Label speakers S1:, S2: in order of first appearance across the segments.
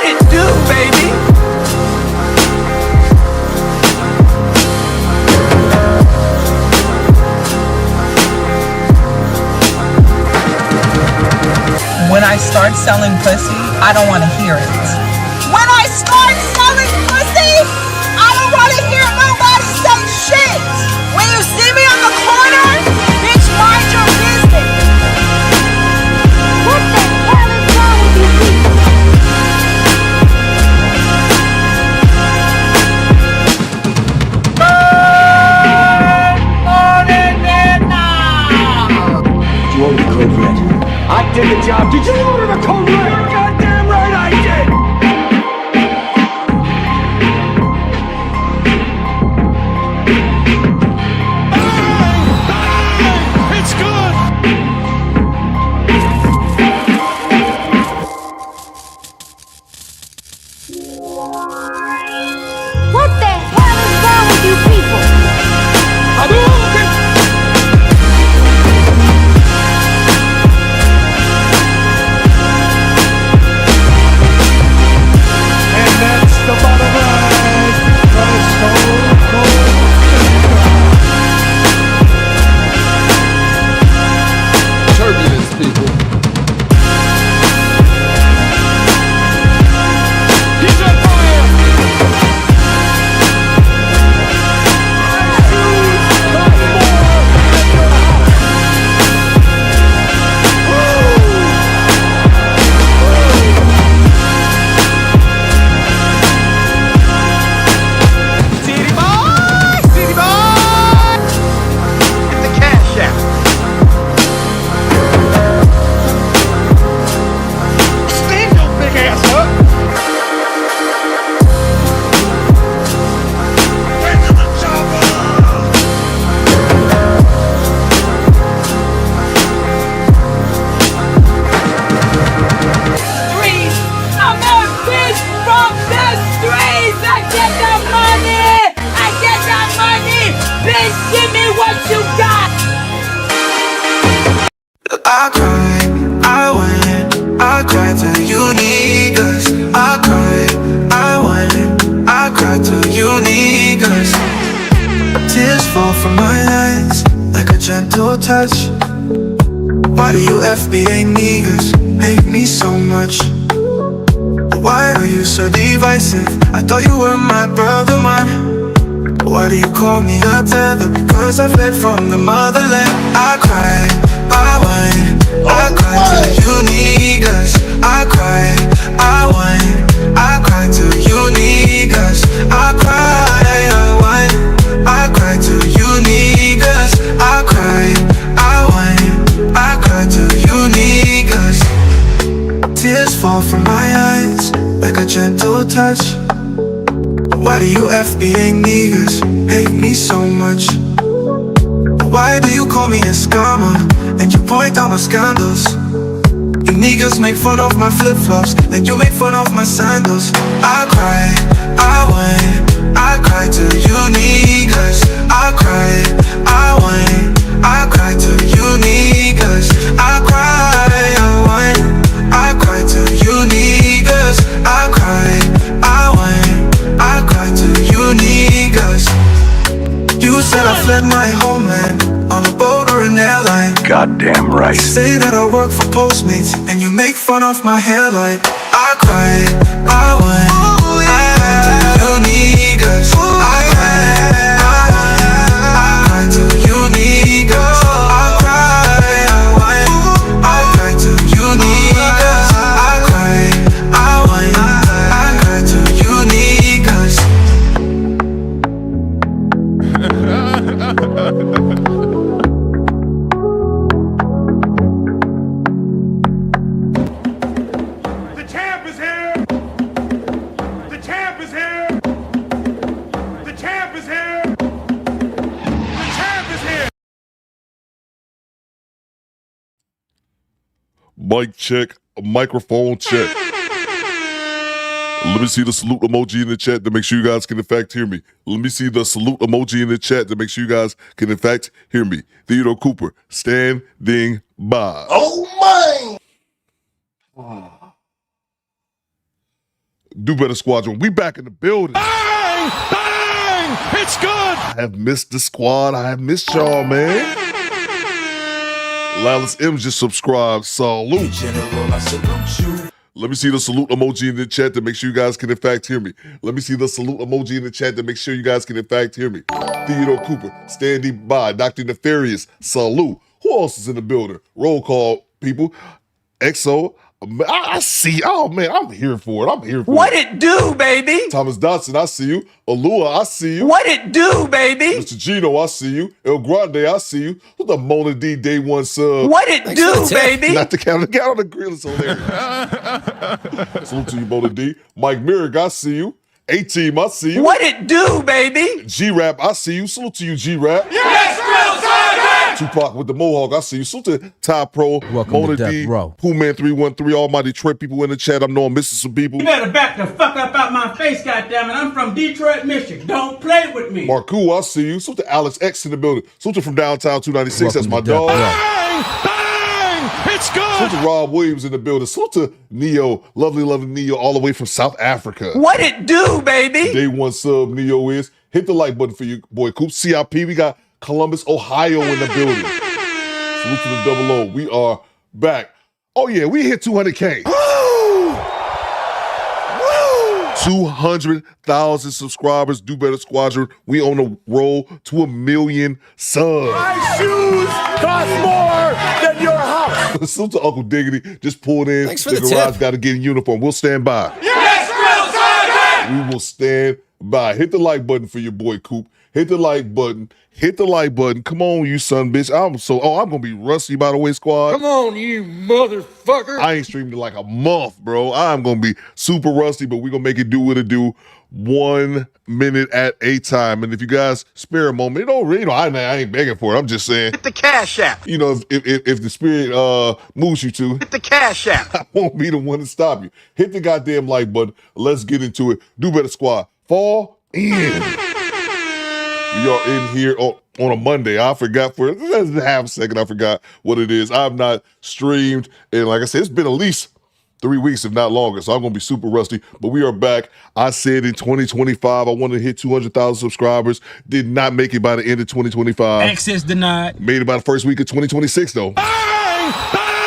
S1: it do, baby?
S2: When I start selling pussy, I don't want to hear it. When I start selling pussy, I don't want to hear nobody say shit. When you see me on the corner, bitch, mind your business.
S3: What the hell is wrong with you people?
S4: Did you order the code red? I did the job. Did you order the code red? You're goddamn right I did!
S5: It's good!
S3: What the hell is wrong with you people?
S5: And that's the bottom line. Because Stone Cold
S6: Turbulence, people.
S5: he's on fire!
S1: City boy! City boy! Get the cash out.
S5: Stand your big ass up! Get to the chopper!
S2: Streets, I'm a bitch from the streets. I get the money. I get that money. Bitch, give me what you got.
S7: I cry, I went, I cried till you need us. I cried, I went, I cried till you need us. Tears fall from my eyes like a gentle touch. Why do you FBA niggas hate me so much? Why are you so divisive? I thought you were my brother, man. Why do you call me a tether? Because I fled from the motherland. I cried, I went, I cried till you need us. I cried, I went, I cried till you need us. I cried, I went, I cried till you need us. I cried, I went, I cried till you need us. Tears fall from my eyes like a gentle touch. Why do you FBA niggas hate me so much? Why do you call me a scammer and you point out my scandals? You niggas make fun of my flip-flops like you make fun of my sandals. I cried, I went, I cried till you niggas. I cried, I went, I cried till you niggas. I cried, I went, I cried till you niggas. I cried, I went, I cried till you niggas. You said I fled my homeland on a boat or an airline.
S4: Goddamn right.
S7: You say that I work for Postmates and you make fun of my hairline. I cried, I went, I cried till you niggas. I cried, I went, I cried till you niggas. I cried, I went, I cried till you niggas. I cried, I went, I cried till you niggas.
S5: The champ is here! The champ is here! The champ is here! The champ is here!
S8: Mic check, microphone check. Let me see the salute emoji in the chat to make sure you guys can in fact hear me. Let me see the salute emoji in the chat to make sure you guys can in fact hear me. Theo Cooper, standing by.
S6: Oh, my!
S8: Do Better Squadron. We back in the building.
S5: Bang! Bang! It's good!
S8: I have missed the squad. I have missed y'all, man. Lallis M just subscribed. Salute.
S7: General, I salute you.
S8: Let me see the salute emoji in the chat to make sure you guys can in fact hear me. Let me see the salute emoji in the chat to make sure you guys can in fact hear me. Theo Cooper, standing by. Dr. Nefarious, salute. Who else is in the building? Roll call, people. EXO. I see. Oh man, I'm here for it. I'm here for
S2: What
S8: it.
S2: it do, baby?
S8: Thomas Dodson, I see you. Alua, I see you.
S2: What it do, baby?
S8: Mr. Gino, I see you. El Grande, I see you. Who's the Mona D Day One sub?
S2: What it do, baby?
S8: Not the count. The count on the grill is hilarious. Salute to you, Mona D. Mike Merrick, I see you. A-Team, I see you.
S2: What it do, baby?
S8: G-Rap, I see you. Salute to you, G-Rap.
S5: Yes, Drill Sergeant!
S8: Tupac with the Mohawk, I see you. Salute to Ty Pro,
S9: Welcome
S8: Mona
S9: to Death
S8: D,
S9: Row.
S8: Pooh Man 313, all my Detroit people in the chat. I know I'm missing some people.
S10: You better back the fuck up out my face, goddammit. I'm from Detroit, Michigan. Don't play with me.
S8: Marku, I see you. Salute to Alex X in the building. Salute to from downtown 296. That's my dog.
S5: Bang! Bang! It's good!
S8: Salute to Rob Williams in the building. Salute to Neo, lovely Neo, all the way from South Africa.
S2: What it do, baby?
S8: Day one sub Neo is. Hit the like button for you, boy. Coop CIP. We got Columbus, Ohio in the building. Salute to the double O. We are back. Oh yeah, we hit 200K. 200,000 subscribers. Do Better Squadron. We on the roll to 1 million subs.
S5: My shoes cost more than your house!
S8: Salute to Uncle Diggity. Just pulled in.
S9: Thanks for the
S8: garage
S9: tip.
S8: got to get in uniform. We'll stand by.
S5: Yes, Drill Sergeant!
S8: We will stand by. Hit the like button for your boy Coop. Hit the like button. Hit the like button. Come on, you son bitch. I'm gonna be rusty, by the way, squad.
S6: Come on, you motherfucker.
S8: I ain't streamed in like a month, bro. I'm gonna be super rusty, but we're gonna make it do what it do. 1 minute at a time. And if you guys spare a moment, I ain't begging for it. I'm just saying,
S1: Hit the Cash App.
S8: if the spirit moves you to,
S1: Hit the Cash App.
S8: I won't be the one to stop you. Hit the goddamn like button. Let's get into it. Do Better Squad. Fall in. We are in here on a Monday. I forgot for half a second. I forgot what it is. I've not streamed, and like I said, it's been at least 3 weeks, if not longer. So I'm gonna be super rusty. But we are back. I said in 2025 I wanted to hit 200,000 subscribers. Did not make it by the end of 2025.
S10: Access denied.
S8: Made it by the first week of 2026 though.
S5: Bang! Bang!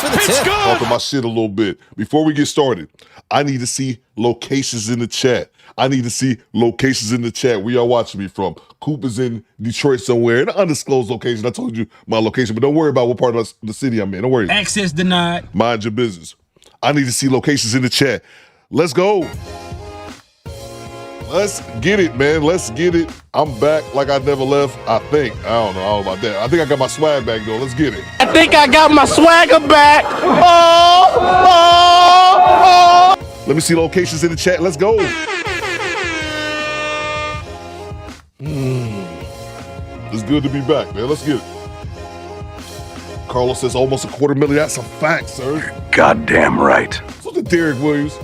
S9: for the
S5: It's
S9: tip.
S5: good!
S8: Talking my shit a little bit. Before we get started, I need to see locations in the chat. I need to see locations in the chat where y'all watching me from. Coop is in Detroit somewhere, an undisclosed location. I told you my location, but don't worry about what part of the city I'm in. Don't worry.
S10: Access denied.
S8: Mind your business. I need to see locations in the chat. Let's go. Let's get it, man. Let's get it. I'm back like I never left. I think. I don't know about that. I think I got my swag back though. Let's get it.
S10: I think I got my swagger back.
S8: Let me see locations in the chat. Let's go. It's good to be back, man. Let's get it. Carlos says almost $250,000. That's a fact, sir.
S1: Goddamn right.
S8: So the Derek Williams.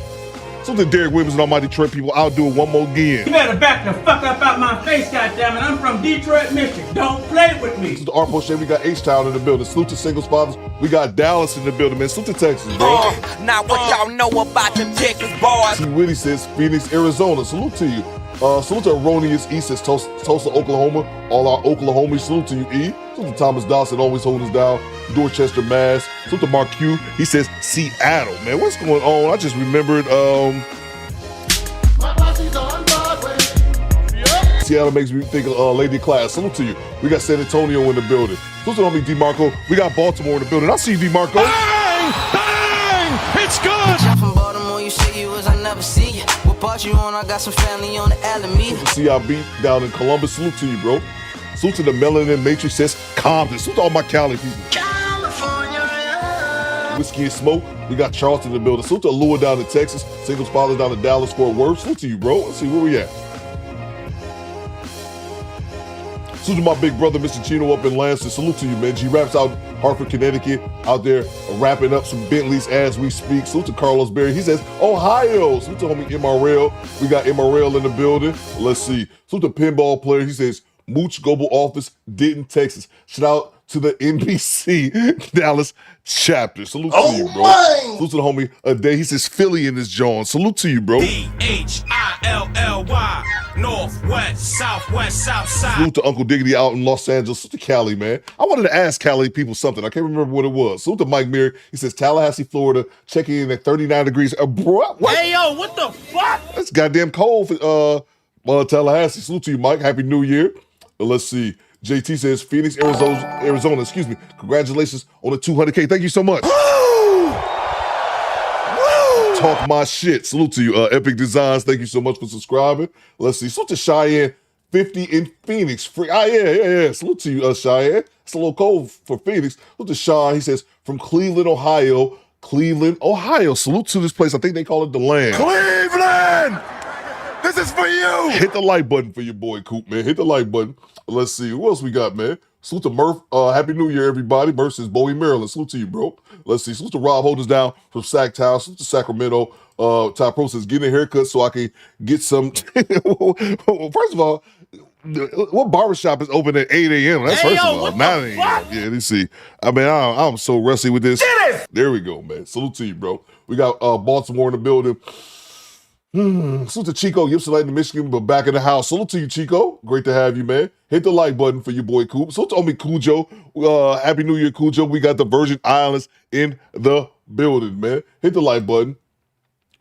S8: So the Derek Williams and all my Detroit people. I'll do it one more
S10: You
S8: again.
S10: better back the fuck up out my face, goddammit. I'm from Detroit, Michigan. Don't play with me.
S8: This is the Art Post. We got H-Town in the building. Salute to Singles Fathers. We got Dallas in the building, man. Salute to Texas, bro.
S11: Now what y'all know about them Texas boys?
S8: T. Whitty says Phoenix, Arizona. Salute to you. Salute to Erroneous E says Tulsa, Oklahoma. All our Oklahomies. Salute to you, E. Salute to Thomas Dawson, always holding us down. Dorchester, Mass. Salute to Mark Q. He says Seattle, man. What's going on? I just remembered. Seattle makes me think of Lady Class. Salute to you. We got San Antonio in the building. Salute to homie DeMarco. We got Baltimore in the building. I see you, DeMarco.
S5: Bang! Bang! It's good!
S11: I'm from Baltimore, you say you was, I never see you. What part you on? I got some family on the Alameda.
S8: CIB down in Columbus. Salute to you, bro. Salute to the Melanin Matrix says Compton. Salute to all my Cali people. Whiskey and Smoke. We got Charleston in the building. Salute to Lua down in Texas. Singles Father down in Dallas, Fort Worth. Salute to you, bro. Let's see where we at. Salute to my big brother, Mr. Chino up in Lansing. Salute to you, man. G-Rap's out Hartford, Connecticut, out there wrapping up some Bentleys as we speak. Salute to Carlos Berry. He says, Ohio. Salute to homie MRL. We got MRL in the building. Let's see. Salute to Pinball Player. He says, Mooch Global Office, Denton, Texas. Shout out to the NBC Dallas chapter. Salute to you, bro. Salute to the homie Day. He says Philly in this joint. Salute to you, bro.
S5: DHILLY, Northwest, Southwest, Southside.
S8: Salute to Uncle Diggity out in Los Angeles. Salute to Cali, man. I wanted to ask Cali people something. I can't remember what it was. Salute to Mike Mirror. He says Tallahassee, Florida, checking in at 39 degrees. Bro, what?
S10: Hey, yo, what the fuck?
S8: That's goddamn cold for Tallahassee. Salute to you, Mike. Happy New Year. Let's see. JT says Phoenix, Arizona. Excuse me. Congratulations on the 200K. Thank you so much. Talk my shit. Salute to you, Epic Designs. Thank you so much for subscribing. Let's see. Salute to Cheyenne, 50 in Phoenix. Free. Yeah. Salute to you, Cheyenne. It's a little cold for Phoenix. Salute to Sean. He says from Cleveland, Ohio. Salute to this place. I think they call it the Land.
S5: Cleveland! This is for you!
S8: Hit the like button for your boy Coop, man. Hit the like button. Let's see. Who else we got, man? Salute to Murph. Happy New Year, everybody. Murph says Bowie, Maryland. Salute to you, bro. Let's see. Salute to Rob Holders down from Sacktown. Salute to Sacramento. Ty Pro says, get a haircut so I can get some. First of all, what barbershop is open at 8 a.m.? That's first of all. 9 a.m. Yeah, let's see. I mean, I'm so rusty with this. There we go, man. Salute to you, bro. We got Baltimore in the building. Salute to Chico, Ypsilanti, Michigan, but back in the house. Salute to you, Chico. Great to have you, man. Hit the like button for your boy Coop. Salute to Omi Cujo. Happy New Year, Cujo. We got the Virgin Islands in the building, man. Hit the like button.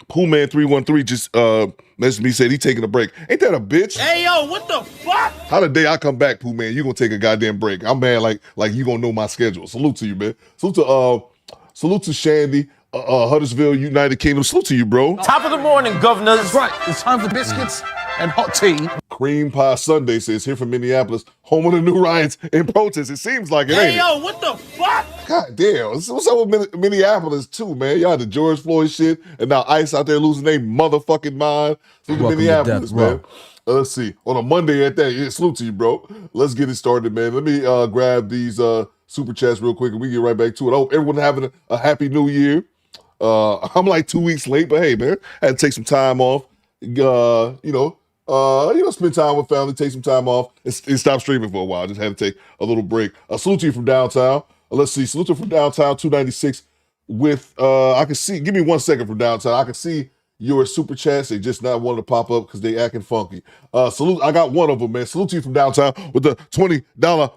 S8: Poolman313 just messaged me, said he taking a break. Ain't that a bitch?
S10: Hey, yo, what the fuck?
S8: How the day I come back, Poolman, you gonna take a goddamn break. I'm mad like you gonna know my schedule. Salute to you, man. Salute to Shandy. Huddersfield, United Kingdom. Salute to you, bro.
S1: Top of the morning, governors. That's right. It's time for biscuits and hot tea.
S8: Cream Pie Sunday says here from Minneapolis, home of the new riots and protests. It seems like it, ain't
S10: Hey, yo, what the fuck?
S8: God damn. What's up with Minneapolis, too, man? Y'all had the George Floyd shit, and now ICE out there losing their motherfucking mind. Salute to Minneapolis, man. Let's see. On a Monday at that, yeah, salute to you, bro. Let's get it started, man. Let me grab these super chats real quick, and we get right back to it. I hope everyone having a happy new year. I'm like 2 weeks late, but hey, man, I had to take some time off. Spend time with family, take some time off, and stop streaming for a while. Just had to take a little break. Salute to you from downtown. Let's see. Salute to you from downtown, 296 with, I can see, give me 1 second from downtown. I can see your super chats. They just not wanting to pop up because they acting funky. Salute. I got one of them, man. Salute to you from downtown with the $20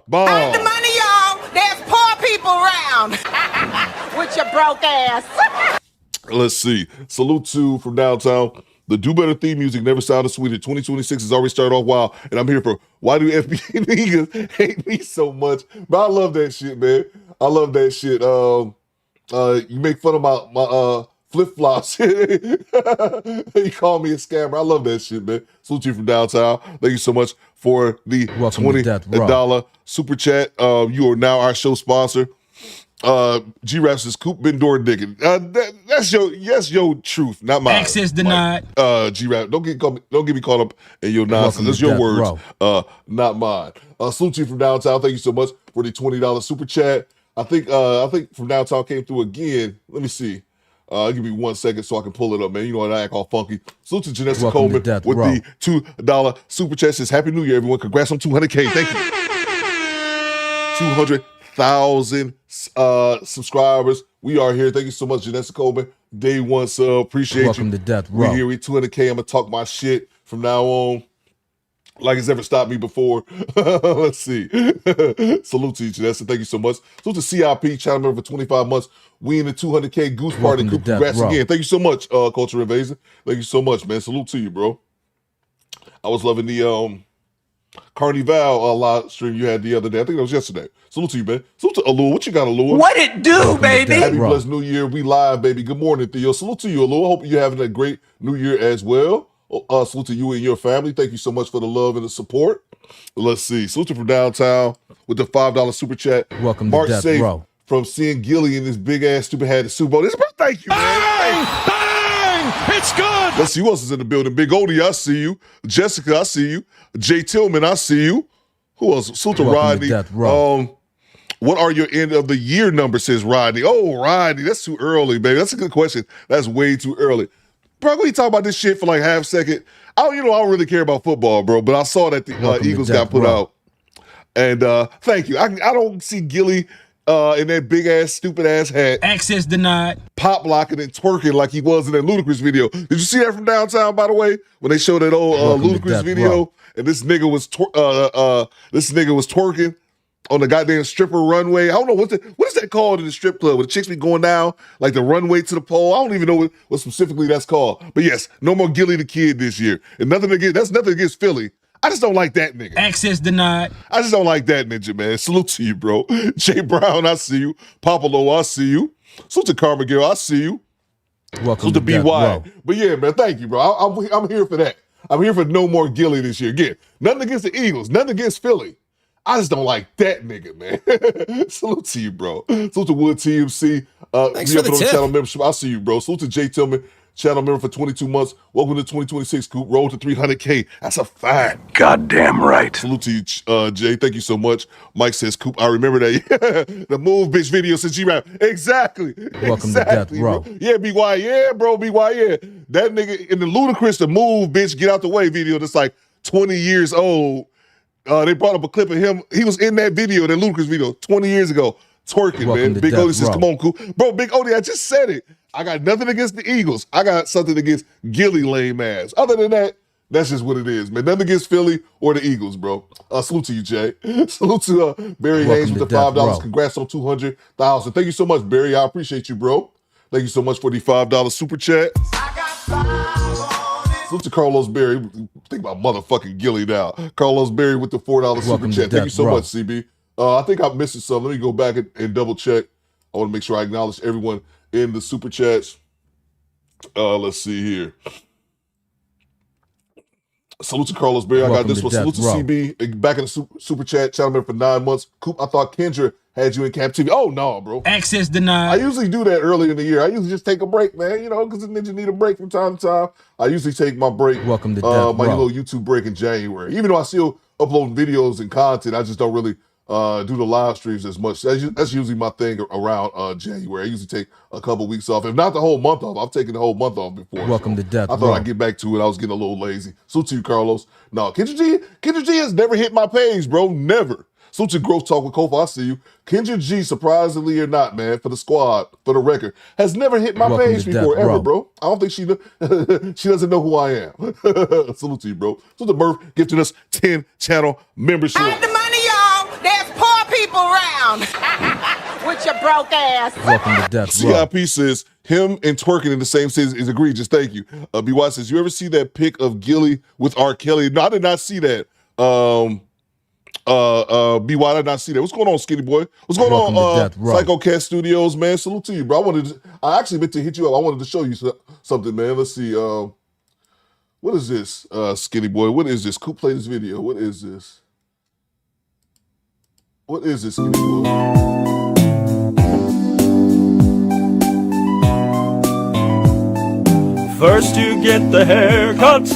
S8: bomb.
S2: Earn the money, y'all. There's poor people around. With your broke ass.
S8: Let's see. Salute to from downtown. The Do Better theme music never sounded sweeter. 2026 has already started off wild, and I'm here for why do FBI niggas hate me so much? But I love that shit, man. I love that shit. You make fun of my flip-flops. You call me a scammer. I love that shit, man. Salute to you from downtown. Thank you so much for the $20 super chat. You are now our show sponsor. G-Rap says Coop been door digging. That's your truth, not mine.
S10: Access denied.
S8: G-Rap, don't get me caught up in your nonsense. That's your words, not mine. Salute to you from downtown. Thank you so much for the $20 super chat. I think from downtown came through again. Let me see. Give me 1 second so I can pull it up, man. You know what, I act all funky. Salute to Janessa Coleman with the $2 super chat. Says Happy New Year, everyone. Congrats on 200K. Thank you. 200,000 subscribers. We are here. Thank you so much, Janessa Coleman. Day one sub. Appreciate you.
S1: Welcome to Death
S8: We're
S1: Row.
S8: here. We 200K. I'm gonna talk my shit from now on. Like it's ever stopped me before. Let's see. Salute to you, Janessa. Thank you so much. Salute to CIP, channel member for 25 months. We in the 200K Goose Party. Congrats again. Thank you so much, Culture Invasion. Thank you so much, man. Salute to you, bro. I was loving the Carnival live stream you had the other day. I think it was yesterday. Salute to you, man. Salute to Allure. What you got, Allure?
S2: What it do, baby?
S8: Happy blessed New Year. We live, baby. Good morning, Theo. Salute to you, Allure. Hope you're having a great New Year as well. Salute to you and your family. Thank you so much for the love and the support. Let's see. Salute to from downtown with the $5 super chat.
S1: Welcome
S8: Mark
S1: to Death
S8: Safe
S1: Row.
S8: from seeing Gilly in this big ass stupid hat at Super Bowl. Thank you, man.
S5: Bang! It's good!
S8: Let's see who else is in the building. Big Odie, I see you. Jessica, I see you. Jay Tillman, I see you. Who else? Salute to Rodney. What are your end of the year numbers, says Rodney. Oh, Rodney, that's too early, baby. That's a good question. That's way too early. Bro, we talk about this shit for like half second. I don't really care about football, bro, but I saw that the Eagles got put out And thank you. I don't see Gilly in that big ass, stupid ass hat.
S10: Access denied.
S8: Pop locking and twerking like he was in that Ludacris video. Did you see that from downtown, by the way? When they showed that old Ludacris video, and this nigga was twerking on the goddamn stripper runway. I don't know what is that called in the strip club where the chicks be going down like the runway to the pole. I don't even know what specifically that's called. But yes, no more Gilly the Kid this year. And that's nothing against Philly. I just don't like that nigga.
S10: Access denied.
S8: I just don't like that ninja, man. Salute to you, bro. Jay Brown, I see you. Papalo, I see you. Salute to Karma Girl, I see you.
S1: Welcome
S8: to BY. But yeah, man, thank you, bro. I'm here for that. I'm here for no more Gilly this year. Again, nothing against the Eagles, nothing against Philly. I just don't like that nigga, man. Salute to you, bro. Salute to Wood TMC.
S9: Thanks for the tip.
S8: Channel membership. I see you, bro. Salute to Jay Tillman. Channel member for 22 months. Welcome to 2026, Coop. Roll to 300K. That's a fact.
S9: Goddamn right.
S8: Salute to you, Jay. Thank you so much. Mike says, Coop, I remember that. The Move Bitch video since G-Rap. Exactly.
S1: Welcome to Death Row.
S8: Yeah, BY. Yeah, bro, BY. Yeah. That nigga in the Ludacris, the Move Bitch, Get Out the Way video that's like 20 years old. They brought up a clip of him. He was in that video, that Ludacris video, 20 years ago. Twerking,
S1: Welcome
S8: man. Big
S1: Death
S8: Odie says,
S1: Row.
S8: come on, Coop. Bro, Big Odie, I just said it. I got nothing against the Eagles. I got something against Gilly lame ass. Other than that, that's just what it is, man. Nothing against Philly or the Eagles, bro. Salute to you, Jay. Salute to Barry Haynes with the $5. Congrats on 200,000. Thank you so much, Barry. I appreciate you, bro. Thank you so much for the $5 super chat. Salute to Carlos Berry. Think about motherfucking Gilly now. Carlos Berry with the $4 super chat. Thank you so much, CB. I think I'm missing something. Let me go back and double check. I want to make sure I acknowledge everyone in the super chats. Let's see here. Salute to Carlos Berry. I got this one. Salute to CB. Back in the super chat. Channel member for 9 months. Coop, I thought Kendra had you in captivity. Oh, no, bro.
S10: Access denied.
S8: I usually do that early in the year. I usually just take a break, man, you know, because the ninja need a break from time to time. I usually take my break.
S1: Welcome to
S8: my little YouTube break in January. Even though I still upload videos and content, I just don't really do the live streams as much. That's usually my thing around January. I usually take a couple weeks off. If not the whole month off, I've taken the whole month off before.
S1: Welcome to Death
S8: I thought I'd get back to it. I was getting a little lazy. So to you, Carlos. No, Kendra G has never hit my page, bro. Never. So to Growth Talk with Kofa, I see you. Kendra G, surprisingly or not, man, for the squad, for the record, has never hit my page before, ever, bro. I don't think she doesn't know who I am. Salute to you, bro. So the Murph gifting us 10 channel membership.
S2: Hide the money, y'all. There's poor people around. With your broke ass.
S1: Welcome to Death Row.
S8: CIP says, him and twerking in the same city is egregious. Thank you. BY says, you ever see that pic of Gilly with R. Kelly? No, I did not see that. BY, I did not see that. What's going on, Skinny Boy? What's going on, Psycho Cat Studios, man? Salute to you, bro. I actually meant to hit you up. I wanted to show you something, man. Let's see. What is this, Skinny Boy? What is this? Coop, play this video. What is this? What is this, Skinny Boy?
S12: First you get the haircut,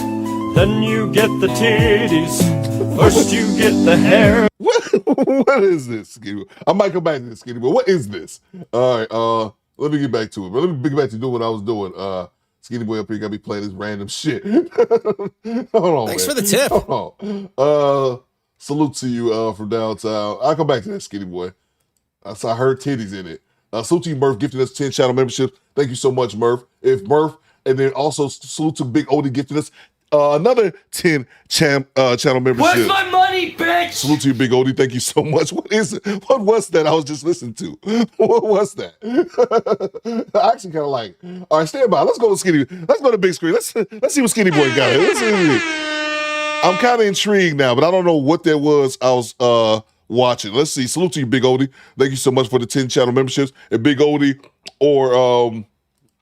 S12: then you get the titties. First you get the hair.
S8: What is this, Skinny Boy? I might come back to this, Skinny Boy. What is this? All right, let me get back to it. Let me get back to doing what I was doing. Skinny Boy up here got me playing this random shit. Hold on,
S9: Thanks
S8: man.
S9: for the tip.
S8: Hold on. Salute to you from downtown. I'll come back to that, Skinny Boy. I heard titties in it. Salute to you, Murph, gifting us 10 channel memberships. Thank you so much, Murph. And then also salute to Big Odie gifting us another 10 channel membership.
S6: Where's my money, bitch?
S8: Salute to you, Big Odie. Thank you so much. What is it? What was that I was just listening to? What was that? I actually kind of like. All right, stand by. Let's go to Skinny. Let's go to big screen. Let's see what Skinny Boy got. I'm kind of intrigued now, but I don't know what that was I was watching. Let's see. Salute to you, Big Odie. Thank you so much for the 10 channel memberships. And Big Odie or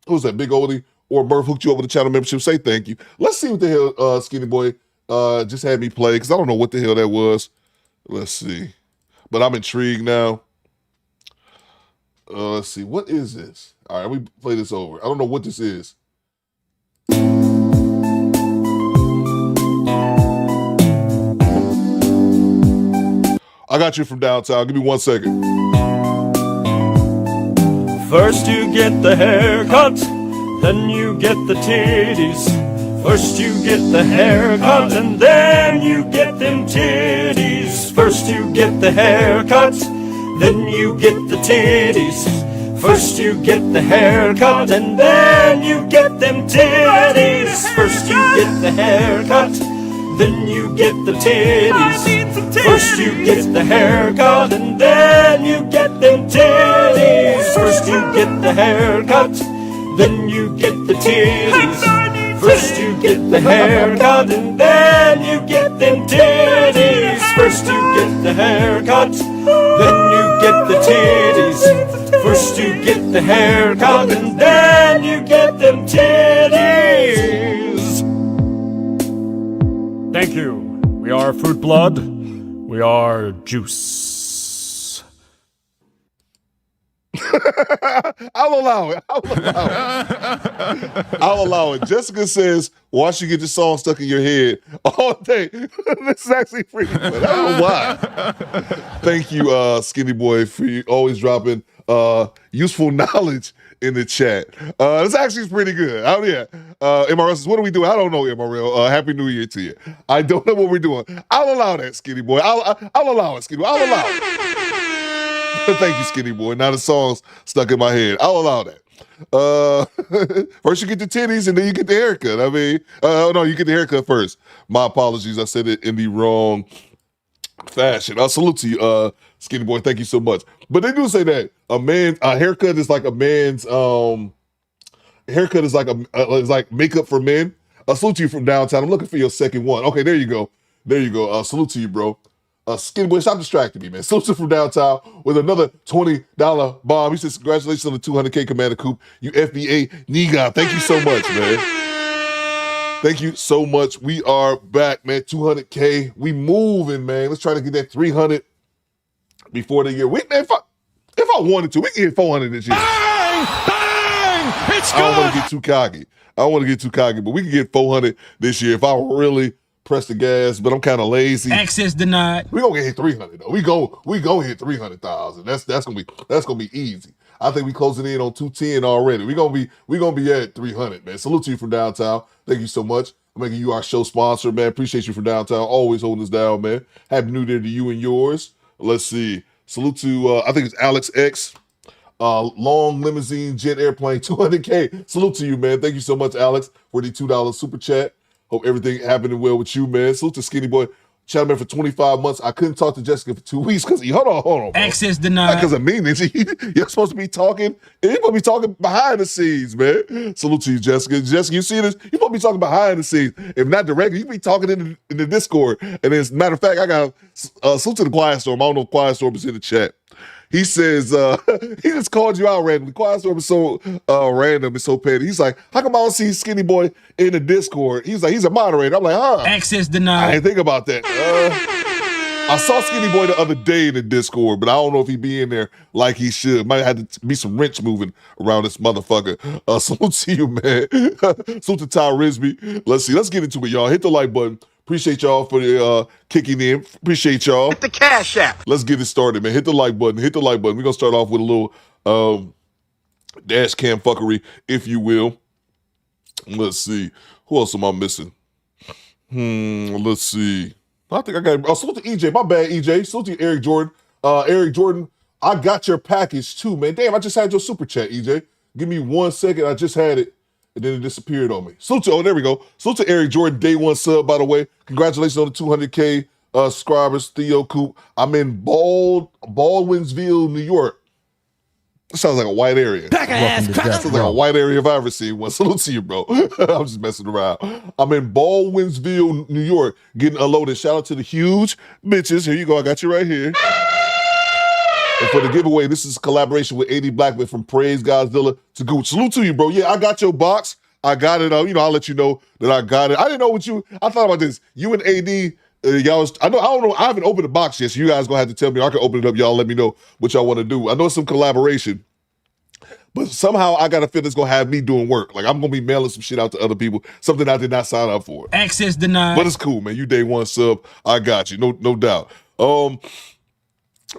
S8: who's that? Big Odie or Murph hooked you up with a channel membership. Say thank you. Let's see what the hell Skinny Boy just had me play, because I don't know what the hell that was. Let's see. But I'm intrigued now. Let's see. What is this? All right, we play this over. I don't know what this is. I got you from downtown. Give me 1 second.
S12: First you get the haircut, then you get the titties. First you get the haircut and then you get them titties. First you get the haircut, then you get the titties. First you get the haircut and then you get them titties. First you get the haircut, then you get the titties. First you get the haircut and then you get them titties. First you get the haircut, then you get the titties. First you get the haircut and then you get them titties. First you get the haircut, then you get the titties. First you get the haircut and then you get them titties. Thank you. We are Fruit Blood. We are Juice.
S8: I'll allow it. I'll allow it. Jessica says, once you get the song stuck in your head all day. This is actually pretty good. I don't know why. Thank you, Skinny Boy, for you always dropping useful knowledge in the chat. This actually is pretty good. Oh, yeah. MRL says, what are we doing? I don't know, MRL. Happy New Year to you. I don't know what we're doing. I'll allow that, Skinny Boy. I'll allow it, Skinny Boy. I'll allow it. Thank you, Skinny Boy. Now the song's stuck in my head. I'll allow that. First you get the titties and then you get the haircut. I mean, no, you get the haircut first. My apologies. I said it in the wrong fashion. I'll salute to you, Skinny Boy. Thank you so much. But they do say that a haircut is like a man's haircut is like makeup for men. I salute to you from downtown. I'm looking for your second one. Okay, there you go. There you go. Salute to you, bro. Skinny Boy, stop distracting me, man. Salute to you from downtown with another $20 bomb. He says, congratulations on the 200K, Commander Coop. You FBA nigga. Thank you so much, man. Thank you so much. We are back, man. 200K. We moving, man. Let's try to get that 300 before the year. Man, if I wanted to, we can get 400 this year.
S6: Bang! Bang! It's good!
S8: I don't want to get too cocky. But we can get 400 this year if I really press the gas, but I'm kind of lazy.
S10: Access denied.
S8: We gonna hit 300 though. We go hit 300,000. That's gonna be easy. I think we closing in on 210 already. We gonna be at 300, man. Salute to you from downtown. Thank you so much for making you our show sponsor, man. Appreciate you from downtown. Always holding us down, man. Happy New Year to you and yours. Let's see. Salute to I think it's Alex X. Long limousine jet airplane 200K. Salute to you, man. Thank you so much, Alex, for the $2 super chat. Hope everything happening well with you, man. Salute to Skinny Boy. Chat man for 25 months. I couldn't talk to Jessica for 2 weeks because hold on. Bro.
S10: Access denied.
S8: Not because of me, you're supposed to be talking. You're supposed to be talking behind the scenes, man. Salute to you, Jessica. Jessica, you see this? You're supposed to be talking behind the scenes. If not directly, you be talking in the Discord. And as a matter of fact, I got salute to the Quiet Storm. I don't know if Quiet Storm is in the chat. He says, he just called you out randomly. Quiet Storm is so random and so petty. He's like, how come I don't see Skinny Boy in the Discord? He's like, he's a moderator. I'm like, huh.
S10: Access denied.
S8: I didn't think about that. I saw Skinny Boy the other day in the Discord, but I don't know if he be in there like he should. Might have to be some wrench moving around this motherfucker. Salute to you, man. Salute to Ty Risby. Let's see. Let's get into it, y'all. Hit the like button. Appreciate y'all for kicking in. Appreciate y'all.
S1: Hit the cash app.
S8: Let's get it started, man. Hit the like button. We're going to start off with a little dash cam fuckery, if you will. Let's see. Who else am I missing? Let's see. I think I got salute to EJ. My bad, EJ. Salute to you, Eric Jordan. Eric Jordan, I got your package too, man. Damn, I just had your super chat, EJ. Give me 1 second. I just had it. And then it disappeared on me. Salute to, there we go. Salute to Eric Jordan, day one sub, by the way. Congratulations on the 200K subscribers, Theo, Coop. I'm in Baldwinsville, New York. That sounds like a white area. Sounds like a white area if I ever seen one. Salute to you, bro. I'm just messing around. I'm in Baldwinsville, New York, getting unloaded. Shout out to the huge bitches. Here you go. I got you right here. And for the giveaway, this is a collaboration with AD Blackman from Praise Godzilla to Gooch. Salute to you, bro. Yeah, I got your box. I got it. I'll let you know that I got it. I didn't know I thought about this. You and AD, y'all I don't know. I haven't opened the box yet, so you guys gonna have to tell me. I can open it up. Y'all let me know what y'all want to do. I know it's some collaboration, but somehow I got a feeling it's gonna have me doing work. Like I'm gonna be mailing some shit out to other people, something I did not sign up for.
S10: Access denied.
S8: But it's cool, man. You day one sub. I got you. No doubt.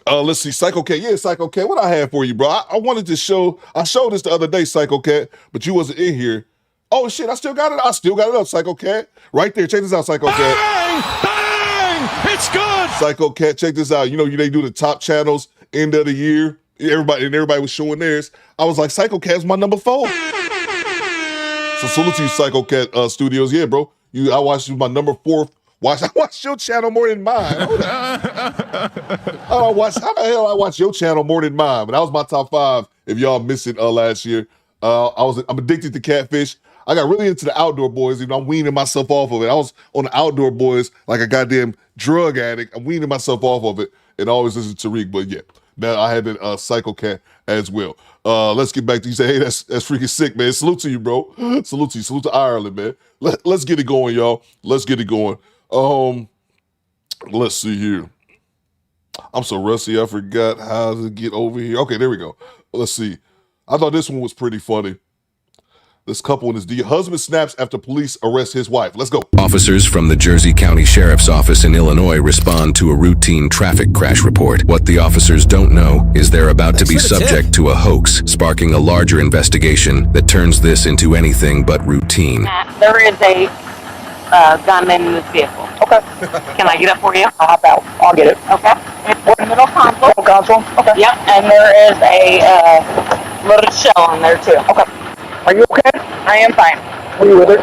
S8: Let's see, Psycho Cat. Yeah, Psycho Cat. What I have for you, bro? I wanted to show. I showed this the other day, Psycho Cat, but you wasn't in here. Oh shit, I still got it. I still got it up, Psycho Cat. Right there. Check this out, Psycho Cat.
S6: Bang! Bang! It's good!
S8: Psycho Cat, check this out. You know, they do the top channels end of the year. Everybody was showing theirs. I was like, Psycho Cat's my number 4. So salute to you, Psycho Cat Studios. Yeah, bro. I watched you my number 4. I watched your channel more than mine. How the hell I watch your channel more than mine? But that was my top 5. If y'all missed it last year, I'm addicted to catfish. I got really into the Outdoor Boys. I'm weaning myself off of it. I was on the Outdoor Boys like a goddamn drug addict. I'm weaning myself off of it and always listen to Tariq. But yeah, now I had the Psycho Cat as well. Let's get back to you. Say, hey, that's freaking sick, man. Salute to you, bro. Salute to you. Salute to Ireland, man. Let's get it going, y'all. Let's get it going. Let's see here. I'm so rusty, I forgot how to get over here. Okay, there we go. Let's see. I thought this one was pretty funny. This couple in the husband snaps after police arrest his wife. Let's go.
S9: Officers from the Jersey County Sheriff's Office in Illinois respond to a routine traffic crash report. What the officers don't know is they're about to be subject to a hoax, sparking a larger investigation that turns this into anything but routine.
S13: There is a gunman in this vehicle.
S14: Okay.
S13: Can I get it for you?
S14: I'll hop out. I'll get it.
S13: Okay. It's in the middle console.
S14: Middle console? Okay.
S13: Yep, and there is a loaded shell on there too.
S14: Okay. Are you okay?
S13: I am fine.
S14: Were you with her?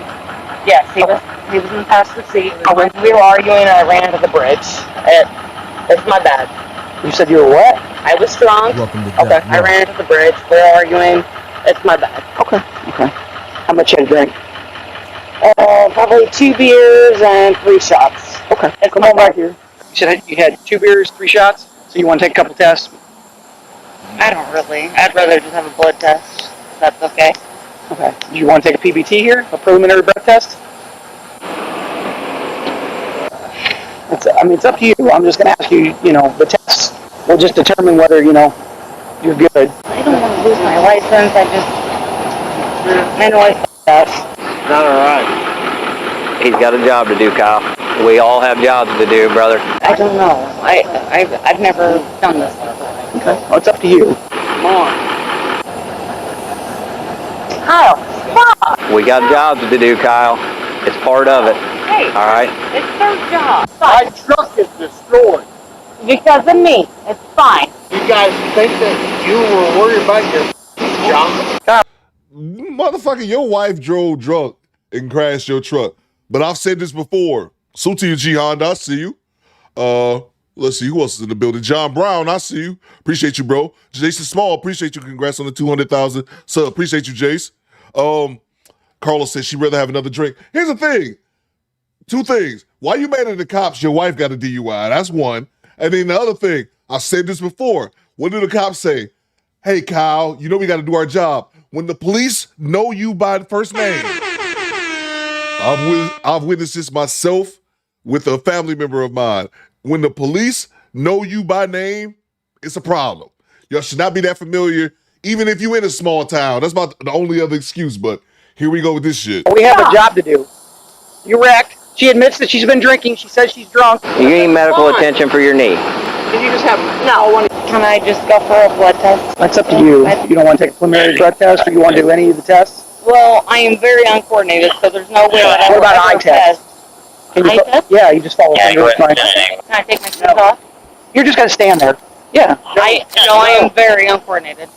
S13: Yes, he was in the passenger seat.
S14: Okay.
S13: We were arguing and I ran into the bridge. It's my bad.
S14: You said you were what?
S13: I was drunk.
S14: Okay.
S13: I ran into the bridge. We're arguing. It's my bad.
S14: Okay. How much you had to drink?
S13: Probably 2 beers and 3 shots.
S14: Okay.
S13: Come on
S14: back here. You said you had 2 beers, 3 shots? So you want to take a couple tests?
S13: I don't really. I'd rather just have a blood test. That's okay.
S14: Okay. Do you want to take a PBT here? A preliminary breath test? It's up to you. I'm just going to ask you, the tests will just determine whether, you're good.
S13: I don't want to lose my license. I know I that.
S15: Not alright. He's got a job to do, Kyle. We all have jobs to do, brother.
S13: I don't know. I've never done this before.
S14: Okay. Well, it's up to you.
S13: Come on. Kyle, stop!
S15: We got jobs to do, Kyle. It's part of it.
S13: Hey,
S15: alright?
S13: It's their job.
S16: My truck is destroyed.
S13: Because of me. It's fine.
S16: You guys think that you were worried about your job?
S8: Motherfucker, your wife drove drunk and crashed your truck. But I've said this before. So to you, G Honda, I see you. Let's see, who else is in the building? John Brown, I see you. Appreciate you, bro. Jason Small, appreciate you. Congrats on the 200,000. So appreciate you, Jace. Carla said she'd rather have another drink. Here's the thing. 2 things. Why you mad at the cops? Your wife got a DUI. That's one. And then the other thing, I said this before. What do the cops say? Hey, Kyle, we got to do our job. When the police know you by the first name, I've witnessed this myself with a family member of mine. When the police know you by name, it's a problem. Y'all should not be that familiar, even if you in a small town. That's about the only other excuse, but here we go with this shit.
S14: We have a job to do. You wrecked. She admits that she's been drinking. She says she's drunk.
S15: You need medical attention for your knee.
S14: Can you just have...
S13: No. Can I just go for a blood test?
S14: That's up to you. You don't want to take a preliminary blood test, or you want to do any of the tests?
S13: Well, I am very uncoordinated, so there's no way I'd
S14: What about an eye test?
S13: Eye test?
S14: Yeah, you just follow through.
S13: Can I take my shoes off?
S14: You're just going to stand there. Yeah.
S13: I am very uncoordinated.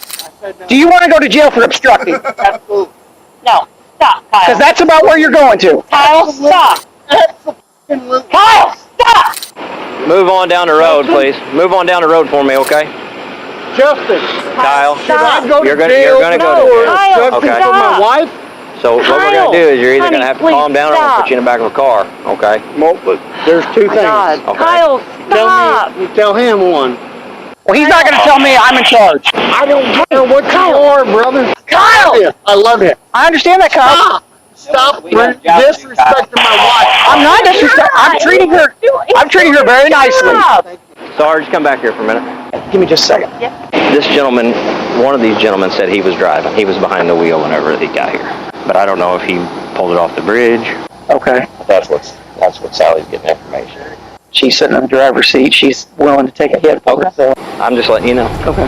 S14: Do you want to go to jail for obstructing?
S13: Absolutely. No. Stop, Kyle.
S14: Because that's about where you're going to.
S13: Kyle, stop. Kyle, stop.
S15: Move on down the road, please. Move on down the road for me, okay?
S16: Justice.
S15: Kyle,
S16: Should I go to
S15: you're
S16: jail
S15: gonna go to jail.
S13: Kyle,
S15: Okay.
S16: for my wife?
S15: So what we're going to do is you're either going to have to
S13: honey,
S15: calm down or I'm going to
S13: stop.
S15: put you in the back of a car, okay?
S16: Well, but there's 2 things.
S15: Okay.
S13: Kyle, stop.
S16: Tell him one.
S14: Well, he's not going to tell me I'm in charge.
S16: I don't care what you are, brother.
S14: Kyle!
S16: I love it.
S14: I understand that, Kyle.
S16: Stop disrespecting my wife.
S14: I'm not disrespecting. I'm treating her very nicely.
S15: Sarge, come back here for a minute.
S14: Give me just a second.
S13: Yep.
S15: This gentleman, one of these gentlemen said he was driving. He was behind the wheel whenever he got here. But I don't know if he pulled it off the bridge.
S14: Okay.
S15: That's what Sally's getting information.
S14: She's sitting in the driver's seat. She's willing to take a hit.
S15: Okay.
S14: So.
S15: I'm just letting you know.
S14: Okay.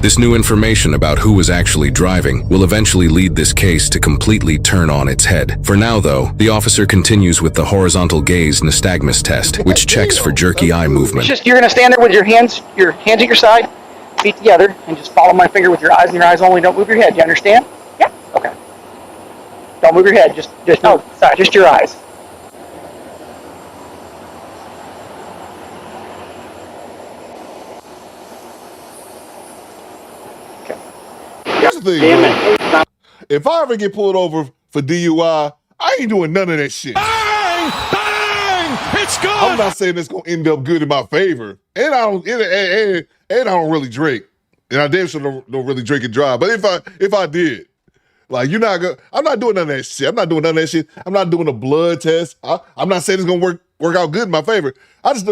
S9: This new information about who was actually driving will eventually lead this case to completely turn on its head. For now, though, the officer continues with the horizontal gaze nystagmus test, which checks for jerky eye movement.
S14: It's just, you're gonna stand there with your hands at your side, feet together, and just follow my finger with your eyes and your eyes only. Don't move your head. You understand?
S2: Yeah.
S14: Okay. Don't move your head. Just your eyes.
S8: Here's the thing, bro. If I ever get pulled over for DUI, I ain't doing none of that shit.
S6: Bang! Bang! It's good.
S8: I'm not saying it's gonna end up good in my favor, and I don't really drink, and I damn sure don't really drink and drive. But if I did, like I'm not doing none of that shit. I'm not doing none of that shit. I'm not doing a blood test. I'm not saying it's gonna work out good in my favor. I just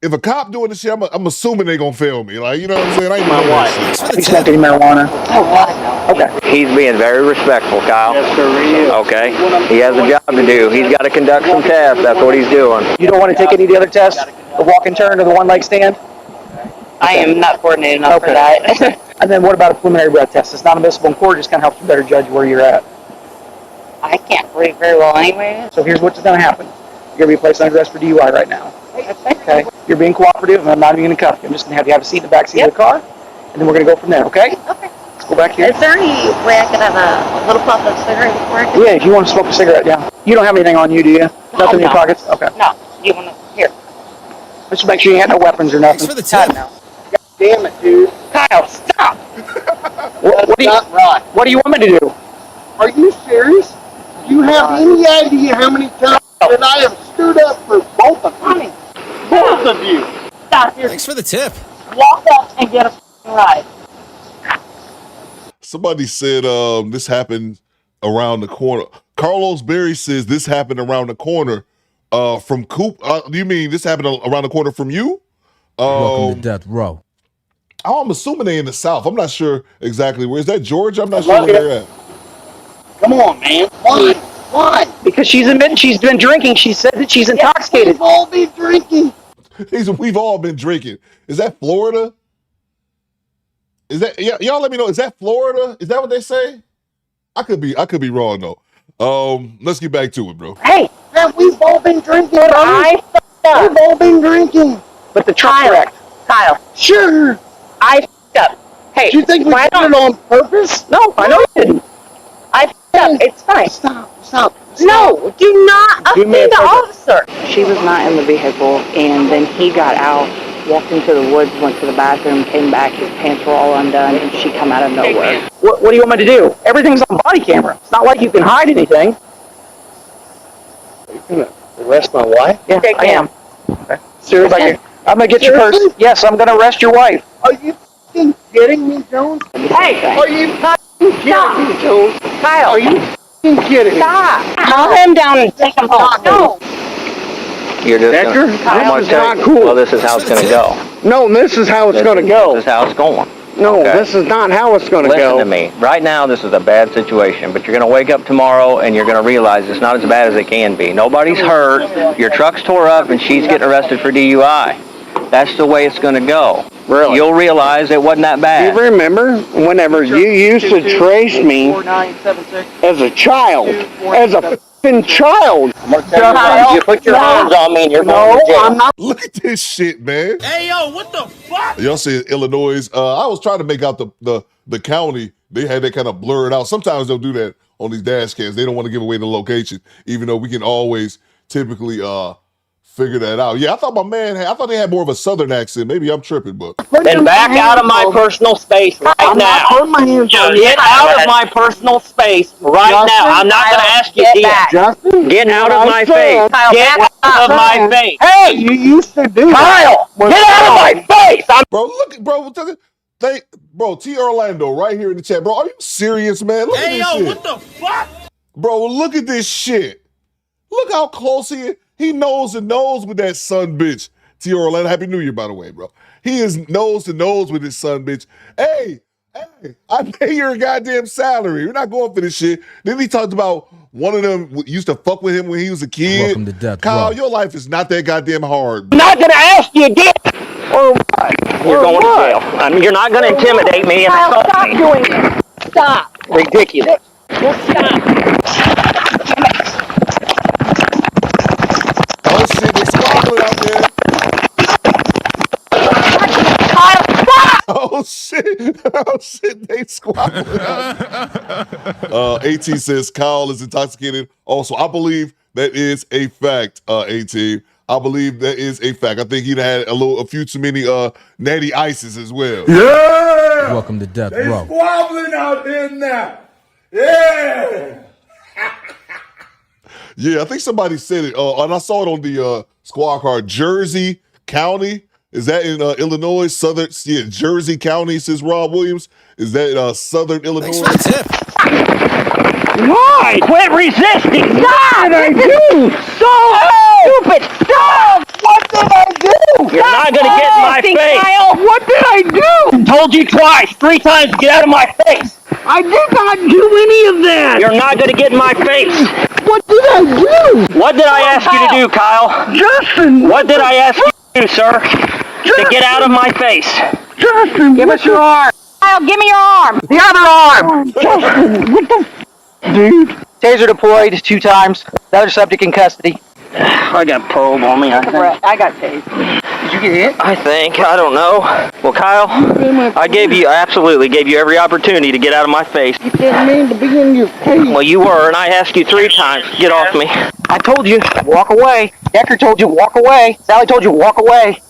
S8: if a cop doing this shit, I'm assuming they gonna fail me. Like, you know what I'm saying? I ain't doing that shit.
S14: He's smoking marijuana.
S15: Oh, what?
S14: Okay.
S15: He's being very respectful, Kyle.
S16: Yes, sir, he is.
S15: Okay? He has a job to do. He's got to conduct some tests. That's what he's doing.
S14: You don't want to take any of the other tests? The walk and turn or the one leg stand?
S13: I am not coordinated enough for that.
S14: And then what about a preliminary breath test? It's not admissible in court, just kind of helps you better judge where you're at.
S13: I can't breathe very well anyway.
S14: So here's what's going to happen. You're going to be placed under arrest for DUI right now. Okay? You're being cooperative, and I'm not even going to cuff you. I'm just going to have you have a seat in the back seat of the car, and then we're going to go from there, okay?
S13: Okay.
S14: Let's go back here.
S13: Is there any way I could have a little puff of cigarette before I
S14: Yeah, if you want to smoke a cigarette, yeah. You don't have anything on you, do you? Nothing in your pockets? Okay.
S13: No. You want to? Here.
S14: Let's make sure you have no weapons or nothing.
S1: Thanks for the tip.
S14: God,
S16: Damn it, dude.
S14: Kyle, stop! What do you want me to do?
S16: Are you serious? Do you have any idea how many times that I have stood up for both of you? Both of you.
S13: Stop here.
S1: Thanks for the tip.
S13: Walk up and get a ride.
S8: Somebody said this happened around the corner. Carlos Berry says this happened around the corner from Coop. Do you mean this happened around the corner from you?
S1: Welcome to death row.
S8: I'm assuming they're in the South. I'm not sure exactly where. Is that Georgia? I'm not sure where they're at.
S16: Come on, man. Why?
S14: Because she's admitted she's been drinking. She said that she's intoxicated.
S16: We've all been drinking.
S8: We've all been drinking. Is that Florida? Is that y'all? Let me know. Is that Florida? Is that what they say? I could be wrong though. Let's get back to it, bro.
S14: Hey,
S16: We've all been drinking.
S14: we've
S16: all been drinking.
S14: But the truck's wrecked.
S2: Kyle,
S16: Sure.
S2: I f***ed up. Hey,
S16: Do you think we
S2: why
S16: did it on purpose?
S14: No, I know you didn't.
S2: I f***ed up. It's fine.
S16: Stop.
S2: No, do not
S14: Do me a
S2: offend the
S14: favor.
S2: officer.
S13: She was not in the vehicle, and then he got out, walked into the woods, went to the bathroom, came back, his pants were all undone, and she come out of nowhere.
S14: What do you want me to do? Everything's on body camera. It's not like you can hide anything.
S16: Are you gonna arrest my wife?
S14: Yeah,
S2: Take
S14: I am.
S2: him.
S14: Seriously? I'm going to get your purse.
S16: Seriously?
S14: Yes, I'm going to arrest your wife.
S16: Are you f***ing kidding me, Jones?
S2: Hey,
S16: Are you f***ing kidding me, Jones?
S2: Kyle,
S16: Are you f***ing kidding me?
S2: stop. Calm him down and take him home. No.
S15: You're just
S16: Edgar,
S15: gonna,
S16: this is not cool.
S15: Well, this is how it's going to go.
S16: No, this is how it's going to
S15: This
S16: go.
S15: is how it's going.
S16: No,
S15: Okay.
S16: this is not how it's going to
S15: Listen
S16: go.
S15: to me. Right now, this is a bad situation, but you're going to wake up tomorrow and you're going to realize it's not as bad as it can be. Nobody's hurt. Your truck's tore up and she's getting arrested for DUI. That's the way it's going to go.
S16: Really?
S15: You'll realize it wasn't that
S16: Do
S15: bad.
S16: you remember whenever you used to trace me as a child? As a f***ing child.
S15: You put your hands on me and you're going to jail.
S16: I'm not.
S8: Look at this shit, man.
S10: Hey, yo, what the fuck?
S8: Y'all see Illinois. I was trying to make out the county. They had that kind of blurred out. Sometimes they'll do that on these dash cams. They don't want to give away the location, even though we can always typically figure that out. Yeah, I thought they had more of a southern accent. Maybe I'm tripping, but
S15: Then back out of my personal space right
S16: I'm
S15: now.
S16: not putting my hands on you.
S15: Get out of my personal space right
S16: Justin,
S15: now. I'm not going to ask you again.
S16: Justin,
S15: Get out of my face.
S2: Kyle,
S15: Get
S2: back
S15: out of my face.
S16: Hey, you used to do
S15: Kyle,
S16: that.
S15: get out of my face.
S8: bro, bro, T Orlando right here in the chat, bro. Are you serious, man? Look at
S10: Hey,
S8: this
S10: yo,
S8: shit.
S10: what the fuck?
S8: Bro, look at this shit. Look how close he is. He nose to nose with that son bitch. T Orlando, Happy New Year, by the way, bro. He is nose to nose with his son bitch. Hey, I pay your goddamn salary. You're not going for this shit. Then he talked about one of them used to fuck with him when he was a kid.
S1: Welcome to death
S8: Kyle,
S1: row.
S8: your life is not that goddamn hard.
S15: I'm not going to ask you again. Or what? You're going to jail. I mean, you're not going to intimidate me and assault
S2: Stop
S15: me.
S2: doing it. Stop.
S14: Ridiculous.
S2: Stop.
S8: Oh shit, they squabbling out there.
S2: Kyle, stop.
S8: Oh shit. Oh shit, they squabbling out there. AT says Kyle is intoxicated. Also, I believe that is a fact, AT. I believe that is a fact. I think he'd had a few too many natty ices as well.
S5: Yeah!
S1: Welcome to Death
S5: They
S1: Row.
S5: squabbling out there now. Yeah!
S8: Yeah, I think somebody said it, and I saw it on the squad car. Jersey County, is that in Illinois? Southern, yeah, Jersey County, says Rob Williams. Is that Southern Illinois?
S1: Thanks for the tip.
S15: Why? Quit resisting.
S2: Stop.
S15: What did I do? So stupid. Stop.
S14: What did I do?
S15: You're not going to get in my face.
S2: Kyle.
S15: What did I do? Told you twice, 3 times to get out of my face.
S14: I did not do any of that.
S15: You're not going to get in my face.
S14: What did I do?
S15: What did I ask you to do, Kyle?
S14: Justin.
S15: What did I ask you to do, sir? To get out of my face.
S14: Justin, give us your arm.
S2: Kyle, give me your arm.
S14: The other arm. Justin, what the dude? Taser deployed 2 times. The other subject in custody.
S15: I got probe on me, I think.
S2: I got tased.
S14: Did you get hit?
S15: I think. I don't know. Well, Kyle, I absolutely gave you every opportunity to get out of my face.
S14: You didn't mean to be in your face.
S15: Well, you were, and I asked you 3 times. Get off me.
S14: I told you, walk away. Decker told you, walk away. Sally told you, walk away.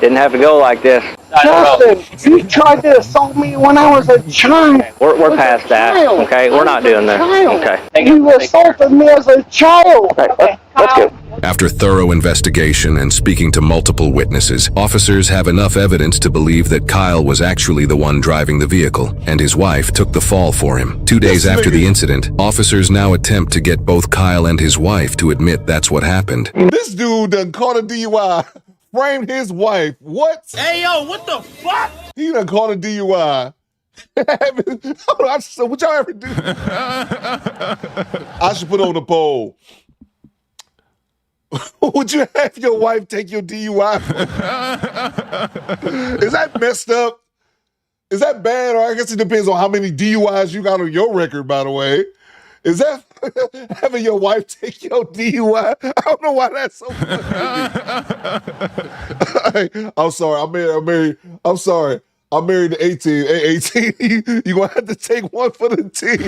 S15: Didn't have to go like this.
S16: Justin, you tried to assault me when I was a child.
S15: We're past that. Okay, we're not doing this. Okay.
S16: You assaulted me as a child.
S14: Okay, let's go.
S9: After thorough investigation and speaking to multiple witnesses, officers have enough evidence to believe that Kyle was actually the one driving the vehicle, and his wife took the fall for him. 2 days after the incident, officers now attempt to get both Kyle and his wife to admit that's what happened.
S8: This dude done caught a DUI, framed his wife. What?
S10: Hey, yo, what the fuck?
S8: He done caught a DUI. What y'all ever do? I should put on the poll. Would you have your wife take your DUI? Is that messed up? Is that bad? Or I guess it depends on how many DUIs you got on your record, by the way. Is that having your wife take your DUI? I don't know why that's so funny. I'm sorry. I'm sorry. I'm married to 18. Hey, 18, you're going to have to take one for the team.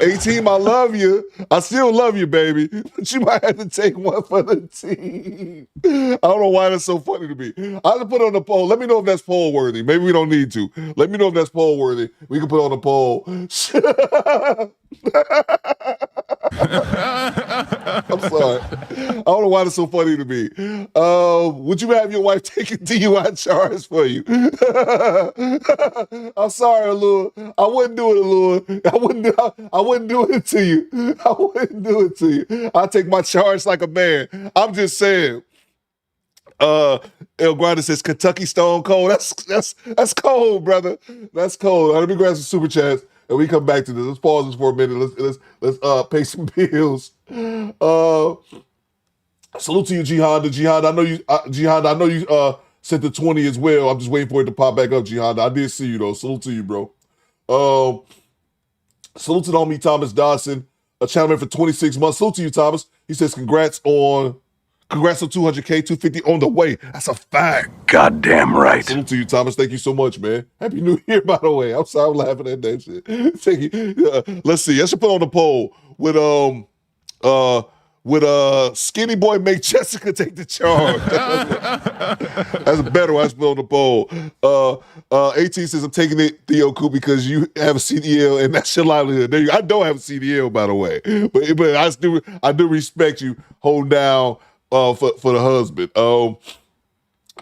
S8: 18, I love you. I still love you, baby. But you might have to take one for the team. I don't know why that's so funny to me. I'll put it on the poll. Let me know if that's poll worthy. Maybe we don't need to. Let me know if that's poll worthy. We can put it on the poll. I'm sorry. I don't know why that's so funny to me. Would you have your wife take a DUI charge for you? I'm sorry, Allure. I wouldn't do it, Allure. I wouldn't do it to you. I wouldn't do it to you. I take my charge like a man. I'm just saying. El Grinder says Kentucky Stone Cold. That's cold, brother. That's cold. Let me grab some super chats and we come back to this. Let's pause this for a minute. Let's pay some bills. Salute to you, G-Honda. G-Honda, I know you sent the 20 as well. I'm just waiting for it to pop back up, G-Honda. I did see you though. Salute to you, bro. Salute to the homie Thomas Dodson, a channelman for 26 months. Salute to you, Thomas. He says congrats on 200K, 250 on the way. That's a fact.
S6: Goddamn right.
S8: Salute to you, Thomas. Thank you so much, man. Happy New Year, by the way. I'm sorry I'm laughing at that shit. Thank you. Let's see. I should put on the poll with Skinny Boy make Jessica take the charge. That's better. I should put on the poll. 18 says I'm taking it, Theo Coop, because you have a CDL and that's your livelihood. I don't have a CDL, by the way, but I do respect you holding down for the husband.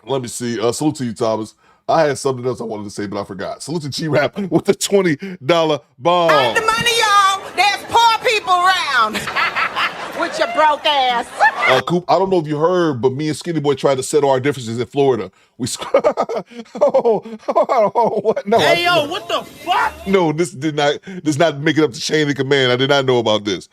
S8: Let me see. Salute to you, Thomas. I had something else I wanted to say, but I forgot. Salute to G-Rap with the $20 bomb.
S2: I ain't the money, y'all. There's poor people around. With your broke ass.
S8: Coop, I don't know if you heard, but me and Skinny Boy tried to settle our differences in Florida. We what? No,
S10: hey, yo, what the fuck?
S8: No, this did not make it up to chain of command. I did not know about this.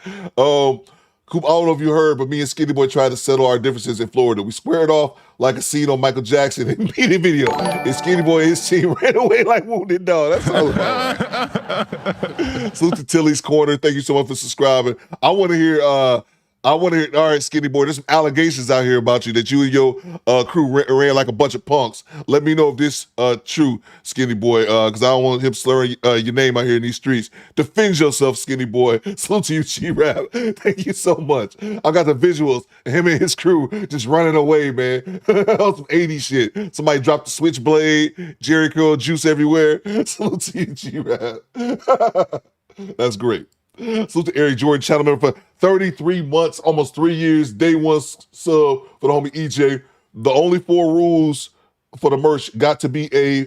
S8: Coop, I don't know if you heard, but me and Skinny Boy tried to settle our differences in Florida. We squared off like a scene on Michael Jackson in the video. And Skinny Boy and his team ran away like wounded dog. That's all about right. Salute to Tilly's Corner. Thank you so much for subscribing. I want to hear, all right, Skinny Boy, there's some allegations out here about you that you and your crew ran like a bunch of punks. Let me know if this true, Skinny Boy, because I don't want him slurring your name out here in these streets. Defend yourself, Skinny Boy. Salute to you, G-Rap. Thank you so much. I got the visuals of him and his crew just running away, man. On some 80s shit. Somebody dropped the switchblade, Jerry curl juice everywhere. Salute to you, G-Rap. That's great. Salute to Eric Jordan, channel member for 33 months, almost 3 years. Day one sub for the homie EJ. The only 4 rules for the merch got to be a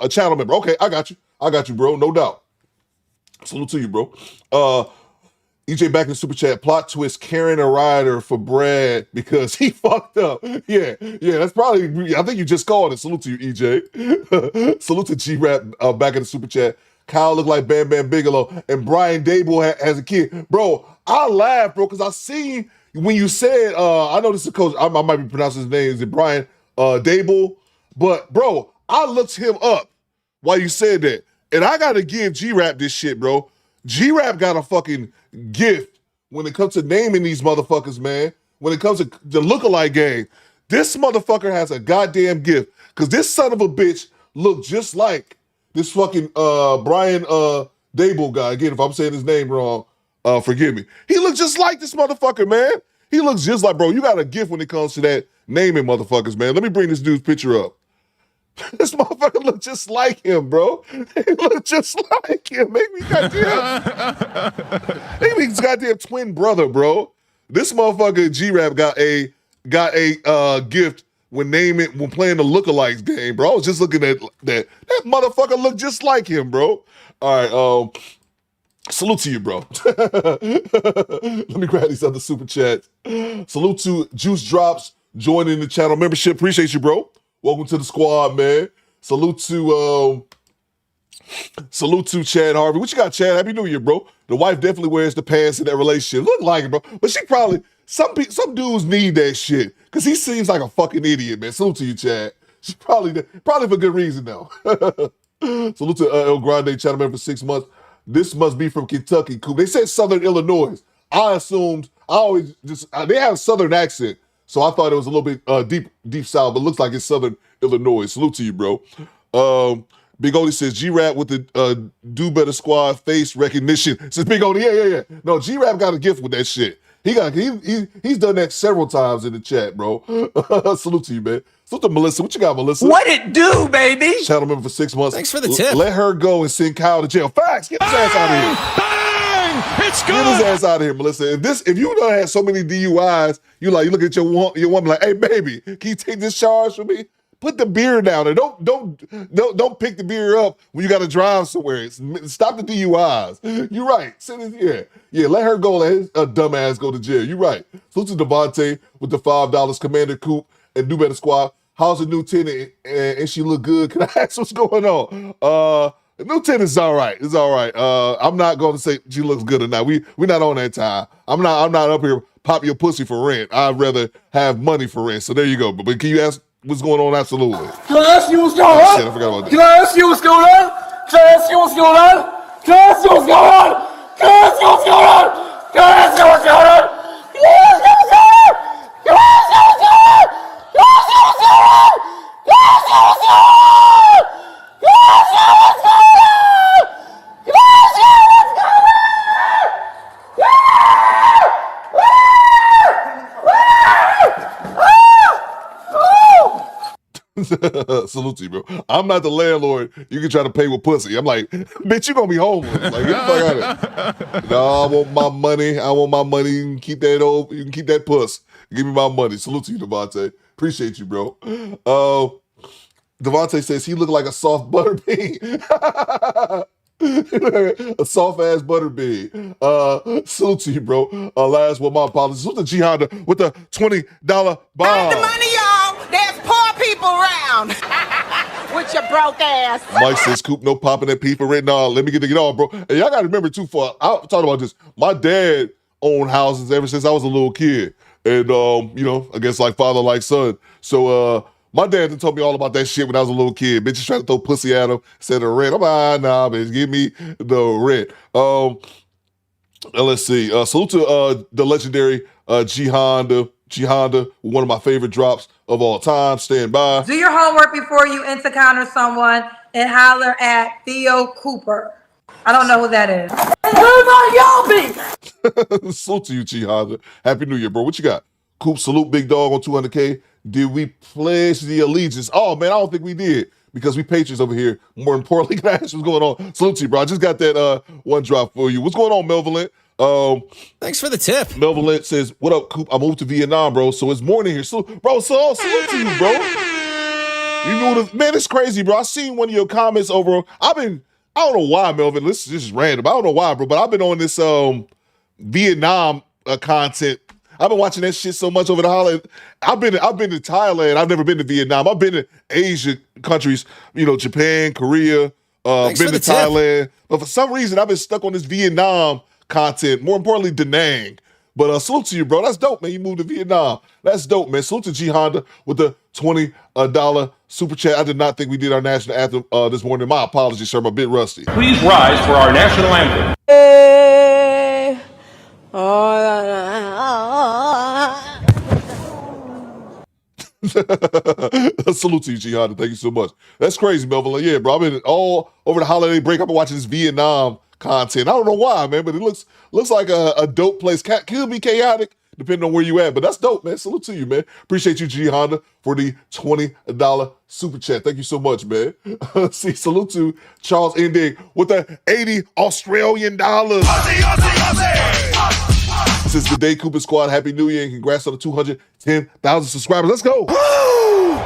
S8: channel member. Okay, I got you, bro. No doubt. Salute to you, bro. EJ back in the super chat. Plot twist: carrying a rider for Brad because he fucked up. Yeah. That's probably. I think you just called it. Salute to you, EJ. Salute to G-Rap back in the super chat. Kyle looked like Bam Bam Bigelow, and Brian Dable has a kid. Bro, I laughed, bro, because I seen when you said, I know this is a coach, I might be pronouncing his name, is it Brian Dable? But, bro, I looked him up while you said that, and I got to give G-Rap this shit, bro. G-Rap got a fucking gift when it comes to naming these motherfuckers, man. When it comes to the lookalike game, this motherfucker has a goddamn gift, because this son of a bitch looked just like this fucking Brian Dable guy. Again, if I'm saying his name wrong, forgive me. He looks just like this motherfucker, man. He looks just like, bro, you got a gift when it comes to that naming motherfuckers, man. Let me bring this dude's picture up. This motherfucker look just like him, bro. He look just like him. Maybe he's goddamn twin brother, bro. This motherfucker G-Rap got a gift when playing the lookalikes game, bro. I was just looking at that. That motherfucker looked just like him, bro. All right, salute to you, bro. Let me grab these other super chats. Salute to Juice Drops joining the channel membership. Appreciate you, bro. Welcome to the squad, man. Salute to Chad Harvey. What you got, Chad? Happy New Year, bro. The wife definitely wears the pants in that relationship. Look like it, bro. But she probably, some dudes need that shit. Because he seems like a fucking idiot, man. Salute to you, Chad. She probably for good reason, though. Salute to El Grande, channel member for 6 months. This must be from Kentucky, Coop. They said Southern Illinois. I assumed, they have a Southern accent. So I thought it was a little bit deep south, but it looks like it's Southern Illinois. Salute to you, bro. Big Odie says, G-Rap with the Do Better Squad face recognition. Says Big Odie, yeah. No, G-Rap got a gift with that shit. He's done that several times in the chat, bro. Salute to you, man. Salute to Melissa. What you got, Melissa?
S1: What it do, baby?
S8: Channel member for 6 months.
S1: Thanks for the tip.
S8: Let her go and send Kyle to jail. Facts. Get his ass out of here.
S6: Bang! It's good.
S8: Get his ass out of here, Melissa. If you done had so many DUIs, you look at your woman like, hey, baby, can you take this charge for me? Put the beer down and don't pick the beer up when you got to drive somewhere. Stop the DUIs. You're right. Send it here. Yeah, let her go. Let his dumbass go to jail. You're right. Salute to Devontae with the $5. Commander Coop and Do Better Squad. How's the new tenant? And she look good. Can I ask what's going on? The new tenant's all right. It's all right. I'm not going to say she looks good or not. We're not on that time. I'm not up here pop your pussy for rent. I'd rather have money for rent. So there you go. But can you ask what's going on? Absolutely.
S16: Can I ask you what's going on?
S8: Shit, I forgot about that.
S16: Can I ask you what's going on? Can I ask you what's going on? Can I ask you what's going on? Can I ask you what's going on? Can I ask you what's going on? Can I ask you what's going on? Can I ask you what's going on? Can I ask you what's going on? Can I ask you what's going on? Can I ask you what's going on? Can I ask you what's going on?
S8: Salute to you, bro. I'm not the landlord. You can try to pay with pussy. I'm like, bitch, you gonna be homeless. Like, get the fuck out of it. No, I want my money. You can keep that puss. Give me my money. Salute to you, Devontae. Appreciate you, bro. Devontae says he looked like a soft butter bean. A soft ass butter bean. Salute to you, bro. Last one, my apologies. Salute to G Honda with the $20 bomb.
S2: The money, y'all. There's poor people around. with your broke ass.
S8: Mike says, Coop, no popping that P for rent. No, let me get on, bro. And y'all got to remember, too, I talked about this. My dad owned houses ever since I was a little kid. And, I guess like father, like son. So, my dad told me all about that shit when I was a little kid. Bitches trying to throw pussy at him, said the rent. I'm like, nah, bitch, give me the rent. Let's see. Salute to the legendary G Honda, one of my favorite drops of all time. Stand by.
S2: Do your homework before you encounter someone and holler at Theo Cooper. I don't know who that is.
S8: Salute to you, G Honda. Happy New Year, bro. What you got? Coop, salute Big Dog on 200K. Did we pledge the allegiance? Oh, man, I don't think we did because we Patriots over here. More importantly, can I ask what's going on? Salute to you, bro. I just got that one drop for you. What's going on, Melvin?
S6: Thanks for the tip.
S8: Melvin says, what up, Coop? I moved to Vietnam, bro, so it's morning here. So, bro, salute to you, bro. Man, it's crazy, bro. I seen one of your comments over. I don't know why, Melvin. This is random. I don't know why, bro, but I've been on this Vietnam content. I've been watching that shit so much over the holiday. I've been to Thailand. I've never been to Vietnam. I've been to Asian countries, Japan, Korea, been to Thailand. But for some reason, I've been stuck on this Vietnam content. More importantly, Da Nang. But salute to you, bro. That's dope, man. You moved to Vietnam. That's dope, man. Salute to G Honda with the $20 super chat. I did not think we did our national anthem this morning. My apologies, sir. I'm a bit rusty.
S5: Please rise for our national anthem.
S8: Salute to you, G Honda. Thank you so much. That's crazy, Melvin. Yeah, bro. I've been all over the holiday break. I've been watching this Vietnam content. I don't know why, man, but it looks like a dope place. Could be chaotic depending on where you at, but that's dope, man. Salute to you, man. Appreciate you, G Honda, for the $20 super chat. Thank you so much, man. Salute to Charles Indig with the $80 Australian dollars. Since the day Cooper Squad, Happy New Year and congrats on the 210,000 subscribers. Let's go. Woo!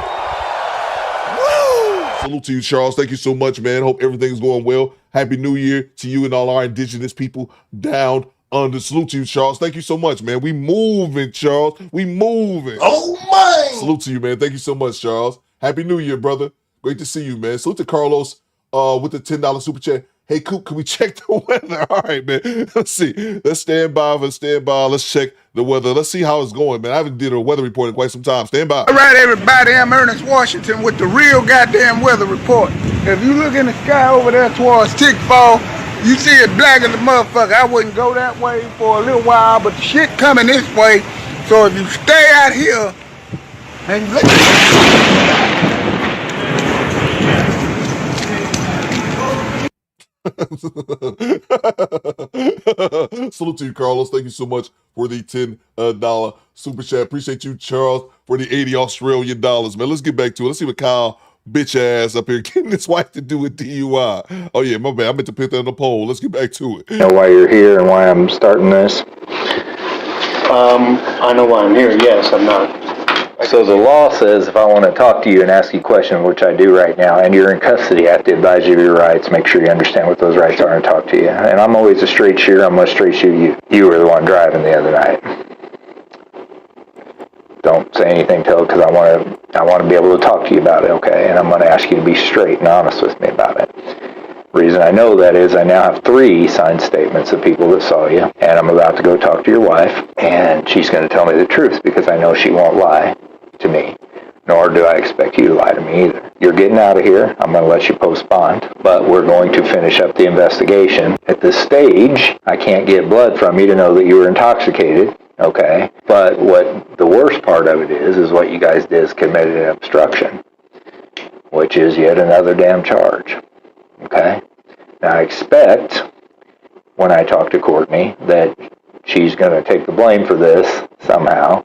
S8: Woo! Salute to you, Charles. Thank you so much, man. Hope everything's going well. Happy New Year to you and all our indigenous people down under. Salute to you, Charles. Thank you so much, man. We moving, Charles. We moving.
S17: Oh, my.
S8: Salute to you, man. Thank you so much, Charles. Happy New Year, brother. Great to see you, man. Salute to Carlos with the $10 super chat. Hey, Coop, can we check the weather? All right, man. Let's see. Let's stand by. Let's check the weather. Let's see how it's going, man. I haven't did a weather report in quite some time. Stand by.
S18: All right, everybody. I'm Ernest Washington with the real goddamn weather report. If you look in the sky over there towards Tickfall, you see it black as a motherfucker. I wouldn't go that way for a little while, but the shit coming this way. So if you stay out here and
S8: Salute to you, Carlos. Thank you so much for the $10 super chat. Appreciate you, Charles, for the $80 Australian dollars, man. Let's get back to it. Let's see what Kyle bitch ass up here getting his wife to do a DUI. Oh yeah, my bad. I meant to put that on the poll. Let's get back to it.
S19: You know why you're here and why I'm starting this?
S20: I know why I'm here. Yes, I'm not.
S19: So the law says if I want to talk to you and ask you questions, which I do right now, and you're in custody, I have to advise you of your rights, make sure you understand what those rights are and talk to you. And I'm always a straight shooter. I'm going to straight shoot you. You were the one driving the other night. Don't say anything till because I want to be able to talk to you about it, okay? And I'm going to ask you to be straight and honest with me about it. The reason I know that is I now have 3 signed statements of people that saw you, and I'm about to go talk to your wife, and she's going to tell me the truth because I know she won't lie to me, nor do I expect you to lie to me either. You're getting out of here. I'm going to let you post bond, but we're going to finish up the investigation. At this stage, I can't get blood from you to know that you were intoxicated, okay? But what the worst part of it is what you guys did is committed an obstruction, which is yet another damn charge, okay? Now, I expect when I talk to Courtney that she's going to take the blame for this somehow.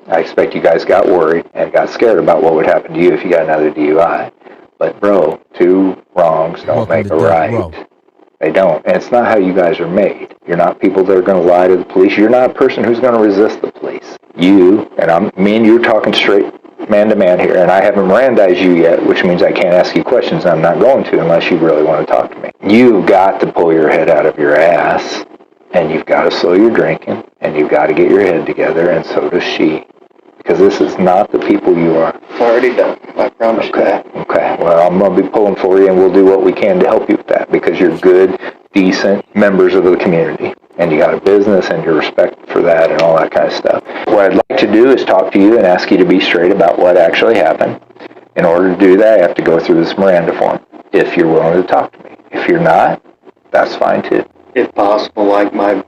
S19: I expect you guys got worried and got scared about what would happen to you if you got another DUI. But, bro, 2 wrongs don't make a right. They don't. And it's not how you guys are made. You're not people that are going to lie to the police. You're not a person who's going to resist the police. You, and me and you are talking straight man-to-man here, and I haven't Mirandized you yet, which means I can't ask you questions, and I'm not going to unless you really want to talk to me. You've got to pull your head out of your ass, and you've got to slow your drinking, and you've got to get your head together, and so does she. Because this is not the people you are.
S20: It's already done. I promise you that.
S19: Okay. Well, I'm going to be pulling for you, and we'll do what we can to help you with that, because you're good, decent members of the community. And you got a business, and you're respected for that and all that kind of stuff. What I'd like to do is talk to you and ask you to be straight about what actually happened. In order to do that, I have to go through this Miranda form, if you're willing to talk to me. If you're not, that's fine too.
S20: If possible, like my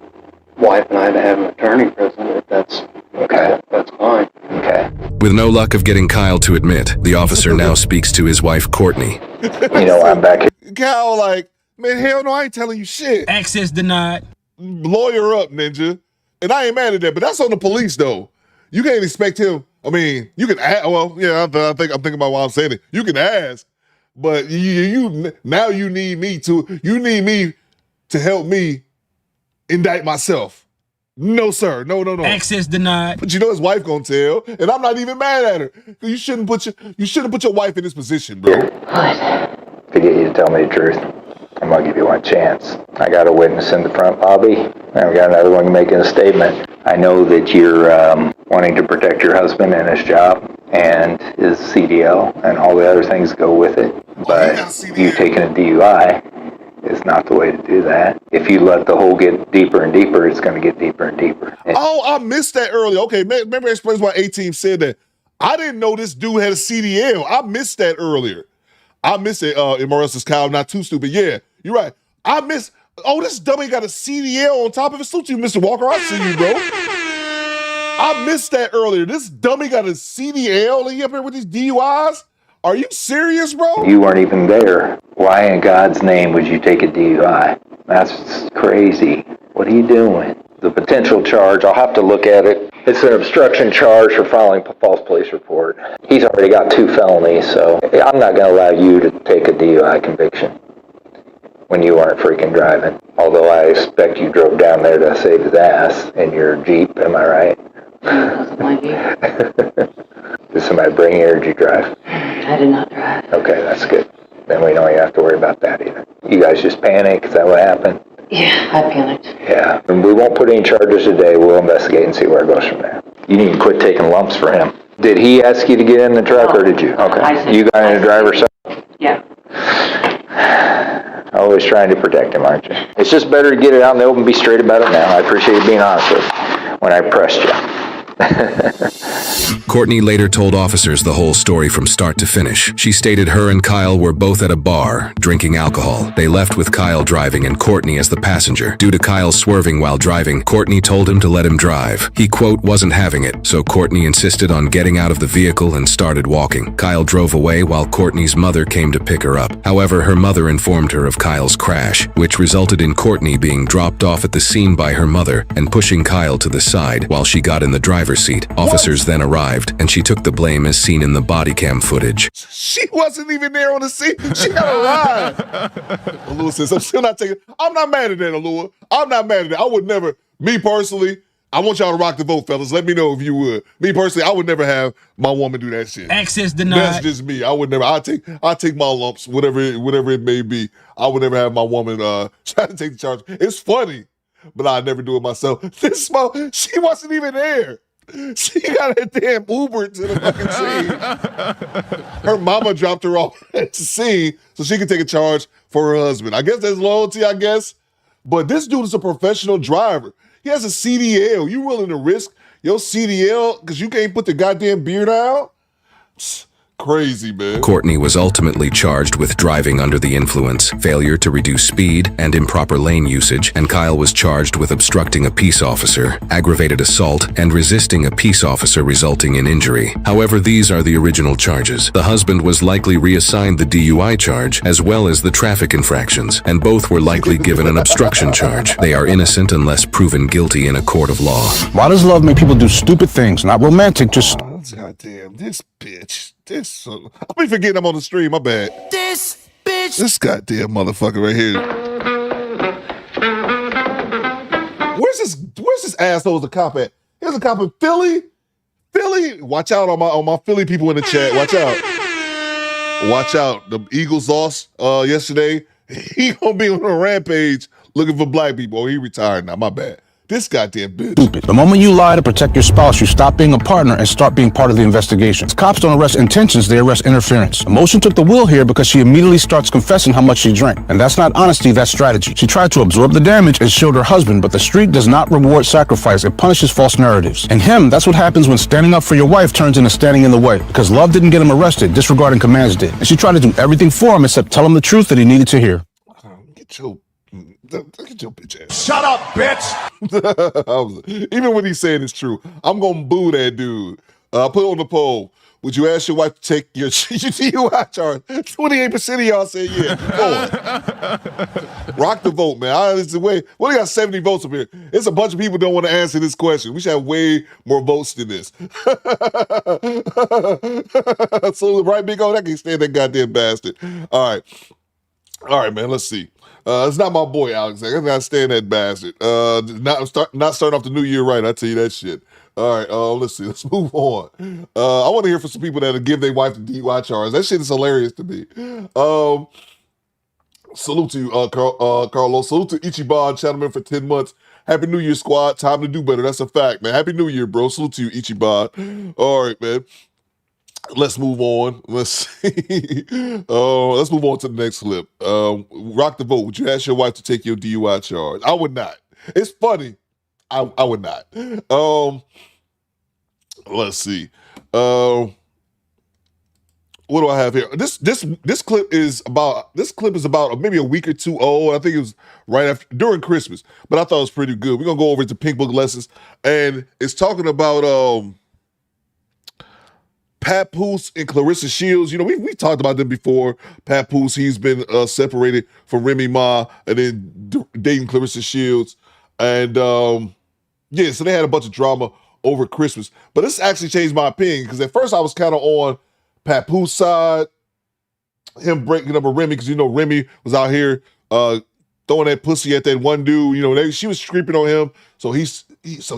S20: wife and I to have an attorney present, if that's okay. That's fine.
S19: Okay.
S9: With no luck of getting Kyle to admit, the officer now speaks to his wife, Courtney.
S19: You know, I'm back here.
S8: Kyle, like, man, hell no, I ain't telling you shit.
S10: Access denied.
S8: Lawyer up, ninja. And I ain't mad at that, but that's on the police, though. You can't expect him. I mean, you can ask. Well, yeah, I'm thinking about why I'm saying it. You can ask, but you now you need me to help me indict myself. No, sir. No.
S10: Access denied.
S8: But you know his wife gonna tell, and I'm not even mad at her. You shouldn't put your wife in this position, bro.
S19: What? To get you to tell me the truth, I'm gonna give you one chance. I got a witness in the front lobby, and I got another one making a statement. I know that you're wanting to protect your husband and his job and his CDL and all the other things that go with it, but you taking a DUI is not the way to do that. If you let the hole get deeper and deeper, it's going to get deeper and deeper.
S8: Oh, I missed that earlier. Okay, remember that explains why A-Team said that. I didn't know this dude had a CDL. I missed that earlier. I missed it, Marissa's Kyle, not too stupid. Yeah, you're right. This dummy got a CDL on top of it. Salute you, Mr. Walker. I see you, bro. I missed that earlier. This dummy got a CDL and he up here with these DUIs? Are you serious, bro?
S19: You weren't even there. Why in God's name would you take a DUI? That's crazy. What are you doing? The potential charge, I'll have to look at it. It's an obstruction charge for filing a false police report. He's already got 2 felonies, so I'm not going to allow you to take a DUI conviction when you weren't freaking driving. Although I expect you drove down there to save his ass in your Jeep, am I right?
S13: That was my Jeep.
S19: Did somebody bring you or did you drive?
S13: I did not drive.
S19: Okay, that's good. Then we don't even have to worry about that either. You guys just panicked? Is that what happened?
S13: Yeah, I panicked.
S19: Yeah, and we won't put any charges today. We'll investigate and see where it goes from there. You need to quit taking lumps for him. Did he ask you to get in the truck or did you? Okay. You got in the driver's side?
S13: Yeah.
S19: Always trying to protect him, aren't you? It's just better to get it out in the open, be straight about it now. I appreciate you being honest with me when I pressed you.
S9: Courtney later told officers the whole story from start to finish. She stated her and Kyle were both at a bar, drinking alcohol. They left with Kyle driving and Courtney as the passenger. Due to Kyle swerving while driving, Courtney told him to let him drive. He, quote, wasn't having it, so Courtney insisted on getting out of the vehicle and started walking. Kyle drove away while Courtney's mother came to pick her up. However, her mother informed her of Kyle's crash, which resulted in Courtney being dropped off at the scene by her mother and pushing Kyle to the side while she got in the driver's seat. Officers then arrived, and she took the blame as seen in the body cam footage.
S8: She wasn't even there on the scene. She got a ride. Alua says, I'm not mad at that, Alua. I'm not mad at that. I would never, me personally, I want y'all to rock the vote, fellas. Let me know if you would. Me personally, I would never have my woman do that shit.
S10: Access denied.
S8: That's just me. I would never. I take my lumps, whatever it may be. I would never have my woman try to take the charge. It's funny, but I'd never do it myself. This smoke, she wasn't even there. She got a damn Uber to the fucking scene. Her mama dropped her off at the scene so she could take a charge for her husband. I guess that's loyalty, I guess. But this dude is a professional driver. He has a CDL. You willing to risk your CDL because you can't put the goddamn beard out? Crazy, man.
S9: Courtney was ultimately charged with driving under the influence, failure to reduce speed, and improper lane usage, and Kyle was charged with obstructing a peace officer, aggravated assault, and resisting a peace officer resulting in injury. However, these are the original charges. The husband was likely reassigned the DUI charge as well as the traffic infractions, and both were likely given an obstruction charge. They are innocent unless proven guilty in a court of law.
S1: Why does love make people do stupid things? Not romantic, just...
S8: Goddamn, this bitch. I'll be forgetting I'm on the stream, my bad.
S11: This bitch.
S8: This goddamn motherfucker right here. Where's this asshole the cop at? Here's a cop in Philly. Watch out on my Philly people in the chat. Watch out. Watch out. The Eagles lost yesterday. He gonna be on a rampage looking for black people. Oh, he retired now. My bad. this goddamn bitch.
S1: Stupid. The moment you lie to protect your spouse, you stop being a partner and start being part of the investigation. Cops don't arrest intentions, they arrest interference. Emotion took the wheel here because she immediately starts confessing how much she drank. And that's not honesty, that's strategy. She tried to absorb the damage and shield her husband, but the street does not reward sacrifice, it punishes false narratives. And him, that's what happens when standing up for your wife turns into standing in the way. Because love didn't get him arrested, disregarding commands did. And she tried to do everything for him except tell him the truth that he needed to hear.
S8: Get your bitch ass.
S5: Shut up, bitch!
S8: Even when he's saying it's true, I'm gonna boo that dude. Put it on the poll. Would you ask your wife to take your DUI charge? 28% of y'all say yeah. Rock the vote, man. It's the way. We only got 70 votes up here. It's a bunch of people don't want to answer this question. We should have way more votes than this. So right, Big O, that can stand that goddamn bastard. All right, man. Let's see. It's not my boy Alex. I gotta stand that bastard. Not starting off the new year right. I tell you that shit. All right, let's see. Let's move on. I want to hear from some people that'll give their wife the DUI charge. That shit is hilarious to me. Salute to you, Carlos. Salute to Ichiban, gentlemen, for 10 months. Happy New Year, squad. Time to do better. That's a fact, man. Happy New Year, bro. Salute to you, Ichiban. All right, man. Let's move on. Let's see. Let's move on to the next clip. Rock the vote. Would you ask your wife to take your DUI charge? I would not. It's funny. I would not. Let's see. What do I have here? This clip is about maybe a week or two old. I think it was right after during Christmas, but I thought it was pretty good. We're gonna go over to Pink Book Lessons, and it's talking about Papoose and Clarissa Shields. You know, we talked about them before. Papoose, he's been separated from Remy Ma and then dating Clarissa Shields. And yeah, so they had a bunch of drama over Christmas. But this actually changed my opinion because at first I was kind of on Papoose side, him breaking up with Remy, because you know Remy was out here throwing that pussy at that one dude. You know, she was creeping on him, so he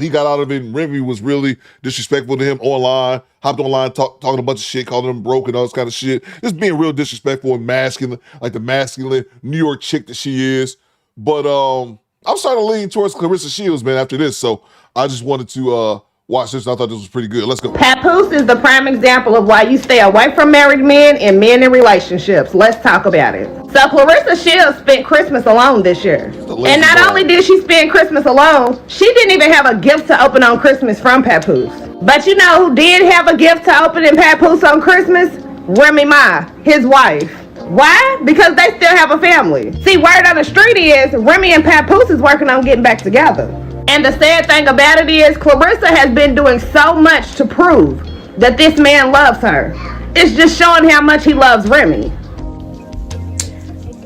S8: got out of it. And Remy was really disrespectful to him online. Hopped online, talking a bunch of shit, calling him broke and all this kind of shit. Just being real disrespectful and masculine, like the masculine New York chick that she is. But I'm starting to lean towards Clarissa Shields, man, after this. So I just wanted to watch this. I thought this was pretty good. Let's go.
S2: Papoose is the prime example of why you stay away from married men and men in relationships. Let's talk about it. So Clarissa Shields spent Christmas alone this year. And not only did she spend Christmas alone, she didn't even have a gift to open on Christmas from Papoose. But you know who did have a gift to open in Papoose on Christmas? Remy Ma, his wife. Why? Because they still have a family. See, word on the street is Remy and Papoose is working on getting back together. And the sad thing about it is Clarissa has been doing so much to prove that this man loves her. It's just showing how much he loves Remy.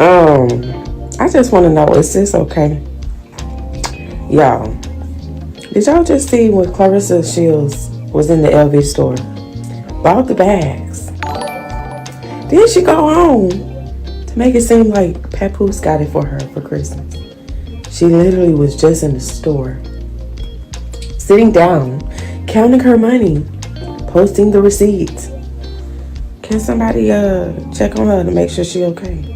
S17: I just want to know, is this okay? Y'all, did y'all just see when Clarissa Shields was in the LV store? Bought the bags. Then she go home to make it seem like Papoose got it for her for Christmas. She literally was just in the store, sitting down, counting her money, posting the receipts. Can somebody check on her to make sure she okay?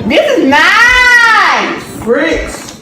S2: This is nice!
S17: Bricks!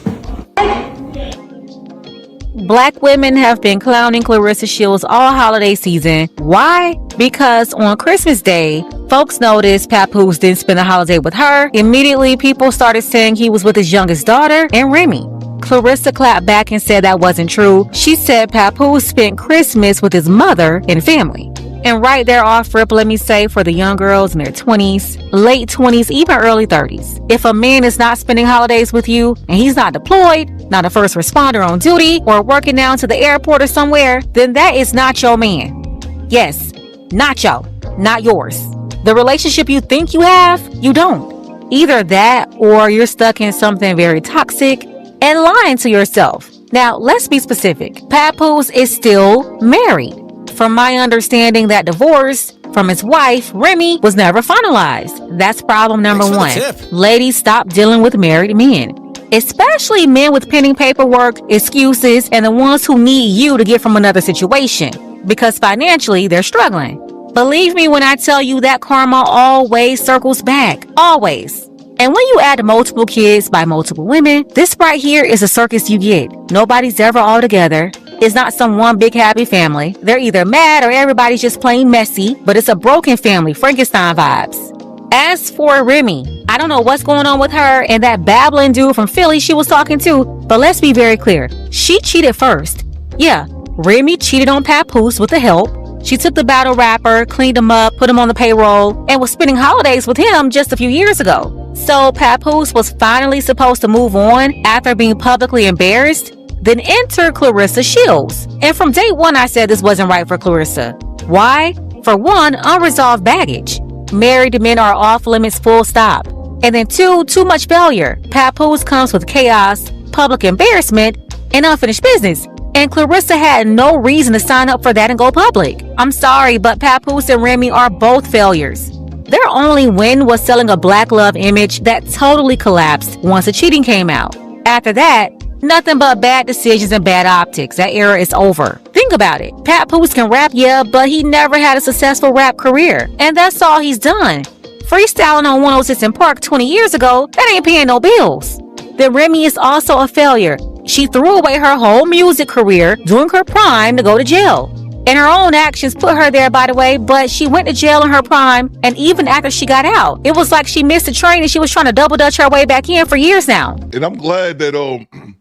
S21: Black women have been clowning Clarissa Shields all holiday season. Why? Because on Christmas Day, folks noticed Papoose didn't spend the holiday with her. Immediately, people started saying he was with his youngest daughter and Remy. Clarissa clapped back and said that wasn't true. She said Papoose spent Christmas with his mother and family. And right there off rip, let me say, for the young girls in their 20s, late 20s, even early 30s. If a man is not spending holidays with you and he's not deployed, not a first responder on duty, or working down to the airport or somewhere, then that is not your man. Yes, not yours. The relationship you think you have, you don't. Either that or you're stuck in something very toxic and lying to yourself. Now, let's be specific. Papoose is still married. From my understanding, that divorce from his wife, Remy, was never finalized. That's problem number one. Ladies, stop dealing with married men. Especially men with pending paperwork, excuses, and the ones who need you to get from another situation. Because financially, they're struggling. Believe me when I tell you that karma always circles back. Always. And when you add multiple kids by multiple women, this right here is a circus you get. Nobody's ever all together. It's not some one big happy family. They're either mad or everybody's just plain messy, but it's a broken family, Frankenstein vibes. As for Remy, I don't know what's going on with her and that babbling dude from Philly she was talking to, but let's be very clear. She cheated first. Yeah, Remy cheated on Papoose with the help. She took the battle rapper, cleaned him up, put him on the payroll, and was spending holidays with him just a few years ago. So Papoose was finally supposed to move on after being publicly embarrassed. Then enter Clarissa Shields. And from day one I said this wasn't right for Clarissa. Why? For one, unresolved baggage. Married men are off limits, full stop. And then two, too much failure. Papoose comes with chaos, public embarrassment, and unfinished business. And Clarissa had no reason to sign up for that and go public. I'm sorry, but Papoose and Remy are both failures. Their only win was selling a black love image that totally collapsed once the cheating came out. After that, nothing but bad decisions and bad optics. That era is over. Think about it. Papoose can rap, yeah, but he never had a successful rap career. And that's all he's done. Freestyling on 106 in Park 20 years ago, that ain't paying no bills. Then Remy is also a failure. She threw away her whole music career during her prime to go to jail. And her own actions put her there, by the way, but she went to jail in her prime, and even after she got out, it was like she missed the train and she was trying to double dutch her way back in for years now.
S8: And I'm glad that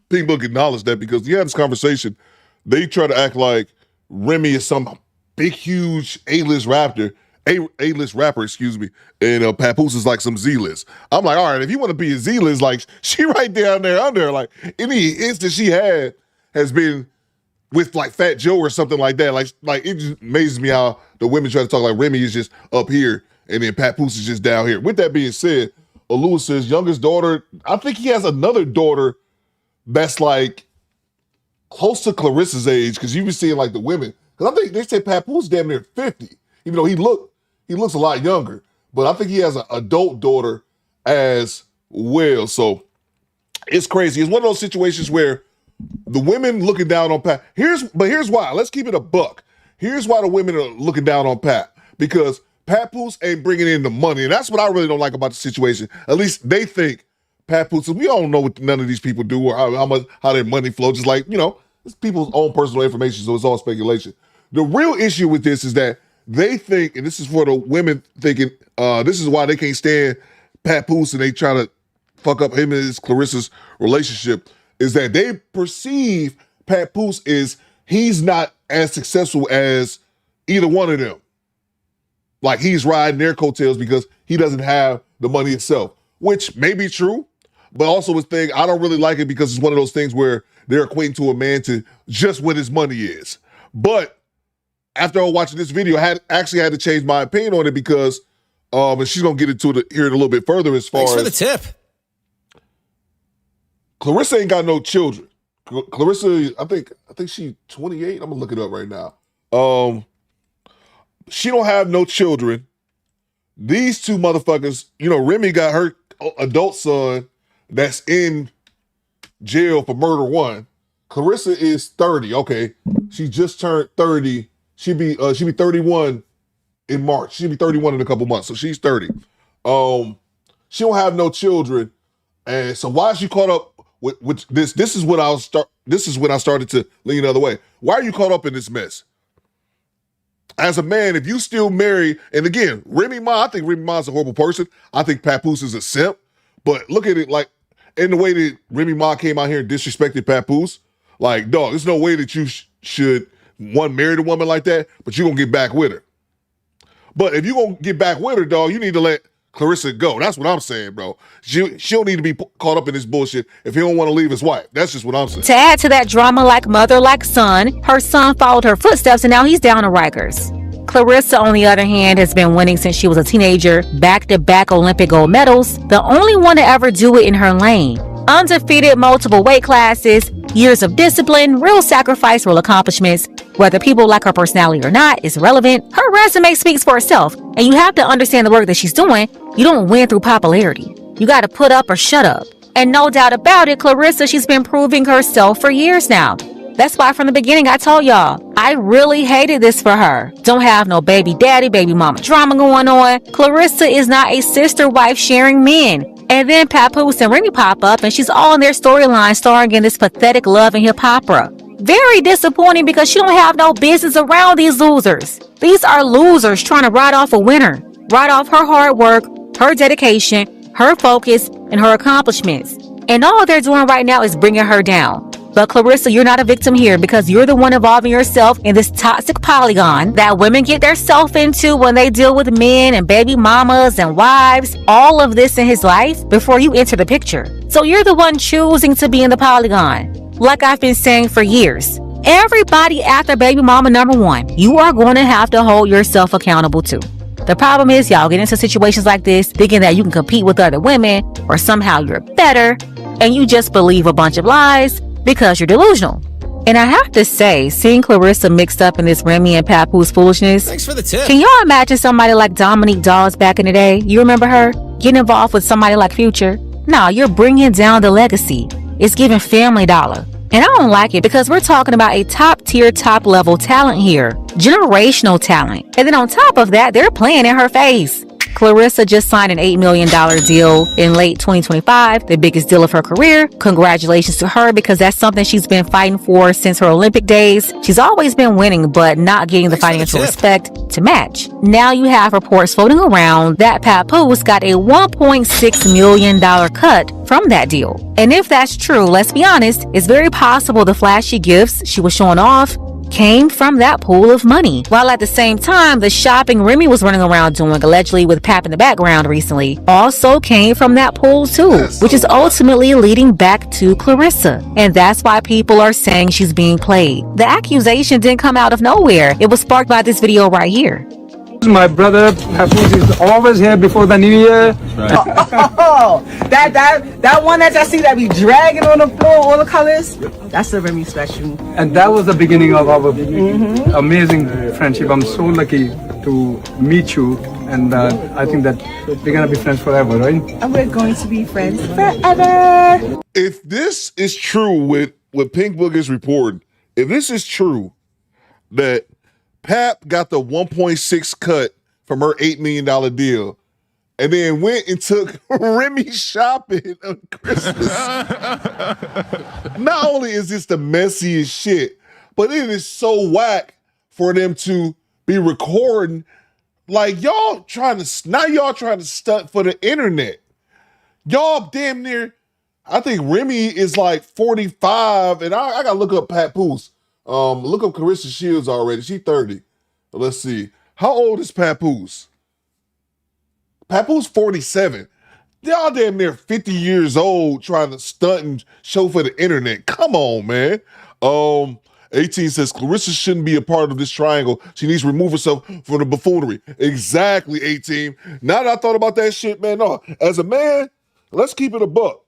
S8: Pink Book acknowledged that, because you had this conversation, they try to act like Remy is some big, huge A-list rapper, excuse me, and Papoose is like some Z-list. I'm like, all right, if you want to be a Z-list, like, she right down there under, like, any instance she had has been with like Fat Joe or something like that. Like it just amazes me how the women try to talk like Remy is just up here and then Papoose is just down here. With that being said, Lewis's youngest daughter, I think he has another daughter that's like close to Clarissa's age, because you be seeing like the women. Because I think they say Papoose damn near 50, even though he looks a lot younger. But I think he has an adult daughter as well. So it's crazy. It's one of those situations where the women looking down on Pat. Here's why. Let's keep it a buck. Here's why the women are looking down on Pat. Because Papoose ain't bringing in the money. And that's what I really don't like about the situation. At least they think Papoose, we don't know what none of these people do or how their money flows. Just like, it's people's own personal information, so it's all speculation. The real issue with this is that they think, and this is for the women thinking, this is why they can't stand Papoose and they try to fuck up him and his Clarissa's relationship, is that they perceive Papoose he's not as successful as either one of them. Like he's riding their coattails because he doesn't have the money itself, which may be true, but also this thing, I don't really like it because it's one of those things where they're equating to a man to just what his money is. But after watching this video, I actually had to change my opinion on it because, and she's gonna get into it here a little bit further as far as.
S6: Thanks for the tip.
S8: Clarissa ain't got no children. Clarissa, I think she's 28. I'm gonna look it up right now. She don't have no children. These two motherfuckers, Remy got her adult son that's in jail for murder one. Clarissa is 30. Okay, she just turned 30. She'll be 31 in March. She'll be 31 in a couple months, so she's 30. She don't have no children, and so why is she caught up with this? This is when I started to lean the other way. Why are you caught up in this mess? As a man, if you still marry, and again, I think Remy Ma's a horrible person. I think Papoose is a simp. But look at it like, in the way that Remy Ma came out here and disrespected Papoose, like, dog, there's no way that you should, marry a woman like that, but you're going to get back with her. But if you're going to get back with her, dog, you need to let Clarissa go. That's what I'm saying, bro. She'll need to be caught up in this bullshit if he don't want to leave his wife. That's just what I'm saying.
S21: To add to that drama like mother, like son, her son followed her footsteps and now he's down to Rikers. Clarissa, on the other hand, has been winning since she was a teenager, back-to-back Olympic gold medals, the only one to ever do it in her lane. Undefeated, multiple weight classes, years of discipline, real sacrifice, real accomplishments. Whether people like her personality or not is irrelevant. Her resume speaks for itself, and you have to understand the work that she's doing. You don't win through popularity. You gotta put up or shut up. And no doubt about it, Clarissa, she's been proving herself for years now. That's why from the beginning I told y'all, I really hated this for her. Don't have no baby daddy, baby mama drama going on. Clarissa is not a sister wife sharing men. And then Papoose and Remy pop up and she's all in their storyline starring in this pathetic love and hip opera. Very disappointing because she don't have no business around these losers. These are losers trying to ride off a winner. Ride off her hard work, her dedication, her focus, and her accomplishments. And all they're doing right now is bringing her down. But Clarissa, you're not a victim here because you're the one involving yourself in this toxic polygon that women get themselves into when they deal with men and baby mamas and wives, all of this in his life before you enter the picture. So you're the one choosing to be in the polygon. Like I've been saying for years, everybody after baby mama number 1, you are going to have to hold yourself accountable to. The problem is y'all get into situations like this thinking that you can compete with other women or somehow you're better, and you just believe a bunch of lies because you're delusional. And I have to say, seeing Clarissa mixed up in this Remy and Papoose foolishness.
S6: Thanks for the tip.
S21: Can y'all imagine somebody like Dominique Dawes back in the day? You remember her? Getting involved with somebody like Future? No, you're bringing down the legacy. It's giving Family Dollar. And I don't like it because we're talking about a top-tier, top-level talent here. Generational talent. And then on top of that, they're playing in her face. Clarissa just signed an $8 million deal in late 2025, the biggest deal of her career. Congratulations to her because that's something she's been fighting for since her Olympic days. She's always been winning, but not getting the financial respect to match. Now you have reports floating around that Papoose got a $1.6 million cut from that deal. And if that's true, let's be honest, it's very possible the flashy gifts she was showing off came from that pool of money. While at the same time, the shopping Remy was running around doing, allegedly with Pap in the background recently, also came from that pool too, which is ultimately leading back to Clarissa. And that's why people are saying she's being played. The accusation didn't come out of nowhere. It was sparked by this video right here.
S3: My brother Papoose is always here before the new year.
S2: Oh, that one that I see that be dragging on the floor, all the colors. That's the Remy special.
S3: And that was the beginning of our amazing friendship. I'm so lucky to meet you, and I think that we're gonna be friends forever, right?
S2: And we're going to be friends forever.
S8: If this is true with Pink Book is reporting, if this is true that Pap got the 1.6 cut from her $8 million deal and then went and took Remy shopping on Christmas. Not only is this the messiest shit, but it is so whack for them to be recording. Like y'all trying to stunt for the internet. Y'all damn near, I think Remy is like 45 and I gotta look up Papoose. Look up Clarissa Shields already. She's 30. Let's see. How old is Papoose? Papoose 47. Y'all damn near 50 years old trying to stunt and show for the internet. Come on, man. 18 says Clarissa shouldn't be a part of this triangle. She needs to remove herself from the buffoonery. Exactly, 18. Now that I thought about that shit, man, no. As a man, let's keep it a buck.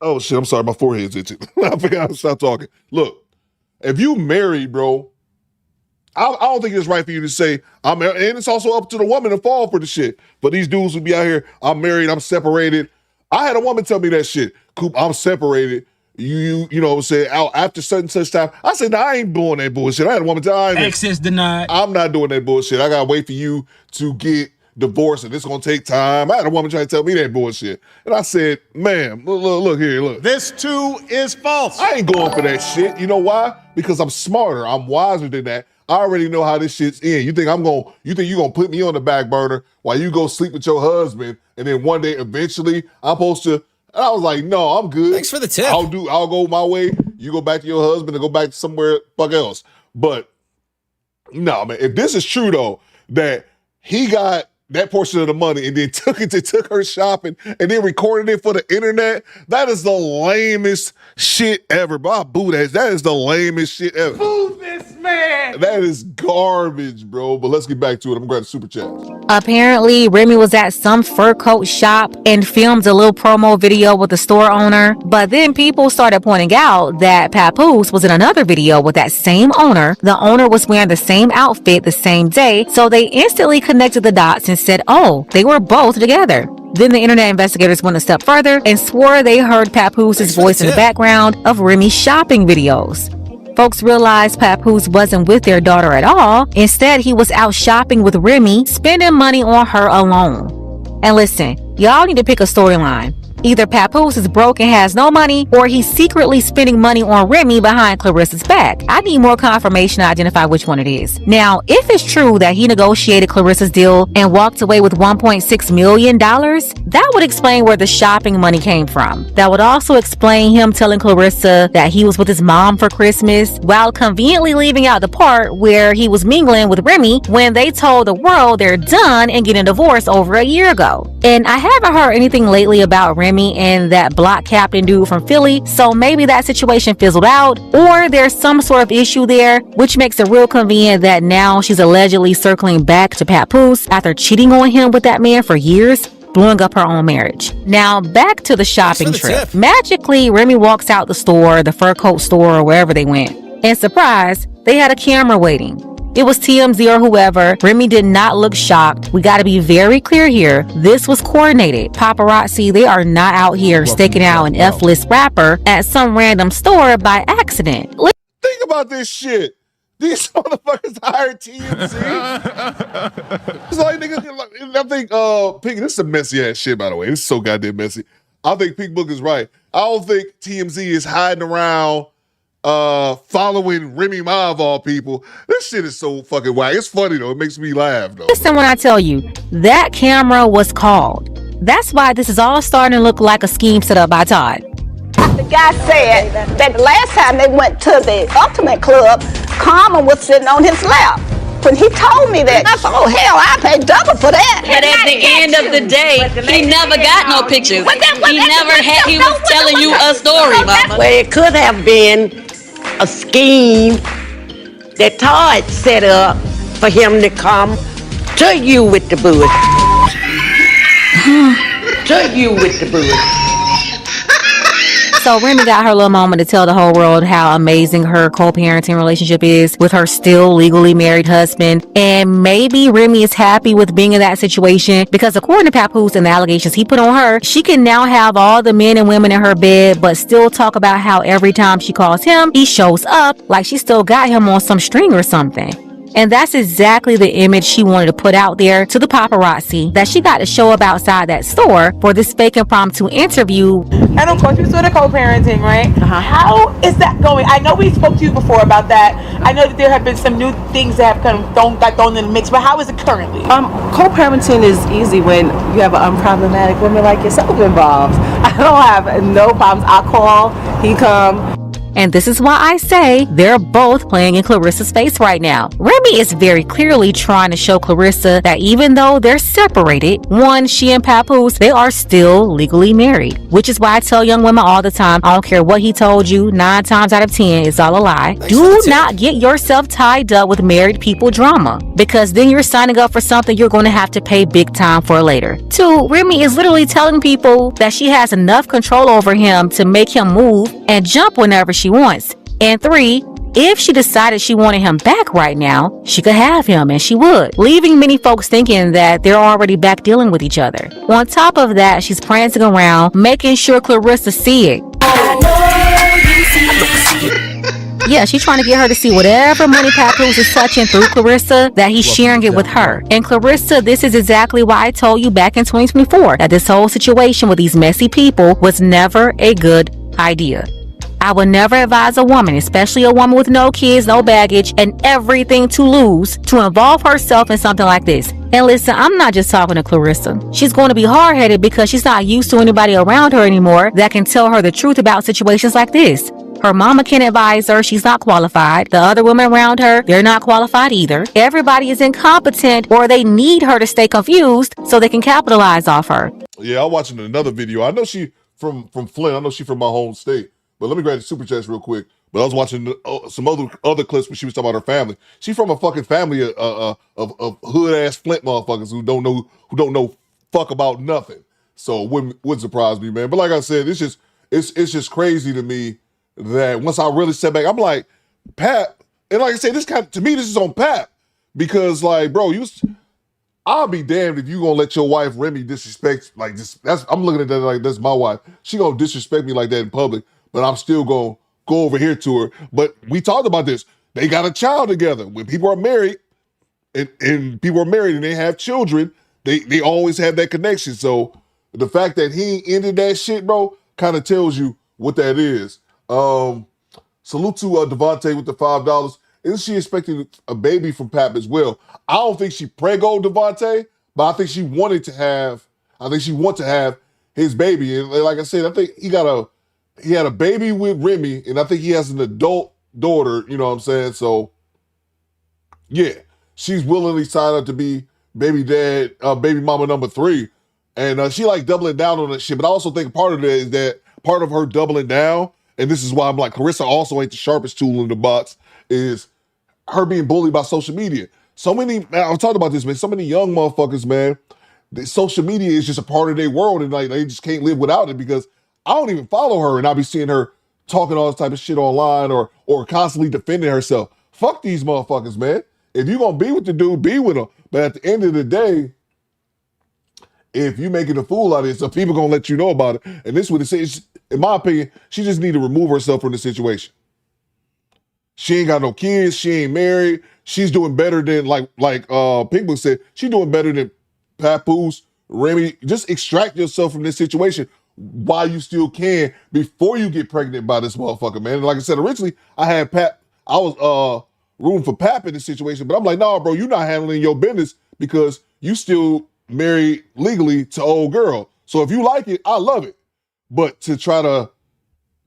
S8: Oh shit, I'm sorry, my forehead's itching. I forgot to stop talking. Look, if you married, bro, I don't think it's right for you to say, I'm married. And it's also up to the woman to fall for the shit. But these dudes would be out here, I'm married, I'm separated. I had a woman tell me that shit. Coop, I'm separated. You know what I'm saying? Out after such time. I said, I ain't doing that bullshit. I had a woman tell me.
S10: Access denied.
S8: I'm not doing that bullshit. I gotta wait for you to get divorced and it's gonna take time. I had a woman trying to tell me that bullshit. And I said, ma'am, look here, look.
S6: This too is false.
S8: I ain't going for that shit. You know why? Because I'm smarter. I'm wiser than that. I already know how this shit's in. You think you're gonna put me on the back burner while you go sleep with your husband and then one day eventually I'm supposed to. And I was like, no, I'm good.
S6: Thanks for the tip.
S8: I'll go my way. You go back to your husband and go back to somewhere fuck else. But no, man, if this is true though, that he got that portion of the money and then took her shopping and then recorded it for the internet, that is the lamest shit ever. But I boo that. That is the lamest shit ever.
S10: Boo this man.
S8: That is garbage, bro. But let's get back to it. I'm going to super chat.
S21: Apparently, Remy was at some fur coat shop and filmed a little promo video with the store owner. But then people started pointing out that Papoose was in another video with that same owner. The owner was wearing the same outfit the same day. So they instantly connected the dots and said, oh, they were both together. Then the internet investigators went a step further and swore they heard Papoose's voice in the background of Remy's shopping videos. Folks realized Papoose wasn't with their daughter at all. Instead, he was out shopping with Remy, spending money on her alone. And listen, y'all need to pick a storyline. Either Papoose is broke and has no money, or he's secretly spending money on Remy behind Clarissa's back. I need more confirmation to identify which one it is. Now, if it's true that he negotiated Clarissa's deal and walked away with $1.6 million, that would explain where the shopping money came from. That would also explain him telling Clarissa that he was with his mom for Christmas, while conveniently leaving out the part where he was mingling with Remy when they told the world they're done and getting divorced over a year ago. And I haven't heard anything lately about Remy and that block captain dude from Philly, so maybe that situation fizzled out, or there's some sort of issue there, which makes it real convenient that now she's allegedly circling back to Papoose after cheating on him with that man for years, blowing up her own marriage. Now back to the shopping trip. Magically, Remy walks out the store, the fur coat store, or wherever they went, and surprise, they had a camera waiting. It was TMZ or whoever. Remy did not look shocked. We got to be very clear here. This was coordinated. Paparazzi, they are not out here staking out an F-list rapper at some random store by accident.
S8: Think about this shit. These motherfuckers hired TMZ. It's like, nigga, I think, Pink, this is some messy ass shit, by the way. This is so goddamn messy. I think Pink Book is right. I don't think TMZ is hiding around following Remy Ma of all people. This shit is so fucking whack. It's funny though. It makes me laugh though.
S21: Listen when I tell you, that camera was called. That's why this is all starting to look like a scheme set up by Todd.
S2: The guy said that the last time they went to the Ultimate Club, Carmen was sitting on his lap. When he told me that, I said, oh hell, I paid double for that.
S4: But at the end of the day, he never got no pictures. He was telling you a story, mama.
S22: Well, it could have been a scheme that Todd set up for him to come to you with the bush. To you with the bush.
S21: So Remy got her little moment to tell the whole world how amazing her co-parenting relationship is with her still legally married husband. And maybe Remy is happy with being in that situation because according to Papoose and the allegations he put on her, she can now have all the men and women in her bed but still talk about how every time she calls him, he shows up like she still got him on some string or something. And that's exactly the image she wanted to put out there to the paparazzi that she got to show up outside that store for this fake impromptu interview.
S23: And of course, you're sort of co-parenting, right? How is that going? I know we spoke to you before about that. I know that there have been some new things that have kind of thrown in the mix, but how is it currently?
S24: Co-parenting is easy when you have an unproblematic woman like yourself involved. I don't have no problems. I call, he come.
S21: And this is why I say they're both playing in Clarissa's face right now. Remy is very clearly trying to show Clarissa that even though they're separated, one, she and Papoose, they are still legally married. Which is why I tell young women all the time, I don't care what he told you, 9 times out of 10, it's all a lie. Do not get yourself tied up with married people drama, because then you're signing up for something you're going to have to pay big time for later. 2, Remy is literally telling people that she has enough control over him to make him move and jump whenever she wants. And 3, if she decided she wanted him back right now, she could have him, and she would, leaving many folks thinking that they're already back dealing with each other. On top of that, she's prancing around, making sure Clarissa see it. Yeah, she's trying to get her to see whatever money Papoose is touching through Clarissa, that he's sharing it with her. And Clarissa, this is exactly why I told you back in 2024 that this whole situation with these messy people was never a good idea. I would never advise a woman, especially a woman with no kids, no baggage, and everything to lose, to involve herself in something like this. And listen, I'm not just talking to Clarissa. She's going to be hard-headed because she's not used to anybody around her anymore that can tell her the truth about situations like this. Her mama can't advise her. She's not qualified. The other women around her, they're not qualified either. Everybody is incompetent, or they need her to stay confused so they can capitalize off her.
S8: Yeah, I'm watching another video. I know she from Flint. I know she from my home state. But let me grab the super chats real quick. But I was watching some other clips when she was talking about her family. She's from a fucking family of hood ass Flint motherfuckers who don't know fuck about nothing. So wouldn't surprise me, man. But like I said, it's just crazy to me that once I really sat back, I'm like, Pap, and like I said, to me this is on Pap, because like, bro, I'll be damned if you gonna let your wife Remy disrespect like this. I'm looking at that like that's my wife. She gonna disrespect me like that in public. But I'm still going to go over here to her. But we talked about this. They got a child together. When people are married and they have children, they always have that connection. So the fact that he ended that shit, bro, kind of tells you what that is. Salute to Devontae with the $5. Isn't she expecting a baby from Pap as well? I don't think she preggo Devontae, but I think she wanted to have. I think she wants to have his baby. And like I said, I think he had a baby with Remy, and I think he has an adult daughter. You know what I'm saying? So yeah, she's willingly signed up to be baby dad, baby mama number 3, and she like doubling down on that shit. But I also think part of that is that part of her doubling down. And this is why I'm like, Clarissa also ain't the sharpest tool in the box, is her being bullied by social media. So many, man, I'm talking about this, man, so many young motherfuckers, man, social media is just a part of their world, and like they just can't live without it, because I don't even follow her, and I'll be seeing her talking all this type of shit online or constantly defending herself. Fuck these motherfuckers, man. If you gonna be with the dude, be with him. But at the end of the day, if you making a fool out of it, so people gonna let you know about it. And this is what it says. In my opinion, she just need to remove herself from the situation. She ain't got no kids. She ain't married. She's doing better than like Pink Book said. She's doing better than Papoose, Remy. Just extract yourself from this situation while you still can before you get pregnant by this motherfucker, man. And like I said, originally I was rooting for Pap in this situation, but I'm like, nah, bro, you're not handling your business because you still married legally to old girl. So if you like it, I love it. But to try to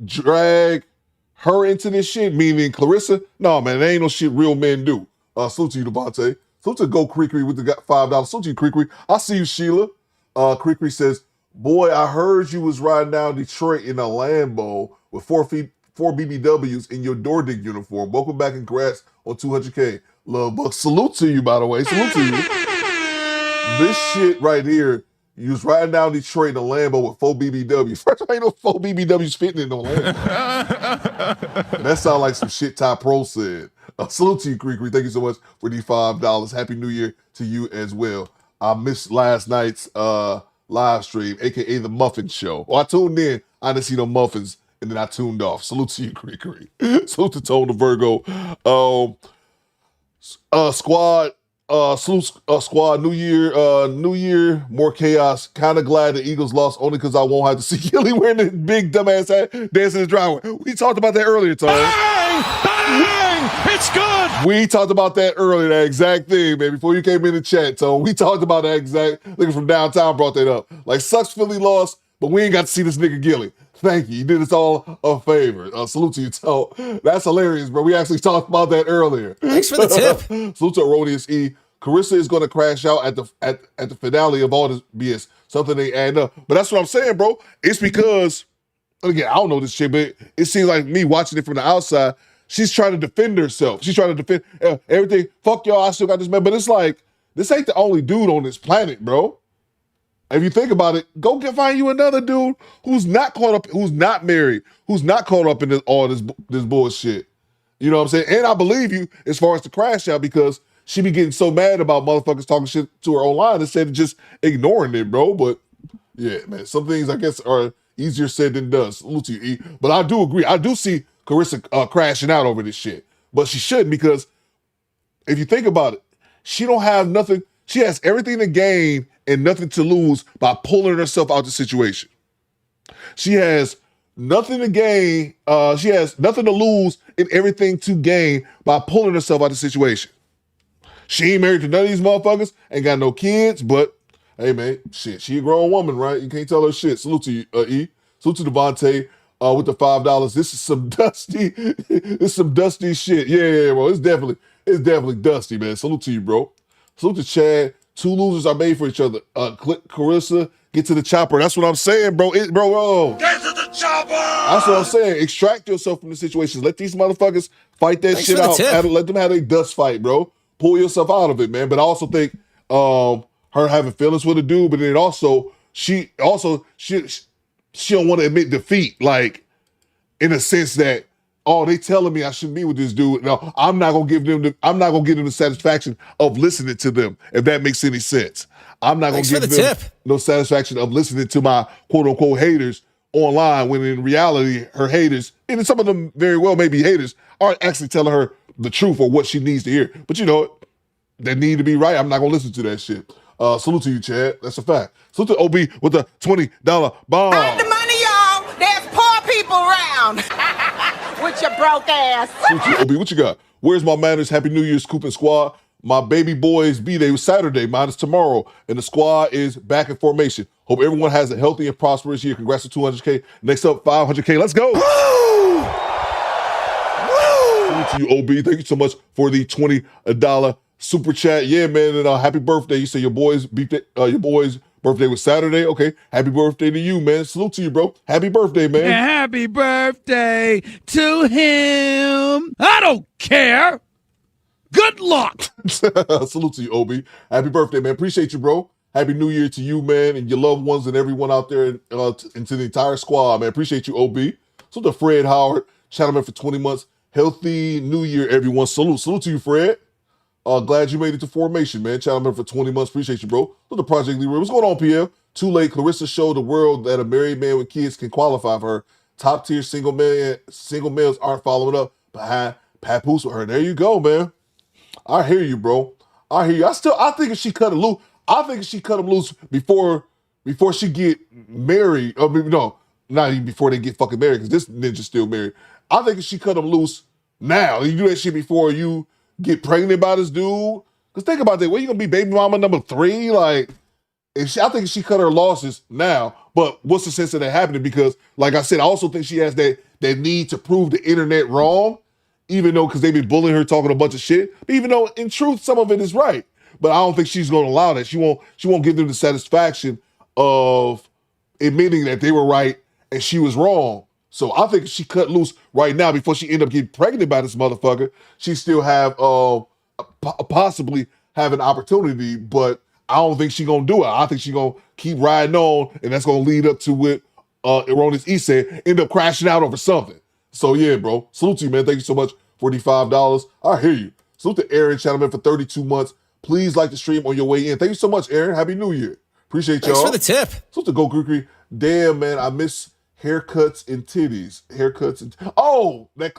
S8: drag her into this shit, meaning Clarissa, no, man, there ain't no shit real men do. Salute to you, Devontae. Salute to Go Creekery with the $5. Salute to you, Creekery. I see you, Sheila. Creekery says, boy, I heard you was riding down Detroit in a Lambo with four BBWs in your door dig uniform. Welcome back and congrats on 200K. Love, but salute to you, by the way. Salute to you. This shit right here, you was riding down Detroit in a Lambo with 4 BBWs. First, ain't no 4 BBWs fitting in no Lambo. That sound like some shit Ty Pro said. Salute to you, Creekery. Thank you so much for the $5. Happy New Year to you as well. I missed last night's live stream, aka the Muffin Show. Well, I tuned in, I didn't see no muffins, and then I tuned off. Salute to you, Creekery. Salute to Tone the Virgo. Squad. Squad, New Year, more chaos. Kind of glad the Eagles lost only because I won't have to see Gilly wearing the big dumbass hat dancing in the driveway. We talked about that earlier, Tom.
S6: Bang! Bang! It's good!
S8: We talked about that earlier, that exact thing, man, before you came in the chat, Tom. We talked about that exact, nigga from downtown brought that up. Like, sucks Philly lost, but we ain't got to see this nigga Gilly. Thank you. You did us all a favor. Salute to you, Tom. That's hilarious, bro. We actually talked about that earlier.
S7: Thanks for the tip.
S8: Salute to Erroneous E. Carissa is going to crash out at the finale of all this BS. Something they add up. But that's what I'm saying, bro. It's because, again, I don't know this shit, but it seems like me watching it from the outside, she's trying to defend herself. She's trying to defend everything. Fuck y'all, I still got this man. But it's like, this ain't the only dude on this planet, bro. If you think about it, go find you another dude who's not caught up, who's not married, who's not caught up in all this bullshit. You know what I'm saying? And I believe you as far as the crash out, because she be getting so mad about motherfuckers talking shit to her online instead of just ignoring it, bro. But yeah, man, some things I guess are easier said than done. Salute to you, E. But I do agree. I do see Carissa crashing out over this shit. But she shouldn't, because if you think about it, she don't have nothing. She has everything to gain and nothing to lose by pulling herself out of the situation. She has nothing to gain. She has nothing to lose and everything to gain by pulling herself out of the situation. She ain't married to none of these motherfuckers, ain't got no kids, but hey, man, shit, she a grown woman, right? You can't tell her shit. Salute to you, E. Salute to Devontae with the $5. This is some dusty shit. Yeah, bro. It's definitely dusty, man. Salute to you, bro. Salute to Chad. 2 losers are made for each other. Click Carissa, get to the chopper. That's what I'm saying, bro. Get to the chopper! That's what I'm saying. Extract yourself from the situation. Let these motherfuckers fight that shit out. Let them have a dust fight, bro. Pull yourself out of it, man. But I also think her having feelings with a dude, but then she don't want to admit defeat, like in a sense that, oh, they telling me I shouldn't be with this dude. No, I'm not gonna give them the satisfaction of listening to them, if that makes any sense. I'm not gonna give them no satisfaction of listening to my quote unquote haters online, when in reality her haters, and some of them very well may be haters, aren't actually telling her the truth or what she needs to hear. But you know, that need to be right. I'm not gonna listen to that shit. Salute to you, Chad. That's a fact. Salute to OB with the $20 bomb.
S2: Earn the money, y'all. There's poor people around. With your broke ass.
S8: Salute to you, OB. What you got? Where's my manners? Happy New Year's, Coop and Squad. My baby boy's B-Day was Saturday, mine is tomorrow, and the squad is back in formation. Hope everyone has a healthy and prosperous year. Congrats to 200K. Next up, 500K. Let's go. Woo! Woo! Salute to you, OB. Thank you so much for the $20 super chat. Yeah, man, and happy birthday. You say your boy's birthday was Saturday. Okay, happy birthday to you, man. Salute to you, bro. Happy birthday, man.
S6: And happy birthday to him. I don't care. Good luck.
S8: Salute to you, Obi. Happy birthday, man. Appreciate you, bro. Happy New Year to you, man, and your loved ones and everyone out there, and to the entire squad, man. Appreciate you, Obi. Salute to Fred Howard, channelman for 20 months. Healthy New Year, everyone. Salute to you, Fred. Glad you made it to formation, man. Channelman for 20 months. Appreciate you, bro. Salute to Project Leroy. What's going on, PL? Too late. Clarissa showed the world that a married man with kids can qualify for her. Top tier single males aren't following up behind papoose with her. There you go, man. I hear you, bro. I hear you. I think if she cut him loose, before she get married. I mean, no, not even before they get fucking married, because this ninja's still married. I think if she cut him loose now, you do that shit before you get pregnant by this dude. Because think about that. Where you gonna be baby mama number 3? Like, I think if she cut her losses now, but what's the sense of that happening? Because, like I said, I also think she has that need to prove the internet wrong. Even though, because they be bullying her, talking a bunch of shit. But even though, in truth, some of it is right. But I don't think she's going to allow that. She won't give them the satisfaction of admitting that they were right and she was wrong. So I think if she cut loose right now before she end up getting pregnant by this motherfucker, she still have possibly have an opportunity. But I don't think she's going to do it. I think she's going to keep riding on, and that's going to lead up to what Erroneous E said, end up crashing out over something. So yeah, bro. Salute to you, man. Thank you so much for the $5. I hear you. Salute to Aaron, channelman for 32 months. Please like the stream on your way in. Thank you so much, Aaron. Happy New Year. Appreciate y'all.
S7: Thanks for the tip.
S8: Salute to Go Greeky. Damn, man, I miss haircuts and titties. Oh, that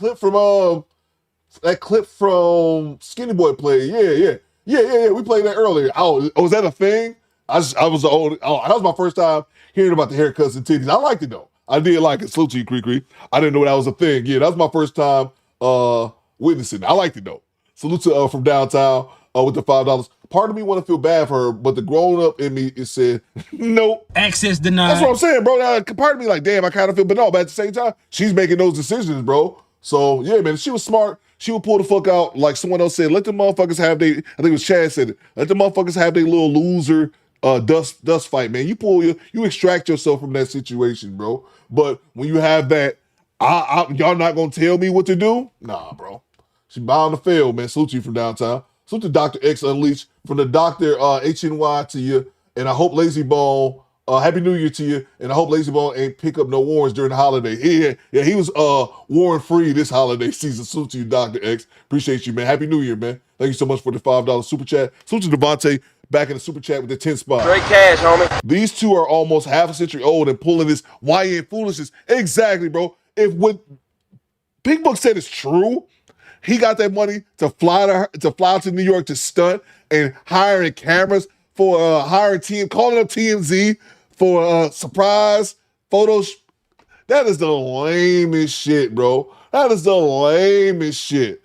S8: clip from Skinny Boy play. Yeah. We played that earlier. Oh, was that a thing? That was my first time hearing about the haircuts and titties. I liked it though. I did like it. Salute to you, Creek. I didn't know that was a thing. Yeah, that was my first time witnessing it. I liked it though. Salute to from downtown with the $5. Part of me want to feel bad for her, but the grown up in me is said, nope.
S10: Access denied.
S8: That's what I'm saying, bro. Part of me like, damn, I kind of feel, but no, but at the same time, she's making those decisions, bro. So yeah, man, if she was smart, she would pull the fuck out, like someone else said, let the motherfuckers have I think it was Chad said it, let the motherfuckers have their little loser dust fight, man. You extract yourself from that situation, bro. But when you have that, y'all not gonna tell me what to do? Nah, bro. She bound to fail, man. Salute to you from downtown. Salute to Dr. X Unleashed. From the Dr. HNY to you. And I hope Lazy Bone, Happy New Year to you. And I hope Lazy Bone ain't pick up no warrants during the holiday. Yeah, he was warrant free this holiday season. Salute to you, Dr. X. Appreciate you, man. Happy New Year, man. Thank you so much for the $5 super chat. Salute to Devontae. Back in the super chat with the 10 spot.
S16: Great cash, homie.
S8: These two are almost half a century old and pulling this YN foolishness. Exactly, bro. If what Big Book said is true, he got that money to fly to New York to stunt and hiring cameras for hiring calling up TMZ for surprise photos. That is the lamest shit, bro. That is the lamest shit.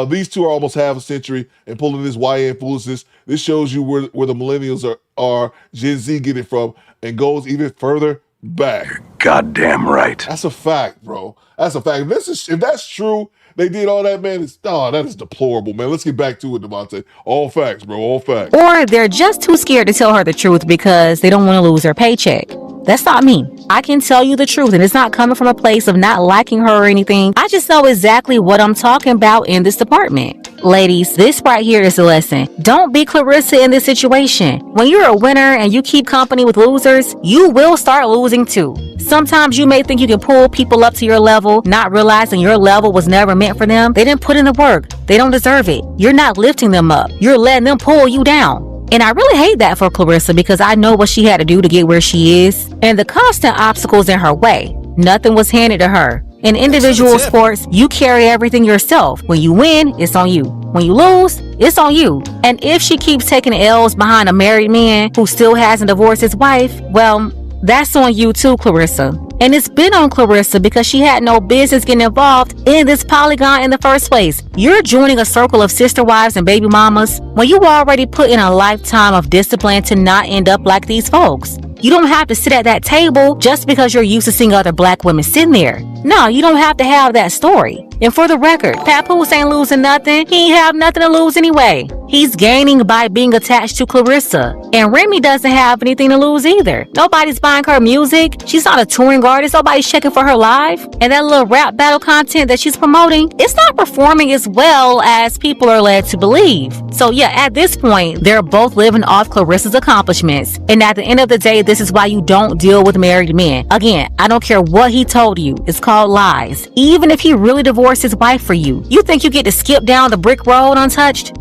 S8: These two are almost half a century and pulling this YN foolishness. This shows you where the millennials are Gen Z get it from and goes even further back. You're
S6: goddamn right.
S8: That's a fact, bro. That's a fact. If that's true, they did all that, man. That is deplorable, man. Let's get back to it, Devontae. All facts, bro. All facts.
S21: Or they're just too scared to tell her the truth because they don't want to lose their paycheck. That's not me. I can tell you the truth, and it's not coming from a place of not liking her or anything. I just know exactly what I'm talking about in this department. Ladies, this right here is a lesson. Don't be Clarissa in this situation. When you're a winner and you keep company with losers, you will start losing too. Sometimes you may think you can pull people up to your level, not realizing your level was never meant for them. They didn't put in the work. They don't deserve it. You're not lifting them up. You're letting them pull you down. And I really hate that for Clarissa because I know what she had to do to get where she is and the constant obstacles in her way. Nothing was handed to her. In individual sports, you carry everything yourself. When you win, it's on you. When you lose, it's on you. And if she keeps taking L's behind a married man who still hasn't divorced his wife, well, that's on you too, Clarissa. And it's been on Clarissa because she had no business getting involved in this polygon in the first place. You're joining a circle of sister wives and baby mamas when you already put in a lifetime of discipline to not end up like these folks. You don't have to sit at that table just because you're used to seeing other black women sitting there. No, you don't have to have that story. And for the record, Papoose ain't losing nothing. He ain't have nothing to lose anyway. He's gaining by being attached to Clarissa. And Remy doesn't have anything to lose either. Nobody's buying her music. She's not a touring artist. Nobody's checking for her live. And that little rap battle content that she's promoting, it's not performing as well as people are led to believe. So yeah, at this point, they're both living off Clarissa's accomplishments. And at the end of the day, this is why you don't deal with married men. Again, I don't care what he told you. It's called lies. Even if he really divorced his wife for you, you think you get to skip down the brick road untouched?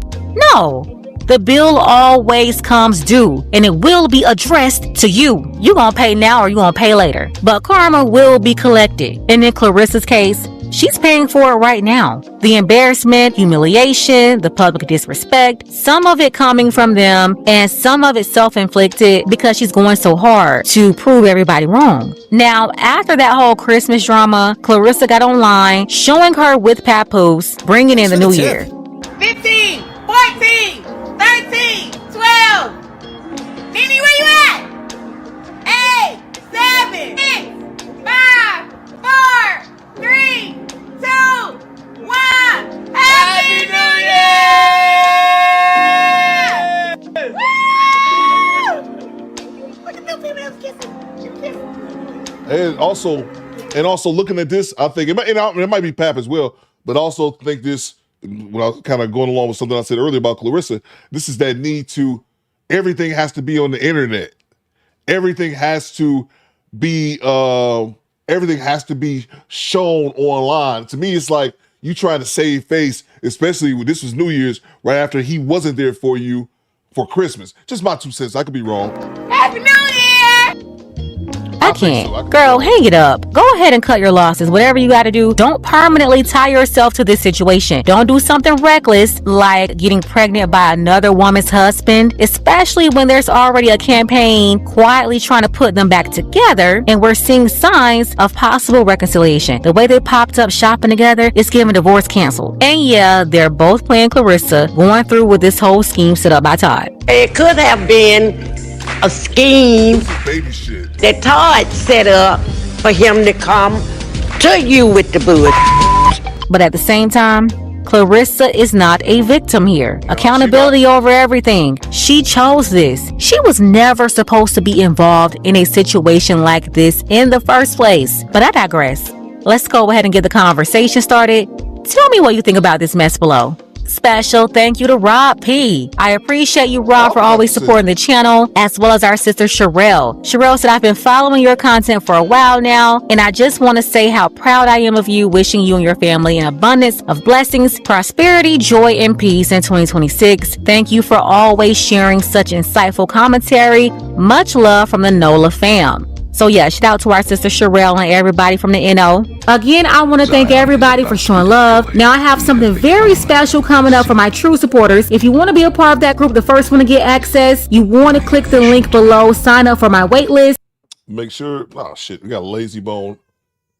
S21: No. The bill always comes due, and it will be addressed to you. You gonna pay now or you gonna pay later. But karma will be collected. And in Clarissa's case, she's paying for it right now. The embarrassment, humiliation, the public disrespect, some of it coming from them, and some of it self-inflicted because she's going so hard to prove everybody wrong. Now, after that whole Christmas drama, Clarissa got online, showing her with Papoose, bringing in the new year.
S23: 15, 14, 13, 12. Nene, where you at? 8, 7, 6, 5, 4, 3, 2, 1. Happy New Year! Woo! Look at them females kissing.
S8: And also looking at this, I think it might be Pap as well, but also think this, when I was kind of going along with something I said earlier about Clarissa, this is that need to, everything has to be on the internet. Everything has to be shown online. To me, it's like you trying to save face, especially when this was New Year's, right after he wasn't there for you for Christmas. Just my 2 cents. I could be wrong.
S23: Happy New Year!
S21: I can't. Girl, hang it up. Go ahead and cut your losses. Whatever you gotta do, don't permanently tie yourself to this situation. Don't do something reckless like getting pregnant by another woman's husband, especially when there's already a campaign quietly trying to put them back together, and we're seeing signs of possible reconciliation. The way they popped up shopping together is giving divorce canceled. And yeah, they're both playing Clarissa, going through with this whole scheme set up by Todd.
S22: It could have been a scheme that Todd set up for him to come to you with the bush.
S21: But at the same time, Clarissa is not a victim here. Accountability over everything. She chose this. She was never supposed to be involved in a situation like this in the first place. But I digress. Let's go ahead and get the conversation started. Tell me what you think about this mess below. Special thank you to Rob P. I appreciate you, Rob, for always supporting the channel, as well as our sister Sherelle. Sherelle said, I've been following your content for a while now, and I just want to say how proud I am of you, wishing you and your family an abundance of blessings, prosperity, joy, and peace in 2026. Thank you for always sharing such insightful commentary. Much love from the NOLA fam. So yeah, shout out to our sister Sherelle and everybody from the NO. Again, I want to thank everybody for showing love. Now I have something very special coming up for my true supporters. If you want to be a part of that group, the first one to get access, you want to click the link below, sign up for my wait list.
S8: Make sure, oh shit, we got Lazy Bone.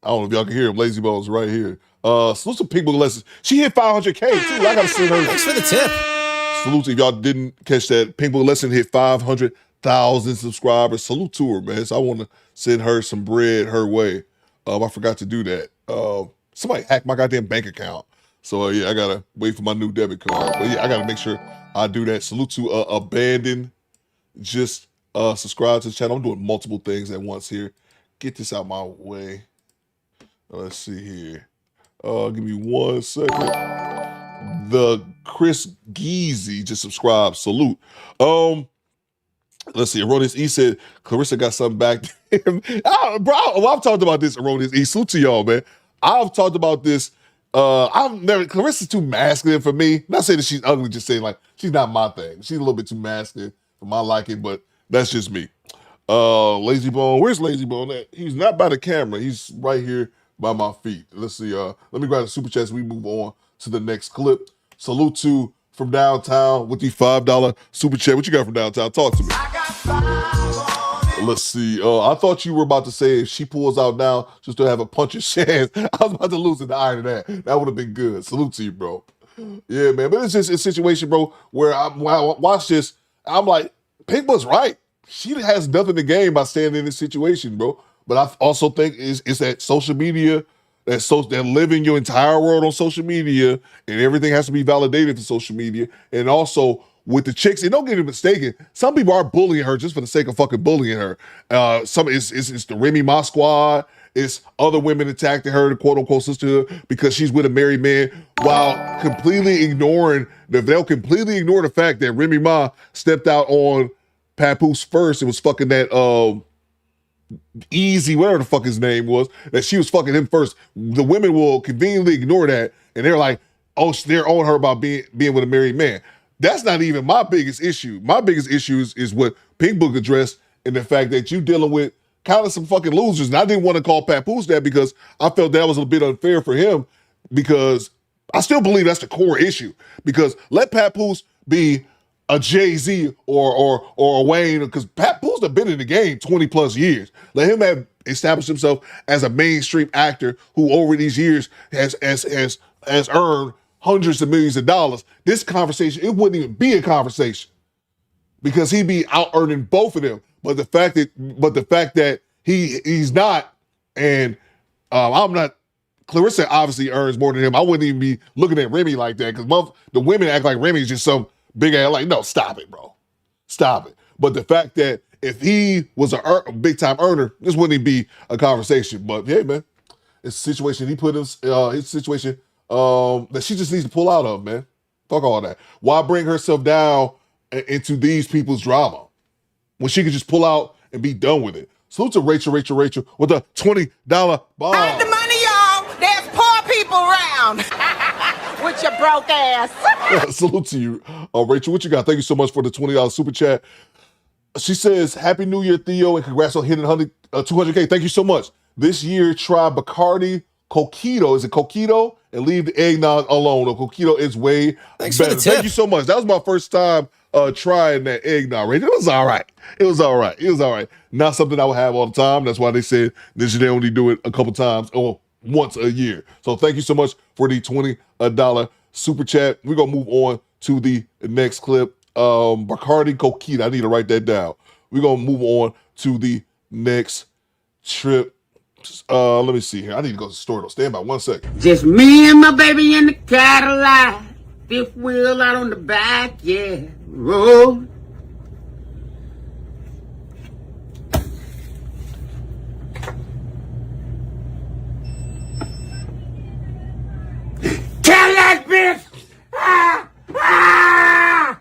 S8: I don't know if y'all can hear him. Lazy Bone's right here. Salute to Pink Book Lessons. She hit 500K too. I gotta send her.
S7: Thanks for the tip.
S8: Salute if y'all didn't catch that. Pink Book Lesson hit 500,000 subscribers. Salute to her, man. So I want to send her some bread her way. I forgot to do that. Somebody hacked my goddamn bank account. So yeah, I gotta wait for my new debit card. But yeah, I gotta make sure I do that. Salute to Abandon. Just subscribe to the channel. I'm doing multiple things at once here. Get this out my way. Let's see here. Give me 1 second. The Chris Geezy just subscribed. Salute. Let's see. Erroneous E said Clarissa got something back to him. I've talked about this, Erroneous E. Salute to y'all, man. I've talked about this. Clarissa's too masculine for me. Not saying that she's ugly, just saying like she's not my thing. She's a little bit too masculine for my liking, but that's just me. Lazy Bone, where's Lazy Bone at? He's not by the camera. He's right here by my feet. Let's see. Let me grab the super chats. We move on to the next clip. Salute to from downtown with the $5 super chat. What you got from downtown? Talk to me. Let's see. I thought you were about to say if she pulls out now, she'll still have a puncher's chance. I was about to lose in the eye to that. That would have been good. Salute to you, bro. Yeah, man. But it's just a situation, bro, where when I watch this, I'm like, Pink was right. She has nothing to gain by staying in this situation, bro. But I also think it's that social media, that living your entire world on social media, and everything has to be validated for social media. And also with the chicks, and don't get me mistaken, some people are bullying her just for the sake of fucking bullying her. It's the Remy Ma squad. It's other women attacking her, the quote-unquote sisterhood, because she's with a married man, while completely ignoring they'll completely ignore the fact that Remy Ma stepped out on Papoose first and was fucking that Easy, whatever the fuck his name was, that she was fucking him first. The women will conveniently ignore that, and they're like, oh, they're on her about being with a married man. That's not even my biggest issue. My biggest issue is what Pink Book addressed, and the fact that you dealing with kind of some fucking losers. And I didn't want to call Papoose that because I felt that was a bit unfair for him, because I still believe that's the core issue. Because let Papoose be a Jay-Z or a Wayne, because Papoose have been in the game 20 plus years. Let him have established himself as a mainstream actor who over these years has earned hundreds of millions of dollars. This conversation, it wouldn't even be a conversation, because he'd be out earning both of them. But the fact that he's not, and I'm not. Clarissa obviously earns more than him. I wouldn't even be looking at Remy like that, because the women act like Remy's just some big ass. Like, no, stop it, bro, stop it. But the fact that if he was a big time earner, this wouldn't even be a conversation. But yeah, man, it's a situation he put his situation that she just needs to pull out of, man. Fuck all that. Why bring herself down into these people's drama when she could just pull out and be done with it? Salute to Rachel with a $20 bomb.
S2: I have the money, y'all. There's poor people around. With your broke ass.
S8: Salute to you, Rachel. What you got? Thank you so much for the $20 super chat. She says, Happy New Year, Theo, and congrats on hitting 200K. Thank you so much. This year, try Bacardi Coquito. Is it Coquito? And leave the eggnog alone. No, Coquito is way better. Thank you so much. That was my first time trying that eggnog, Rachel. It was all right. It was all right. Not something I would have all the time. That's why they said this year they only do it a couple times or once a year. So thank you so much for the $20 super chat. We're going to move on to the next clip. Bacardi Coquita. I need to write that down. We're going to move on to the next trip. Let me see here. I need to go to the store though. Stand by 1 second.
S16: Just me and my baby in the Cadillac. Fifth wheel out on the back, yeah. Roll. Cadillac, bitch! Ah! Ah!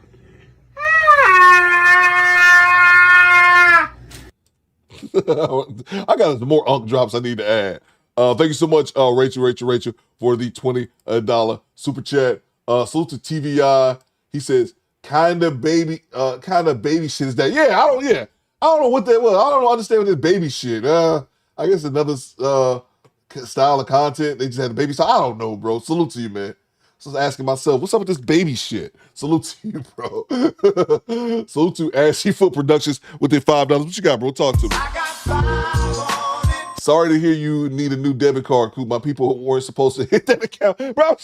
S8: I got some more unk drops I need to add. Thank you so much, Rachel, for the $20 super chat. Salute to TVI. He says, kind of baby shit is that? Yeah, I don't know what that was. I don't understand what this baby shit. I guess another style of content. They just had the baby. So I don't know, bro. Salute to you, man. So I was asking myself, what's up with this baby shit? Salute to you, bro. Salute to Ashy Foot Productions with their $5. What you got, bro? Talk to me. Sorry to hear you need a new debit card, Coop. My people weren't supposed to hit that account. Bro,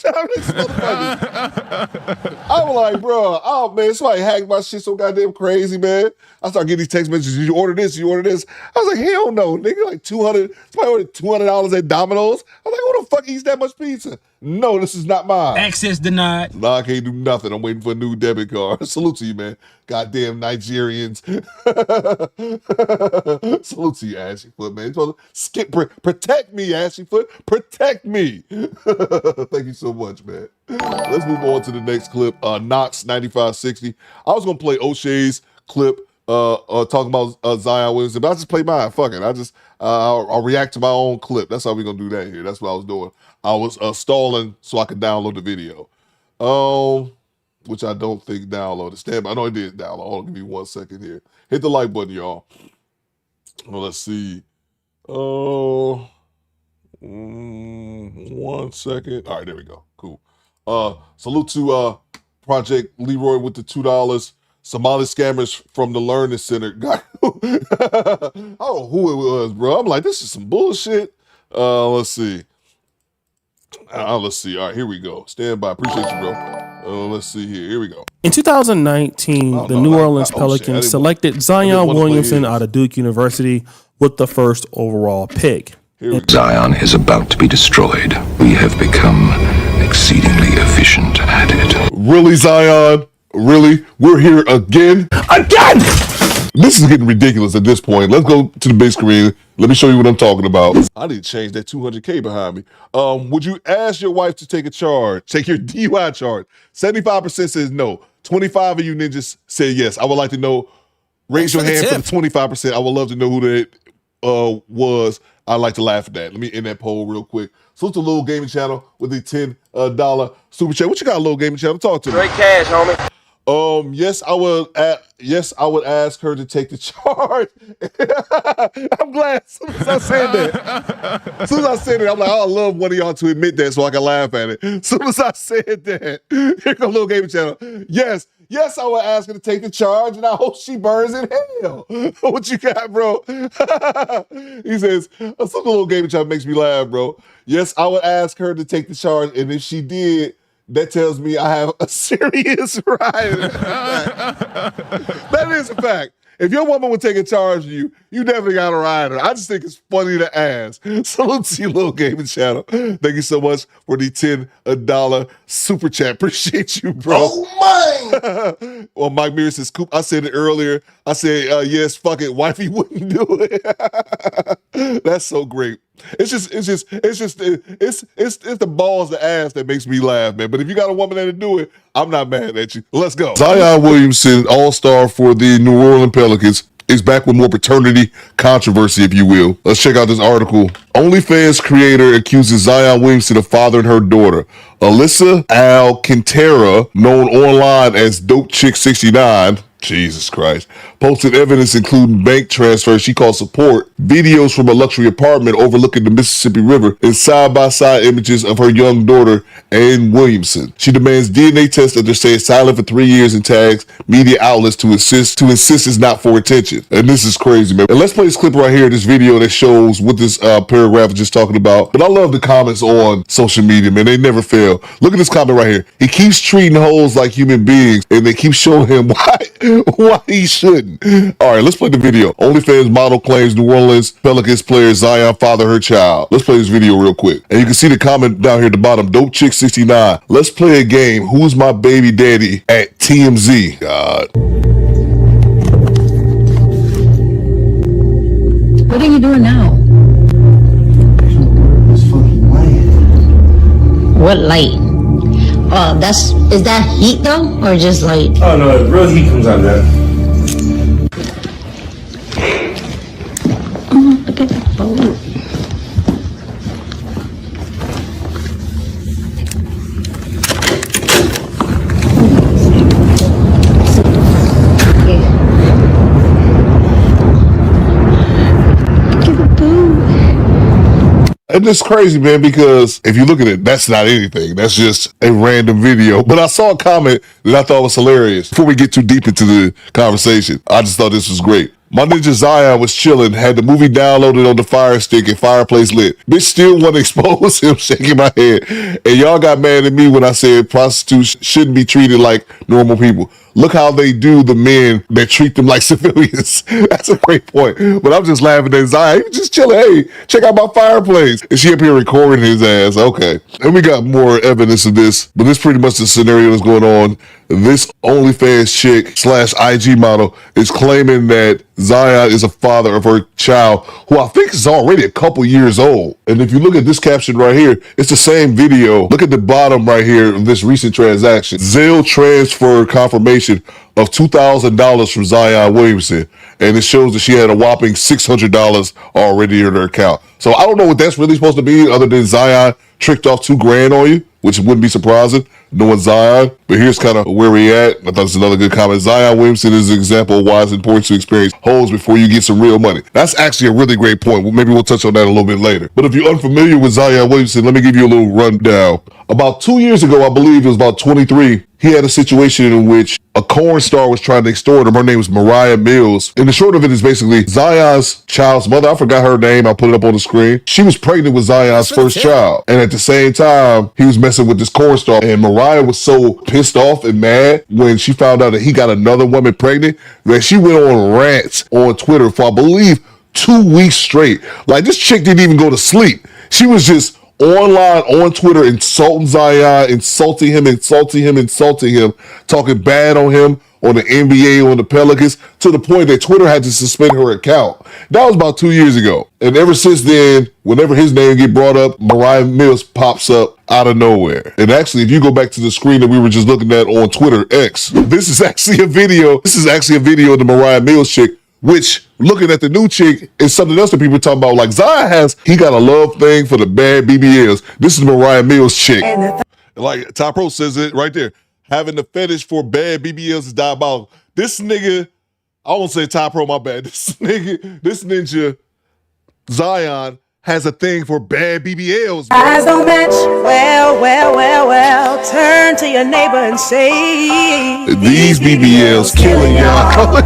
S8: I'm like, bro, oh, man, somebody hacked my shit so goddamn crazy, man. I started getting these text messages. You order this, you order this. I was like, hell no, nigga. Like somebody ordered $200 at Domino's. I was like, who the fuck eats that much pizza? No, this is not mine.
S10: Access denied.
S8: No, I can't do nothing. I'm waiting for a new debit card. Salute to you, man. Goddamn Nigerians. Salute to you, Ashy Foot, man. Protect me, Ashy Foot. Protect me. Thank you so much, man. Let's move on to the next clip. Knox 9560. I was gonna play O'Shea's clip talking about Zion Williamson, but I just play mine. Fuck it. I'll react to my own clip. That's how we're gonna do that here. That's what I was doing. I was stalling so I could download the video. Which I don't think downloaded. Stand by. I know it did download. Hold on, give me 1 second here. Hit the like button, y'all. Well, let's see. Where 1 second. All right, there we go. Cool. Salute to Project Leroy with the $2. Somali scammers from the Learning Center. Got I don't know who it was, bro. I'm like, this is some bullshit. Let's see. Let's see. All right, here we go. Stand by. Appreciate you, bro. Let's see here. Here we go.
S7: In 2019, the New Orleans Pelicans selected Zion Williamson out of Duke University with the first overall pick.
S9: Zion is about to be destroyed. We have become exceedingly efficient at it.
S8: Really, Zion? Really? We're here again? Again! This is getting ridiculous at this point. Let's go to the big screen. Let me show you what I'm talking about. I need to change that 200K behind me. Would you ask your wife to take a charge? Take your DUI charge? 75% says no. 25 of you ninjas say yes. I would like to know. Raise your hand for the 25%. I would love to know who that was. I'd like to laugh at that. Let me end that poll real quick. So it's a Little Gaming Channel with the $10 super chat. What you got, Little Gaming Channel? Talk to me.
S16: Straight cash, homie.
S8: Yes, I would ask her to take the charge. I'm glad. As soon as I said that, I'm like, I love one of y'all to admit that so I can laugh at it. As soon as I said that, here comes Little Gaming Channel. Yes, I would ask her to take the charge, and I hope she burns in hell. What you got, bro? He says, some Little Gaming Channel makes me laugh, bro. Yes, I would ask her to take the charge, and if she did, that tells me I have a serious rider. That is a fact. If your woman would take a charge of you, you definitely got a rider. I just think it's funny to ask. Salute to you, Little Gaming Channel. Thank you so much for the $10 super chat. Appreciate you, bro. Oh, my. Well, Mike Mears says, Coop, I said it earlier. I said, yes, fuck it. Wifey wouldn't do it. That's so great. It's the balls to ass that makes me laugh, man. But if you got a woman that'll do it, I'm not mad at you. Let's go. Zion Williamson, all-star for the New Orleans Pelicans, is back with more paternity controversy, if you will. Let's check out this article. OnlyFans creator accuses Zion Williamson of fathering her daughter. Alyssa Alcantara, known online as Dope Chick 69, Jesus Christ, posted evidence including bank transfers she called support, videos from a luxury apartment overlooking the Mississippi River, and side-by-side images of her young daughter, Ann Williamson. She demands DNA tests after staying silent for 3 years and tags media outlets to insist it's not for attention. And this is crazy, man. And let's play this clip right here, this video that shows what this paragraph is just talking about. But I love the comments on social media, man. They never fail. Look at this comment right here. He keeps treating hoes like human beings, and they keep showing him why he shouldn't. All right, let's play the video. OnlyFans model claims New Orleans Pelicans player Zion fathered her child. Let's play this video real quick. And you can see the comment down here at the bottom. Dope Chick 69. Let's play a game. Who's my baby daddy at TMZ? God.
S12: What are you doing now? What light? Is that heat though, or just light?
S16: Oh no, real heat comes out there.
S12: Oh, look at that boat.
S8: And it's crazy, man, because if you look at it, that's not anything. That's just a random video. But I saw a comment that I thought was hilarious. Before we get too deep into the conversation, I just thought this was great. My ninja Zion was chilling, had the movie downloaded on the Fire Stick and fireplace lit. Bitch still want to expose him, shaking my head. And y'all got mad at me when I said prostitutes shouldn't be treated like normal people. Look how they do the men that treat them like civilians. That's a great point. But I'm just laughing at Zion. He was just chilling. Hey, check out my fireplace. And she up here recording his ass. Okay. And we got more evidence of this. But this pretty much the scenario that's going on. This OnlyFans chick / IG model is claiming that Zion is a father of her child, who I think is already a couple years old. And if you look at this caption right here, it's the same video. Look at the bottom right here of this recent transaction. Zelle transfer confirmation of $2,000 from Zion Williamson. And it shows that she had a whopping $600 already in her account. So I don't know what that's really supposed to be other than Zion tricked off $2,000 on you. which wouldn't be surprising, knowing Zion. But here's kind of where we at. I thought this is another good comment. Zion Williamson is an example of why it's important to experience hoes before you get some real money. That's actually a really great point. Maybe we'll touch on that a little bit later. But if you're unfamiliar with Zion Williamson, let me give you a little rundown. About 2 years ago, I believe it was about 23, he had a situation in which a corn star was trying to extort him. Her name was Mariah Mills. And the short of it is basically Zion's child's mother. I forgot her name. I'll put it up on the screen. She was pregnant with Zion's first child. And at the same time, he was messing with this corn star. And Mariah was so pissed off and mad when she found out that he got another woman pregnant that she went on rants on Twitter for, I believe, 2 weeks straight. Like, this chick didn't even go to sleep. She was just online on Twitter insulting Zion, insulting him, talking bad on him, on the NBA, on the Pelicans, to the point that Twitter had to suspend her account. That was about 2 years ago. And ever since then, whenever his name get brought up, Mariah Mills pops up out of nowhere. And actually, if you go back to the screen that we were just looking at on Twitter X, this is actually a video of the Mariah Mills chick, which, looking at the new chick, is something else that people are talking about. Like, Zion he got a love thing for the bad BBLs. This is Mariah Mills chick. Like, Ty Pro says it right there. Having the fetish for bad BBLs is diabolical. This nigga, I won't say Ty Pro, my bad. This ninja, Zion, has a thing for bad BBLs.
S14: Eyes don't match. Well. Turn to your neighbor and say,
S8: these BBLs killing y'all.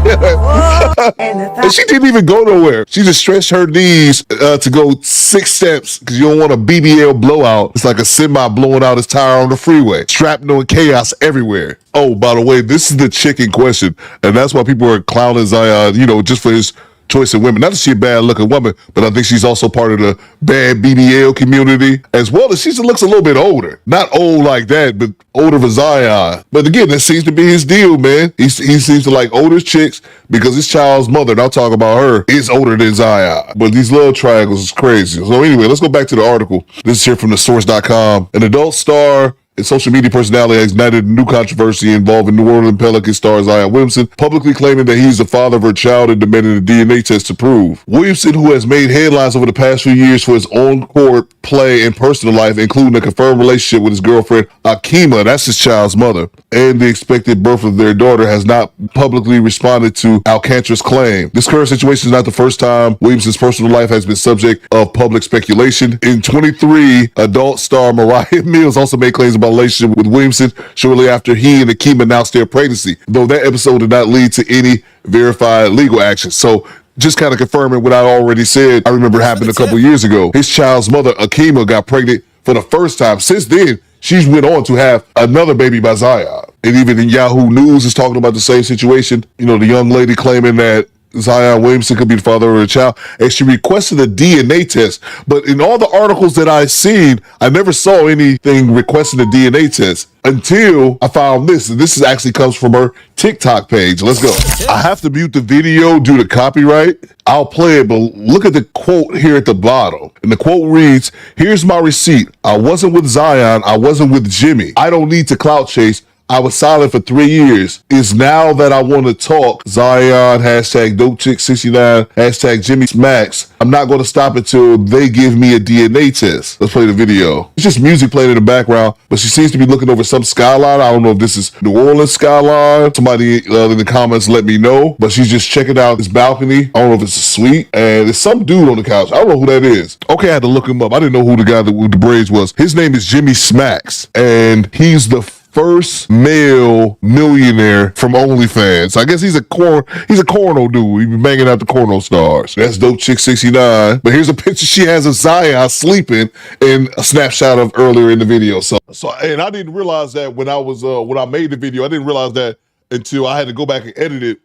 S8: And she didn't even go nowhere. She just stretched her knees to go 6 steps because you don't want a BBL blowout. It's like a semi blowing out his tire on the freeway. Shrapnel and chaos everywhere. Oh, by the way, this is the chick in question. And that's why people are clowning Zion, just for his choice of women. Not that she's a bad looking woman, but I think she's also part of the bad BBL community, as well as she looks a little bit older. Not old like that, but older for Zion. But again, that seems to be his deal, man. He seems to like older chicks because his child's mother, and I'll talk about her, is older than Zion. But these love triangles is crazy. So anyway, let's go back to the article. This is here from thesource.com. An adult star and social media personality has ignited a new controversy involving New Orleans Pelicans star Zion Williamson, publicly claiming that he's the father of her child and demanding a DNA test to prove. Williamson, who has made headlines over the past few years for his on-court play and personal life, including a confirmed relationship with his girlfriend, Akima, that's his child's mother, and the expected birth of their daughter, has not publicly responded to Alcantara's claim. This current situation is not the first time Williamson's personal life has been subject of public speculation. In 23, adult star Mariah Mills also made claims about relationship with Williamson shortly after he and Akeem announced their pregnancy, though that episode did not lead to any verified legal action. So just kind of confirming what I already said, I remember happened a couple years ago. His child's mother, Akima, got pregnant for the first time. Since then, she's went on to have another baby by Zion. And even in Yahoo News is talking about the same situation. The young lady claiming that Zion Williamson could be the father of her child, and she requested a DNA test. But in all the articles that I've seen, I never saw anything requesting a DNA test until I found this. And this actually comes from her TikTok page. Let's go. I have to mute the video due to copyright. I'll play it, but look at the quote here at the bottom. And the quote reads, "Here's my receipt. I wasn't with Zion. I wasn't with Jimmy. I don't need to clout chase. I was silent for 3 years. It's now that I want to talk. Zion, hashtag DopeChick69, hashtag Jimmy Smacks. I'm not going to stop until they give me a DNA test." Let's play the video. It's just music playing in the background, but she seems to be looking over some skyline. I don't know if this is New Orleans skyline. Somebody in the comments let me know, but she's just checking out this balcony. I don't know if it's a suite, and there's some dude on the couch. I don't know who that is. Okay, I had to look him up. I didn't know who the guy with the braids was. His name is Jimmy Smacks, and he's the first male millionaire from OnlyFans. I guess he's a corno dude. He be banging out the corno stars. That's Dope Chick 69. But here's a picture she has of Zion sleeping and a snapshot of earlier in the video. So and I didn't realize that when I made the video, I didn't realize that until I had to go back and edit it.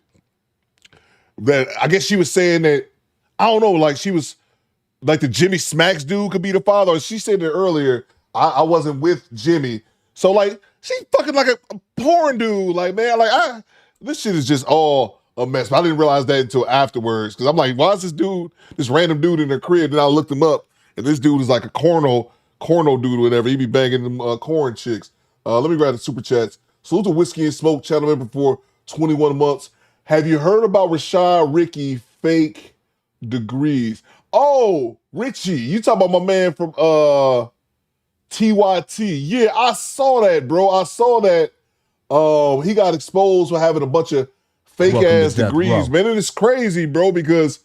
S8: That I guess she was saying that, I don't know, like she was like the Jimmy Smacks dude could be the father. Or she said it earlier, I wasn't with Jimmy. So like, she's fucking like a porn dude. Like, man, this shit is just all a mess. But I didn't realize that until afterwards. Because I'm like, why is this random dude in her crib? Then I looked him up. And this dude is like a corno dude or whatever. He be banging them corn chicks. Let me grab the super chats. Salute to Whiskey and Smoke, channel member for 21 months. Have you heard about Rashad Ricky fake degrees? Oh, Richie. You talking about my man from TYT. Yeah, I saw that, bro. I saw that. He got exposed for having a bunch of fake ass degrees. Man, it is crazy, bro, because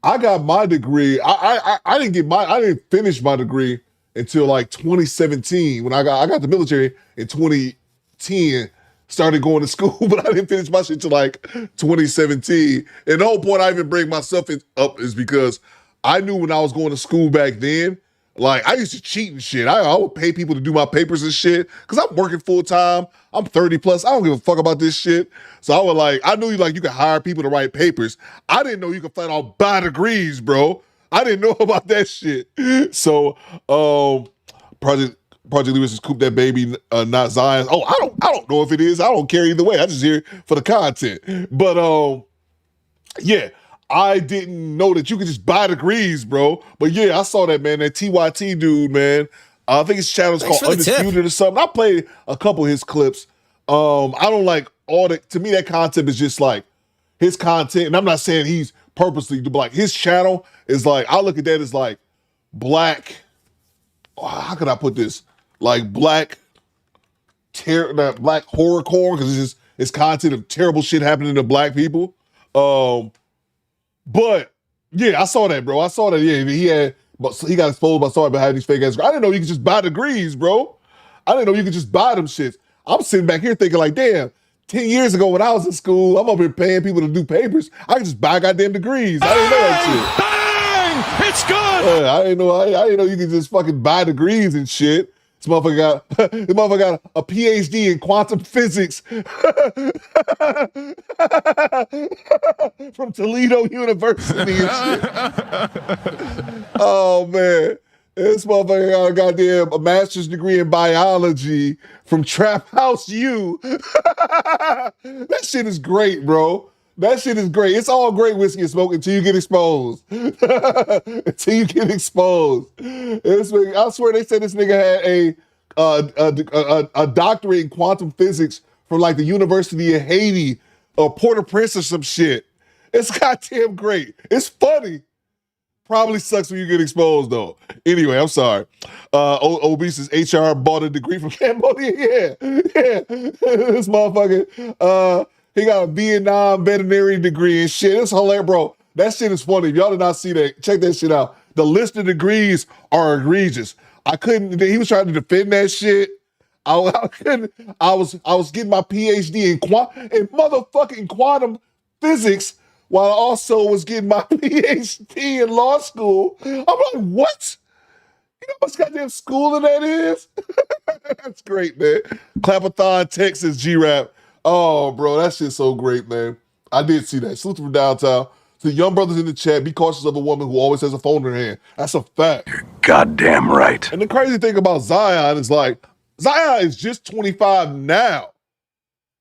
S8: I got my degree. I didn't finish my degree until like 2017 when I got the military in 2010. Started going to school, but I didn't finish my shit till like 2017. And the whole point I even bring myself up is because I knew when I was going to school back then, like I used to cheat and shit. I would pay people to do my papers and shit because I'm working full time. I'm 30 plus. I don't give a fuck about this shit. So I knew you could hire people to write papers. I didn't know you could flat out buy degrees, bro. I didn't know about that shit. So Project Lewis is Coop that baby, not Zion. Oh, I don't know if it is. I don't care either way. I just here for the content. But yeah, I didn't know that you could just buy degrees, bro. But yeah, I saw that, man. That TYT dude, man. I think his channel's called Undisputed or something. I played a couple of his clips. I don't like all the. To me, that content is just like his content, and I'm not saying he's purposely like his channel is like. I look at that as like black. How could I put this? Like black horrorcore, because it's content of terrible shit happening to black people. But yeah, I saw that, bro. I saw that. Yeah, he got exposed by somebody having these fake ass. I didn't know you could just buy degrees, bro. I didn't know you could just buy them shits. I'm sitting back here thinking like, damn, 10 years ago when I was in school, I'm up here paying people to do papers. I could just buy goddamn degrees. I didn't know that shit.
S6: It's good.
S8: I didn't know you could just fucking buy degrees and shit. This motherfucker got a PhD in quantum physics from Toledo University and shit. Oh man. This motherfucker got a goddamn master's degree in biology from Trap House U. That shit is great, bro. That shit is great. It's all great whiskey and smoke until you get exposed. Until you get exposed. I swear they said this nigga had a doctorate in quantum physics from like the University of Haiti or Port-au-Prince or some shit. It's goddamn great. It's funny. Probably sucks when you get exposed though. Anyway, I'm sorry. Obese's HR bought a degree from Cambodia. Yeah. This motherfucker, he got a Vietnam veterinary degree and shit. It's hilarious, bro. That shit is funny. If y'all did not see that, check that shit out. The list of degrees are egregious. He was trying to defend that shit. I was getting my PhD in motherfucking quantum physics while I also was getting my PhD in law school. I'm like, what? You know how much goddamn schooling that is? That's great, man. Clapathon, Texas, G-Rap. Oh, bro, that shit's so great, man. I did see that. Salute from downtown. To the young brothers in the chat, be cautious of a woman who always has a phone in her hand. That's a fact. You're
S6: goddamn right.
S8: And the crazy thing about Zion is like, Zion is just 25 now.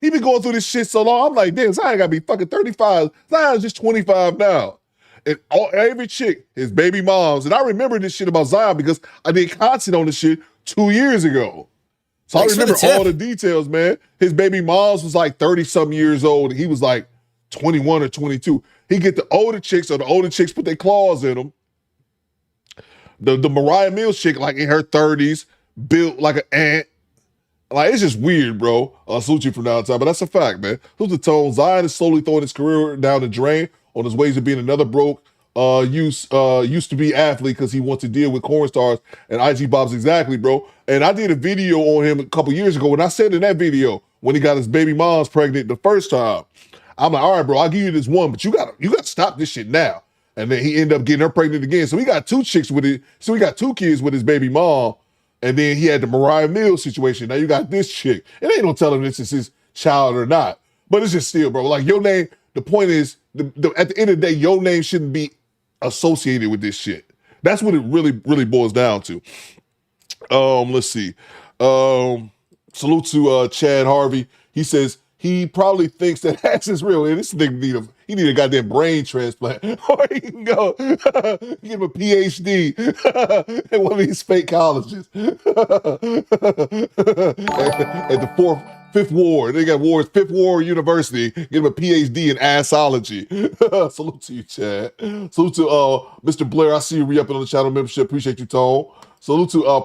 S8: He been going through this shit so long. I'm like, damn, Zion gotta be fucking 35. Zion's just 25 now. And every chick, his baby moms, and I remember this shit about Zion because I did content on this shit 2 years ago. So I remember all the details, man. His baby moms was like 30-something years old, and he was like 21 or 22. He get the older chicks, or the older chicks put their claws in him. The Mariah Mills chick, like in her 30s, built like an ant. Like, it's just weird, bro. Salute you from downtown, but that's a fact, man. Who's the tone? Zion is slowly throwing his career down the drain on his ways to being another broke used to be athlete because he wants to deal with corn stars and IG Bobs. Exactly, bro. And I did a video on him a couple years ago, and I said in that video when he got his baby moms pregnant the first time, I'm like, all right, bro, I'll give you this one, but you gotta stop this shit now. And then he ended up getting her pregnant again. So he got two chicks with it. So he got two kids with his baby mom. And then he had the Mariah Mills situation. Now you got this chick. It ain't no telling this is his child or not. But it's just still, bro. Like, your name, the point is, at the end of the day, your name shouldn't be associated with this shit. That's what it really, really boils down to. Let's see. Salute to Chad Harvey. He says he probably thinks that Hax is real. And this nigga He need a goddamn brain transplant. Or he can go give him a PhD at one of these fake colleges. At the Fifth Ward. They got wards, Fifth Ward University. Give him a PhD in assology. Salute to you, Chad. Salute to Mr. Blair. I see you re-upping on the channel membership. Appreciate you, Tone. Salute to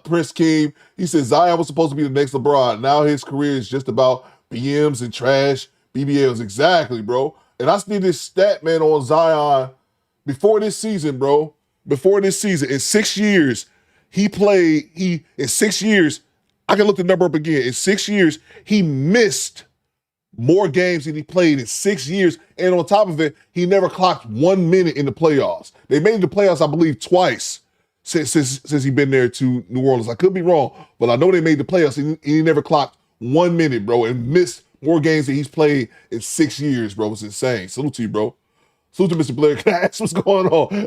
S8: Prince King. He said Zion was supposed to be the next LeBron. Now his career is just about BMs and trash BBLs. Exactly, bro. And I see this stat, man, on Zion before this season, bro. Before this season, in 6 years, in 6 years, I can look the number up again. In 6 years, he missed more games than he played in 6 years. And on top of it, he never clocked 1 minute in the playoffs. They made the playoffs, I believe, twice since he's been there to New Orleans. I could be wrong, but I know they made the playoffs and he never clocked 1 minute, bro, and missed more games than he's played in 6 years, bro. It's insane. Salute to you, bro. Salute to Mr. Blair. Can I ask what's going on?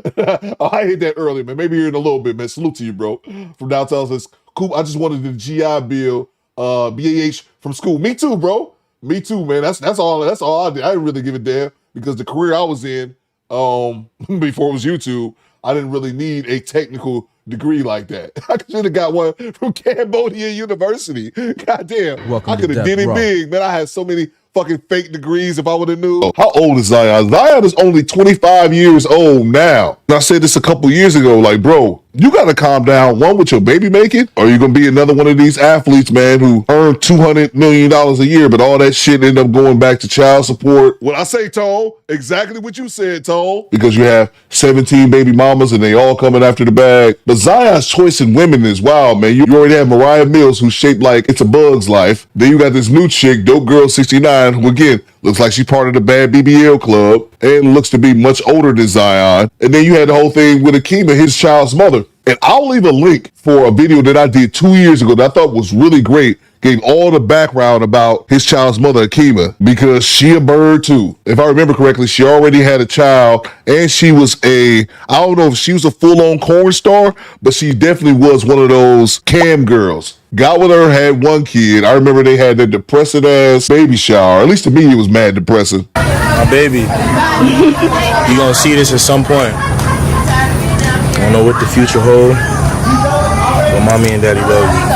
S8: I hit that earlier, man. Maybe here in a little bit, man. Salute to you, bro. From downtown says, Coop, I just wanted the GI Bill, BAH from school. Me too, bro. Me too, man. That's all I did. I didn't really give a damn because the career I was in before it was YouTube, I didn't really need a technical degree like that. I should have got one from Cambodia University. Goddamn. I could have did it big, man. I had so many fucking fake degrees if I would have knew. How old is Zion? Zion is only 25 years old now. And I said this a couple years ago, like, bro, you got to calm down. One, with your baby making, or you going to be another one of these athletes, man, who earn $200 million a year, but all that shit end up going back to child support. What I say, Tone, exactly what you said, Tone. Because you have 17 baby mamas and they all coming after the bag. But Zion's choice in women is wild, man. You already have Mariah Mills, who's shaped like It's a Bug's Life. Then you got this new chick, Dope Girl 69, who again, looks like she's part of the bad BBL club and looks to be much older than Zion. And then you had the whole thing with Akima, his child's mother. And I'll leave a link for a video that I did 2 years ago that I thought was really great. Gave all the background about his child's mother, Akima, because she a bird too. If I remember correctly, she already had a child and she was I don't know if she was a full-on corn star, but she definitely was one of those cam girls. Got with her, had one kid. I remember they had that depressing ass baby shower. At least to me, it was mad depressing.
S13: My baby, you gonna see this at some point. I don't know what the future holds, but mommy and daddy love you.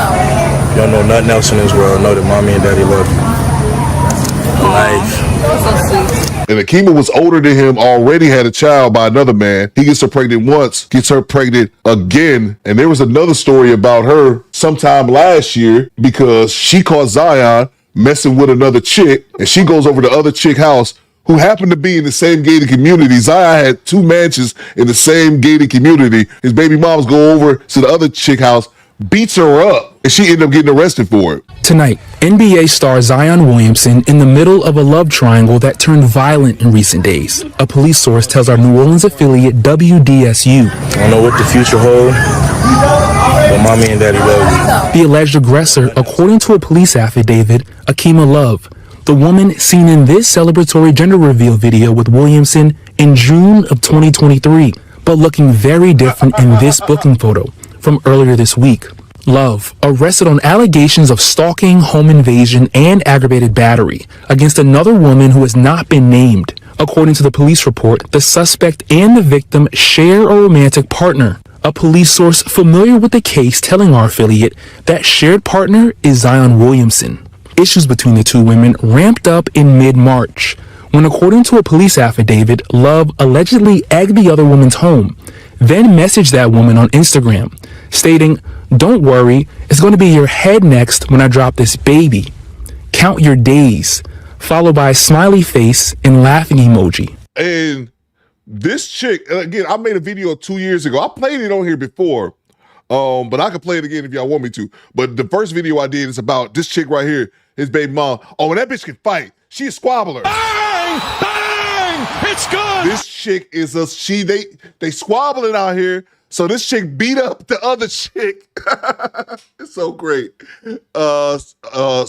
S13: You don't know nothing else in this world. Know that mommy and daddy love you. Life.
S8: And Akima was older than him, already had a child by another man. He gets her pregnant once, gets her pregnant again. And there was another story about her sometime last year because she caught Zion messing with another chick, and she goes over to the other chick house who happened to be in the same gated community. Zion had 2 mansions in the same gated community. His baby moms go over to the other chick house, beats her up, and she ended up getting arrested for it.
S15: Tonight, NBA star Zion Williamson in the middle of a love triangle that turned violent in recent days. A police source tells our New Orleans affiliate WDSU.
S13: I don't know what the future holds, but mommy and daddy love you.
S15: The alleged aggressor, according to a police affidavit, Akima Love, the woman seen in this celebratory gender reveal video with Williamson in June of 2023, but looking very different in this booking photo from earlier this week. Love, arrested on allegations of stalking, home invasion, and aggravated battery against another woman who has not been named. According to the police report, the suspect and the victim share a romantic partner. A police source familiar with the case telling our affiliate that shared partner is Zion Williamson. Issues between the two women ramped up in mid-March, when according to a police affidavit, Love allegedly egged the other woman's home, then messaged that woman on Instagram, stating, "Don't worry, it's going to be your head next when I drop this baby. Count your days," followed by a smiley face and laughing emoji.
S8: And this chick, again, I made a video 2 years ago. I played it on here before, but I could play it again if y'all want me to. But the first video I did is about this chick right here, his baby mom. Oh, and that bitch can fight. She a squabbler.
S5: Bang! Bang! It's good!
S8: This chick is they squabbling out here. So this chick beat up the other chick. It's so great.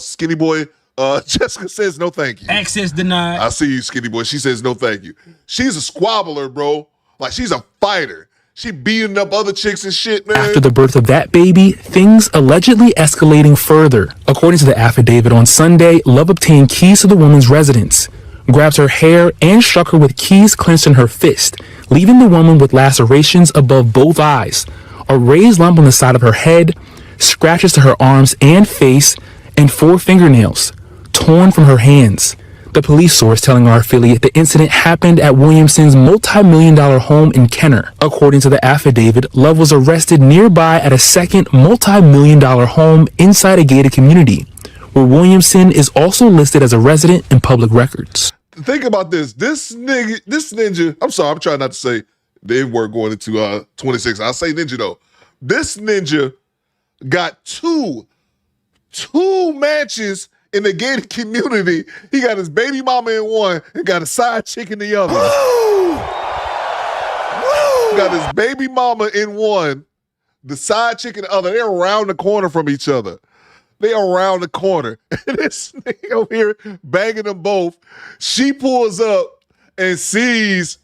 S8: Skinny boy, Jessica says no thank you.
S10: Access denied.
S8: I see you, skinny boy. She says no thank you. She's a squabbler, bro. Like, she's a fighter. She beating up other chicks and shit, man.
S15: After the birth of that baby, things allegedly escalating further. According to the affidavit on Sunday, Love obtained keys to the woman's residence. grabbed her hair and struck her with keys clenched in her fist, leaving the woman with lacerations above both eyes, a raised lump on the side of her head, scratches to her arms and face, and 4 fingernails torn from her hands. The police source telling our affiliate the incident happened at Williamson's multi-million-dollar home in Kenner. According to the affidavit, Love was arrested nearby at a second multi-million-dollar home inside a gated community, where Williamson is also listed as a resident in public records.
S8: Think about this. This ninja, I'm sorry, I'm trying not to say they were going into 26. I'll say ninja though. This ninja got two matches in the gated community. He got his baby mama in one and got a side chick in the other. Got his baby mama in one, the side chick in the other. They're around the corner from each other. They around the corner. And this nigga over here banging them both. She pulls up and sees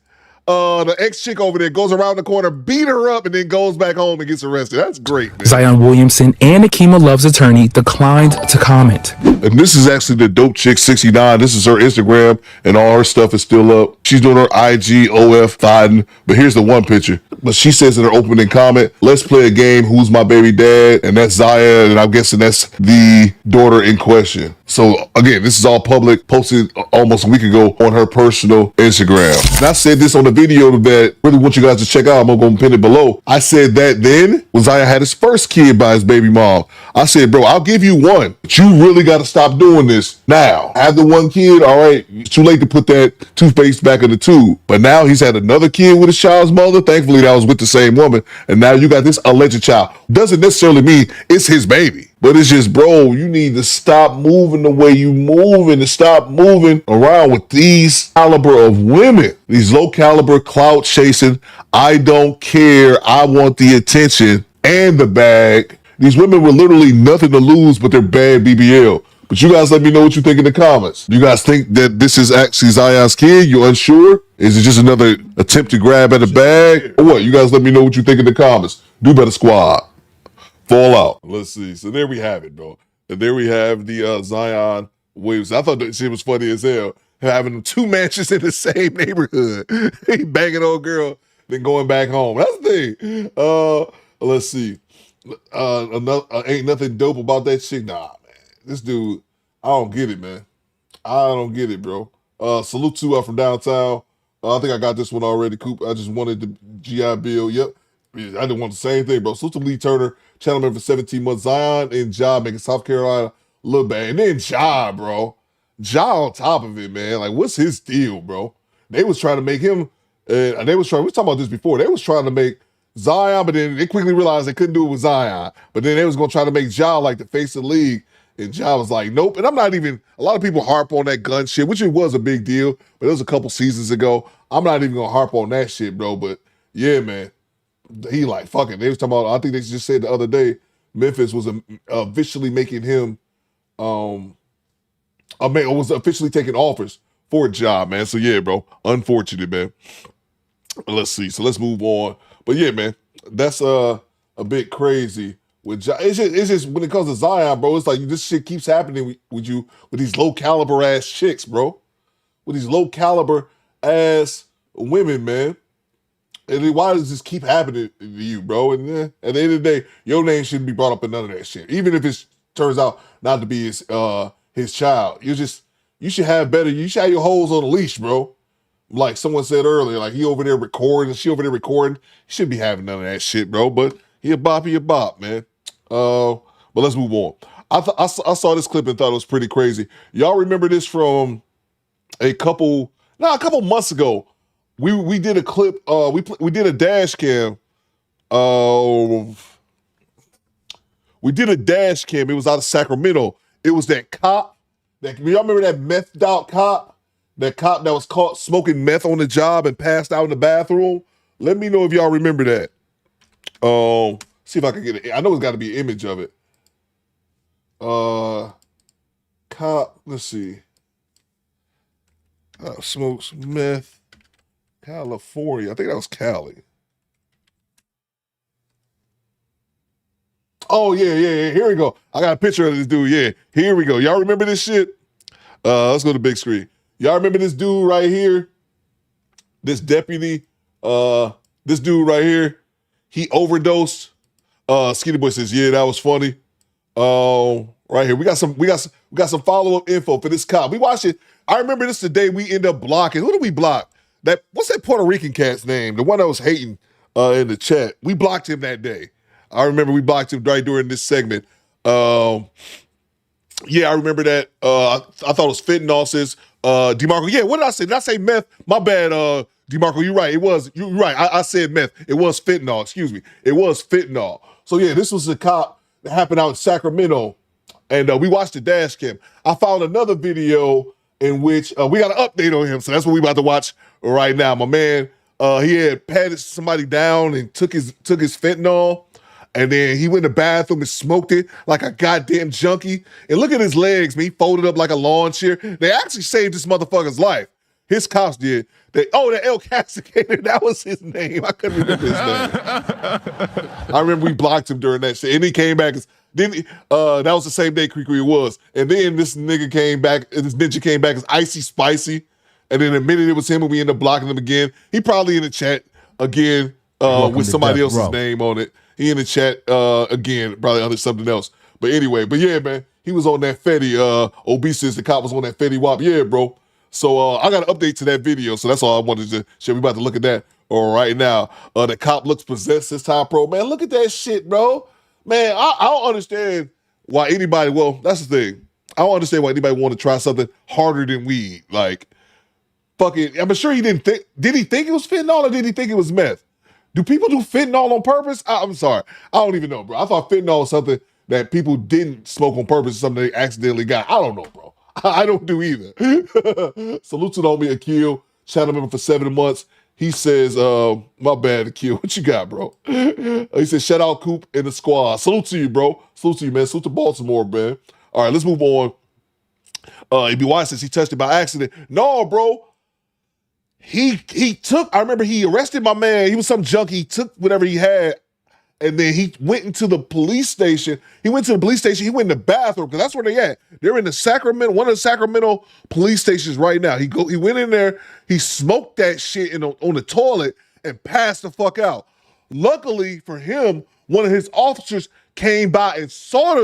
S8: the ex-chick over there, goes around the corner, beat her up, and then goes back home and gets arrested. That's great, man.
S15: Zion Williamson and Akima Love's attorney declined to comment.
S8: And this is actually the dope chick 69. This is her Instagram, and all her stuff is still up. She's doing her IG, OF, fighting. But here's the one picture. But she says in her opening comment, let's play a game, who's my baby dad? And that's Zaya, and I'm guessing that's the daughter in question. So again, this is all public, posted almost a week ago on her personal Instagram. And I said this on the video that I really want you guys to check out. I'm gonna pin it below. I said that then when Zaya had his first kid by his baby mom. I said, bro, I'll give you one, but you really gotta stop doing this now. Have the one kid, all right, it's too late to put that toothpaste back in the tube. But now he's had another kid with his child's mother. Thankfully, that was with the same woman. And now you got this alleged child. Doesn't necessarily mean it's his baby. But it's just, bro, you need to stop moving the way you move and to stop moving around with these caliber of women. These low caliber clout chasing. I don't care. I want the attention and the bag. These women were literally nothing to lose but their bad BBL. But you guys let me know what you think in the comments. You guys think that this is actually Zion's kid? You're unsure? Is it just another attempt to grab at a bag? Or what? You guys let me know what you think in the comments. Do better, squad. Fall out. Let's see. So there we have it, bro. And there we have the Zion Williamson. I thought that shit was funny as hell. Having 2 matches in the same neighborhood. He banging old girl, then going back home. That's the thing. Let's see. Ain't nothing dope about that shit. Nah, man. This dude, I don't get it, man. I don't get it, bro. Salute to from downtown. I think I got this one already, Coop. I just wanted the GI Bill. Yep. I didn't want the same thing, bro. Salute to Lee Turner, channel member for 17 months. Zion and Ja making South Carolina look bad. And then Ja, bro. Ja on top of it, man. Like, what's his deal, bro? They was trying to make him, we was talking about this before. They was trying to make Zion, but then they quickly realized they couldn't do it with Zion. But then they was going to try to make Ja like the face of the league. And Ja was like, nope. And I'm not even, a lot of people harp on that gun shit, which it was a big deal, but it was a couple seasons ago. I'm not even going to harp on that shit, bro. But yeah, man. He like, fuck it. They was talking about, I think they just said the other day, Memphis was officially making him, was officially taking offers for a job, man. So yeah, bro. Unfortunate, man. Let's see. So let's move on. But yeah, man, that's a bit crazy with Ja. It's just when it comes to Zion, bro, it's like this shit keeps happening with you with these low caliber ass chicks, bro. With these low caliber ass women, man. And then why does this keep happening to you, bro? And at the end of the day, your name shouldn't be brought up in none of that shit. Even if it turns out not to be his child. You should have better, you should have your hoes on a leash, bro. Like someone said earlier, like he over there recording, she over there recording. He shouldn't be having none of that shit, bro. But he a bop, man. But let's move on. I saw this clip and thought it was pretty crazy. Y'all remember this from a couple months ago. We did a clip, we did a dash cam. We did a dash cam. It was out of Sacramento. It was that cop. Y'all remember that methed out cop? That cop that was caught smoking meth on the job and passed out in the bathroom? Let me know if y'all remember that. See if I can get it. I know it's got to be an image of it. Cop, let's see. Smokes meth. California. I think that was Cali. Oh, yeah. Here we go. I got a picture of this dude. Yeah, here we go. Y'all remember this shit? Let's go to the big screen. Y'all remember this dude right here? This deputy, this dude right here, he overdosed. Skinny Boy says, yeah, that was funny. Right here, we got some follow-up info for this cop. We watched it. I remember this the day we end up blocking. Who did we block? What's that Puerto Rican cat's name? The one that was hating in the chat. We blocked him that day. I remember we blocked him right during this segment. Yeah, I remember that. I thought it was fentanyl, says DeMarco. Yeah, what did I say? Did I say meth? My bad, DeMarco. You're right. You're right. I said meth. It was fentanyl. Excuse me. It was fentanyl. So yeah, this was a cop that happened out in Sacramento, and we watched the dash cam. I found another video in which we got an update on him. So that's what we about to watch right now. My man, he had patted somebody down and took his fentanyl. And then he went in the bathroom and smoked it like a goddamn junkie. And look at his legs, man. He folded up like a lawn chair. They actually saved this motherfucker's life. His cops did. The El Castigator, that was his name. I couldn't remember his name. I remember we blocked him during that shit. And he came back that was the same day Creekery was. And then this ninja came back as Icy Spicy. And then admitted it was him and we ended up blocking him again. He probably in the chat again with somebody else's name on it. He in the chat again, probably under something else. But anyway, yeah, man, he was on that Fetty. Obesis, the cop was on that Fetty Wap. Yeah, bro. So I got an update to that video. So that's all I wanted to share. We about to look at that right now. The cop looks possessed this time, bro. Man, look at that shit, bro. Man, I don't understand why anybody, well, that's the thing. I don't understand why anybody want to try something harder than weed. Like, fucking, I'm sure he didn't think, did he think it was fentanyl or did he think it was meth? Do people do fentanyl on purpose? I'm sorry. I don't even know, bro. I thought fentanyl was something that people didn't smoke on purpose, something they accidentally got. I don't know, bro. I don't do either. Salute to the homie Akil, channel member for 7 months. He says, my bad, Akil. What you got, bro? He says, shout out Coop and the squad. Salute to you, bro. Salute to you, man. Salute to Baltimore, man. All right, let's move on. EBY says he touched it by accident. No, bro. He took, I remember he arrested my man. He was some junkie. He took whatever he had, and then he went into the police station. He went to the police station. He went in the bathroom, because that's where they at. They're in the Sacramento, one of the Sacramento police stations right now. He went in there, he smoked that shit on the toilet and passed the fuck out. Luckily for him, one of his officers came by and saw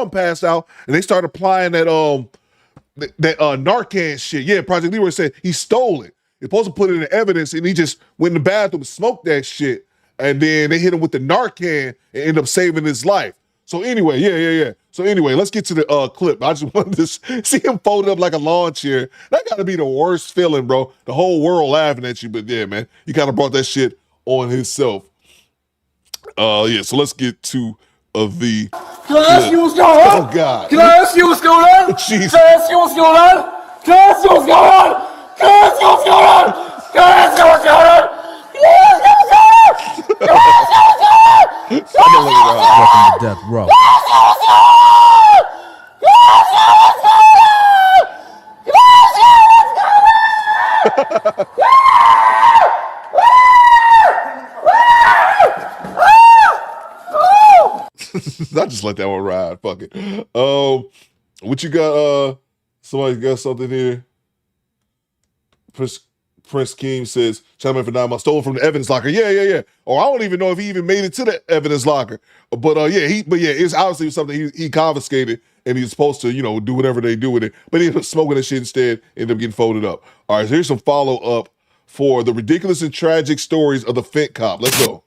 S8: him pass out, and they started applying that Narcan shit. Yeah, Project Leroy said he stole it. They're supposed to put it in evidence, and he just went in the bathroom and smoked that shit. And then they hit him with the Narcan and ended up saving his life. So anyway, yeah. So anyway, let's get to the clip. I just wanted to see him folded up like a lawn chair. That got to be the worst feeling, bro. The whole world laughing at you. But yeah, man, he kind of brought that shit on himself. Yeah, so let's get to the
S16: Can I ask you what's going on?
S8: Oh, God.
S16: Can I ask you what's going on?
S8: Jeez.
S16: Can I ask you what's going on? Can I ask you what's going on? Can I ask you what's going on? Can I ask you what's going on?
S6: Welcome to Death Row.
S8: I just let that one ride. Fuck it. What you got? Somebody got something here. Prince King says, Chinaman for 9 months, stolen from the evidence locker. Yeah. Or I don't even know if he even made it to the evidence locker. But it's obviously something he confiscated, and he's supposed to, do whatever they do with it. But he ended up smoking that shit instead, ended up getting folded up. All right, so here's some follow-up for the ridiculous and tragic stories of the Fent cop. Let's go.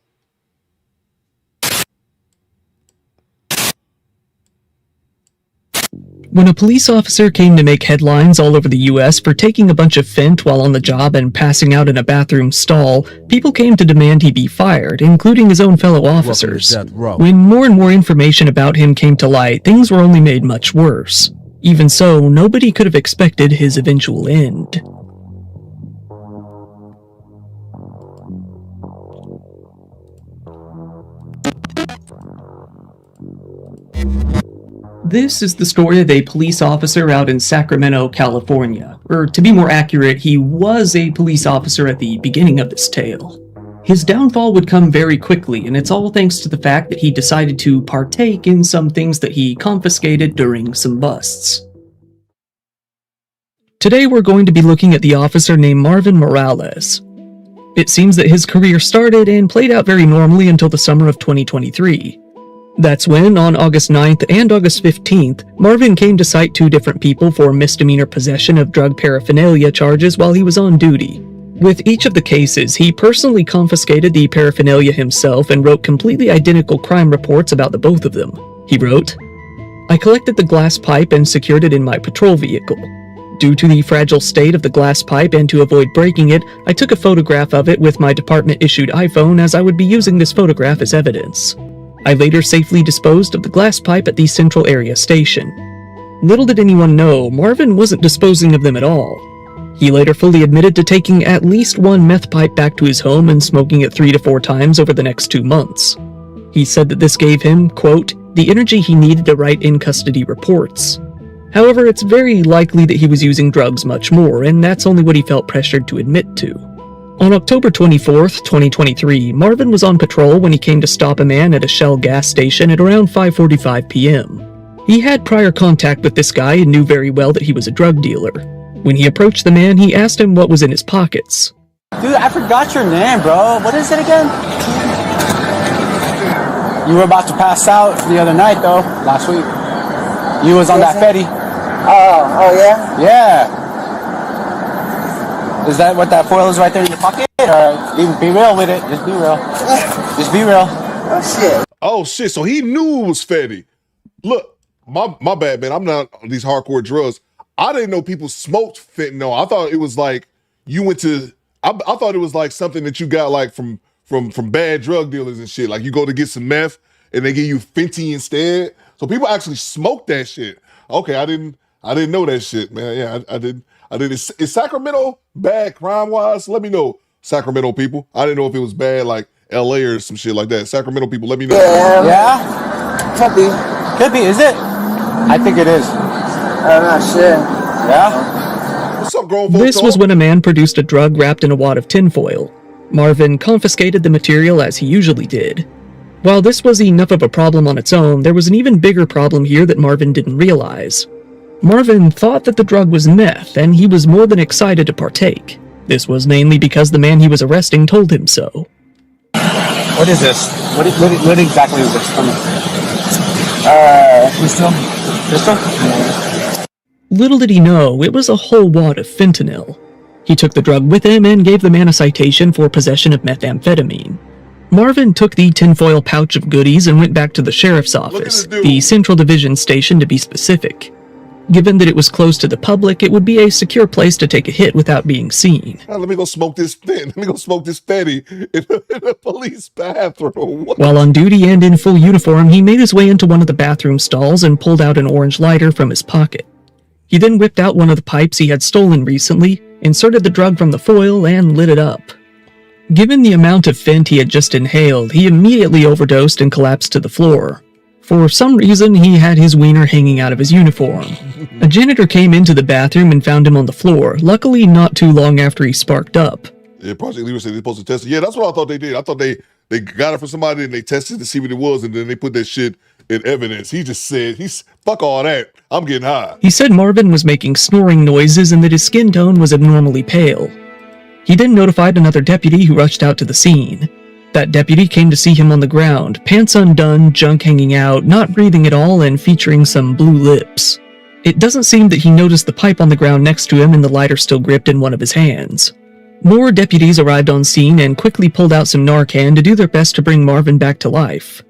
S11: When a police officer came to make headlines all over the US for taking a bunch of Fent while on the job and passing out in a bathroom stall, people came to demand he be fired, including his own fellow officers. When more and more information about him came to light, things were only made much worse. Even so, nobody could have expected his eventual end. This is the story of a police officer out in Sacramento, California. Or to be more accurate, he was a police officer at the beginning of this tale. His downfall would come very quickly, and it's all thanks to the fact that he decided to partake in some things that he confiscated during some busts. Today we're going to be looking at the officer named Marvin Morales. It seems that his career started and played out very normally until the summer of 2023. That's when, on August 9th and August 15th, Marvin came to cite 2 different people for misdemeanor possession of drug paraphernalia charges while he was on duty. With each of the cases, he personally confiscated the paraphernalia himself and wrote completely identical crime reports about the both of them. He wrote, "I collected the glass pipe and secured it in my patrol vehicle. Due to the fragile state of the glass pipe and to avoid breaking it, I took a photograph of it with my department-issued iPhone as I would be using this photograph as evidence. I later safely disposed of the glass pipe at the Central Area Station." Little did anyone know, Marvin wasn't disposing of them at all. He later fully admitted to taking at least 1 meth pipe back to his home and smoking it 3 to 4 times over the next 2 months. He said that this gave him, quote, "the energy he needed to write in-custody reports." However, it's very likely that he was using drugs much more, and that's only what he felt pressured to admit to. On October 24th, 2023, Marvin was on patrol when he came to stop a man at a Shell gas station at around 5:45 p.m. He had prior contact with this guy and knew very well that he was a drug dealer. When he approached the man, he asked him what was in his pockets.
S1: Dude, I forgot your name, bro. What is it again? You were about to pass out the other night, though, last week. You was on that Fetty.
S24: Oh yeah?
S1: Yeah. Is that what that foil is right there in your pocket? Or be real with it. Just be real. Just be real.
S24: Oh shit.
S8: Oh shit, so he knew it was Fetty. Look, my bad, man. I'm not on these hardcore drugs. I didn't know people smoked fentanyl. I thought it was like you went to. I thought it was like something that you got like from bad drug dealers and shit. Like you go to get some meth and they give you Fenty instead. So people actually smoke that shit. Okay, I didn't know that shit, man. Yeah, I did. Is Sacramento bad crime wise? Let me know, Sacramento people. I didn't know if it was bad like LA or some shit like that. Sacramento people, let me know.
S1: Yeah? Could be. Could be, is it? I think it is.
S24: I'm not sure.
S1: Yeah?
S8: What's up, grown folks?
S11: This was when a man produced a drug wrapped in a wad of tinfoil. Marvin confiscated the material as he usually did. While this was enough of a problem on its own, there was an even bigger problem here that Marvin didn't realize. Marvin thought that the drug was meth, and he was more than excited to partake. This was mainly because the man he was arresting told him so.
S1: What is this? What exactly is this? Pistol? Pistol?
S11: Little did he know, it was a whole wad of fentanyl. He took the drug with him and gave the man a citation for possession of methamphetamine. Marvin took the tinfoil pouch of goodies and went back to the sheriff's office, the Central Division station to be specific. Given that it was close to the public, it would be a secure place to take a hit without being seen.
S8: Let me go smoke this Fetty in a police bathroom. What?
S11: While on duty and in full uniform, he made his way into one of the bathroom stalls and pulled out an orange lighter from his pocket. He then whipped out one of the pipes he had stolen recently, inserted the drug from the foil, and lit it up. Given the amount of fent he had just inhaled, he immediately overdosed and collapsed to the floor. For some reason, he had his wiener hanging out of his uniform. A janitor came into the bathroom and found him on the floor, luckily not too long after he sparked up.
S8: Yeah, Project Leader said they're supposed to test it. Yeah, that's what I thought they did. I thought they got it from somebody and they tested to see what it was, and then they put that shit in evidence. He just said, fuck all that. I'm getting high.
S11: He said Marvin was making snoring noises and that his skin tone was abnormally pale. He then notified another deputy who rushed out to the scene. That deputy came to see him on the ground, pants undone, junk hanging out, not breathing at all, and featuring some blue lips. It doesn't seem that he noticed the pipe on the ground next to him and the lighter still gripped in one of his hands. More deputies arrived on scene and quickly pulled out some Narcan to do their best to bring Marvin back to life.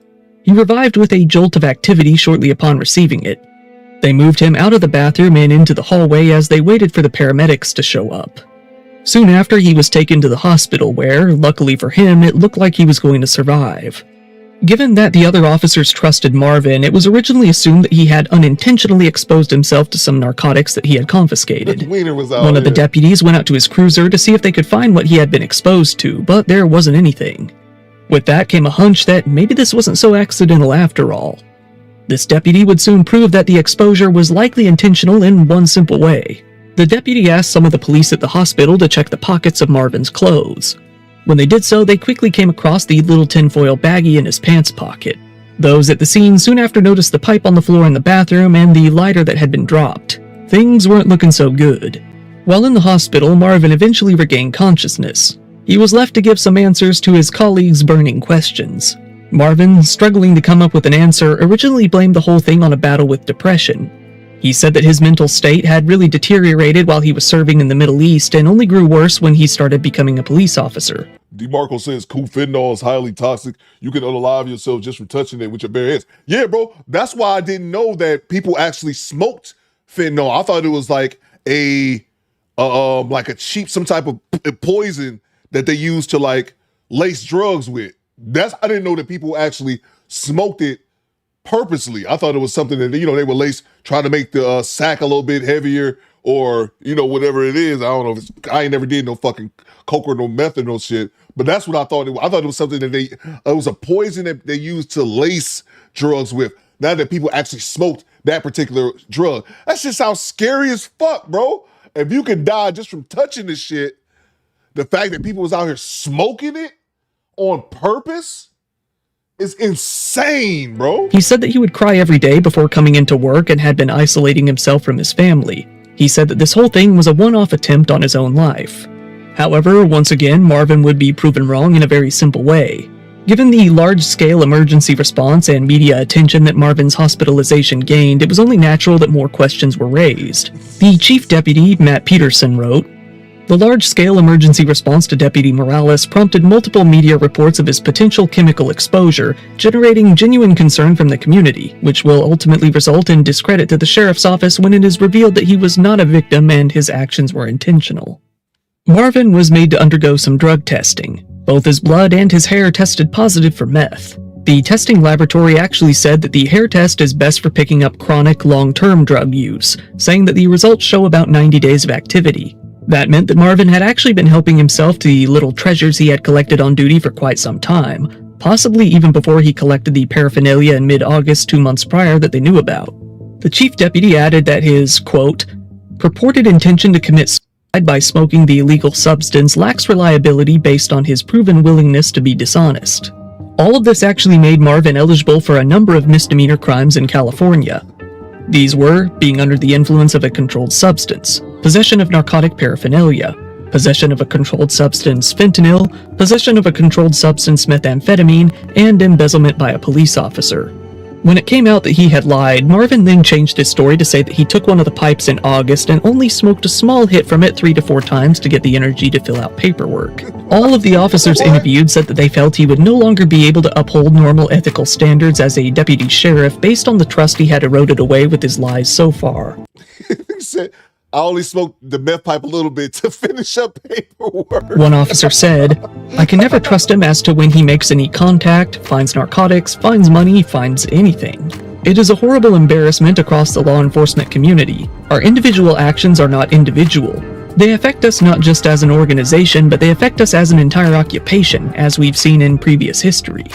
S11: He revived with a jolt of activity shortly upon receiving it. They moved him out of the bathroom and into the hallway as they waited for the paramedics to show up. Soon after, he was taken to the hospital where, luckily for him, it looked like he was going to survive. Given that the other officers trusted Marvin, it was originally assumed that he had unintentionally exposed himself to some narcotics that he had confiscated. One of the deputies went out to his cruiser to see if they could find what he had been exposed to, but there wasn't anything. With that came a hunch that maybe this wasn't so accidental after all. This deputy would soon prove that the exposure was likely intentional in one simple way. The deputy asked some of the police at the hospital to check the pockets of Marvin's clothes. When they did so, they quickly came across the little tinfoil baggie in his pants pocket. Those at the scene soon after noticed the pipe on the floor in the bathroom and the lighter that had been dropped. Things weren't looking so good. While in the hospital, Marvin eventually regained consciousness. He was left to give some answers to his colleagues' burning questions. Marvin, struggling to come up with an answer, originally blamed the whole thing on a battle with depression. He said that his mental state had really deteriorated while he was serving in the Middle East and only grew worse when he started becoming a police officer.
S8: DeMarco says Coop fentanyl is highly toxic. You can unalive yourself just from touching it with your bare hands. Yeah, bro. That's why I didn't know that people actually smoked fentanyl. I thought it was like a cheap, some type of poison that they use to like lace drugs with. I didn't know that people actually smoked it purposely. I thought it was something that, they would lace, try to make the sack a little bit heavier or, whatever it is. I don't know. I ain't never did no fucking coke or no meth or no shit. But that's what I thought it was. I thought it was something that it was a poison that they used to lace drugs with. Now that people actually smoked that particular drug. That shit sounds scary as fuck, bro. If you could die just from touching this shit, the fact that people was out here smoking it on purpose is insane, bro.
S11: He said that he would cry every day before coming into work and had been isolating himself from his family. He said that this whole thing was a one-off attempt on his own life. However, once again, Marvin would be proven wrong in a very simple way. Given the large-scale emergency response and media attention that Marvin's hospitalization gained, it was only natural that more questions were raised. The chief deputy, Matt Peterson, wrote, "The large-scale emergency response to Deputy Morales prompted multiple media reports of his potential chemical exposure, generating genuine concern from the community, which will ultimately result in discredit to the sheriff's office when it is revealed that he was not a victim and his actions were intentional." Marvin was made to undergo some drug testing. Both his blood and his hair tested positive for meth. The testing laboratory actually said that the hair test is best for picking up chronic, long-term drug use, saying that the results show about 90 days of activity. That meant that Marvin had actually been helping himself to the little treasures he had collected on duty for quite some time, possibly even before he collected the paraphernalia in mid-August 2 months prior that they knew about. The chief deputy added that his, quote, "purported intention to commit suicide by smoking the illegal substance lacks reliability based on his proven willingness to be dishonest." All of this actually made Marvin eligible for a number of misdemeanor crimes in California. These were being under the influence of a controlled substance, possession of narcotic paraphernalia, possession of a controlled substance fentanyl, possession of a controlled substance methamphetamine, and embezzlement by a police officer. When it came out that he had lied, Marvin then changed his story to say that he took one of the pipes in August and only smoked a small hit from it 3 to 4 times to get the energy to fill out paperwork. All of the officers interviewed said that they felt he would no longer be able to uphold normal ethical standards as a deputy sheriff based on the trust he had eroded away with his lies so far.
S8: He said, "I only smoked the meth pipe a little bit to finish up paperwork."
S11: One officer said, "I can never trust him as to when he makes any contact, finds narcotics, finds money, finds anything. It is a horrible embarrassment across the law enforcement community. Our individual actions are not individual. They affect us not just as an organization, but they affect us as an entire occupation, as we've seen in previous history."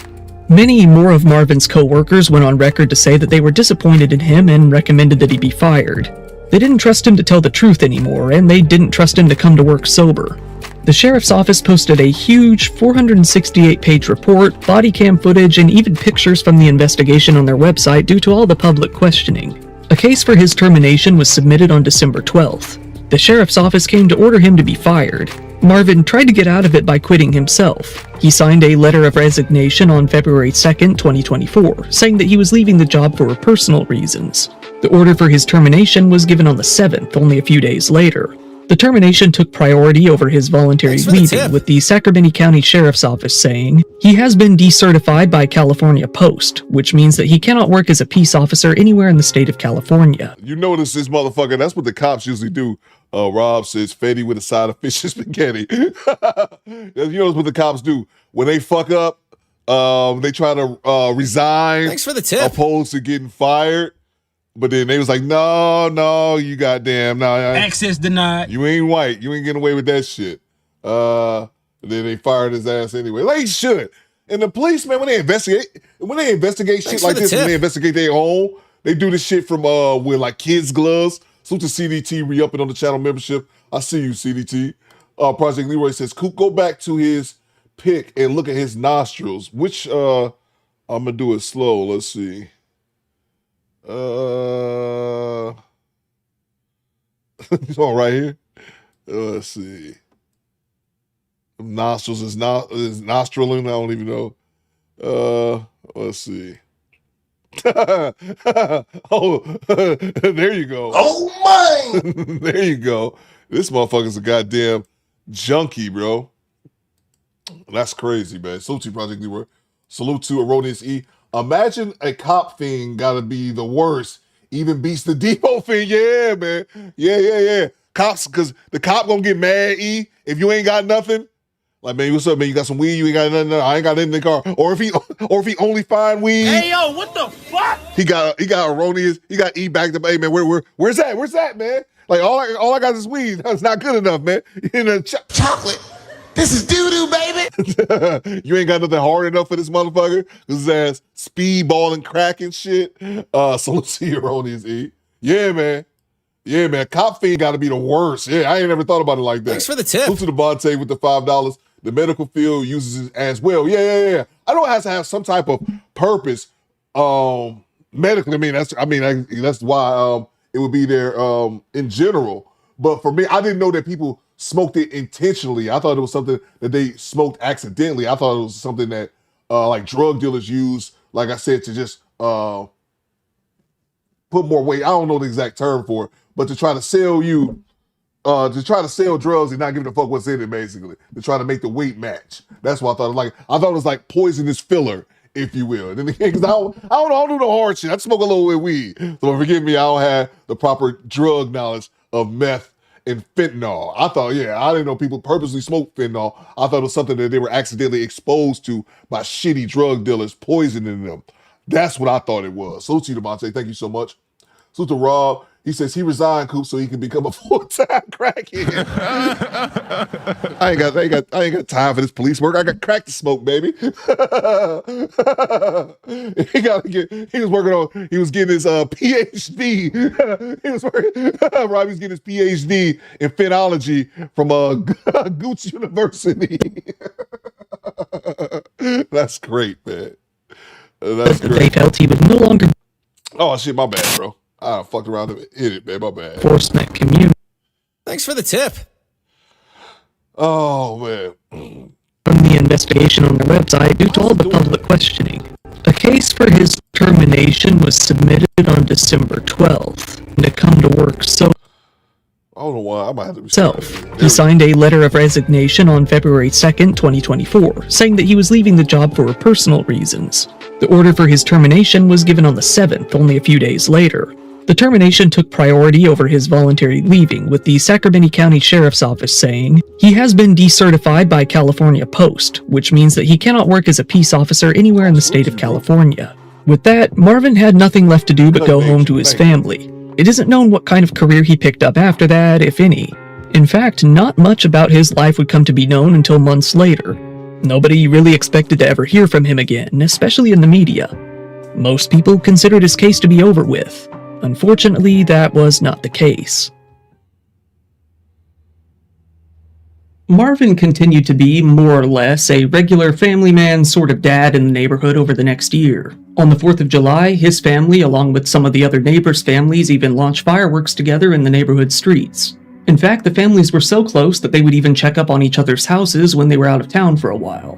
S11: Many more of Marvin's co-workers went on record to say that they were disappointed in him and recommended that he be fired. They didn't trust him to tell the truth anymore, and they didn't trust him to come to work sober. The sheriff's office posted a huge 468-page report, body cam footage, and even pictures from the investigation on their website due to all the public questioning. A case for his termination was submitted on December 12th. The sheriff's office came to order him to be fired. Marvin tried to get out of it by quitting himself. He signed a letter of resignation on February 2nd, 2024, saying that he was leaving the job for personal reasons. The order for his termination was given on the 7th, only a few days later. The termination took priority over his voluntary leaving, with the Sacramento County Sheriff's Office saying, "He has been decertified by California Post, which means that he cannot work as a peace officer anywhere in the state of California."
S8: You notice this motherfucker, that's what the cops usually do. Rob says, "Fetty with a side of fish and spaghetti." You notice what the cops do. When they fuck up, they try to resign.
S17: Thanks for the tip.
S8: Opposed to getting fired. But then they was like, no, you goddamn, no.
S10: Access denied.
S8: You ain't white. You ain't getting away with that shit. Then they fired his ass anyway. Like, he should. And the police, man, when they investigate shit like this, when they investigate their own, they do this shit from with like kids' gloves. Salute to CDT re-upping on the channel membership. I see you, CDT. Project Leroy says, Coop, go back to his pic and look at his nostrils. Which I'm gonna do it slow. Let's see. It's all right here. Let's see. Nostrils is nostriling. I don't even know. Let's see. Oh, there you go.
S16: Oh my!
S8: There you go. This motherfucker's a goddamn junkie, bro. That's crazy, man. Salute to Project Leroy. Salute to Erroneous E. Imagine a cop thing gotta be the worst. Even beats the depot thing. Yeah, man. Yeah. Cops, because the cop gonna get mad, E, if you ain't got nothing. Like, man, what's up, man? You got some weed? You ain't got nothing? I ain't got nothing in the car. Or if he only find weed.
S16: Hey, yo, what the fuck?
S8: He got Erroneous. He got E back to, hey, man, where's that? Where's that, man? Like, all I got is weed. That's not good enough, man. In a
S16: Chocolate. This is doo-doo, baby.
S8: You ain't got nothing hard enough for this motherfucker? His ass speedball and crack and shit. Salute to you, Erroneous E. Yeah, man. Yeah, man. Cop fiend got to be the worst. Yeah, I ain't never thought about it like that.
S17: Thanks for the tip.
S8: Salute to the Bonte with the $5. The medical field uses it as well. Yeah. I know it has to have some type of purpose. Medically, that's why it would be there in general. But for me, I didn't know that people smoked it intentionally. I thought it was something that they smoked accidentally. I thought it was something that like drug dealers use, like I said, to just put more weight. I don't know the exact term for it, but to try to sell you, to try to sell drugs and not give a fuck what's in it, basically. To try to make the weight match. That's what I thought. I thought it was like poisonous filler, if you will. And then, because I don't do no hard shit. I smoke a little bit of weed. So forgive me, I don't have the proper drug knowledge of meth and fentanyl. I thought, I didn't know people purposely smoked fentanyl. I thought it was something that they were accidentally exposed to by shitty drug dealers poisoning them. That's what I thought it was. So to Devontae, thank you so much. So to Rob, he says he resigned, Coop, so he can become a full-time crackhead. I ain't got time for this police work. I got crack to smoke, baby. He was getting his PhD. Rob was getting his PhD in phenology from Gooch University. That's great, man. That's great.
S11: They felt he would no longer.
S8: Oh shit, my bad, bro. I fucked around and hit it, man. My bad.
S11: Enforcement community.
S17: Thanks for the tip.
S8: Oh, man.
S11: From the investigation on their website due to all the public questioning. A case for his termination was submitted on December 12th to come to work
S8: I don't know why. I might have to
S11: himself. He signed a letter of resignation on February 2nd, 2024, saying that he was leaving the job for personal reasons. The order for his termination was given on the 7th, only a few days later. The termination took priority over his voluntary leaving, with the Sacramento County Sheriff's Office saying he has been decertified by California Post, which means that he cannot work as a peace officer anywhere in the state of California. With that, Marvin had nothing left to do but go home to his family. It isn't known what kind of career he picked up after that, if any. In fact, not much about his life would come to be known until months later. Nobody really expected to ever hear from him again, especially in the media. Most people considered his case to be over with. Unfortunately, that was not the case. Marvin continued to be, more or less, a regular family man sort of dad in the neighborhood over the next year. On the 4th of July, his family, along with some of the other neighbors' families, even launched fireworks together in the neighborhood streets. In fact, the families were so close that they would even check up on each other's houses when they were out of town for a while.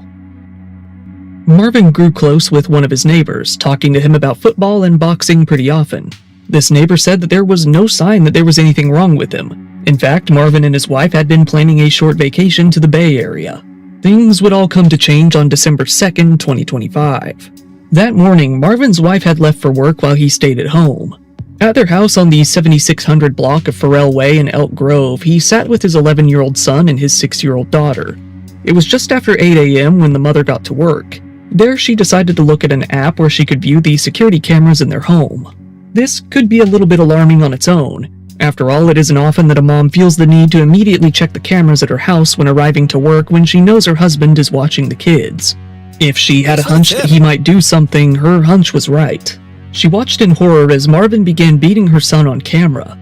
S11: Marvin grew close with one of his neighbors, talking to him about football and boxing pretty often. This neighbor said that there was no sign that there was anything wrong with him. In fact, Marvin and his wife had been planning a short vacation to the Bay Area. Things would all come to change on December 2nd, 2025. That morning, Marvin's wife had left for work while he stayed at home. At their house on the 7600 block of Farrell Way in Elk Grove, he sat with his 11-year-old son and his 6-year-old daughter. It was just after 8 a.m. when the mother got to work. There, she decided to look at an app where she could view the security cameras in their home. This could be a little bit alarming on its own. After all, it isn't often that a mom feels the need to immediately check the cameras at her house when arriving to work when she knows her husband is watching the kids. If she had a hunch that he might do something, her hunch was right. She watched in horror as Marvin began beating her son on camera.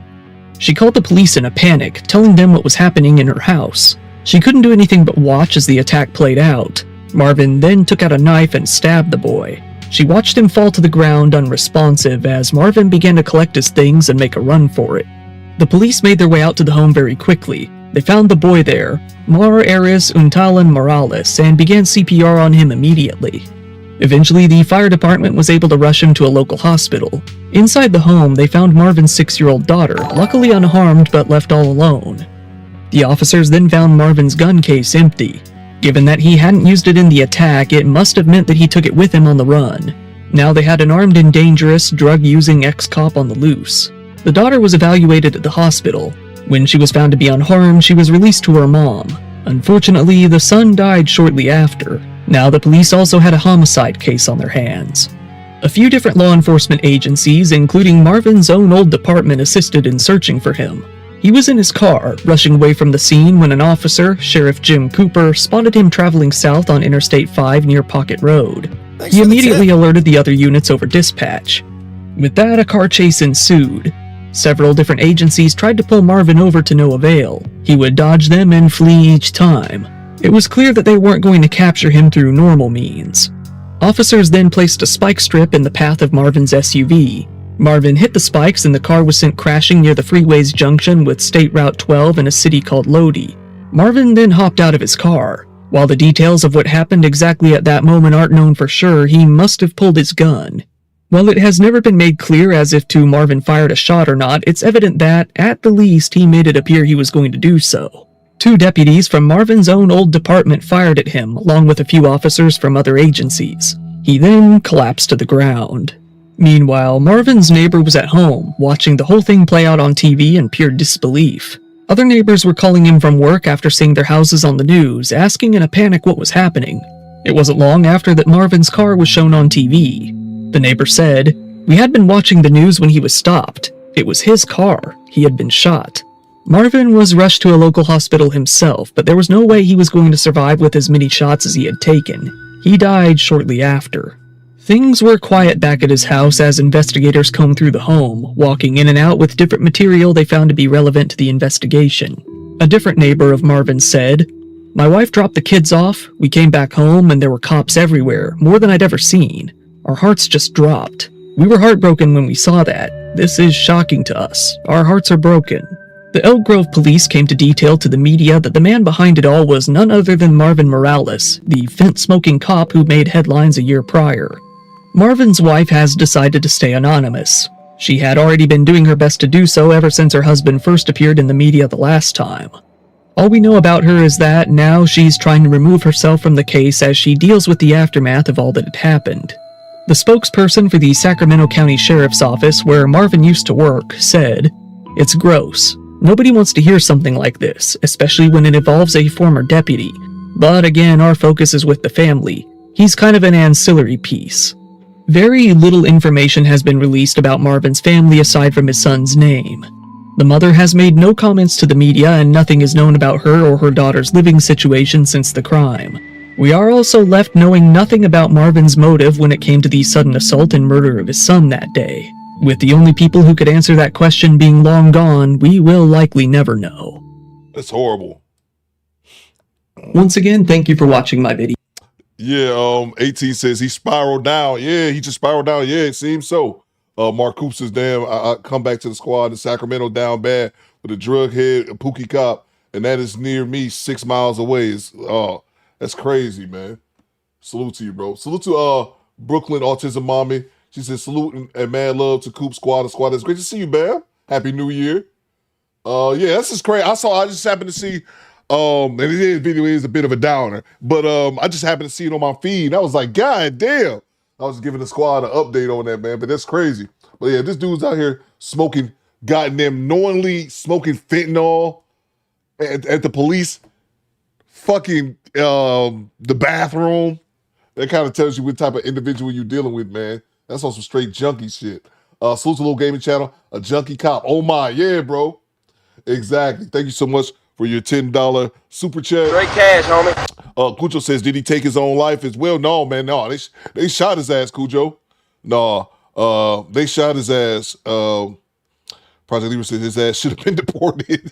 S11: She called the police in a panic, telling them what was happening in her house. She couldn't do anything but watch as the attack played out. Marvin then took out a knife and stabbed the boy. She watched him fall to the ground unresponsive as Marvin began to collect his things and make a run for it. The police made their way out to the home very quickly. They found the boy there, Mar Aris Untalan Morales, and began CPR on him immediately. Eventually, the fire department was able to rush him to a local hospital. Inside the home, they found Marvin's 6-year-old daughter, luckily unharmed but left all alone. The officers then found Marvin's gun case empty. Given that he hadn't used it in the attack, it must have meant that he took it with him on the run. Now they had an armed and dangerous, drug-using ex-cop on the loose. The daughter was evaluated at the hospital. When she was found to be unharmed, she was released to her mom. Unfortunately, the son died shortly after. Now the police also had a homicide case on their hands. A few different law enforcement agencies, including Marvin's own old department, assisted in searching for him. He was in his car, rushing away from the scene when an officer, Sheriff Jim Cooper, spotted him traveling south on Interstate 5 near Pocket Road. He immediately alerted the other units over dispatch. With that, a car chase ensued. Several different agencies tried to pull Marvin over to no avail. He would dodge them and flee each time. It was clear that they weren't going to capture him through normal means. Officers then placed a spike strip in the path of Marvin's SUV. Marvin hit the spikes and the car was sent crashing near the freeway's junction with State Route 12 in a city called Lodi. Marvin then hopped out of his car. While the details of what happened exactly at that moment aren't known for sure, he must have pulled his gun. While it has never been made clear as if to Marvin fired a shot or not, it's evident that, at the least, he made it appear he was going to do so. 2 deputies from Marvin's own old department fired at him, along with a few officers from other agencies. He then collapsed to the ground. Meanwhile, Marvin's neighbor was at home, watching the whole thing play out on TV in pure disbelief. Other neighbors were calling him from work after seeing their houses on the news, asking in a panic what was happening. It wasn't long after that Marvin's car was shown on TV. The neighbor said, "We had been watching the news when he was stopped. It was his car. He had been shot." Marvin was rushed to a local hospital himself, but there was no way he was going to survive with as many shots as he had taken. He died shortly after. Things were quiet back at his house as investigators combed through the home, walking in and out with different material they found to be relevant to the investigation. A different neighbor of Marvin said, "My wife dropped the kids off, we came back home and there were cops everywhere, more than I'd ever seen. Our hearts just dropped. We were heartbroken when we saw that. This is shocking to us. Our hearts are broken." The Elk Grove police came to detail to the media that the man behind it all was none other than Marvin Morales, the fence-smoking cop who made headlines a year prior. Marvin's wife has decided to stay anonymous. She had already been doing her best to do so ever since her husband first appeared in the media the last time. All we know about her is that now she's trying to remove herself from the case as she deals with the aftermath of all that had happened. The spokesperson for the Sacramento County Sheriff's Office, where Marvin used to work, said, "It's gross. Nobody wants to hear something like this, especially when it involves a former deputy. But again, our focus is with the family. He's kind of an ancillary piece." Very little information has been released about Marvin's family aside from his son's name. The mother has made no comments to the media and nothing is known about her or her daughter's living situation since the crime. We are also left knowing nothing about Marvin's motive when it came to the sudden assault and murder of his son that day. With the only people who could answer that question being long gone, we will likely never know.
S8: That's horrible.
S11: Once again, thank you for watching my video.
S8: Yeah, 18 says he spiraled down. Yeah, he just spiraled down. Yeah, it seems so. Mark Coop says, damn, I come back to the squad in Sacramento down bad with a drug head, a Pookie cop, and that is near me 6 miles away. That's crazy, man. Salute to you, bro. Salute to Brooklyn Autism Mommy. She says, salute and mad love to Coop Squad. The squad, it's great to see you, Bam. Happy New Year. Yeah, this is crazy. I just happened to see, and this video is a bit of a downer, but I just happened to see it on my feed. I was like, God damn. I was giving the squad an update on that, man, but that's crazy. But yeah, this dude's out here smoking, goddamn, knowingly smoking fentanyl at the police fucking the bathroom. That kind of tells you what type of individual you're dealing with, man. That's on some straight junkie shit. Salute to Little Gaming Channel, a junkie cop. Oh my, yeah, bro. Exactly. Thank you so much for your $10 super chat.
S16: Straight cash, homie.
S8: Cujo says, did he take his own life as well? No, man, no. They shot his ass, Cujo. No, they shot his ass. Project Libra said his ass should have been deported.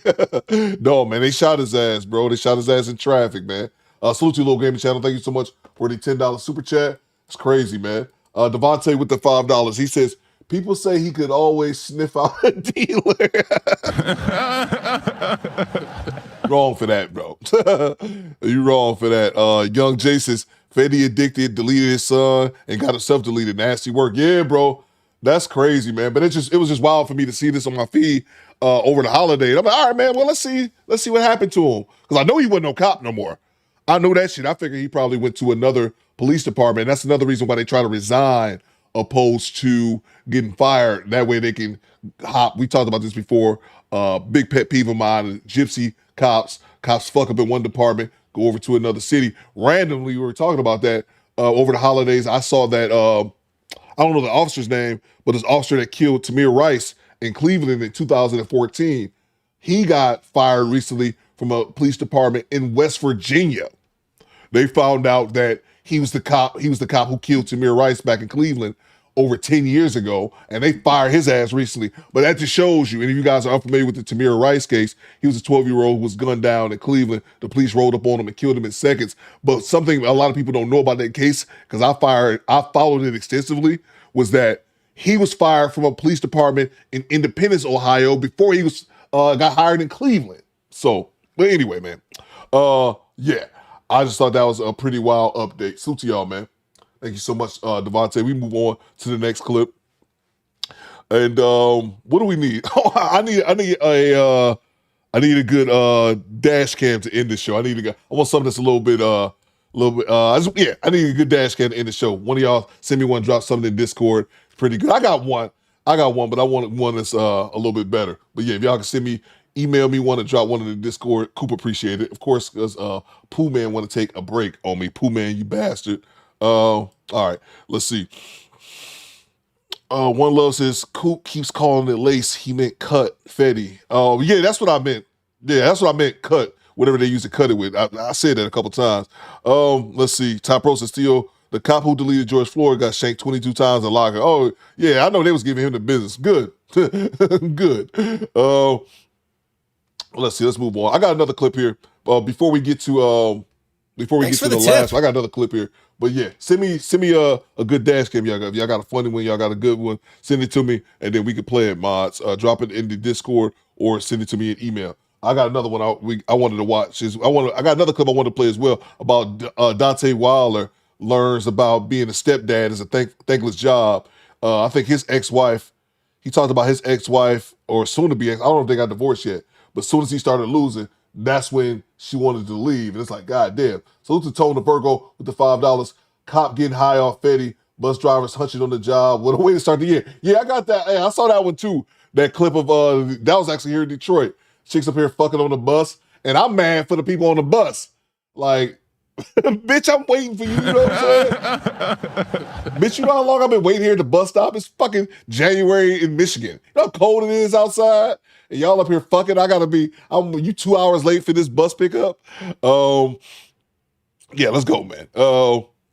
S8: No, man, they shot his ass, bro. They shot his ass in traffic, man. Salute to Little Gaming Channel. Thank you so much for the $10 super chat. It's crazy, man. Devontae with the $5. He says, people say he could always sniff out a dealer. wrong for that, bro. You wrong for that. Young Jason's Fetty addicted, deleted his son, and got himself deleted. Nasty work. Yeah, bro. That's crazy, man. But it was just wild for me to see this on my feed over the holiday. And I'm like, all right, man, well, let's see what happened to him. Because I know he wasn't no cop no more. I know that shit. I figured he probably went to another police department. That's another reason why they try to resign opposed to getting fired. That way they can hop. We talked about this before. Big pet peeve of mine, gypsy cops. Cops fuck up in one department, go over to another city. Randomly, we were talking about that over the holidays. I saw that, I don't know the officer's name, but this officer that killed Tamir Rice in Cleveland in 2014, he got fired recently from a police department in West Virginia. They found out that he was the cop who killed Tamir Rice back in Cleveland over 10 years ago, and they fired his ass recently. But that just shows you, and if you guys are unfamiliar with the Tamir Rice case, he was a 12-year-old who was gunned down in Cleveland. The police rolled up on him and killed him in seconds. But something a lot of people don't know about that case, because I followed it extensively, was that he was fired from a police department in Independence, Ohio, before he was got hired in Cleveland. So, but anyway, man, yeah, I just thought that was a pretty wild update. Salute to y'all, man. Thank you so much, Devontae. We move on to the next clip. And what do we need? Oh, I need a good dash cam to end the show. I want something that's a little bit I need a good dash cam to end the show. One of y'all send me one, drop something in Discord. It's pretty good. I got one, but I want one that's a little bit better. But yeah, if y'all can email me one and drop one in the Discord, Coop appreciate it. Of course, because Pooh Man want to take a break on me. Pooh Man, you bastard. All right, let's see. One Love says, Coop keeps calling it lace. He meant cut, Fetty. Yeah, that's what I meant. Yeah, that's what I meant, cut. Whatever they used to cut it with. I said that a couple times. Let's see. Top Pro says, Theo, the cop who deleted George Floyd got shanked 22 times in locker. Oh, yeah, I know they was giving him the business. Good. Good. Let's see. Let's move on. I got another clip here. Before we get to the last one, I got another clip here. But yeah, send me a good dash cam. If y'all got a funny one, y'all got a good one, send it to me, and then we can play it, mods. Drop it in the Discord or send it to me in email. I got another one I wanted to watch. I got another clip I wanted to play as well about Dante Wilder learns about being a stepdad is a thankless job. I think his ex-wife, he talked about his ex-wife, or soon to be ex, I don't know if they got divorced yet, but as soon as he started losing, that's when she wanted to leave. And it's like, God damn. Salute to Tone the Virgo with the $5. Cop getting high off Fetty. Bus drivers hunching on the job. What a way to start the year. Yeah, I got that. Hey, I saw that one too. That clip of, that was actually here in Detroit. Chicks up here fucking on the bus. And I'm mad for the people on the bus. Like, bitch, I'm waiting for you. You know what I'm saying? Bitch, you know how long I've been waiting here at the bus stop? It's fucking January in Michigan. You know how cold it is outside? And y'all up here fucking, you 2 hours late for this bus pickup. Yeah, let's go, man.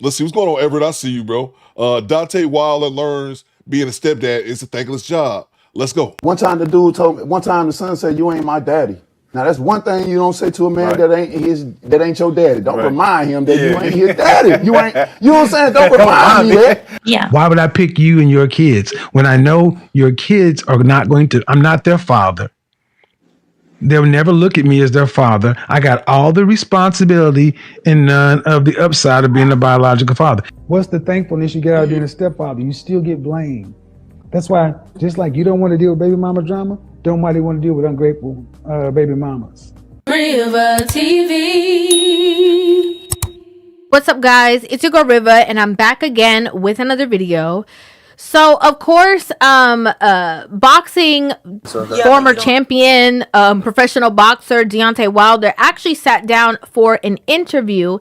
S8: Let's see what's going on, Everett. I see you, bro. Dante Wilder learns being a stepdad is a thankless job. Let's go.
S17: One time the son said, you ain't my daddy. Now that's one thing you don't say to a man that ain't your daddy. Don't remind him that you ain't his daddy. You know what I'm saying? Don't remind me that.
S18: Yeah. Why would I pick you and your kids when I know your kids are not I'm not their father. They'll never look at me as their father. I got all the responsibility and none of the upside of being a biological father. What's the thankfulness you get out of being a stepfather? You still get blamed. That's why, just like you don't want to deal with baby mama drama, don't nobody want to deal with ungrateful baby mamas.
S19: River TV. What's up, guys? It's your girl River, and I'm back again with another video. So, of course, boxing former champion, professional boxer Deontay Wilder actually sat down for an interview.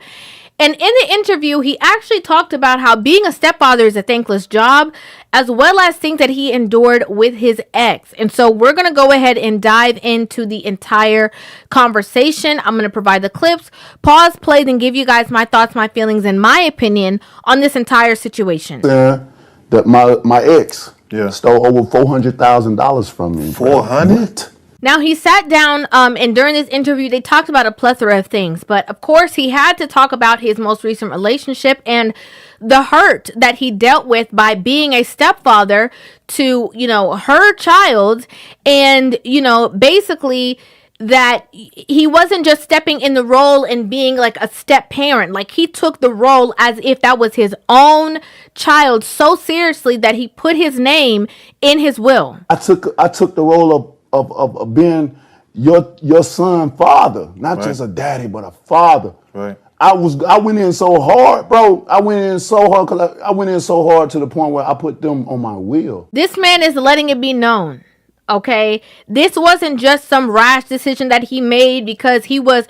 S19: And in the interview, he actually talked about how being a stepfather is a thankless job, as well as things that he endured with his ex. And so we're going to go ahead and dive into the entire conversation. I'm going to provide the clips, pause, play, and give you guys my thoughts, my feelings, and my opinion on this entire situation.
S17: That my ex stole over $400,000 from me. 400?
S19: Now, he sat down and during this interview, they talked about a plethora of things. But, of course, he had to talk about his most recent relationship and the hurt that he dealt with by being a stepfather to, her child. And, basically, that he wasn't just stepping in the role and being like a step parent. Like, he took the role as if that was his own child so seriously that he put his name in his will.
S17: I took the role of being your son father, not just a daddy, but a father.
S13: Right.
S17: I went in so hard, bro. I went in so hard because I went in so hard to the point where I put them on my will.
S19: This man is letting it be known. Okay, this wasn't just some rash decision that he made because he was,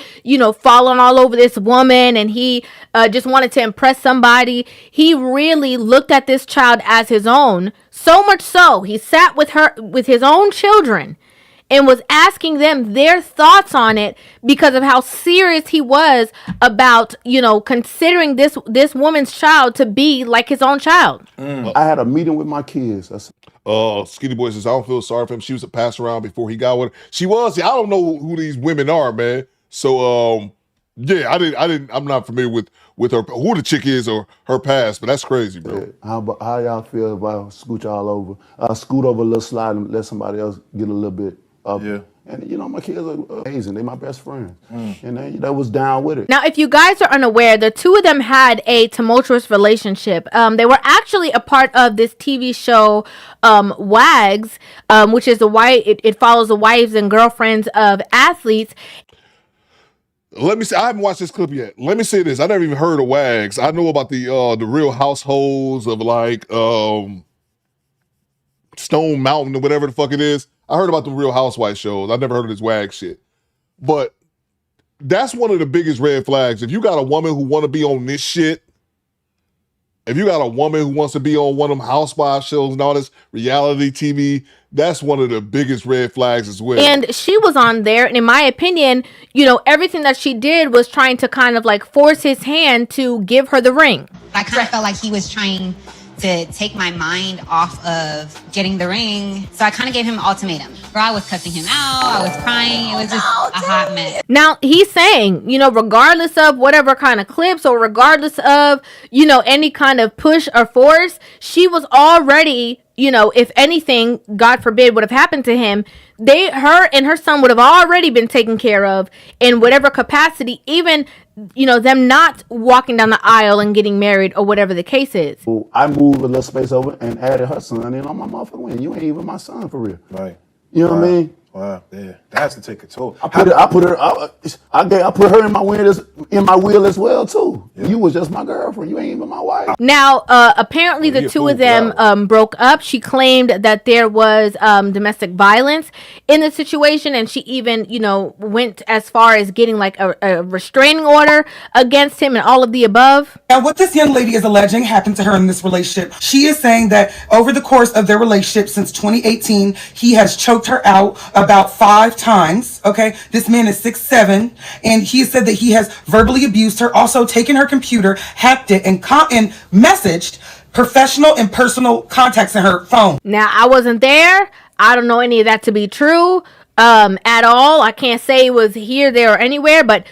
S19: falling all over this woman and he just wanted to impress somebody. He really looked at this child as his own. So much so, he sat with his own children and was asking them their thoughts on it because of how serious he was about, considering this woman's child to be like his own child.
S17: I had a meeting with my kids.
S8: Skinny Boy says, I don't feel sorry for him. She was a pass around before he got with her. She was. I don't know who these women are, man. So, yeah, I'm not familiar with her, who the chick is or her past, but that's crazy, bro.
S17: Yeah. How y'all feel if I scoot y'all over? Scoot over a little slide and let somebody else get a little bit up. Yeah. And, my kids are amazing. They're my best friends. And they was down with it.
S19: Now, if you guys are unaware, the two of them had a tumultuous relationship. They were actually a part of this TV show, WAGs, which is it follows the wives and girlfriends of athletes.
S8: Let me say, I haven't watched this clip yet. Let me say this. I never even heard of WAGs. I know about the Real Households of Stone Mountain or whatever the fuck it is. I heard about the Real Housewives shows. I never heard of this WAG shit. But that's one of the biggest red flags. If you got a woman who want to be on this shit, if you got a woman who wants to be on one of them housewives shows and all this reality TV, that's one of the biggest red flags as well.
S19: And she was on there, and in my opinion, everything that she did was trying to kind of force his hand to give her the ring.
S3: I kind of felt like he was trying to take my mind off of getting the ring. So I kind of gave him an ultimatum. Bro, I was cussing him out. I was crying. It was just a hot mess.
S19: Now, he's saying, regardless of whatever kind of clips or regardless of, any kind of push or force, she was already, if anything, God forbid, would have happened to him, her and her son would have already been taken care of in whatever capacity, even them not walking down the aisle and getting married or whatever the case is.
S17: I moved a little space over and added her son in on my motherfucking win. You ain't even my son for real.
S13: Right.
S17: You know what I mean?
S13: Wow, yeah, that has to take a toll.
S17: I put her in my will as well too. Yeah. You was just my girlfriend. You ain't even my wife.
S19: Now, apparently the two of them broke up. She claimed that there was domestic violence in the situation, and she even, went as far as getting a restraining order against him and all of the above.
S4: Now, what this young lady is alleging happened to her in this relationship. She is saying that over the course of their relationship since 2018, he has choked her out about 5 times. Okay, this man is 6'7", and he said that he has verbally abused her, also taken her computer, hacked it, and messaged professional and personal contacts in her phone.
S19: Now, I wasn't there. I don't know any of that to be true at all. I can't say it was here, there, or anywhere, but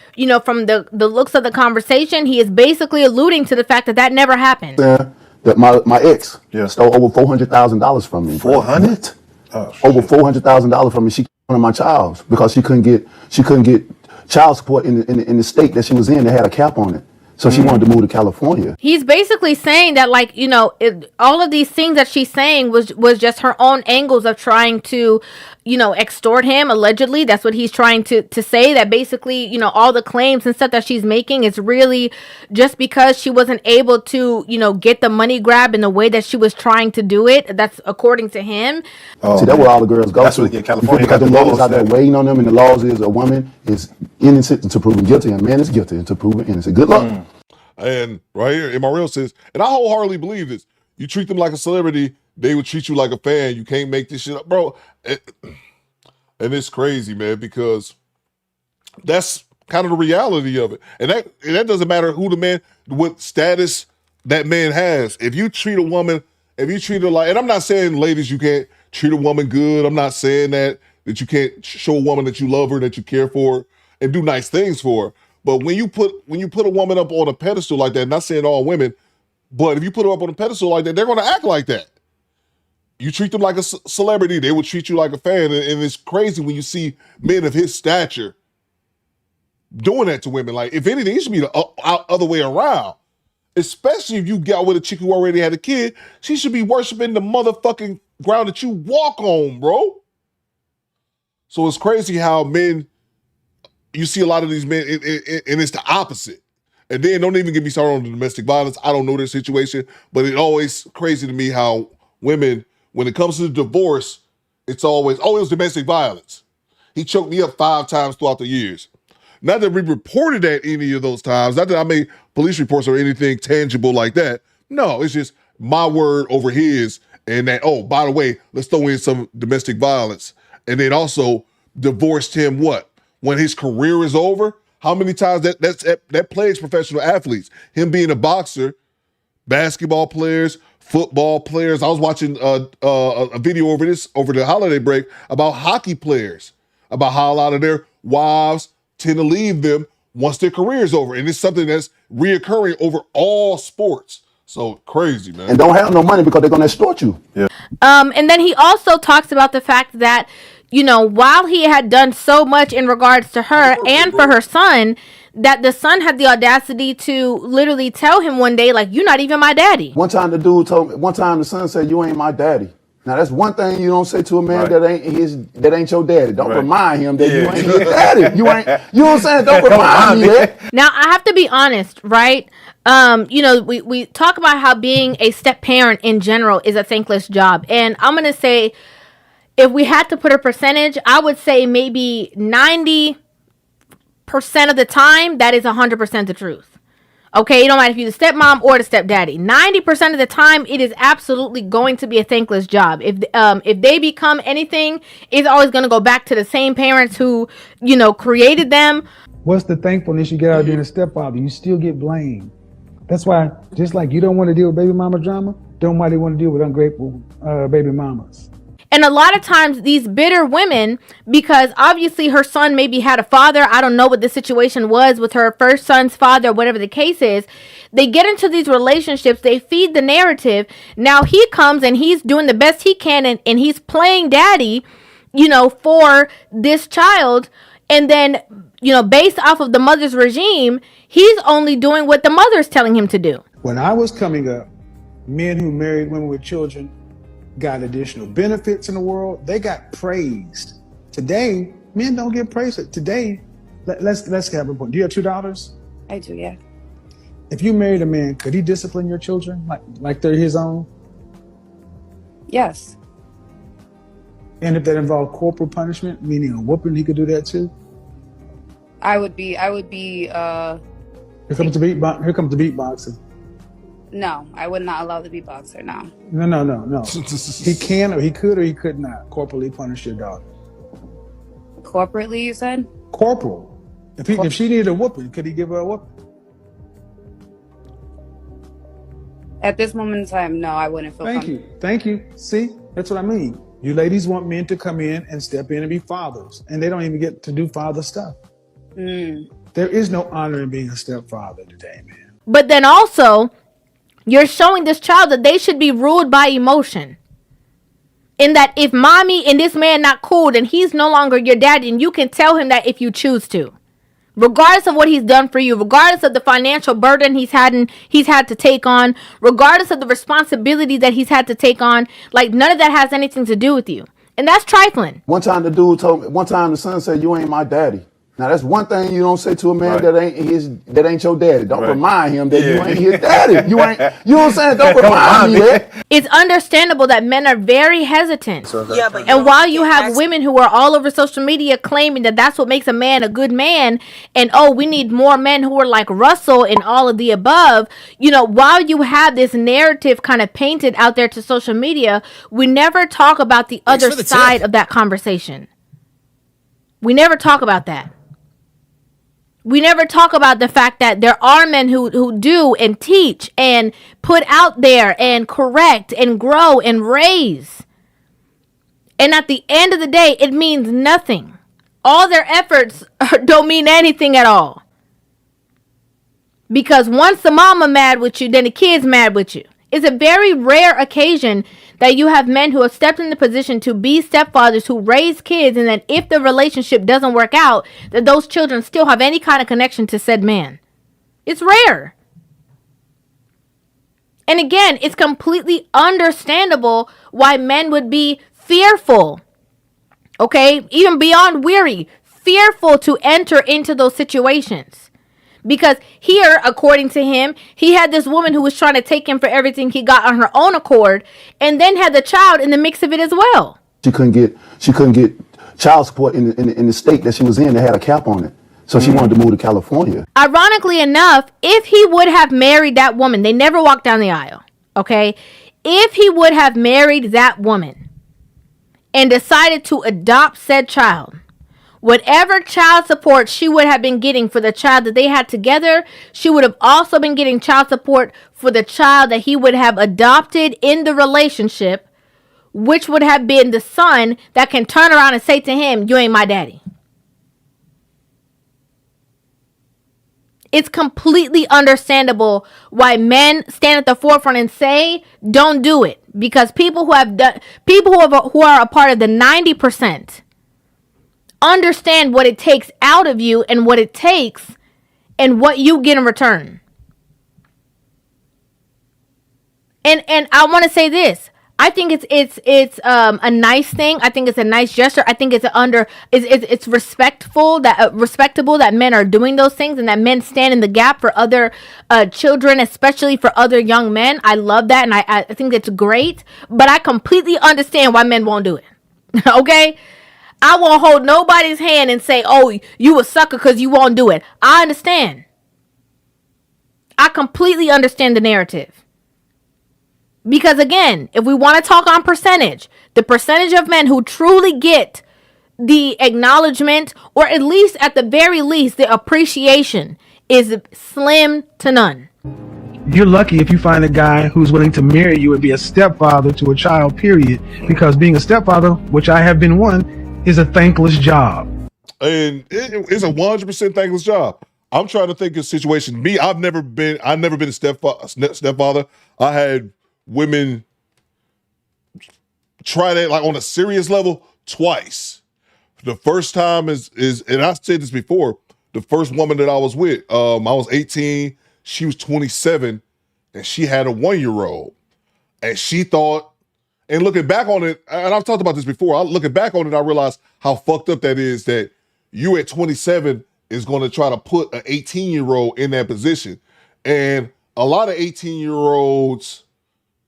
S19: from the looks of the conversation, he is basically alluding to the fact that never happened.
S17: That my ex stole over $400,000 from me.
S13: 400?
S17: Over $400,000 from me. She one of my child because she couldn't get child support in the state that she was in. They had a cap on it. So she wanted to move to California.
S19: He's basically saying that, all of these things that she's saying was just her own angles of trying to, extort him, allegedly. That's what he's trying to say, that basically, all the claims and stuff that she's making is really just because she wasn't able to, get the money grab in the way that she was trying to do it. That's according to him.
S17: See, that's where all the girls go.
S13: That's what California
S17: because the laws out there waiting on them, and the laws is a woman is innocent until proven guilty, and a man is guilty until proven innocent. Good luck.
S8: And right here, MRL says, and I wholeheartedly believe this, you treat them like a celebrity, they would treat you like a fan. You can't make this shit up, bro. And it's crazy, man, because that's kind of the reality of it. And that doesn't matter who the man, what status that man has. If you treat a woman, if you treat her like, and I'm not saying, ladies, you can't treat a woman good. I'm not saying that you can't show a woman that you love her, that you care for her, and do nice things for her. But when you put a woman up on a pedestal like that, not saying all women, but if you put her up on a pedestal like that, they're going to act like that. You treat them like a celebrity, they will treat you like a fan. And it's crazy when you see men of his stature doing that to women. Like, if anything, it should be the other way around. Especially if you got with a chick who already had a kid, she should be worshiping the motherfucking ground that you walk on, bro. So it's crazy how men, you see a lot of these men, and it's the opposite. And then don't even get me started on the domestic violence. I don't know their situation, but it's always crazy to me how women, when it comes to the divorce, it's always, oh, it was domestic violence. He choked me up 5 times throughout the years. Not that we reported at any of those times, not that I made police reports or anything tangible like that. No, it's just my word over his, and that, oh, by the way, let's throw in some domestic violence. And then also divorced him what? When his career is over? How many times that plagues professional athletes? Him being a boxer, basketball players, football players. I was watching a video over the holiday break about hockey players, about how a lot of their wives tend to leave them once their career is over. And it's something that's reoccurring over all sports. So crazy, man.
S17: And don't have no money because they're going to extort you.
S8: Yeah.
S19: And then he also talks about the fact that, you know, while he had done so much in regards to her and for her son, that the son had the audacity to literally tell him one day, like, you're not even my daddy.
S17: One time the son said, you ain't my daddy. Now that's one thing you don't say to a man that ain't your daddy. Don't remind him that you ain't his daddy. You know what I'm saying? Don't remind me that.
S19: Now I have to be honest, right? You know, we talk about how being a step parent in general is a thankless job. And I'm gonna say, if we had to put a percentage, I would say maybe 90% of the time that is 100% the truth. Okay, it don't matter if you're the stepmom or the stepdaddy. 90% of the time, it is absolutely going to be a thankless job. If they become anything, it's always going to go back to the same parents who, you know, created them.
S18: What's the thankfulness you get out of being a stepfather? You still get blamed. That's why, just like you don't want to deal with baby mama drama, don't nobody want to deal with ungrateful baby mamas.
S19: And a lot of times these bitter women, because obviously her son maybe had a father, I don't know what the situation was with her first son's father, whatever the case is, they get into these relationships, they feed the narrative. Now he comes and he's doing the best he can and he's playing daddy, you know, for this child. And then, you know, based off of the mother's regime, he's only doing what the mother's telling him to do.
S18: When I was coming up, men who married women with children got additional benefits in the world. They got praised. Today, men don't get praised. Today, let's have a point. Do you have $2?
S20: I do, yeah.
S18: If you married a man, could he discipline your children like they're his own?
S20: Yes.
S18: And if that involved corporal punishment, meaning a whooping, he could do that too?
S20: I would be.
S18: Here comes the beatboxing.
S20: No, I would not allow the beatboxer, no.
S18: No. He can or he could or he could not corporally punish your daughter.
S20: Corporately, you said?
S18: Corporal. If she needed a whooping, could he give her a whooping?
S20: At this moment in time, no, I wouldn't feel comfortable.
S18: Thank you. See, that's what I mean. You ladies want men to come in and step in and be fathers, and they don't even get to do father stuff. There is no honor in being a stepfather today, man.
S19: But then also, you're showing this child that they should be ruled by emotion. In that if mommy and this man not cool, then he's no longer your daddy, and you can tell him that if you choose to. Regardless of what he's done for you, regardless of the financial burden he's had to take on, regardless of the responsibility that he's had to take on, like none of that has anything to do with you. And that's trifling.
S17: One time the son said, you ain't my daddy. Now that's one thing you don't say to a man that ain't your daddy. Don't remind him that you ain't his daddy. You know what I'm saying? Don't remind me that.
S19: It's understandable that men are very hesitant. And while you have women who are all over social media claiming that that's what makes a man a good man, and oh, we need more men who are like Russell and all of the above, you know, while you have this narrative kind of painted out there to social media, we never talk about the other side of that conversation. We never talk about that. We never talk about the fact that there are men who do and teach and put out there and correct and grow and raise. And at the end of the day, it means nothing. All their efforts don't mean anything at all. Because once the mama mad with you, then the kid's mad with you. It's a very rare occasion that you have men who have stepped in the position to be stepfathers who raise kids, and that if the relationship doesn't work out, that those children still have any kind of connection to said man. It's rare. And again, it's completely understandable why men would be fearful, okay, even beyond weary, fearful to enter into those situations. Because here, according to him, he had this woman who was trying to take him for everything he got on her own accord, and then had the child in the mix of it as well.
S17: She couldn't get child support in the state that she was in that had a cap on it. So she wanted to move to California.
S19: Ironically enough, if he would have married that woman, they never walked down the aisle, okay? If he would have married that woman and decided to adopt said child, whatever child support she would have been getting for the child that they had together, she would have also been getting child support for the child that he would have adopted in the relationship, which would have been the son that can turn around and say to him, "You ain't my daddy." It's completely understandable why men stand at the forefront and say, "Don't do it," because people who are a part of the 90% understand what it takes out of you and what it takes and what you get in return. And I want to say this. I think it's a nice thing. I think it's a nice gesture. I think it's respectful respectable that men are doing those things, and that men stand in the gap for other children, especially for other young men. I love that, and I think it's great. But I completely understand why men won't do it. Okay? I won't hold nobody's hand and say, "Oh, you a sucker because you won't do it." I understand. I completely understand the narrative. Because again, if we want to talk on percentage, the percentage of men who truly get the acknowledgement, or at least at the very least the appreciation, is slim to none.
S18: You're lucky if you find a guy who's willing to marry you and be a stepfather to a child, period. Because being a stepfather, which I have been one, is a thankless job.
S8: And it's a 100% thankless job. I'm trying to think of a situation. Me, I've never been a stepfather. I had women try that like on a serious level twice. The first time is and I said this before, the first woman that I was with, I was 18, she was 27, and she had a 1-year-old. And she thought, and looking back on it, and I've talked about this before, looking back on it, I realized how fucked up that is, that you at 27 is going to try to put an 18-year-old in that position. And a lot of 18-year-olds,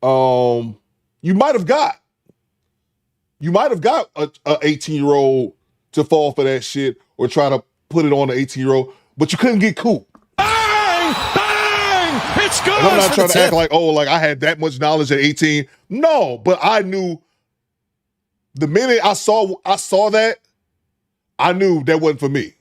S8: you might have got a 18-year-old to fall for that shit or try to put it on an 18-year-old, but you couldn't get Coop.
S6: Bang! Bang! It's good.
S8: And I'm not trying to act like, oh, like I had that much knowledge at 18. No, but I knew the minute I saw that, I knew that wasn't for me.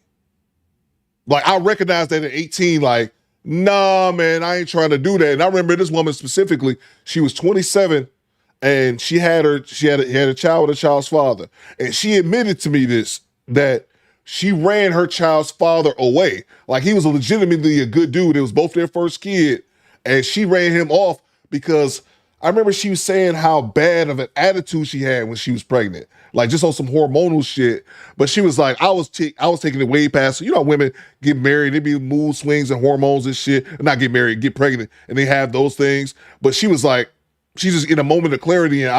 S8: Like I recognized that at 18, like, nah, man, I ain't trying to do that. And I remember this woman specifically, she was 27 and she had a child with a child's father. And she admitted to me that she ran her child's father away. Like he was legitimately a good dude. It was both their first kid. And she ran him off because I remember she was saying how bad of an attitude she had when she was pregnant. Like just on some hormonal shit. But she was like, I was taking it way past. You know, women get married, they be mood swings and hormones and shit. Not get married, get pregnant, and they have those things. But she was like, she's just in a moment of clarity and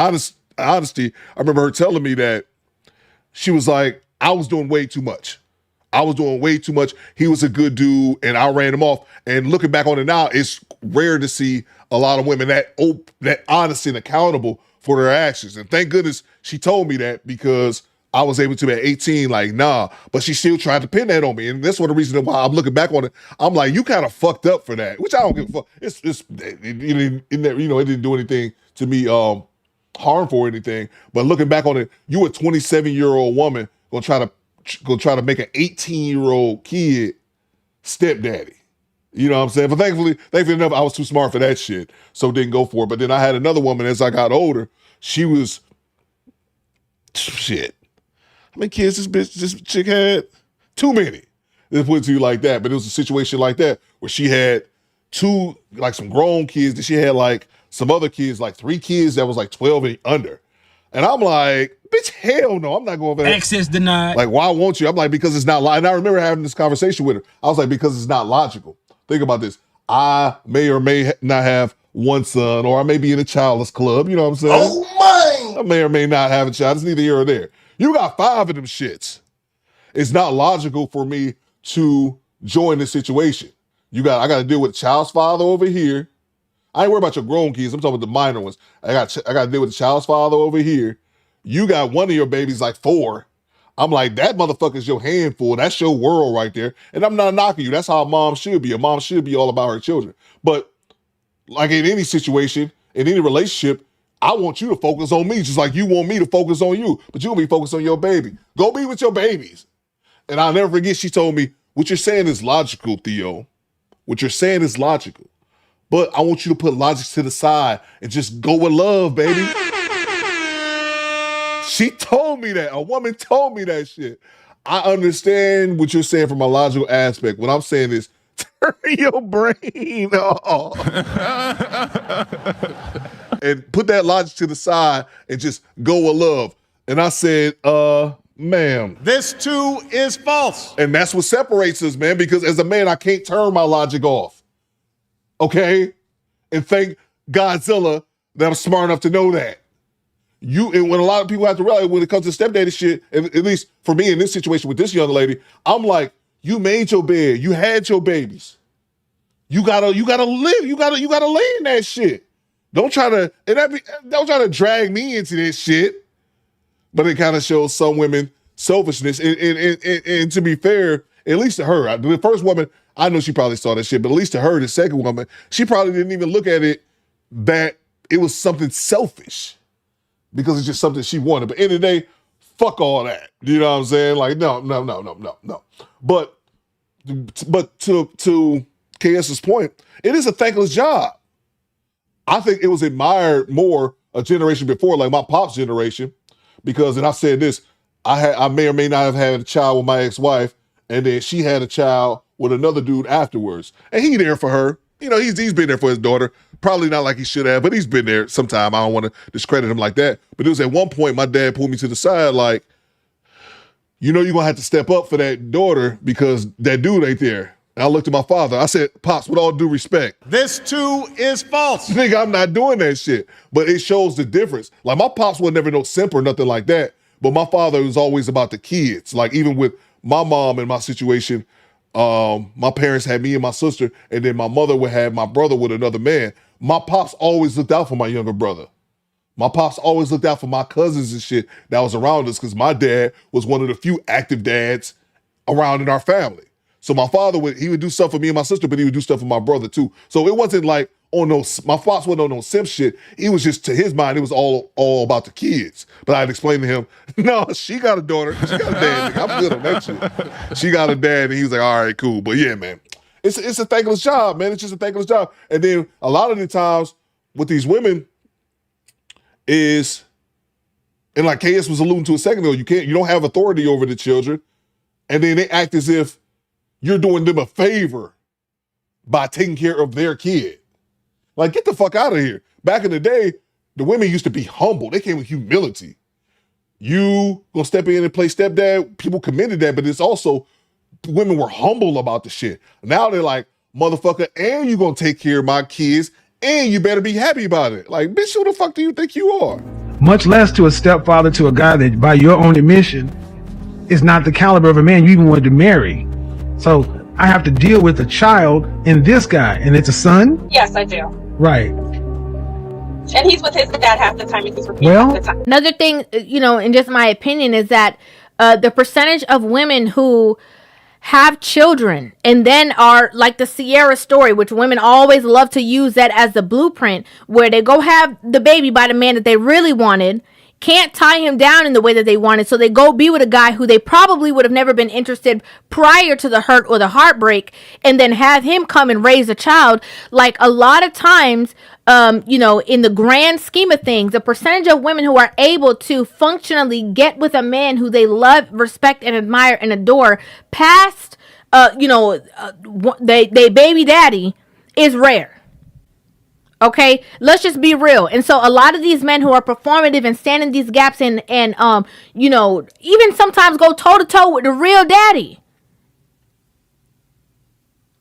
S8: honesty. I remember her telling me that she was like, I was doing way too much. He was a good dude, and I ran him off. And looking back on it now, it's rare to see a lot of women that honest and accountable for their actions. And thank goodness she told me that, because I was able to at 18, like, nah. But she still tried to pin that on me. And that's one of the reasons why I'm looking back on it. I'm like, you kind of fucked up for that, which I don't give a fuck. It didn't do anything to me harmful or anything. But looking back on it, you a 27-year-old woman gonna try to make an 18-year-old kid stepdaddy. You know what I'm saying? But thankfully enough, I was too smart for that shit, so didn't go for it. But then I had another woman as I got older. She was, shit. How many kids this chick had? Too many. Let's put it to you like that. But it was a situation like that where she had some grown kids. Then she had like some other kids, like 3 kids that was like 12 and under. And I'm like, bitch, hell no, I'm not going back.
S10: Access denied.
S8: Like, why won't you? I'm like, because it's not logical. And I remember having this conversation with her. I was like, because it's not logical. Think about this. I may or may not have one son, or I may be in a childless club. You know what I'm saying?
S16: Oh, my!
S8: I may or may not have a child. It's neither here or there. You got 5 of them shits. It's not logical for me to join this situation. I got to deal with the child's father over here. I ain't worried about your grown kids. I'm talking about the minor ones. I got to deal with the child's father over here. You got one of your babies like 4. I'm like, that motherfucker's your handful. That's your world right there. And I'm not knocking you. That's how a mom should be. A mom should be all about her children. But like in any situation, in any relationship, I want you to focus on me just like you want me to focus on you. But you'll be focused on your baby. Go be with your babies. And I'll never forget, she told me, what you're saying is logical, Theo. What you're saying is logical. But I want you to put logic to the side and just go with love, baby. She told me that. A woman told me that shit. I understand what you're saying from a logical aspect. What I'm saying is, turn your brain off. And put that logic to the side and just go with love. And I said, ma'am.
S16: This too is false.
S8: And that's what separates us, man, because as a man, I can't turn my logic off. Okay? And thank Godzilla that I'm smart enough to know that. And when a lot of people have to realize when it comes to stepdaddy shit, and at least for me in this situation with this young lady, I'm like, you made your bed, you had your babies. You gotta live, you gotta lay in that shit. Don't try to drag me into this shit. But it kind of shows some women selfishness. And to be fair, at least to her, the first woman, I know she probably saw that shit, but at least to her, the second woman, she probably didn't even look at it that it was something selfish because it's just something she wanted. But at the end of the day, fuck all that. You know what I'm saying? Like, no. But to KS's point, it is a thankless job. I think it was admired more a generation before, like my pop's generation, because, and I said this, I may or may not have had a child with my ex-wife, and then she had a child with another dude afterwards. And he there for her. You know, he's been there for his daughter. Probably not like he should have, but he's been there sometime. I don't want to discredit him like that. But it was at one point my dad pulled me to the side like, you know, you're going to have to step up for that daughter because that dude ain't there. And I looked at my father. I said, Pops, with all due respect.
S16: This too is false.
S8: Nigga, I'm not doing that shit. But it shows the difference. Like my pops was never no simp or nothing like that. But my father was always about the kids. Like even with my mom and my situation, my parents had me and my sister, and then my mother would have my brother with another man. My pops always looked out for my younger brother. My pops always looked out for my cousins and shit that was around us because my dad was one of the few active dads around in our family. So my father would do stuff for me and my sister, but he would do stuff for my brother too. So it wasn't like my pops wasn't on no simp shit. He was just, to his mind, it was all about the kids. But I'd explain to him, no, she got a daughter. She got a dad. Nigga. I'm good on that shit. She got a dad, and he was like, all right, cool. But yeah, man, it's a thankless job, man. It's just a thankless job. And then a lot of the times with these women is, and like KS was alluding to a second ago, you don't have authority over the children, and then they act as if you're doing them a favor by taking care of their kid. Like, get the fuck out of here. Back in the day, the women used to be humble. They came with humility. You gonna step in and play stepdad, people committed that, but it's also, women were humble about the shit. Now they're like, motherfucker, and you gonna take care of my kids, and you better be happy about it. Like, bitch, who the fuck do you think you are?
S18: Much less to a stepfather to a guy that, by your own admission, is not the caliber of a man you even wanted to marry. So I have to deal with a child and this guy, and it's a son?
S2: Yes, I do.
S18: Right.
S2: And he's with his dad half the time, and he's with me half the time.
S19: Another thing, in just my opinion, is that the percentage of women who have children and then are like the Sierra story, which women always love to use that as the blueprint, where they go have the baby by the man that they really wanted, can't tie him down in the way that they wanted, so they go be with a guy who they probably would have never been interested prior to the hurt or the heartbreak, and then have him come and raise a child. Like, a lot of times, in the grand scheme of things, the percentage of women who are able to functionally get with a man who they love, respect, and admire and adore past, they baby daddy, is rare. Okay, let's just be real. And so a lot of these men who are performative and stand in these gaps and you know, even sometimes go toe to toe with the real daddy.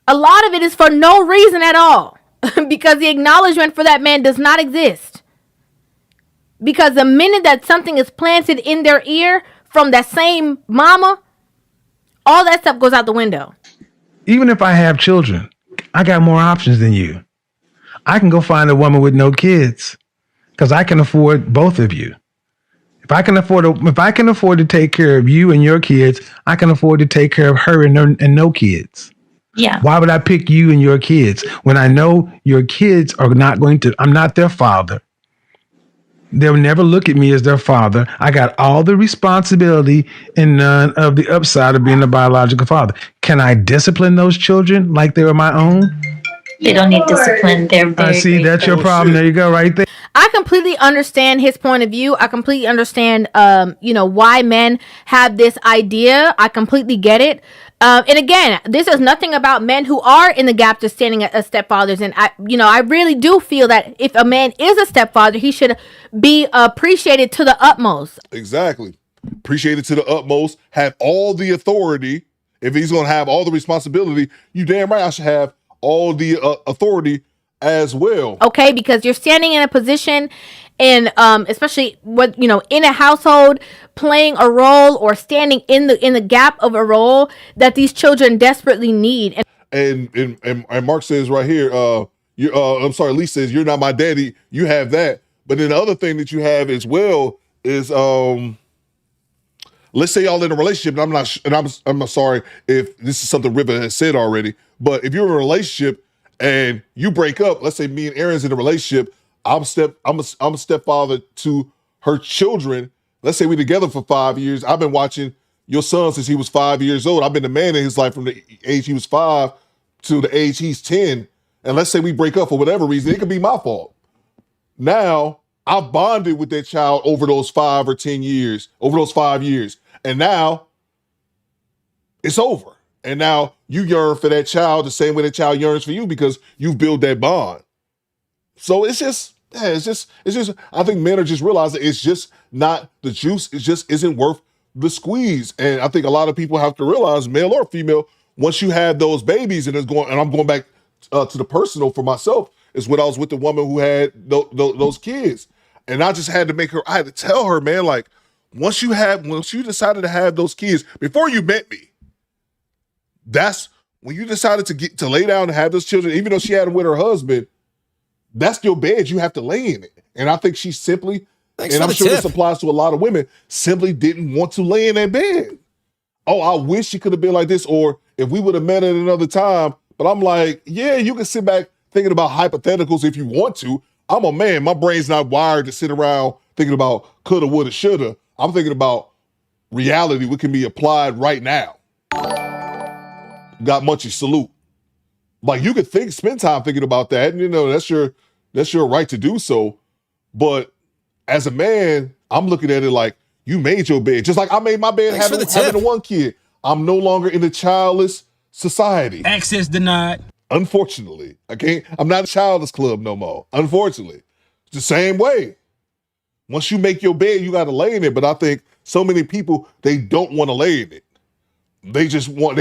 S19: A lot of it is for no reason at all. Because the acknowledgement for that man does not exist. Because the minute that something is planted in their ear from that same mama, all that stuff goes out the window.
S18: Even if I have children, I got more options than you. I can go find a woman with no kids because I can afford both of you. If I can afford to take care of you and your kids, I can afford to take care of her and no kids.
S7: Yeah.
S18: Why would I pick you and your kids when I know your kids are not going to, I'm not their father. They'll never look at me as their father. I got all the responsibility and none of the upside of being a biological father. Can I discipline those children like they were my own?
S7: They don't need discipline. They're very
S18: I see. That's your problem. There you go, right there.
S19: I completely understand his point of view. I completely understand, you know, why men have this idea. I completely get it. And again, this is nothing about men who are in the gap just standing as stepfathers. And I really do feel that if a man is a stepfather, he should be appreciated to the utmost.
S8: Exactly. Appreciated to the utmost. Have all the authority. If he's going to have all the responsibility, you damn right I should have all the authority as well.
S19: Okay, because you're standing in a position and especially what, you know, in a household, playing a role or standing in the gap of a role that these children desperately need.
S8: And Mark says right here, I'm sorry, Lee says, you're not my daddy. You have that. But then the other thing that you have as well is, let's say y'all in a relationship, and I'm not sorry if this is something River has said already, but if you're in a relationship and you break up, let's say me and Aaron's in a relationship, I'm a stepfather to her children. Let's say we're together for 5 years. I've been watching your son since he was 5 years old. I've been the man in his life from the age he was 5 to the age he's 10. And let's say we break up for whatever reason, it could be my fault. Now, I bonded with that child over those 5 or 10 years, over those 5 years. And now it's over. And now you yearn for that child the same way that child yearns for you because you've built that bond. So it's just, I think men are just realizing it's just not the juice. It just isn't worth the squeeze. And I think a lot of people have to realize, male or female, once you have those babies and I'm going back to the personal for myself, is when I was with the woman who had those kids. And I just had to I had to tell her, man, like, once you decided to have those kids, before you met me, that's when you decided to lay down and have those children, even though she had them with her husband, that's your bed. You have to lay in it. And I think she simply, and I'm sure this applies to a lot of women, simply didn't want to lay in that bed. Oh, I wish she could have been like this, or if we would have met at another time. But I'm like, yeah, you can sit back thinking about hypotheticals if you want to. I'm a man. My brain's not wired to sit around thinking about coulda, woulda, shoulda. I'm thinking about reality, what can be applied right now. Got Munchie, salute. Like, you could spend time thinking about that, and you know that's your right to do so. But as a man, I'm looking at it like you made your bed, just like I made my bed having the one kid. I'm no longer in a childless society.
S10: Access denied.
S8: Unfortunately, I'm not a childless club no more. Unfortunately, it's the same way. Once you make your bed, you got to lay in it. But I think so many people, they don't want to lay in it. They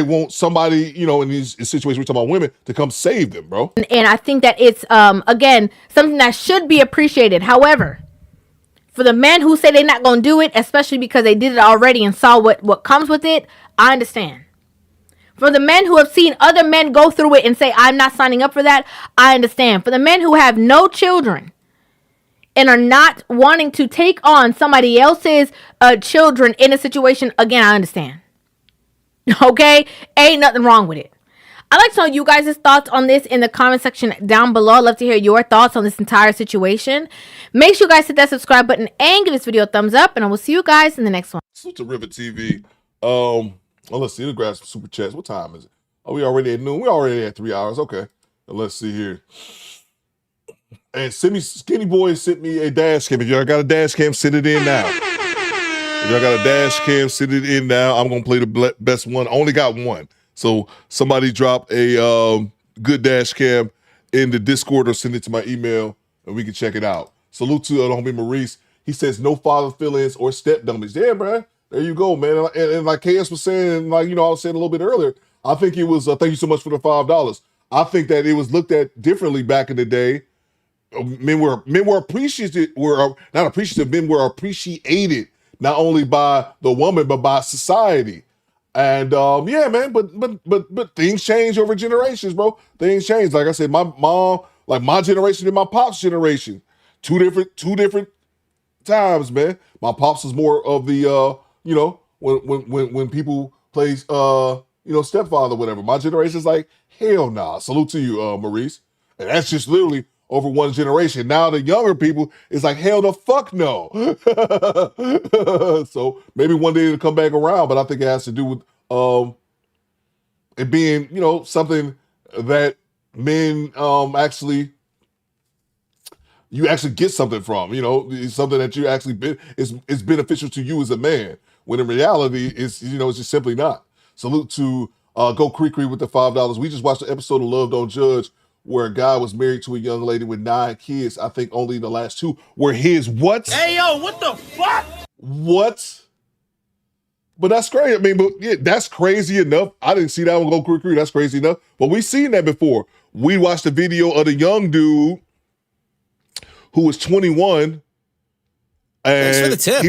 S8: want somebody, you know, in these situations, we're talking about women, to come save them, bro.
S19: And I think that it's, again, something that should be appreciated. However, for the men who say they're not going to do it, especially because they did it already and saw what comes with it, I understand. For the men who have seen other men go through it and say, I'm not signing up for that, I understand. For the men who have no children and are not wanting to take on somebody else's children in a situation, again, I understand. Okay? Ain't nothing wrong with it. I'd like to know you guys' thoughts on this in the comment section down below. I'd love to hear your thoughts on this entire situation. Make sure you guys hit that subscribe button and give this video a thumbs up, and I will see you guys in the next one.
S8: Salute to River TV. Well, let's see. Let's grab some super chats. What time is it? Oh, we already at noon. We already at 3 hours. Okay. Let's see here. And Skinny Boy sent me a dash cam. If y'all got a dash cam, send it in now. If y'all got a dash cam, send it in now. I'm going to play the best one. I only got one. So somebody drop a good dash cam in the Discord or send it to my email and we can check it out. Salute to the homie Maurice. He says no father feelings or step dummies. Yeah, bro. There you go, man. And like KS was saying, like, you know, I was saying a little bit earlier, I think it was, thank you so much for the $5. I think that it was looked at differently back in the day. Men were appreciated, not appreciative, men were appreciated not only by the woman, but by society. And yeah, man, but things change over generations, bro. Things change. Like I said, my mom, like my generation and my pop's generation, two different times, man. My pops was more of the you know, when people plays you know, stepfather, whatever. My generation's like, hell nah. Salute to you, Maurice. And that's just literally over one generation. Now the younger people is like, hell the fuck no. So maybe one day it'll come back around, but I think it has to do with it being, you know, something that men actually get something from, you know, it's something that you actually is beneficial to you as a man. When in reality, it's, you know, it's just simply not. Salute to Go Creek with the $5. We just watched the episode of Love Don't Judge where a guy was married to a young lady with 9 kids. I think only the last 2 were his. What?
S10: Hey, yo, what the fuck?
S8: What? But that's crazy. I mean, but yeah, that's crazy enough. I didn't see that one Go Creek. That's crazy enough. But we've seen that before. We watched the video of the young dude who was 21. And
S9: thanks for the tip.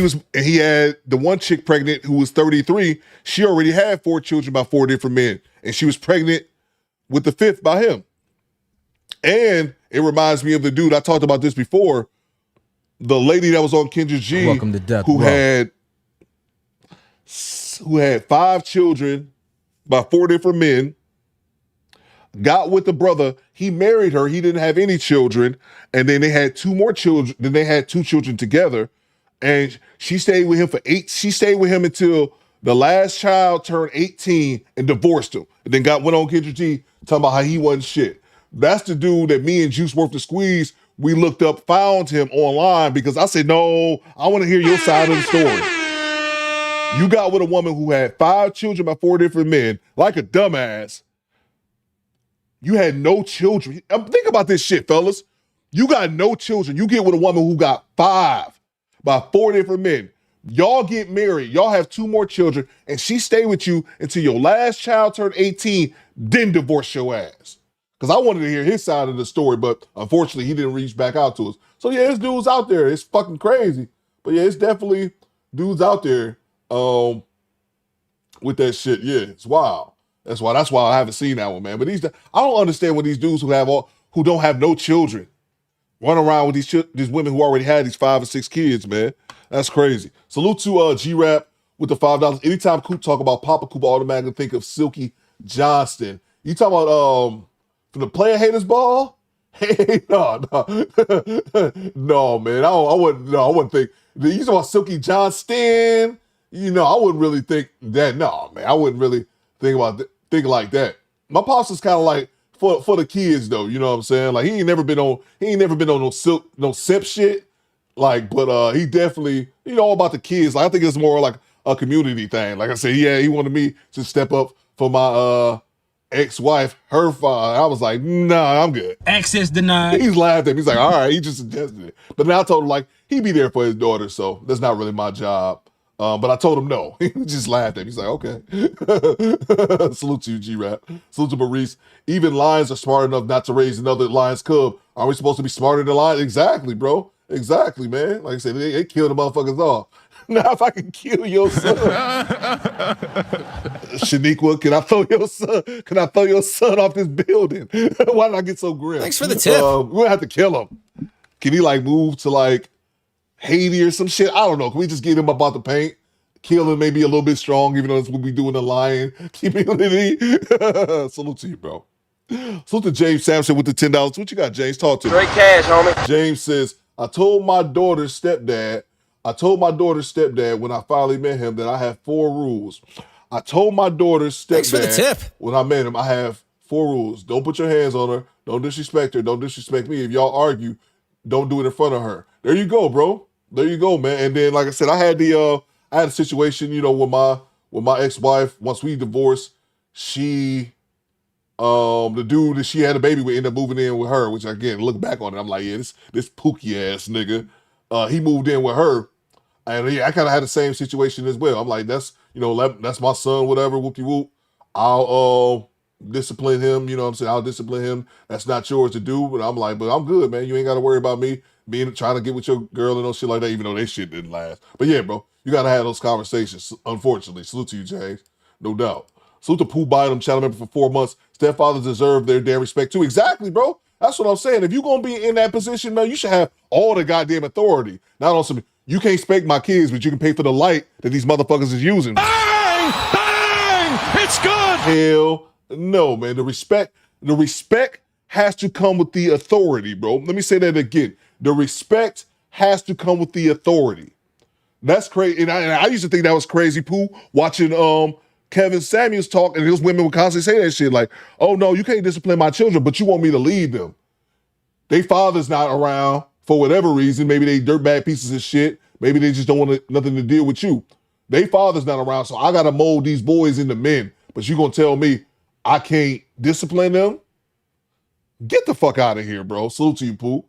S8: He had the one chick pregnant who was 33. She already had 4 children by 4 different men. And she was pregnant with the 5th by him. And it reminds me of the dude, I talked about this before, the lady that was on Kendra G,
S9: Welcome to Death
S8: who
S9: Row.
S8: had 5 children by 4 different men, got with the brother, he married her, he didn't have any children, and then they had 2 more children, then they had 2 children together, and she stayed with him she stayed with him until the last child turned 18 and divorced him, and then went on Kendra G talking about how he wasn't shit. That's the dude that me and Juice Worth the Squeeze, we looked up, found him online because I said, no, I want to hear your side of the story. You got with a woman who had 5 children by 4 different men, like a dumbass. You had no children. Think about this shit, fellas. You got no children. You get with a woman who got 5 by 4 different men. Y'all get married. Y'all have 2 more children, and she stay with you until your last child turned 18, then divorce your ass. Because I wanted to hear his side of the story, but unfortunately, he didn't reach back out to us. So yeah, there's dudes out there. It's fucking crazy. But yeah, it's definitely dudes out there with that shit. Yeah, it's wild. That's why I haven't seen that one, man. But I don't understand when these dudes who don't have no children run around with these women who already had these 5 or 6 kids, man. That's crazy. Salute to G-Rap with the $5. Anytime Coop talk about Papa Coop, I automatically think of Silky Johnston. You talking about from the Player Haters Ball? Hey, no, man. I wouldn't think. You talking about Silky Johnston? You know, I wouldn't really think that. No, man. I wouldn't really think like that. My pops is kind of like for the kids though. You know what I'm saying? Like he ain't never been on no simp shit. Like, but he definitely, you know, all about the kids. Like I think it's more like a community thing. Like I said, yeah, he wanted me to step up for my ex-wife, her father. I was like, nah, I'm good.
S10: Access denied.
S8: He's laughed at me. He's like, all right, he just suggested it. But then I told him like he'd be there for his daughter, so that's not really my job. But I told him no. He just laughed at me. He's like, okay. Salute to you, G-Rap. Salute to Maurice. Even lions are smart enough not to raise another lion's cub. Are we supposed to be smarter than lions? Exactly, bro. Exactly, man. Like I said, they kill the motherfuckers off. Now, if I can kill your son, Shaniqua, can I throw your son off this building? Why did I get so grim?
S9: Thanks for the tip.
S8: We're gonna have to kill him. Can he like move to like Haiti or some shit? I don't know. Can we just get him up out the paint? Kill him maybe a little bit strong, even though that's what we do in the lion community. Salute to you, bro. Salute to James Sampson with the $10. What you got, James? Talk to me.
S16: Straight cash, homie.
S8: James says, I told my daughter's stepdad when I finally met him that I have 4 rules. I told my daughter's stepdad
S9: Thanks for the tip.
S8: When I met him, I have 4 rules. Don't put your hands on her. Don't disrespect her. Don't disrespect me. If y'all argue, don't do it in front of her. There you go, bro. There you go, man. And then, like I said, I had a situation, you know, with my ex-wife. Once we divorced, she The dude that she had a baby with ended up moving in with her, which again, look back on it, I'm like, yeah, this pookie ass nigga. He moved in with her. And yeah, I kind of had the same situation as well. I'm like, that's my son, whatever, whoopty whoop. I'll discipline him, you know what I'm saying? I'll discipline him. That's not yours to do. But I'm like, but I'm good, man. You ain't got to worry about me trying to get with your girl and no shit like that, even though that shit didn't last. But yeah, bro, you got to have those conversations, unfortunately. Salute to you, James. No doubt. Salute to Pooh Bynum, channel member for 4 months. Stepfathers deserve their damn respect too. Exactly, bro. That's what I'm saying. If you're going to be in that position, man, you should have all the goddamn authority. Not on some, you can't spank my kids, but you can pay for the light that these motherfuckers is using.
S6: Bang! Bang! It's good!
S8: Hell no, man. The respect has to come with the authority, bro. Let me say that again. The respect has to come with the authority. That's crazy. And I used to think that was crazy, Pooh, watching Kevin Samuels talk, and those women would constantly say that shit like, oh no, you can't discipline my children, but you want me to lead them. They father's not around for whatever reason. Maybe they dirtbag pieces of shit. Maybe they just don't want nothing to deal with you. They father's not around, so I got to mold these boys into men. But you going to tell me I can't discipline them? Get the fuck out of here, bro. Salute to you, Pooh.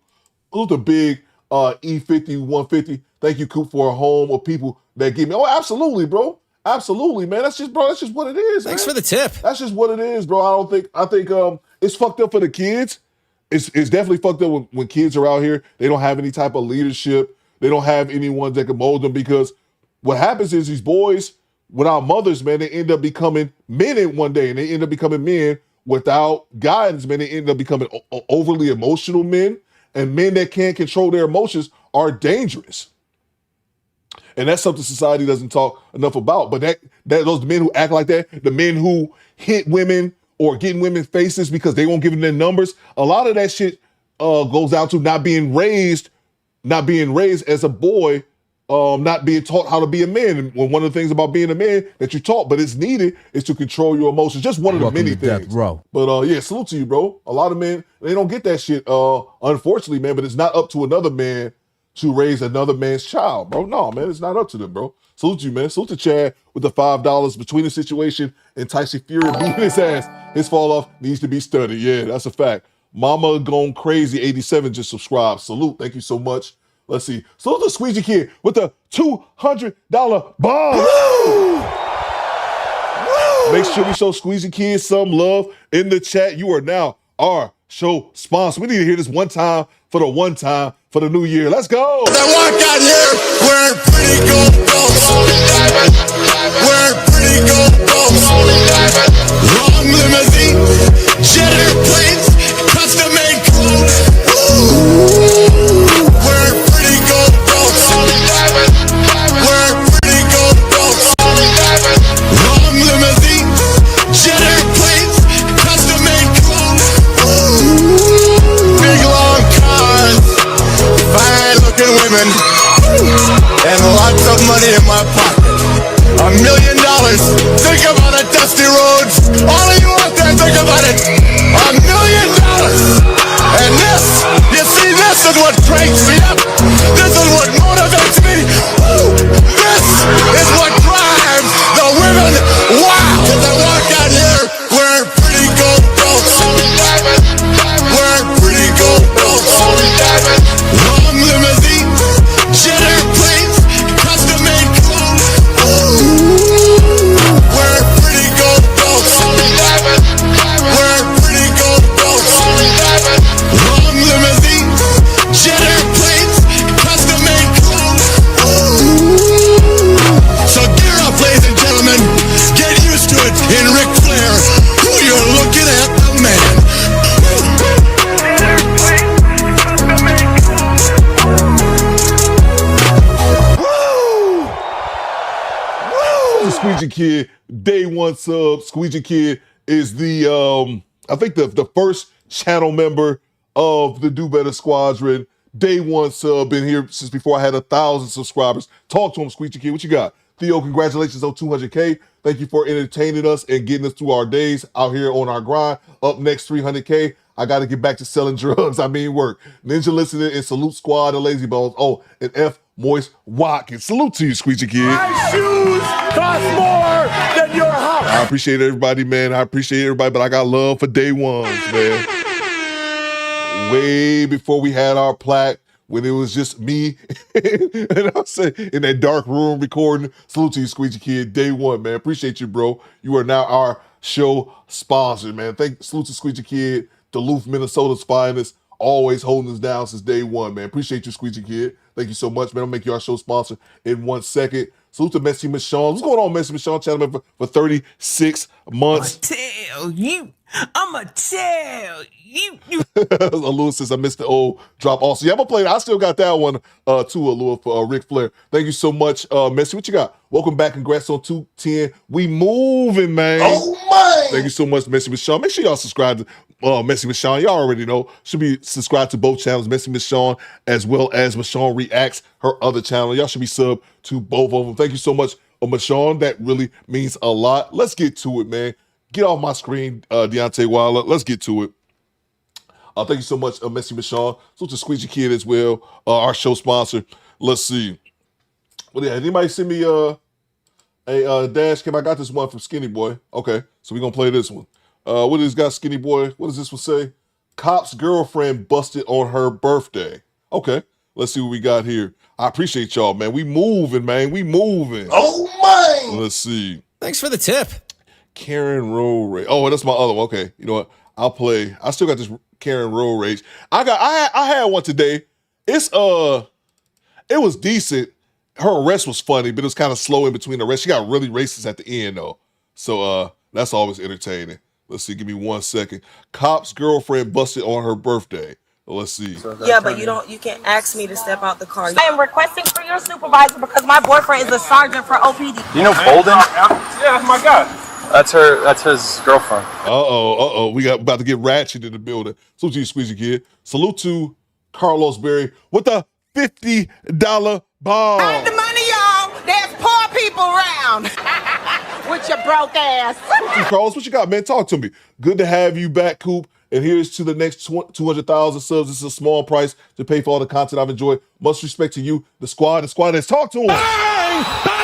S8: Salute to big E50 150. Thank you, Coop, for a home of people that give me. Oh, absolutely, bro. Absolutely, man. That's just what it is.
S9: Thanks
S8: man.
S9: for the tip.
S8: That's just what it is, bro. I think it's fucked up for the kids. It's definitely fucked up when kids are out here. They don't have any type of leadership. They don't have anyone that can mold them, because what happens is these boys, without mothers, man, they end up becoming men in one day, and they end up becoming men without guidance, man. They end up becoming overly emotional men, and men that can't control their emotions are dangerous. And that's something society doesn't talk enough about. But that those men who act like that, the men who hit women or get in women's faces because they won't give them their numbers, a lot of that shit goes down to not being raised as a boy, not being taught how to be a man. And one of the things about being a man that you're taught, but it's needed, is to control your emotions. Just one of the many things. But yeah, salute to you, bro. A lot of men, they don't get that shit, unfortunately, man. But it's not up to another man to raise another man's child, bro. No, man, it's not up to them, bro. Salute you, man. Salute to Chad with the $5 between the situation and Tyson Fury beating his ass. His fall off needs to be studied. Yeah, that's a fact. Mama Gone Crazy 87 just subscribed. Salute. Thank you so much. Let's see. Salute to Squeegee Kid with the $200 bomb. Woo! Woo! Make sure we show Squeegee Kid some love in the chat. You are now our show sponsor. We need to hear this one time for the new year. Let's go.
S16: That walk out here wearing pretty gold belts. Wearing pretty gold belts. Long limousine, jet airplanes, custom made clothes. Wearing pretty gold belts. Wearing pretty gold belts. Long limousine, jet airplanes, custom made clothes. Big long cars, fine looking women, and lots of money in my pocket. $1 million. Think about it, dusty roads. All of you out there, think about it. $1 million. And this, you see, this is what cranks me up. This is what motivates me. This is what drives the women wild. As I walk out here wearing pretty gold belts. Wearing pretty gold belts. Long limousine, jet airplanes, custom made clothes. Wearing pretty gold belts. Wearing pretty gold belts. Long limousine, jet airplanes, custom made clothes. So gear up, ladies and gentlemen. Get used to it in Ric Flair. Who you're looking at, the man.
S8: Squeegee Kid, day one sub. Squeegee Kid is the I think the first channel member of the Do Better Squadron. Day one sub, been here since before I had 1,000 subscribers. Talk to him, Squeegee Kid. What you got? Theo, congratulations on 200K. Thank you for entertaining us and getting us through our days out here on our grind. Up next, 300K. I got to get back to selling drugs. I mean work. Ninja listening and salute squad and Lazy Bones. Oh, and F Moist Watkins. Salute to you, Squeegee Kid.
S16: My shoes cost more than your house.
S8: I appreciate everybody, man. I appreciate everybody, but I got love for day ones, man. Way before we had our plaque, when it was just me and I said in that dark room recording. Salute to you, Squeegee Kid. Day one, man. Appreciate you, bro. You are now our show sponsor, man. Salute to Squeegee Kid, Duluth, Minnesota's finest. Always holding us down since day one, man. Appreciate you, Squeegee Kid. Thank you so much, man. I'll make you our show sponsor in 1 second. Salute to Messy Michonne. What's going on, Messy Michonne? Channel for 36 months.
S16: Tell you. I'ma tell you.
S8: Allure says I missed the old drop also. Yeah, I'm gonna play it. I still got that one too, Allure, for Ric Flair. Thank you so much, Messy. What you got? Welcome back. Congrats on 210. We moving, man.
S16: Oh, my.
S8: Thank you so much, Messy Michonne. Make sure y'all subscribe to Messy Michonne. Y'all already know. Should be subscribed to both channels, Messy Michonne as well as Michonne Reacts, her other channel. Y'all should be sub to both of them. Thank you so much, Michonne. That really means a lot. Let's get to it, man. Get off my screen, Deontay Wilder. Let's get to it. Thank you so much, Messy Michonne. So to Squeegee Kid as well, our show sponsor. Let's see. Well, yeah, anybody send me a dash cam? I got this one from Skinny Boy. Okay, so we're going to play this one. What does this guy, Skinny Boy? What does this one say? Cop's girlfriend busted on her birthday. Okay, let's see what we got here. I appreciate y'all, man. We moving, man. We moving.
S16: Oh, my.
S8: Let's see.
S9: Thanks for the tip.
S8: Karen Road Rage. Oh, that's my other one. Okay, you know what? I'll play. I still got this Karen Road Rage. I had one today. It was decent. Her arrest was funny, but it was kind of slow in between the arrests. She got really racist at the end though. So that's always entertaining. Let's see. Give me 1 second. Cop's girlfriend busted on her birthday. Let's see.
S12: Yeah, but you can't ask me to step out the car. I am requesting for your supervisor because my boyfriend is a sergeant for OPD.
S21: You know Bolden?
S12: Yeah, that's my guy.
S21: That's his girlfriend.
S8: We about to get ratchet in the building. Salute to you, Squeegee Kid. Salute to Carlos Berry with the $50 bomb.
S12: Have the money, y'all. There's poor people around. With your broke ass.
S8: Carlos, what you got, man? Talk to me. Good to have you back, Coop. And here's to the next 200,000 subs. This is a small price to pay for all the content I've enjoyed. Much respect to you, the squad. The squad has talked to him.
S16: Bang! Bang!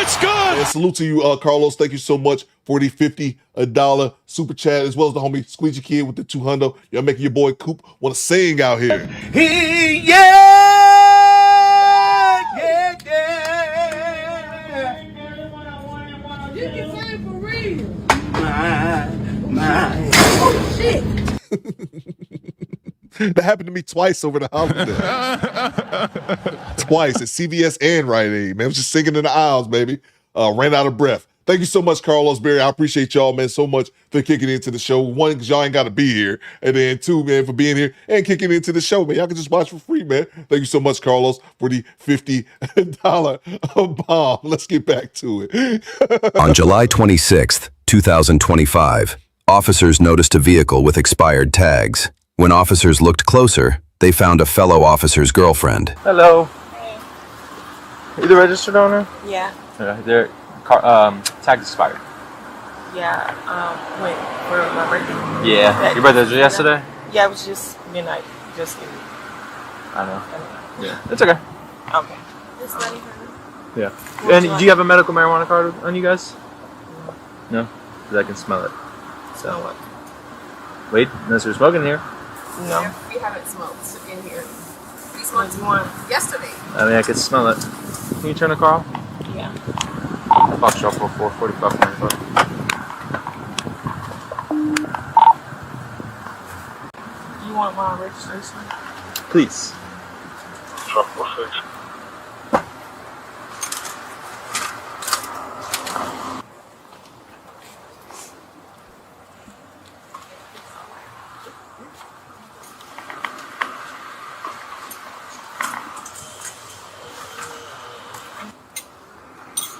S16: It's good.
S8: And salute to you, Carlos. Thank you so much for the $50 super chat, as well as the homie Squeegee Kid with the 200. Y'all making your boy Coop want to sing out here.
S16: You can sing for real. My. Oh, shit.
S8: That happened to me twice over the holiday. Twice at CVS and Rite Aid, man. I was just singing in the aisles, baby. Ran out of breath. Thank you so much, Carlos Berry. I appreciate y'all, man, so much for kicking into the show. One, because y'all ain't got to be here. And then two, man, for being here and kicking into the show, man. Y'all can just watch for free, man. Thank you so much, Carlos, for the $50 bomb. Let's get back to it.
S22: On July 26th, 2025, officers noticed a vehicle with expired tags. When officers looked closer, they found a fellow officer's girlfriend.
S21: Hello. You the registered owner?
S12: Yeah.
S21: Their tag expired.
S12: Yeah. Wait, for my birthday?
S21: Yeah. Your birthday was yesterday?
S12: Yeah, it was just midnight. Just kidding.
S21: I know. Yeah. It's okay.
S12: Okay. Just letting her know.
S21: Yeah. And do you have a medical marijuana card on you guys? No? Because I can smell it.
S12: Smell what?
S21: Wait, unless you're smoking here.
S12: No. We haven't smoked in here. We smoked one yesterday.
S21: I mean, I can smell it. Can you turn the car off?
S12: Yeah.
S21: Box shop for $45.95.
S12: You want my registration?
S21: Please.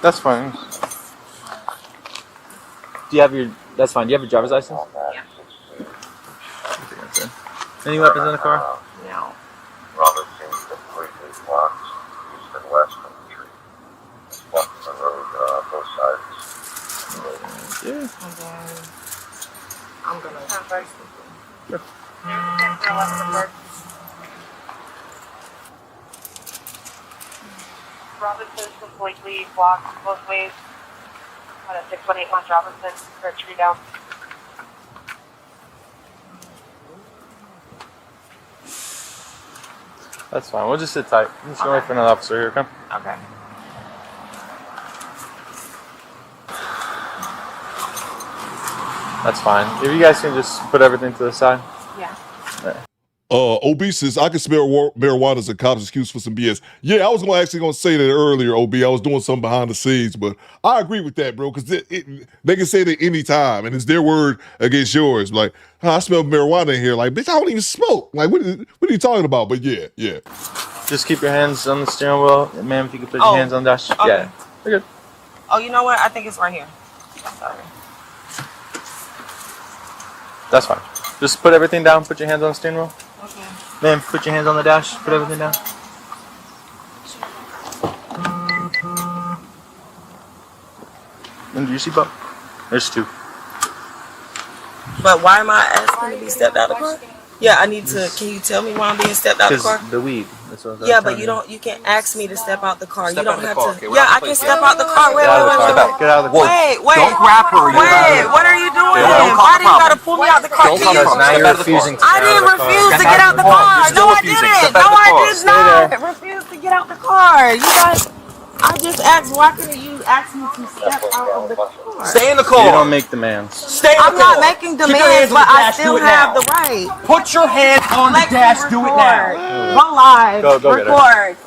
S21: That's fine. Do you have your? That's fine. Do you have your driver's license?
S12: Yeah.
S21: Any weapons in the car?
S12: No.
S23: Robert seems completely blocked east and west from the tree. It's blocking the road both sides.
S21: Yeah.
S12: And then I'm gonna have first.
S21: Sure.
S12: Robinson's completely blocked both ways. At a 618 West Robinson, for a tree down.
S21: That's fine. We'll just sit tight. I'm just gonna wait for another officer here, okay?
S12: Okay.
S21: That's fine. If you guys can just put everything to the side.
S12: Yeah.
S8: OB says, I can smell marijuana as a cop's excuse for some BS. Yeah, I was actually going to say that earlier, OB. I was doing something behind the scenes, but I agree with that, bro, because they can say it at any time, and it's their word against yours. Like, I smell marijuana in here. Like, bitch, I don't even smoke. Like, what are you talking about? But yeah.
S21: Just keep your hands on the steering wheel. Ma'am, if you can put your hands on the dash.
S12: Okay.
S21: Yeah, you're good.
S12: Oh, you know what? I think it's right here. Sorry.
S21: That's fine. Just put everything down. Put your hands on the steering wheel.
S12: Okay.
S21: Ma'am, put your hands on the dash. Put everything down. And do you see Bob? There's two.
S12: But why am I asking to be stepped out of the car? Yeah, I need to. Can you tell me why I'm being stepped out of the car?
S21: The weed. That's what
S12: Yeah, but you can't ask me to step out the car.
S21: Step
S12: you don't
S21: out
S12: have
S21: the car.
S12: to.
S21: Okay,
S12: yeah, I can step out the car. Wait.
S21: Get out of the car.
S12: Wait.
S21: Don't grab her.
S12: Wait, what are you doing? Why do you gotta pull me out the car?
S21: Now you're refusing to
S12: I didn't refuse to get out the car. No, I didn't. No, I did not refuse to get out the car. You guys, I just asked, why couldn't you ask me to step out of the car?
S21: Stay in the car. You don't make demands.
S12: Stay in the car. I'm not making demands, but I still have the right.
S1: Put your hands on the dash. Do it now.
S12: Go live.
S21: Go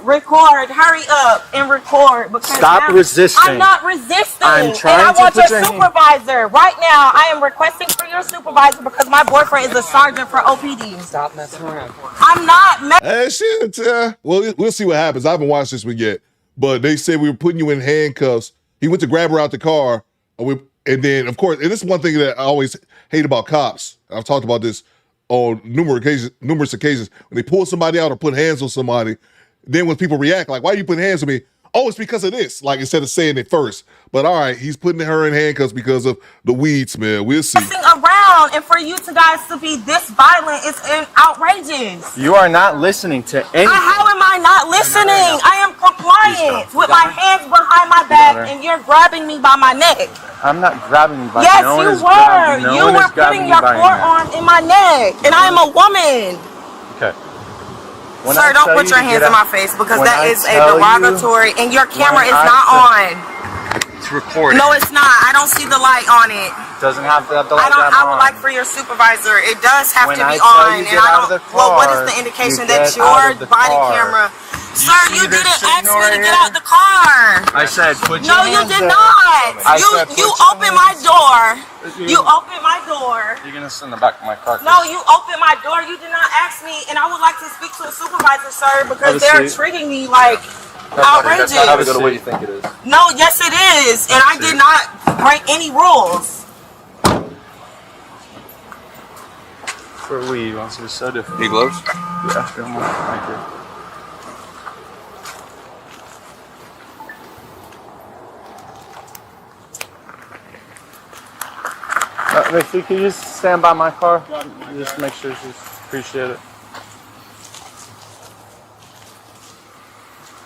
S12: Record. Hurry up and record. Because
S21: Stop resisting.
S12: I'm not resisting.
S21: I'm trying
S12: and I
S21: to
S12: want
S21: put
S12: your
S21: your
S12: supervisor. Right now, I am requesting for your supervisor because my boyfriend is a sergeant for OPD. Stop messing around. I'm not messing.
S8: Shit. Well, we'll see what happens. I haven't watched this one yet. But they said we were putting you in handcuffs. He went to grab her out the car. And then, of course, and this is one thing that I always hate about cops. I've talked about this on numerous occasions. When they pull somebody out or put hands on somebody, then when people react like, why are you putting hands on me? Oh, it's because of this. Like, instead of saying it first. But all right, he's putting her in handcuffs because of the weed smell. We'll see.
S12: Around, and for you two guys to be this violent is outrageous.
S21: You are not listening to anything.
S12: How am I not listening? I am compliant with my hands behind my back, and you're grabbing me by my neck.
S21: I'm not grabbing you by
S12: Yes,
S21: no
S12: you
S21: one is
S12: were.
S21: grabbing, no
S12: you
S21: one
S12: were
S21: is grabbing
S12: putting
S21: you
S12: your
S21: by
S12: forearm in my neck, and I am a woman.
S21: Okay.
S12: Sir, don't put your hands in my face because that is a derogatory, and your camera is not on.
S21: It's recording.
S12: No, it's not. I don't see the light on it.
S21: Doesn't have the light
S12: I would like for your supervisor. It does have to be on, and I don't. Well, what is the indication that your body camera? Sir, you didn't ask me to get out the car.
S21: I said put your
S12: No, you
S21: hands
S12: did
S21: up.
S12: not. You opened my door. You opened my door.
S21: You're gonna sit in the back of my car.
S12: No, you opened my door. You did not ask me, and I would like to speak to a supervisor, sir, because they're treating me like outrageous.
S21: That's not the way you think it is.
S12: No, yes it is, and I did not break any rules.
S21: For weed, you want to see so different.
S9: Need gloves?
S21: Yeah, feel more. Thank you. Mixie, can you just stand by my car? Just make sure she's appreciate it.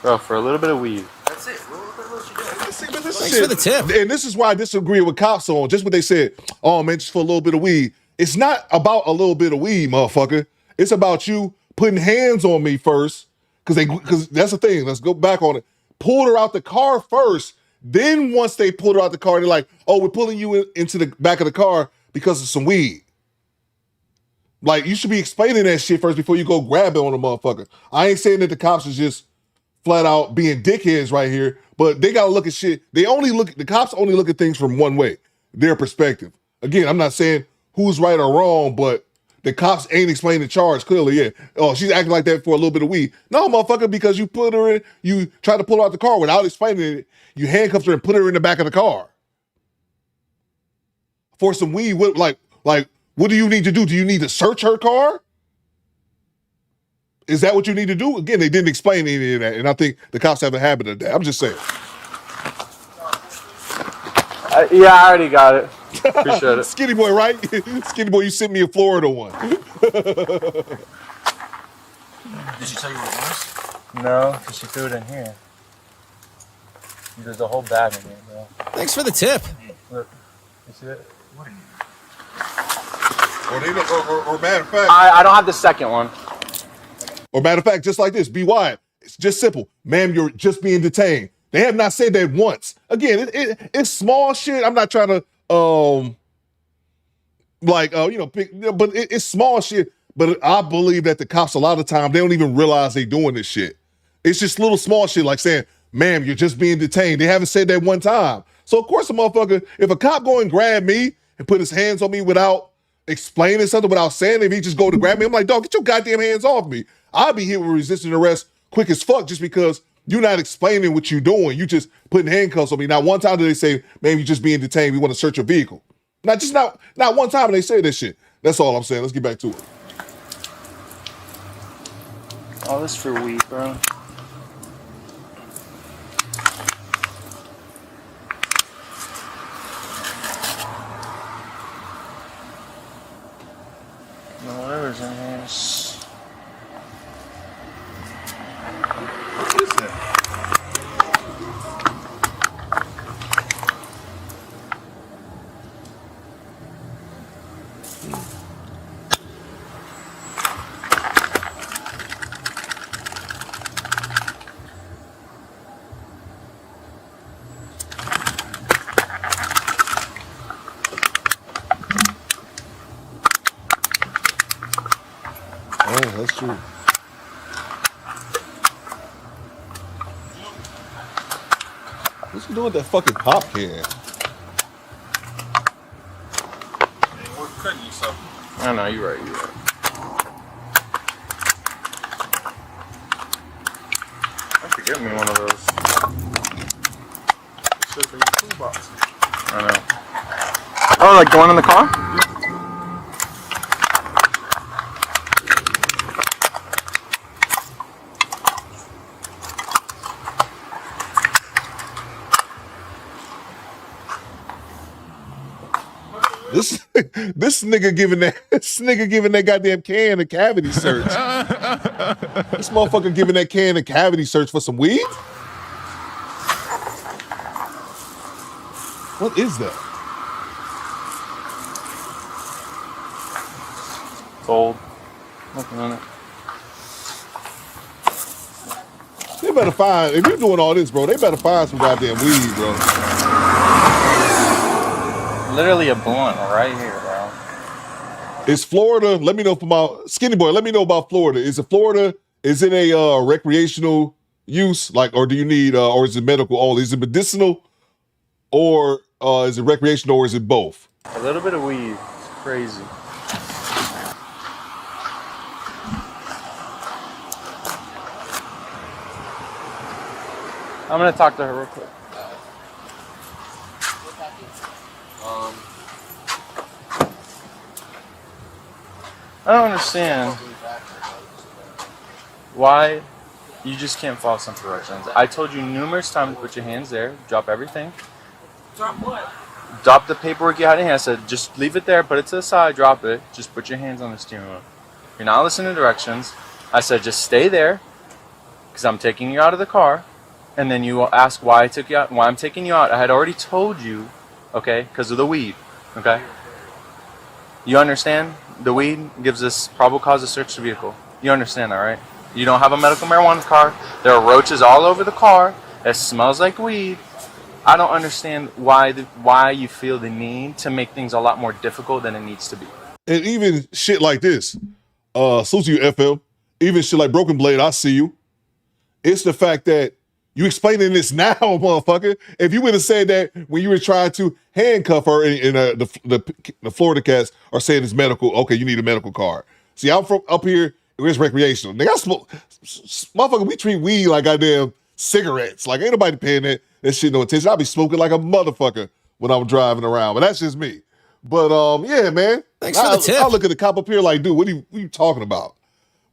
S21: Bro, for a little bit of weed.
S9: That's it.
S8: Thanks for the tip. And this is why I disagree with cops on just what they said. Oh, man, just for a little bit of weed. It's not about a little bit of weed, motherfucker. It's about you putting hands on me first, because that's the thing. Let's go back on it. Pulled her out the car first. Then once they pulled her out the car, they're like, oh, we're pulling you into the back of the car because of some weed. Like, you should be explaining that shit first before you go grab it on a motherfucker. I ain't saying that the cops is just flat out being dickheads right here, but they got to look at shit. The cops only look at things from one way, their perspective. Again, I'm not saying who's right or wrong, but the cops ain't explaining the charge clearly. Yeah. Oh, she's acting like that for a little bit of weed. No, motherfucker, because you put her in, you tried to pull her out the car without explaining it. You handcuffed her and put her in the back of the car. For some weed, what do you need to do? Do you need to search her car? Is that what you need to do? Again, they didn't explain any of that, and I think the cops have a habit of that. I'm just saying.
S21: Yeah, I already got it. Appreciate it.
S8: Skinny boy, right? Skinny boy, you sent me a Florida one.
S9: Did she tell you what it was?
S21: No, because she threw it in here. There's a whole bag in here, bro.
S9: Thanks for the tip.
S21: Look, you see it?
S8: Or matter of fact,
S21: I don't have the second one.
S8: Or matter of fact, just like this, be wide. It's just simple. Ma'am, you're just being detained. They have not said that once. Again, it's small shit. I'm not trying to but it's small shit. But I believe that the cops a lot of time they don't even realize they doing this shit. It's just little small shit like saying, "Ma'am, you're just being detained." They haven't said that one time. So of course, a motherfucker, if a cop go and grab me and put his hands on me without explaining something, without saying it, if he just go to grab me, I'm like, dog, get your goddamn hands off me. I'll be here with resisting arrest quick as fuck just because you're not explaining what you're doing. You just putting handcuffs on me. Not one time did they say, "Man, you're just being detained. We want to search your vehicle." Not one time did they say this shit. That's all I'm saying. Let's get back to it.
S21: All this for weed, bro. No, whatever's in here.
S8: What is that? Oh, that's true. What's he doing with that fucking pop can?
S21: We're cutting you something. I know, you're right. I should get me one of those. It's in your toolbox. I know. Oh, like going in the car?
S8: This nigga giving that goddamn can a cavity search. This motherfucker giving that can a cavity search for some weed? What is that?
S21: Gold. Nothing on it.
S8: They better find, if you're doing all this, bro, they better find some goddamn weed, bro.
S21: Literally a blunt right here, bro.
S8: Is Florida, let me know for my skinny boy, let me know about Florida. Is it Florida, is it a recreational use, like, or do you need, or is it medical only? Is it medicinal, or is it recreational, or is it both?
S21: A little bit of weed. It's crazy. I'm gonna talk to her real quick. I don't understand why you just can't follow some directions. I told you numerous times to put your hands there, drop everything.
S12: Drop what?
S21: Drop the paperwork you had in hand. I said, just leave it there, put it to the side, drop it. Just put your hands on the steering wheel. You're not listening to directions. I said, just stay there, because I'm taking you out of the car. And then you will ask why I took you out, why I'm taking you out. I had already told you, okay, because of the weed, okay? You understand? The weed gives us probable cause to search the vehicle. You understand that, right? You don't have a medical marijuana card. There are roaches all over the car. It smells like weed. I don't understand why you feel the need to make things a lot more difficult than it needs to be.
S8: And even shit like this, salute to you, FM. Even shit like Broken Blade, I see you. It's the fact that you explaining this now, motherfucker. If you would have said that when you were trying to handcuff her in the Florida cats are saying it's medical, okay, you need a medical card. See, I'm from up here, it's recreational. Nigga, I smoke, motherfucker, we treat weed like goddamn cigarettes. Like, ain't nobody paying that shit no attention. I be smoking like a motherfucker when I'm driving around, but that's just me. But yeah, man.
S9: Thanks for the tip.
S8: I look at the cop up here like, dude, what are you talking about?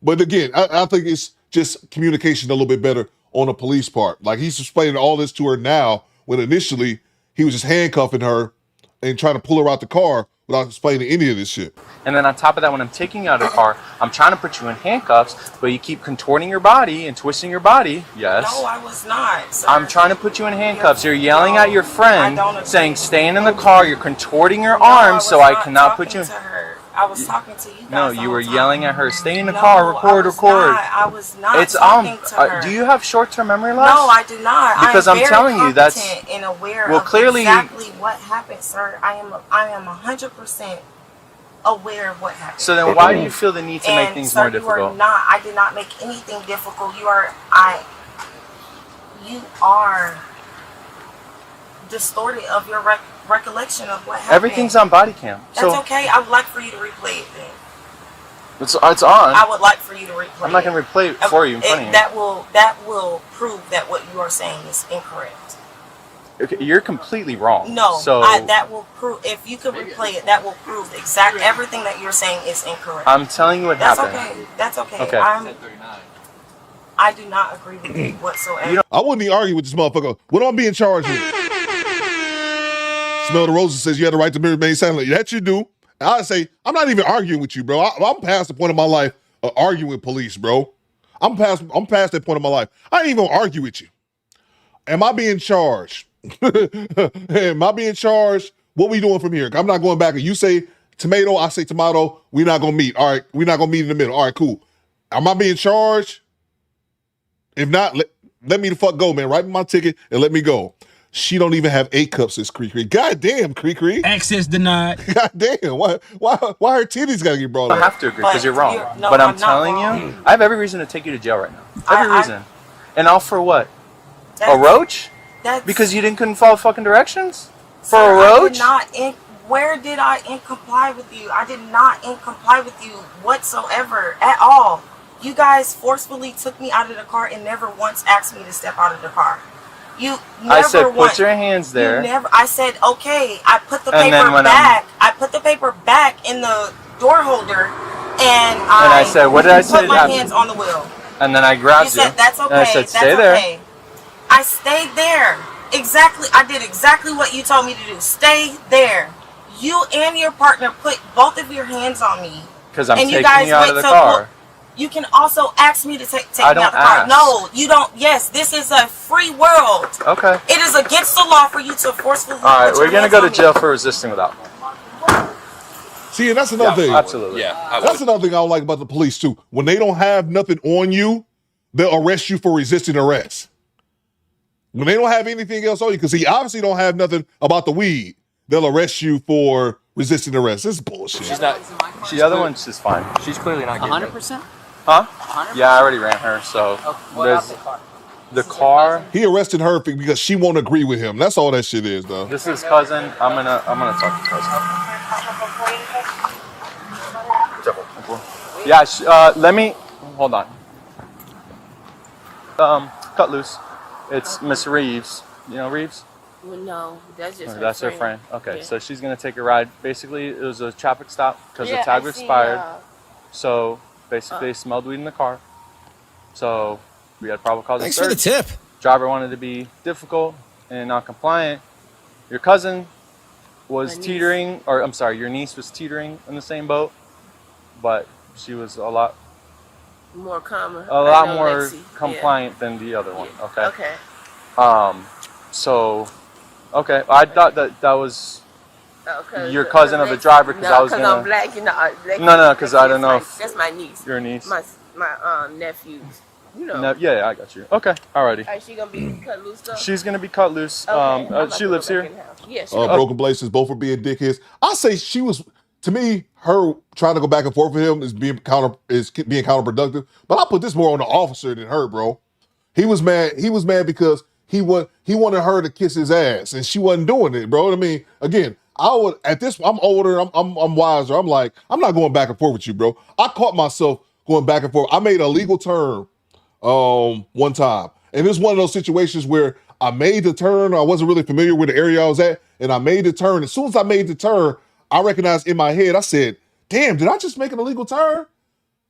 S8: But again, I think it's just communication a little bit better on the police part. Like, he's explaining all this to her now when initially he was just handcuffing her and trying to pull her out the car without explaining any of this shit.
S21: And then on top of that, when I'm taking you out of the car, I'm trying to put you in handcuffs, but you keep contorting your body and twisting your body. Yes.
S12: No, I was not, sir.
S21: I'm trying to put you in handcuffs. You're yelling at your friend, saying, staying in the car. You're contorting your arms, so I cannot put you in.
S12: I was talking to you guys.
S21: No, you were yelling at her. Stay in the car. Record.
S12: I was not talking to her.
S21: Do you have short-term memory loss?
S12: No, I do not.
S21: Because I'm telling you, that's
S12: and aware
S21: well,
S12: of
S21: clearly
S12: exactly what happened, sir. I am 100% aware of what happened.
S21: So then, why do you feel the need to make things more difficult?
S12: You are not. I did not make anything difficult. You are distorted of your recollection of what happened.
S21: Everything's on body cam.
S12: That's okay. I would like for you to replay it then.
S21: It's on.
S12: I would like for you to replay it.
S21: I'm not going to replay it for you in front of you.
S12: That will prove that what you are saying is incorrect.
S21: Okay, you're completely wrong.
S12: No,
S21: so
S12: that will prove. If you could replay it, that will prove exactly everything that you're saying is incorrect.
S21: I'm telling you what happened.
S12: That's okay.
S21: Okay.
S12: I do not agree with you whatsoever.
S8: I wouldn't even argue with this motherfucker. What am I being charged with? Smell the Roses says you had the right to remain silent. That you do. And I say, I'm not even arguing with you, bro. I'm past the point of my life of arguing with police, bro. I'm past that point of my life. I ain't even gonna argue with you. Am I being charged? Am I being charged? What we doing from here? I'm not going back. You say tomato, I say tomato. We're not gonna meet. All right, we're not gonna meet in the middle. All right, cool. Am I being charged? If not, let me the fuck go, man. Write me my ticket and let me go. She don't even have 8 cups as Cree. God damn, Cree.
S10: Access denied.
S8: God damn. Why her titties gotta get brought up?
S21: I have to agree because you're wrong. But I'm telling you, I have every reason to take you to jail right now. Every reason. And all for what? A roach? Because you couldn't follow fucking directions? For a roach?
S12: Where did I comply with you? I did not comply with you whatsoever at all. You guys forcefully took me out of the car and never once asked me to step out of the car. You never
S21: I said, put your hands there.
S12: I said, okay. I put the paper back. I put the paper back in the door holder, and I
S21: said, what did I say?
S12: Put my hands on the wheel.
S21: And then I grabbed you.
S12: You said, that's okay.
S21: And I said, stay there.
S12: Okay. I stayed there. Exactly. I did exactly what you told me to do. Stay there. You and your partner put both of your hands on me.
S21: Because I'm taking you out of the car.
S12: You can also ask me to take me out the car. No, you don't. Yes, this is a free world.
S21: Okay.
S12: It is against the law for you to forcefully.
S21: All right, we're gonna go to jail for resisting without.
S8: See, and that's another thing.
S21: Absolutely.
S8: Yeah. That's another thing I don't like about the police too. When they don't have nothing on you, they'll arrest you for resisting arrest. When they don't have anything else on you, because he obviously don't have nothing about the weed, they'll arrest you for resisting arrest. This is bullshit.
S21: She's not. The other one's just fine.
S9: She's clearly not getting 100%.
S21: Huh? 100%? Yeah, I already ran her. So there's the car.
S8: He arrested her because she won't agree with him. That's all that shit is, though.
S21: This is cousin. I'm gonna talk to cousin. Yeah. Let me hold on. Cut loose. It's Miss Reeves. You know Reeves?
S5: Well, no, that's just her
S21: that's
S5: friend.
S21: her friend. Okay,
S5: Yeah.
S21: so she's gonna take a ride. Basically, it was a traffic stop because the tag was expired. So basically, they smelled weed in the car. So we had probable cause of search.
S9: Thanks for the tip.
S21: Driver wanted to be difficult and non-compliant. Your cousin was teetering, or I'm sorry, your niece was teetering in the same boat, but she was a lot
S5: more calmer.
S21: A lot more compliant than the other one. Okay.
S5: Okay.
S21: So, okay, I thought that was your cousin of the driver because I was gonna.
S5: I'm black, you know.
S21: No, because I don't know if
S5: that's my niece.
S21: Your niece.
S5: My nephews. You know.
S21: Yeah, I got you. Okay, alrighty.
S5: Is she gonna be cut loose though?
S21: She's gonna be cut loose.
S5: Okay.
S21: She lives here.
S5: Yeah.
S8: Broken Blazes, both were being dickheads. I say she was. To me, her trying to go back and forth with him is being counterproductive. But I put this more on the officer than her, bro. He was mad. He was mad because he wanted her to kiss his ass, and she wasn't doing it, bro. I mean, again, I'm older. I'm wiser. I'm like, I'm not going back and forth with you, bro. I caught myself going back and forth. I made a legal turn one time, and it was one of those situations where I made the turn. I wasn't really familiar with the area I was at, and I made the turn. As soon as I made the turn, I recognized in my head, I said, damn, did I just make an illegal turn?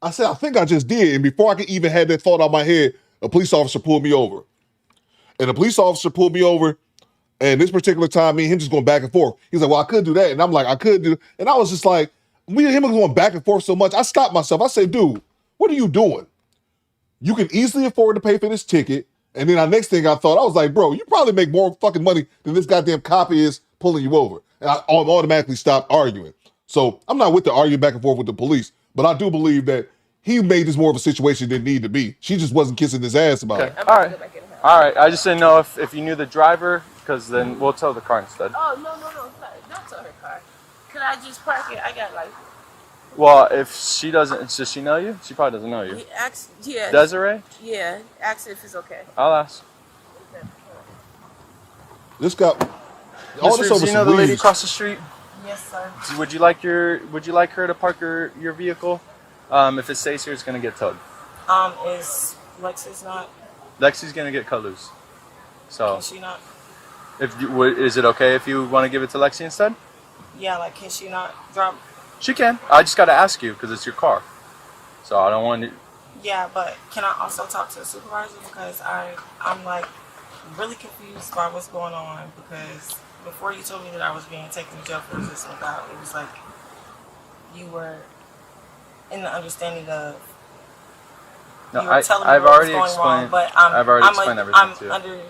S8: I said, I think I just did. And before I could even have that thought out of my head, a police officer pulled me over. And the police officer pulled me over, And this particular time, me and him just going back and forth. He's like, well, I could do that. And I'm like, I could do. And I was just like, me and him were going back and forth so much. I stopped myself. I said, dude, what are you doing? You can easily afford to pay for this ticket. And then the next thing I thought, I was like, bro, you probably make more fucking money than this goddamn cop is pulling you over. And I automatically stopped arguing. So I'm not with the arguing back and forth with the police, but I do believe that he made this more of a situation than it needed to be. She just wasn't kissing his ass about it.
S21: All right. I just didn't know if you knew the driver, because then we'll tow the car instead.
S5: Oh, no. Don't tow her car. Can I just park it? I got like...
S21: Well, if she doesn't, does she know you? She probably doesn't know you.
S5: Yeah.
S21: Desiree?
S5: Yeah. Ask if it's okay.
S21: I'll ask.
S8: This guy...
S21: Mister, do you know the lady across the street?
S12: Yes, sir.
S21: Would you like her to park your vehicle? If it stays here, it's gonna get towed.
S12: Is Lexi's not?
S21: Lexi's gonna get cut loose. So.
S12: Can she not?
S21: Is it okay if you want to give it to Lexi instead?
S12: Yeah, like can she not drop?
S21: She can. I just gotta ask you because it's your car. So I don't want to.
S12: Yeah, but can I also talk to the supervisor, because I'm like really confused by what's going on, because before you told me that I was being taken to jail for resisting without, it was like you were in the understanding of
S21: No,
S12: you were telling me
S21: I've
S12: what
S21: already
S12: was going
S21: explained.
S12: wrong, but
S21: I've already explained everything to you.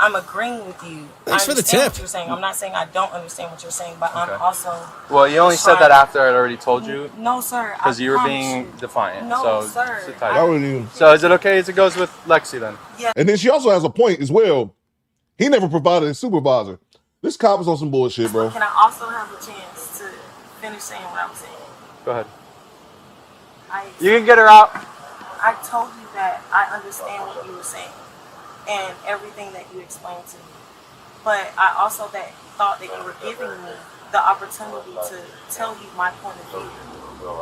S12: I'm agreeing with you.
S9: Thanks for the
S12: understand
S9: tip.
S12: what you're saying. I'm not saying I don't understand what you're saying, but I'm also.
S21: Well, you only said that after I'd already told you.
S12: No, sir.
S21: Because you were being defiant.
S12: No,
S21: so
S12: sir.
S21: Sit tight. So is it okay as it goes with Lexi then?
S12: Yeah.
S8: And then she also has a point as well. He never provided a supervisor. This cop is on some bullshit, bro.
S12: Can I also have a chance to finish saying what I was saying?
S21: Go ahead. You can get her out.
S12: I told you that I understand what you were saying and everything that you explained to me. But I also thought that you were giving me the opportunity to tell you my point of view.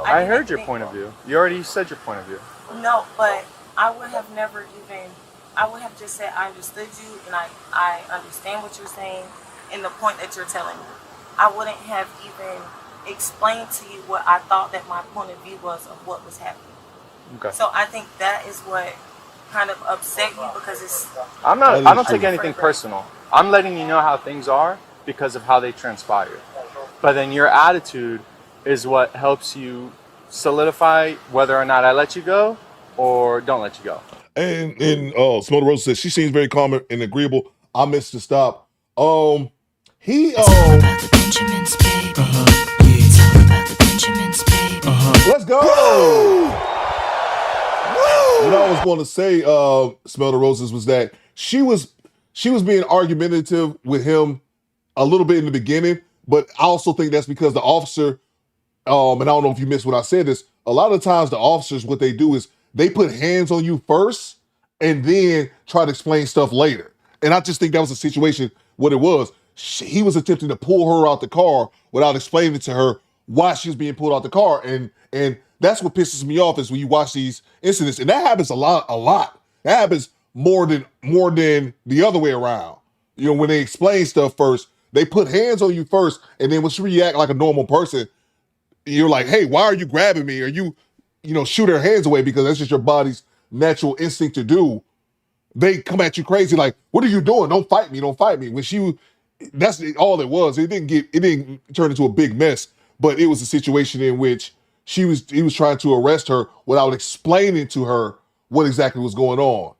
S21: I heard your point of view. You already said your point of view.
S12: No, but I would have never even, I would have just said I understood you and I understand what you're saying and the point that you're telling me. I wouldn't have even explained to you what I thought that my point of view was of what was happening.
S21: Okay.
S12: So I think that is what kind of upset you, because it's...
S21: I don't take anything personal. I'm letting you know how things are because of how they transpire. But then your attitude is what helps you solidify whether or not I let you go or don't let you go.
S8: And Smokey Rose says she seems very calm and agreeable. I missed the stop. Let's go. What I was going to say, Smell the Roses, was that she was being argumentative with him a little bit in the beginning, but I also think that's because the officer, and I don't know if you missed what I said, is a lot of times the officers, what they do is they put hands on you first and then try to explain stuff later. And I just think that was a situation, what it was. He was attempting to pull her out the car without explaining to her why she was being pulled out the car. And that's what pisses me off, is when you watch these incidents. And that happens a lot. That happens more than the other way around. You know, when they explain stuff first, they put hands on you first, and then when you react like a normal person, you're like, hey, why are you grabbing me? Or you shoot her hands away because that's just your body's natural instinct to do. They come at you crazy like, what are you doing? Don't fight me. When that's all it was. It didn't turn into a big mess, but it was a situation in which he was trying to arrest her without explaining to her what exactly was going on.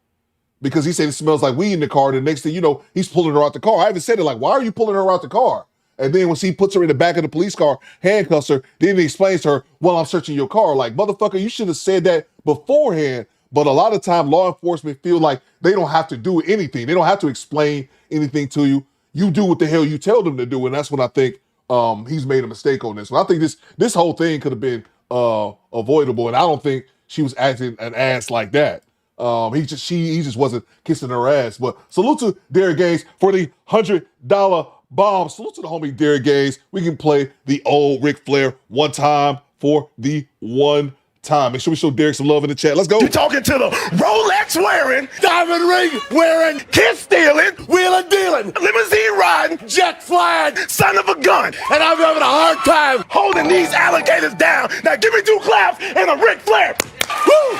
S8: Because he said it smells like weed in the car. The next thing you know, he's pulling her out the car. I even said it like, why are you pulling her out the car? And then when he puts her in the back of the police car, handcuffs her, then he explains to her, well, I'm searching your car. Like, motherfucker, you should have said that beforehand. But a lot of time, law enforcement feel like they don't have to do anything. They don't have to explain anything to you. You do what the hell you tell them to do. And that's when I think he's made a mistake on this one. I think this whole thing could have been avoidable. And I don't think she was acting an ass like that. He just wasn't kissing her ass. But salute to Derek Gaines for the $100 bomb. Salute to the homie Derek Gaines. We can play the old Ric Flair one time for the one time. Make sure we show Derek some love in the chat. Let's go.
S16: You talking to the Rolex wearing, diamond ring wearing, kiss stealing, wheeling dealing, limousine riding, jet flying, son of a gun. And I'm having a hard time holding these alligators down. Now give me 2 claps and a Ric Flair. Woo!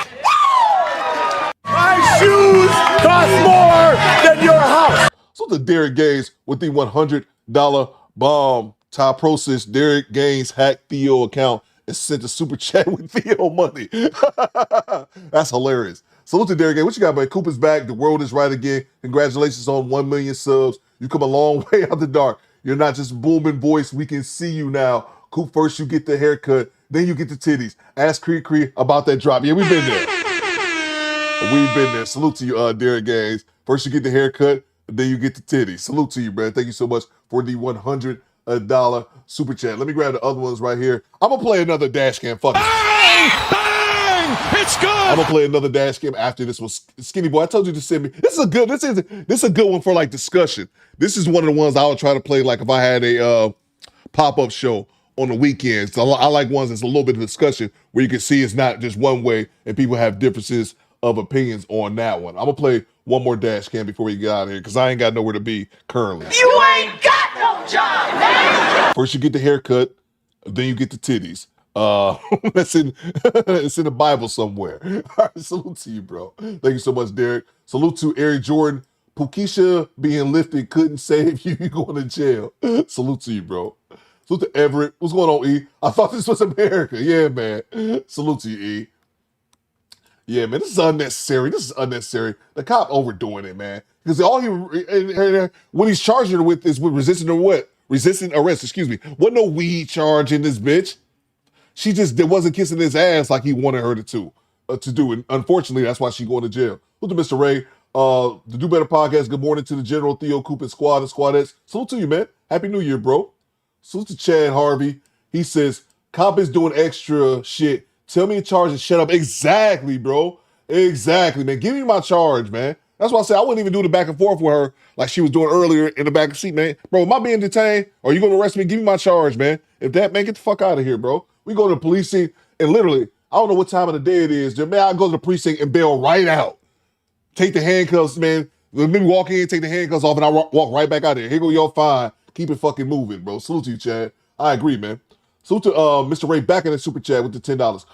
S16: My shoes cost more than your house.
S8: So Salute to Derek Gaines with the $100 bomb. Top process, Derek Gaines hacked Theo account and sent a super chat with Theo money. That's hilarious. Salute to Derek Gaines. What you got, man? Coop is back. The world is right again. Congratulations on 1 million subs. You come a long way out the dark. You're not just booming voice. We can see you now. Coop, first you get the haircut, then you get the titties. Ask Cree Cree about that drop. Yeah, we've been there. We've been there. Salute to you, Derek Gaines. First you get the haircut, then you get the titties. Salute to you, man. Thank you so much for the $100 super chat. Let me grab the other ones right here. I'm gonna play another dash cam. Fuck it.
S6: It's good.
S8: I'm gonna play another dash cam after this one. Skinny boy, I told you to send me. This is a good one for like discussion. This is one of the ones I would try to play like if I had a pop-up show on the weekends. So I like ones that's a little bit of discussion where you can see it's not just one way and people have differences of opinions on that one. I'm gonna play one more dash cam before we get out of here because I ain't got nowhere to be currently.
S16: You ain't got no job, man.
S8: First you get the haircut, then you get the titties. It's in the Bible somewhere. All right, salute to you, bro. Thank you so much, Derek. Salute to Eric Jordan. Pukisha being lifted couldn't save you. You're going to jail. Salute to you, bro. Salute to Everett. What's going on, E? I thought this was America. Yeah, man. Salute to you, E. Yeah, man, this is unnecessary. This is unnecessary. The cop overdoing it, man. Because all what he's charging her with is with resisting arrest, excuse me. Wasn't no weed charge in this bitch. She just wasn't kissing his ass like he wanted her to do. And unfortunately, that's why she's going to jail. Look to Mr. Ray. The Do Better Podcast. Good morning to the General, Theo, Coop, and Squad and Squadettes. Salute to you, man. Happy New Year, bro. Salute to Chad Harvey. He says, cop is doing extra shit. Tell me a charge and shut up. Exactly, bro. Exactly, man. Give me my charge, man. That's why I said I wouldn't even do the back and forth with her like she was doing earlier in the back seat, man. Bro, am I being detained? Or are you going to arrest me? Give me my charge, man. If that, man, get the fuck out of here, bro. We go to the police scene and literally, I don't know what time of the day it is. Man, I go to the precinct and bail right out. Take the handcuffs, man. Let me walk in, take the handcuffs off, and I walk right back out there. Here go your fine. Keep it fucking moving, bro. Salute to you, Chad. I agree, man. Salute to Mr. Ray back in the super chat with the $10.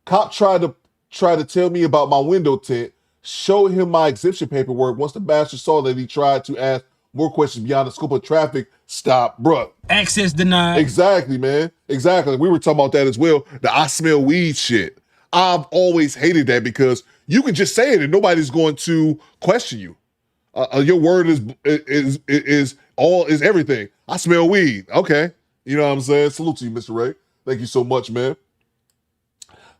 S8: Cop tried to tell me about my window tint. Showed him my exemption paperwork. Once the bastard saw that, he tried to ask more questions beyond the scope of traffic stop, bruh.
S10: Access denied.
S8: Exactly, man. Exactly. We were talking about that as well. The I smell weed shit. I've always hated that because you can just say it and nobody's going to question you. Your word is everything. I smell weed. Okay. You know what I'm saying? Salute to you, Mr. Ray. Thank you so much, man.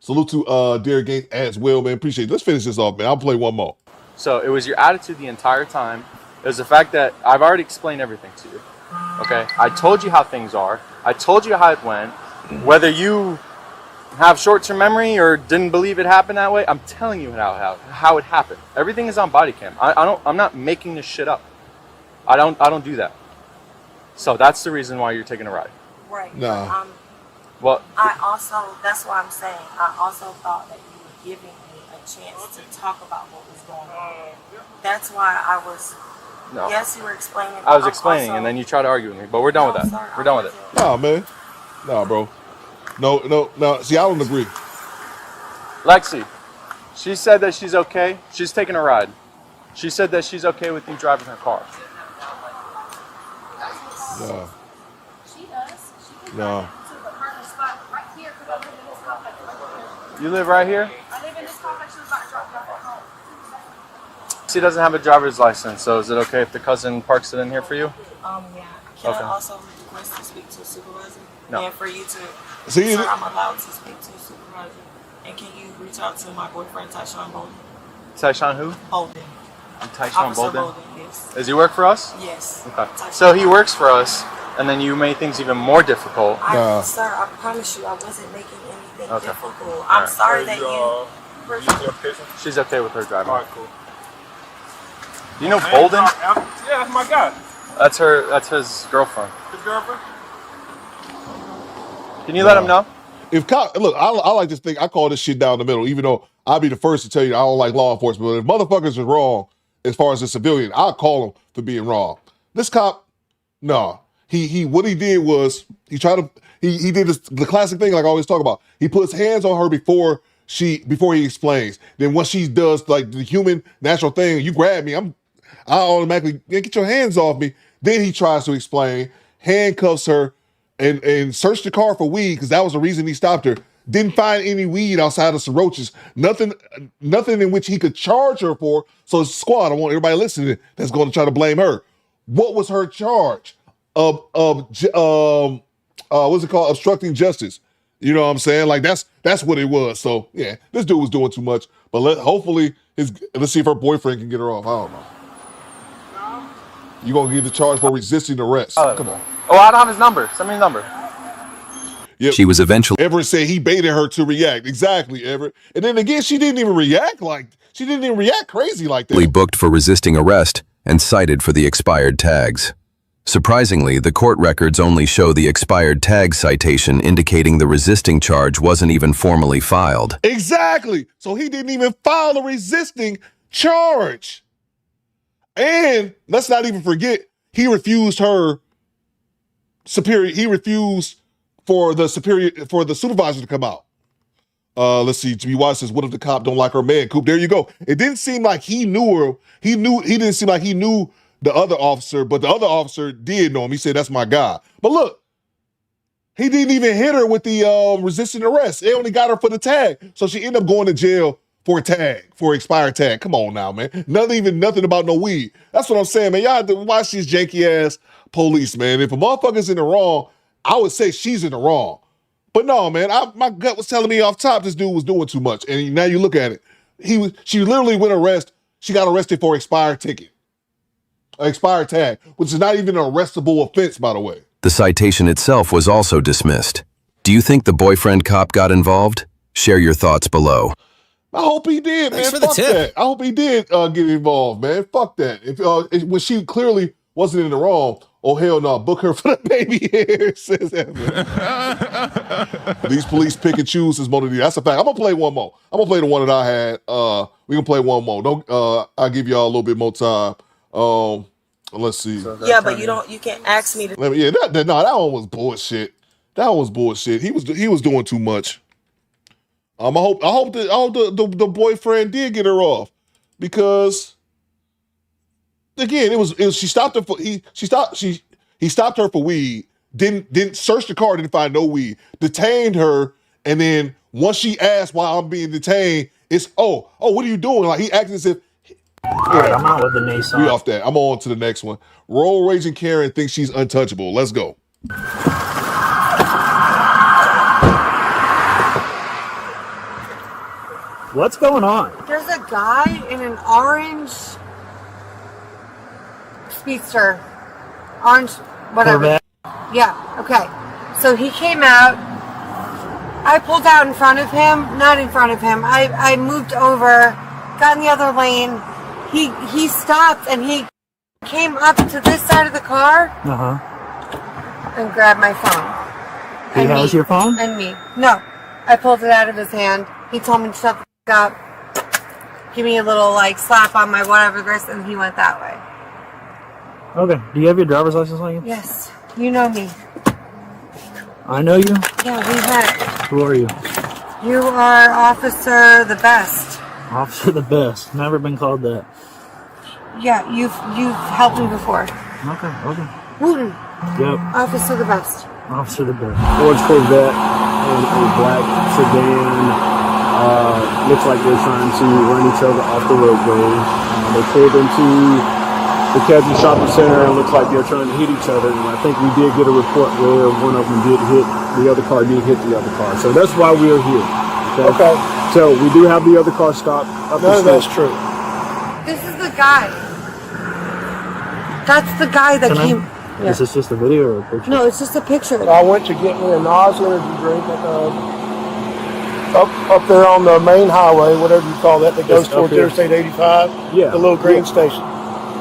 S8: Salute to Derek Gaines as well, man. Appreciate it. Let's finish this off, man. I'll play one more.
S21: So it was your attitude the entire time. It was the fact that I've already explained everything to you. Okay? I told you how things are. I told you how it went. Whether you have short-term memory or didn't believe it happened that way, I'm telling you how it happened. Everything is on body cam. I'm not making this shit up. I don't do that. So that's the reason why you're taking a ride.
S12: Right.
S8: No.
S21: Well,
S12: that's why I'm saying, I also thought that you were giving me a chance to talk about what was going on. That's why I was,
S21: no.
S12: Yes, you were explaining.
S21: I was explaining, and then you tried to argue with me, but we're done with that.
S12: Sorry,
S21: we're done with it.
S8: Nah, man. Nah, bro. No. See, I don't agree.
S21: Lexi, she said that she's okay. She's taking a ride. She said that she's okay with you driving her car.
S8: No.
S5: She does.
S8: No.
S21: You live right here?
S5: I live in this complex. She was about to drop me off at home.
S21: She doesn't have a driver's license, so is it okay if the cousin parks it in here for you?
S12: Yeah. Can I also request to speak to a supervisor?
S21: No.
S12: And for you to,
S8: See,
S12: sir, I'm allowed to speak to a supervisor. And can you reach out to my boyfriend, Tyshawn Bolden?
S21: Tyshawn who?
S12: Bolden.
S21: Tyshawn Bolden?
S12: Yes.
S21: Does he work for us?
S12: Yes.
S21: Okay. So he works for us, and then you made things even more difficult.
S12: Sir, I promise you I wasn't making anything difficult. I'm sorry that you...
S21: She's okay with her driving.
S11: All right, cool.
S21: Do you know Bolden?
S11: Yeah, that's my guy.
S21: That's his girlfriend.
S11: His girlfriend?
S21: Can you let him know?
S8: Look, I like this thing. I call this shit down the middle, even though I'll be the first to tell you I don't like law enforcement. But if motherfuckers are wrong as far as a civilian, I'll call them for being wrong. This cop, no. What he did was he did the classic thing like I always talk about. He puts hands on her before he explains. Then once she does like the human natural thing, you grab me, I automatically get your hands off me. Then he tries to explain, handcuffs her, and searched the car for weed because that was the reason he stopped her. Didn't find any weed outside of some roaches. Nothing in which he could charge her for. So squad, I want everybody listening that's going to try to blame her. What was her charge of what's it called? Obstructing justice. You know what I'm saying? Like that's what it was. So yeah, this dude was doing too much. But hopefully let's see if her boyfriend can get her off. I don't know. You gonna get the charge for resisting arrest? Come on.
S21: Oh, I don't have his number. Send me his number.
S8: Yep.
S22: She was eventually.
S8: Everett said he baited her to react. Exactly, Everett. And then again, she didn't even react crazy like that.
S22: Booked for resisting arrest and cited for the expired tags. Surprisingly, the court records only show the expired tag citation indicating the resisting charge wasn't even formally filed.
S8: Exactly. So he didn't even file a resisting charge. And let's not even forget, he refused for the supervisor to come out. Let's see. To be wise says, what if the cop don't like her man? Coop, there you go. It didn't seem like he knew her. He didn't seem like he knew the other officer, but the other officer did know him. He said, that's my guy. But look, he didn't even hit her with the resisting arrest. They only got her for the tag. So she ended up going to jail for a tag, for an expired tag. Come on now, man. Nothing about no weed. That's what I'm saying, man. Y'all have to watch these janky ass police, man. If a motherfucker's in the wrong, I would say she's in the wrong. But no, man, my gut was telling me off top this dude was doing too much. And now you look at it. She literally she got arrested for an expired ticket. An expired tag, which is not even an arrestable offense, by the way.
S22: The citation itself was also dismissed. Do you think the boyfriend cop got involved? Share your thoughts below.
S8: I hope he did, man. Fuck that. I hope he did get involved, man. Fuck that. When she clearly wasn't in the wrong, oh hell no, book her for the baby hair, says Evan. These police pick and choose as one of these. That's a fact. I'm gonna play one more. I'm gonna play the one that I had. We can play one more. I'll give y'all a little bit more time. Let's see.
S12: Yeah, but you can't ask me to.
S8: That one was bullshit. That one was bullshit. He was doing too much. I hope the boyfriend did get her off, because again, she stopped her for he stopped her for weed, didn't search the car, didn't find no weed, detained her, and then once she asked why I'm being detained, it's what are you doing? Like he acted as if
S11: I'm out with the Mason.
S8: We off that. I'm on to the next one. Roll Raging Karen thinks she's untouchable. Let's go.
S11: What's going on?
S14: There's a guy in an orange speedster. Orange, whatever.
S11: Corvette.
S14: Yeah, okay. So he came out. I pulled out in front of him. Not in front of him. I moved over, got in the other lane. He stopped and he came up to this side of the car. And grabbed my phone.
S11: He has your phone?
S14: And me. No. I pulled it out of his hand. He told me to shut the f*** up. Give me a little slap on my whatever wrist, and he went that way.
S11: Okay. Do you have your driver's license on you?
S14: Yes. You know me.
S11: I know you?
S14: Yeah, we met.
S11: Who are you?
S14: You are Officer the Best.
S11: Officer the Best. Never been called that.
S14: Yeah, you've helped me before.
S11: Okay.
S14: Wooten.
S11: Yep.
S14: Officer the Best.
S11: Officer the Best. Orange Corvette and a black sedan. Looks like they're trying to run each other off the roadway. They pulled into the Kevin Shopping Center, and looks like they're trying to hit each other. And I think we did get a report where one of them the other car did hit the other car. So that's why we are here. Okay. So we do have the other car stopped up the street.
S16: That's true.
S14: This is the guy. That's the guy that came. Yeah.
S11: Is this just a video or a picture?
S14: No, it's just a picture.
S16: I went to get me a Nas energy drink up there on the main highway, whatever you call that goes towards Interstate 85.
S11: Yeah.
S16: The little green station.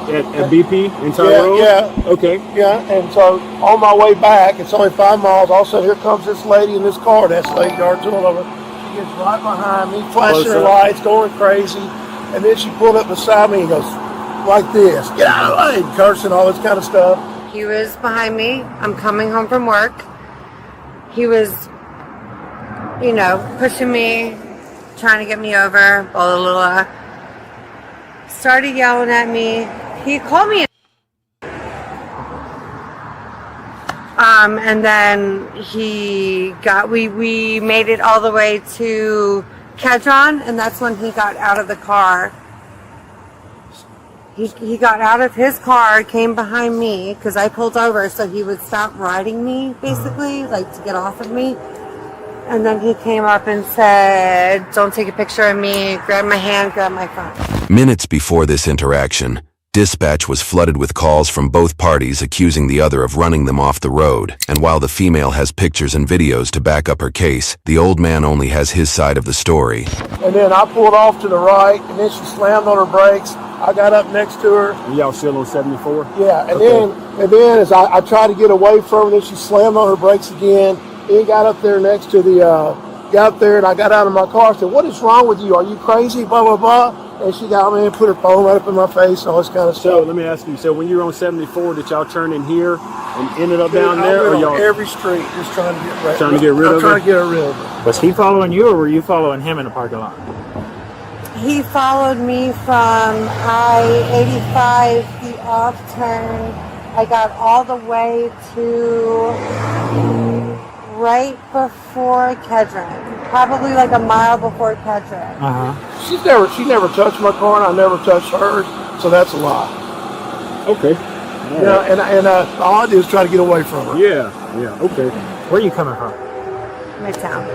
S11: At BP in Tyrone?
S16: Yeah.
S11: Okay.
S16: Yeah, and so on my way back, it's only 5 miles. All of a sudden, here comes this lady in this car. That's lady yards all over. She gets right behind me, flashing her lights, going crazy. And then she pulled up beside me and goes like this. Get out of the way! Cursing, all this kind of stuff.
S14: He was behind me. I'm coming home from work. He was, pushing me, trying to get me over, blah, blah, blah. Started yelling at me. He called me. And then we made it all the way to Kedron, and that's when he got out of the car. He got out of his car, came behind me, because I pulled over so he would stop riding me, basically, like to get off of me. And then he came up and said, don't take a picture of me, grab my hand, grab my phone.
S22: Minutes before this interaction, dispatch was flooded with calls from both parties accusing the other of running them off the road. And while the female has pictures and videos to back up her case, the old man only has his side of the story.
S16: And then I pulled off to the right, and then she slammed on her brakes. I got up next to her.
S11: And y'all still on 74?
S16: Yeah, and then as I tried to get away from her, then she slammed on her brakes again. Then got up there next to the, got up there, and I got out of my car. I said, what is wrong with you? Are you crazy? Blah, blah, blah. And she got me and put her phone right up in my face, all this kind of stuff.
S11: So let me ask you, so when you were on 74, did y'all turn in here and ended up down there?
S16: Or
S11: y'all
S16: on every street, just trying to get rid of her.
S11: Trying to get rid of her?
S16: Trying to get her rid of her.
S11: Was he following you, or were you following him in the parking lot?
S14: He followed me from I-85, the off turn. I got all the way to right before Kedron, probably like a mile before Kedron.
S16: She never touched my car, and I never touched hers, so that's a lie.
S11: Okay.
S16: Yeah, and all I did was try to get away from her.
S11: Yeah, okay. Where are you coming from?
S14: Midtown.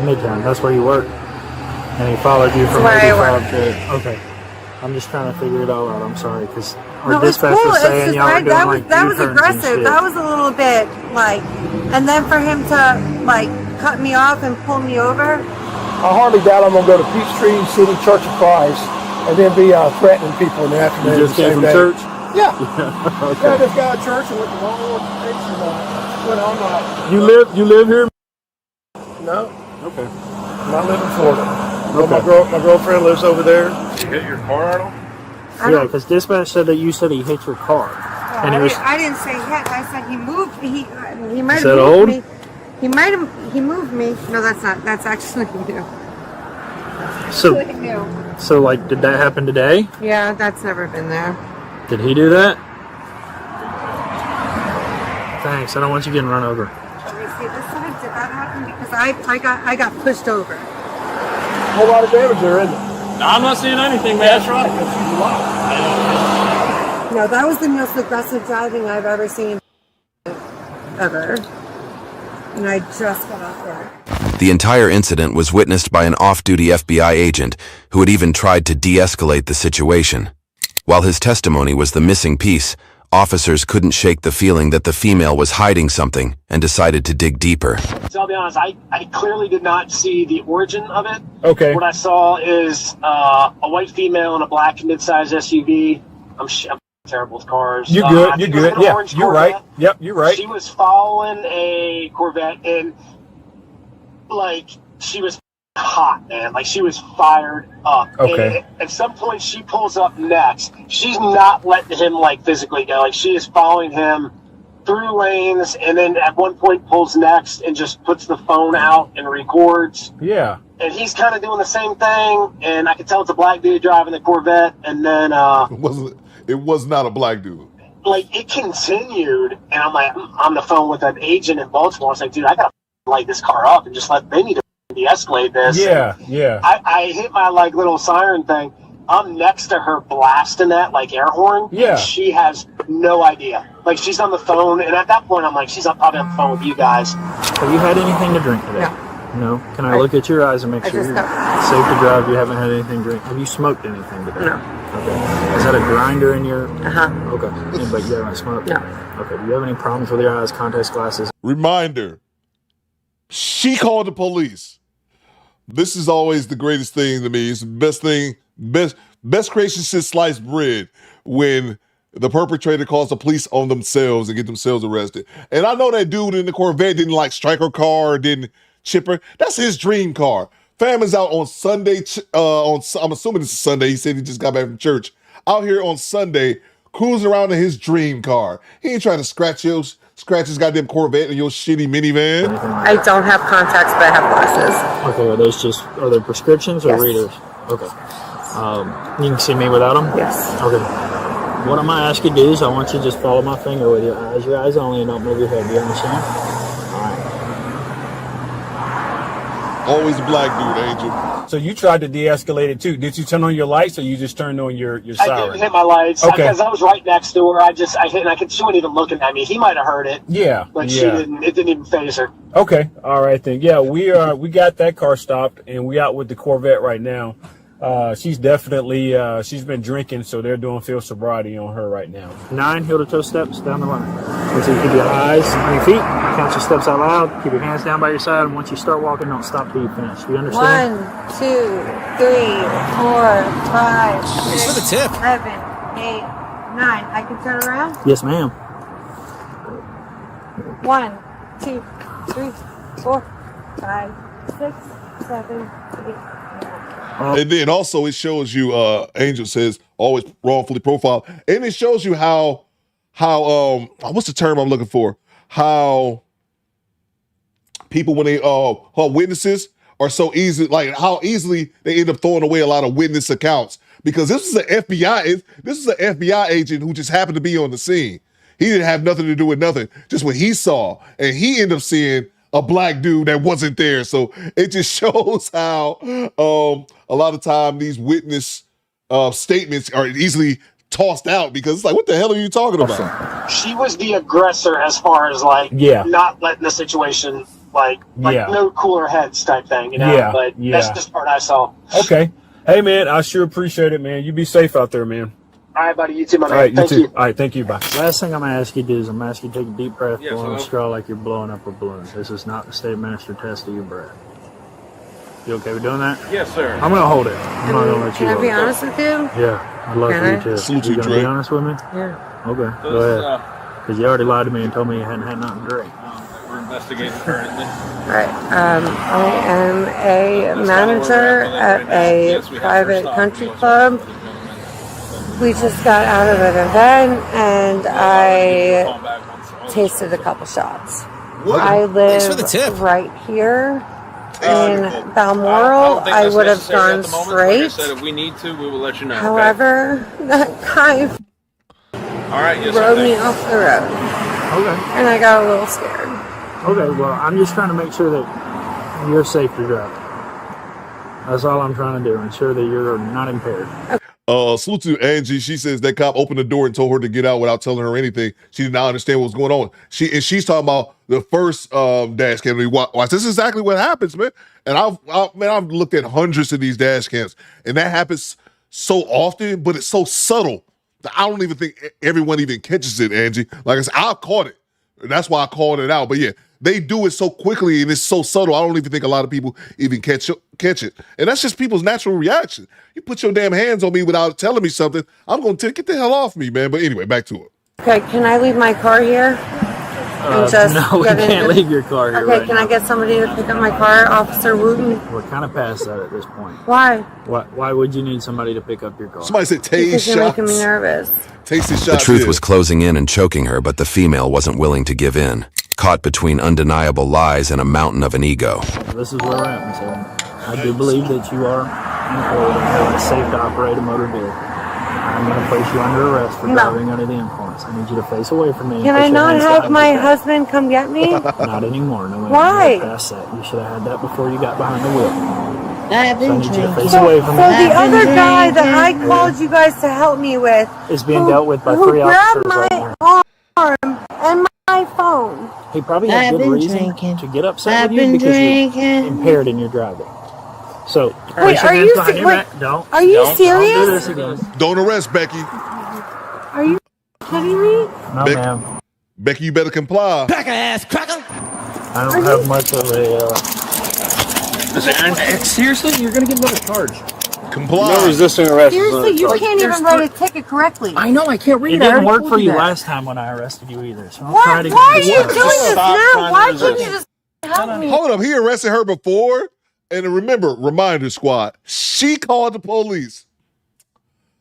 S11: Midtown, that's where you work? And he followed you from 85 to... Okay. I'm just trying to figure it all out. I'm sorry, because our dispatch was saying y'all were doing
S14: that was aggressive. That was a little bit like, and then for him to like cut me off and pull me over.
S16: I hardly doubt I'm gonna go to Peachtree City Church of Christ and then be threatening people in the afternoon.
S11: You just came from church?
S16: Yeah.
S11: Okay.
S16: Yeah, I just got out of church and went to one more place and went on my.
S11: You live here?
S16: No.
S11: Okay.
S16: I live in Florida.
S11: Okay.
S16: My girlfriend lives over there.
S8: You hit your car at him?
S11: Yeah, because dispatch said that you said he hit your car. And
S14: I didn't say hit. I said he moved. He might
S11: Said
S14: have
S11: old?
S14: moved me. He moved me. No, that's not. That's actually new.
S11: So like, did that happen today?
S14: Yeah, that's never been there.
S11: Did he do that? Thanks. I don't want you getting run over.
S14: Let me see this side. Did that happen? Because I got pushed over.
S16: A whole lot of damage there, isn't it?
S11: No, I'm not seeing anything, man. That's right.
S14: No, that was the most aggressive driving I've ever seen. Ever. And I just got off work.
S22: The entire incident was witnessed by an off-duty FBI agent who had even tried to de-escalate the situation. While his testimony was the missing piece, officers couldn't shake the feeling that the female was hiding something and decided to dig deeper.
S3: So I'll be honest, I clearly did not see the origin of it.
S11: Okay.
S3: What I saw is a white female in a black midsize SUV. I'm terrible with cars.
S11: You're good. You're good. Yeah, you're right. Yep, you're right.
S3: She was following a Corvette, and like she was hot, man. Like she was fired up.
S11: Okay.
S3: And at some point, she pulls up next. She's not letting him like physically go. Like she is following him through lanes, and then at one point pulls next and just puts the phone out and records.
S11: Yeah.
S3: And he's kind of doing the same thing, and I can tell it's a black dude driving the Corvette, and then
S8: It was not a black dude.
S3: like it continued, and I'm like, I'm on the phone with an agent in Baltimore. I was like, dude, I gotta light this car up and just they need to de-escalate this.
S11: Yeah,
S3: and
S11: yeah.
S3: I hit my like little siren thing. I'm next to her blasting that like air horn.
S11: Yeah.
S3: She has no idea. Like she's on the phone, and at that point I'm like, she's probably on the phone with you guys.
S11: Have you had anything to drink today? No. Can I look at your eyes and make sure you're safe to drive? You haven't had anything to drink. Have you smoked anything today? No. Okay. Is that a grinder in your... Okay. But you haven't smoked? No. Okay. Do you have any problems with your eyes, contacts, glasses?
S8: Reminder, she called the police. This is always the greatest thing to me. It's the best thing, best creation since sliced bread, when the perpetrator calls the police on themselves and get themselves arrested. And I know that dude in the Corvette didn't like strike her car, didn't chip her. That's his dream car. Fam is out on Sunday, I'm assuming it's a Sunday. He said he just got back from church. Out here on Sunday, cruising around in his dream car. He ain't trying to scratch his goddamn Corvette in your shitty minivan.
S14: I don't have contacts, but I have glasses.
S11: Okay, are they prescriptions or readers? Okay. You can see me without them?
S14: Yes.
S11: Okay.
S4: What I'm gonna ask you to do is I want you to just follow my finger with your eyes only, and don't move your head. Do you understand? All right.
S8: Always a black dude, Angel.
S11: So you tried to de-escalate it too. Did you turn on your lights, or you just turned on your siren?
S3: I did hit my lights because I was right next to her. I hit, and she wasn't even looking at me. He might have heard it.
S11: Yeah,
S3: but she didn't. It didn't even faze her.
S11: Okay, all right then. Yeah, we got that car stopped, and we out with the Corvette right now. She's definitely she's been drinking, so they're doing field sobriety on her right now.
S4: 9 heel-to-toe steps down the line. Once you keep your eyes on your feet, count your steps out loud, keep your hands down by your side, and once you start walking, don't stop till you finish. Do you understand?
S14: 1, 2, 3, 4, 5, 6,
S9: for the tip.
S14: 7, 8, 9. I can turn around?
S4: Yes, ma'am.
S14: 1, 2, 3, 4, 5, 6, 7, 8.
S8: And then also it shows you, Angel says, always wrongfully profiled. And it shows you how what's the term I'm looking for? How people, when they witnesses are so easy, like how easily they end up throwing away a lot of witness accounts. Because this is an FBI agent who just happened to be on the scene. He didn't have nothing to do with nothing, just what he saw. And he ended up seeing a black dude that wasn't there. So it just shows how a lot of time these witness statements are easily tossed out because it's like, what the hell are you talking about?
S3: She was the aggressor as far as not letting the situation no cooler heads type thing, you know.
S11: Yeah,
S3: but that's just part I saw.
S11: Okay. Hey man, I sure appreciate it, man. You be safe out there, man.
S3: All right, buddy. You too, my man.
S11: All right,
S3: Thank you.
S11: All right, thank you. Bye.
S4: Last thing I'm going to ask you to do is I'm going to ask you to take a deep breath, blow on a straw like you're blowing up a balloon. This is not the state minister test of your breath. You okay with doing that?
S10: Yes, sir.
S4: I'm going to hold it. I'm not going to let you
S14: Can I
S4: hold
S14: be
S4: it.
S14: honest with you?
S4: Yeah, I'd love
S14: Can
S4: for
S14: I?
S4: you to.
S8: Salute
S4: You
S8: you,
S4: going to
S8: Dre.
S4: be honest with me?
S14: Yeah.
S4: Okay, go ahead. Because you already lied to me and told me you hadn't had nothing to drink.
S10: We're investigating currently.
S14: Right. I am a manager at a private country club. We just got out of an event and I tasted a couple shots. I live right here in Balmoral. I would have gone straight.
S10: Like I said, if we need to, we will let you know.
S14: However, that guy
S10: All right, yes,
S14: rode me off the road.
S4: Okay.
S14: And I got a little scared.
S4: Okay, well, I'm just trying to make sure that you're safe to drive. That's all I'm trying to do. Ensure that you're not impaired.
S8: Salute to Angie. She says that cop opened the door and told her to get out without telling her anything. She did not understand what was going on. She's talking about the first dash cam. Watch, this is exactly what happens, man. And I've looked at hundreds of these dash cams, and that happens so often, but it's so subtle that I don't even think everyone even catches it, Angie. Like I said, I caught it. And that's why I called it out. But yeah, they do it so quickly and it's so subtle. I don't even think a lot of people even catch it. And that's just people's natural reaction. You put your damn hands on me without telling me something, I'm going to get the hell off me, man. But anyway, back to it.
S14: Okay, can I leave my car here?
S4: No, we can't leave your car here.
S14: Okay, can I get somebody to pick up my car, Officer Wooten?
S4: We're kind of past that at this point.
S14: Why?
S4: Why would you need somebody to pick up your car?
S8: Somebody said
S14: Because
S8: taste
S14: you're
S8: shots.
S14: making me nervous.
S8: Tasty
S22: The
S8: shots.
S22: truth
S8: yeah.
S22: was closing in and choking her, but the female wasn't willing to give in. Caught between undeniable lies and a mountain of an ego.
S4: This is where we're at, Miss Ellen. I do believe that you are employed and it's safe to operate a motor vehicle. I'm going to place you under arrest for driving under the influence. I need you to face away from me.
S14: Can I not have my husband come get me?
S4: Not anymore. No,
S14: Why?
S4: Past that. You should have had that before you got behind the wheel.
S5: I've
S4: So I
S5: been
S4: need you to
S5: drinking.
S4: face away from
S14: So
S4: me.
S14: the other guy that I called you guys to help me with
S4: Is being
S14: who-
S4: dealt with by
S14: who
S4: 3 officers
S14: grabbed
S4: right
S14: my
S4: now.
S14: arm and my phone.
S4: He probably has
S5: I've
S4: good
S5: been
S4: reason
S5: drinking.
S4: to get upset
S5: I've
S4: with you
S5: been
S4: because
S5: drinking.
S4: you're impaired in your driving. So,
S14: Wait,
S4: place your
S14: are
S4: hands
S14: you
S4: behind
S14: se-
S4: your
S14: wait,
S4: back. Don't.
S14: are you
S4: Don't do
S14: serious?
S4: this again.
S8: Don't arrest Becky.
S14: Are you kidding me?
S4: No, ma'am.
S8: Becky, you better comply.
S5: Ass cracker.
S4: I don't have much of a. Seriously, you're gonna get another charge.
S8: Comply.
S11: No resisting arrest.
S14: Seriously, you can't even write a ticket correctly.
S4: I know I can't read. It
S14: I
S4: didn't
S14: already
S4: work
S14: told
S4: for
S14: you
S4: you
S14: that.
S4: last time when I arrested you either. So I'm
S14: Why
S4: trying to
S14: are
S4: get
S14: you
S4: this
S14: doing this
S11: Stop
S14: now?
S11: trying
S14: Why
S11: to
S14: couldn't you
S11: resist.
S14: just help me?
S8: Hold up. He arrested her before. And remember, reminder squad, she called the police.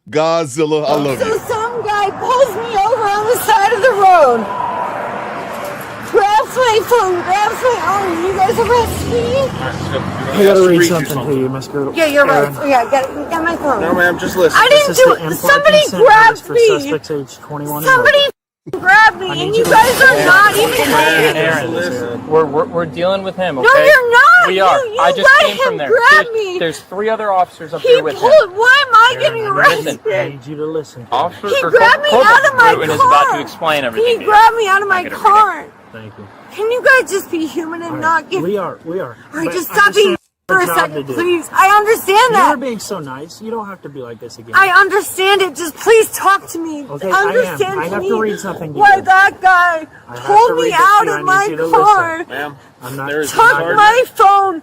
S8: Godzilla, I love
S14: So
S8: you.
S14: some guy pulls me over on the side of the road, grabs my phone, grabs my arm. You guys arrest me?
S4: I gotta read something to you, Miss Girdle.
S14: Yeah, you're right. Yeah, get my phone.
S4: No, ma'am, just listen.
S14: I didn't do it. Somebody grabbed
S4: for
S14: me.
S4: suspects age 21
S14: Somebody grabbed me, and you guys are not even
S13: Aaron, we're dealing with him, okay?
S14: No, you're not.
S13: We are.
S14: You
S13: I just
S14: let
S13: came from
S14: him
S13: there.
S14: grab me.
S13: There's 3 other officers up
S14: He
S13: there with him.
S14: pulled. Why am I getting arrested?
S4: I need you to listen.
S13: Officer
S14: He grabbed me out of my
S13: and is about to
S14: car.
S13: explain everything.
S14: He grabbed me out of my car.
S4: Thank you.
S14: Can you guys just be human and not give?
S4: We are.
S14: All right,
S4: But
S14: just
S4: I
S14: stop being for a
S4: job
S14: second,
S4: to do.
S14: please. I understand
S4: You're
S14: that.
S4: being so nice. You don't have to be like this again.
S14: I understand it. Just please talk to me.
S4: Okay,
S14: Understand
S4: I have
S14: me
S4: to read something to
S14: why
S4: you.
S14: that guy
S4: I have
S14: pulled
S4: to
S14: me
S4: read this
S14: out
S4: to you.
S14: of
S4: I
S14: my
S4: need you to
S14: car,
S4: listen. Ma'am, I'm not.
S14: took my phone,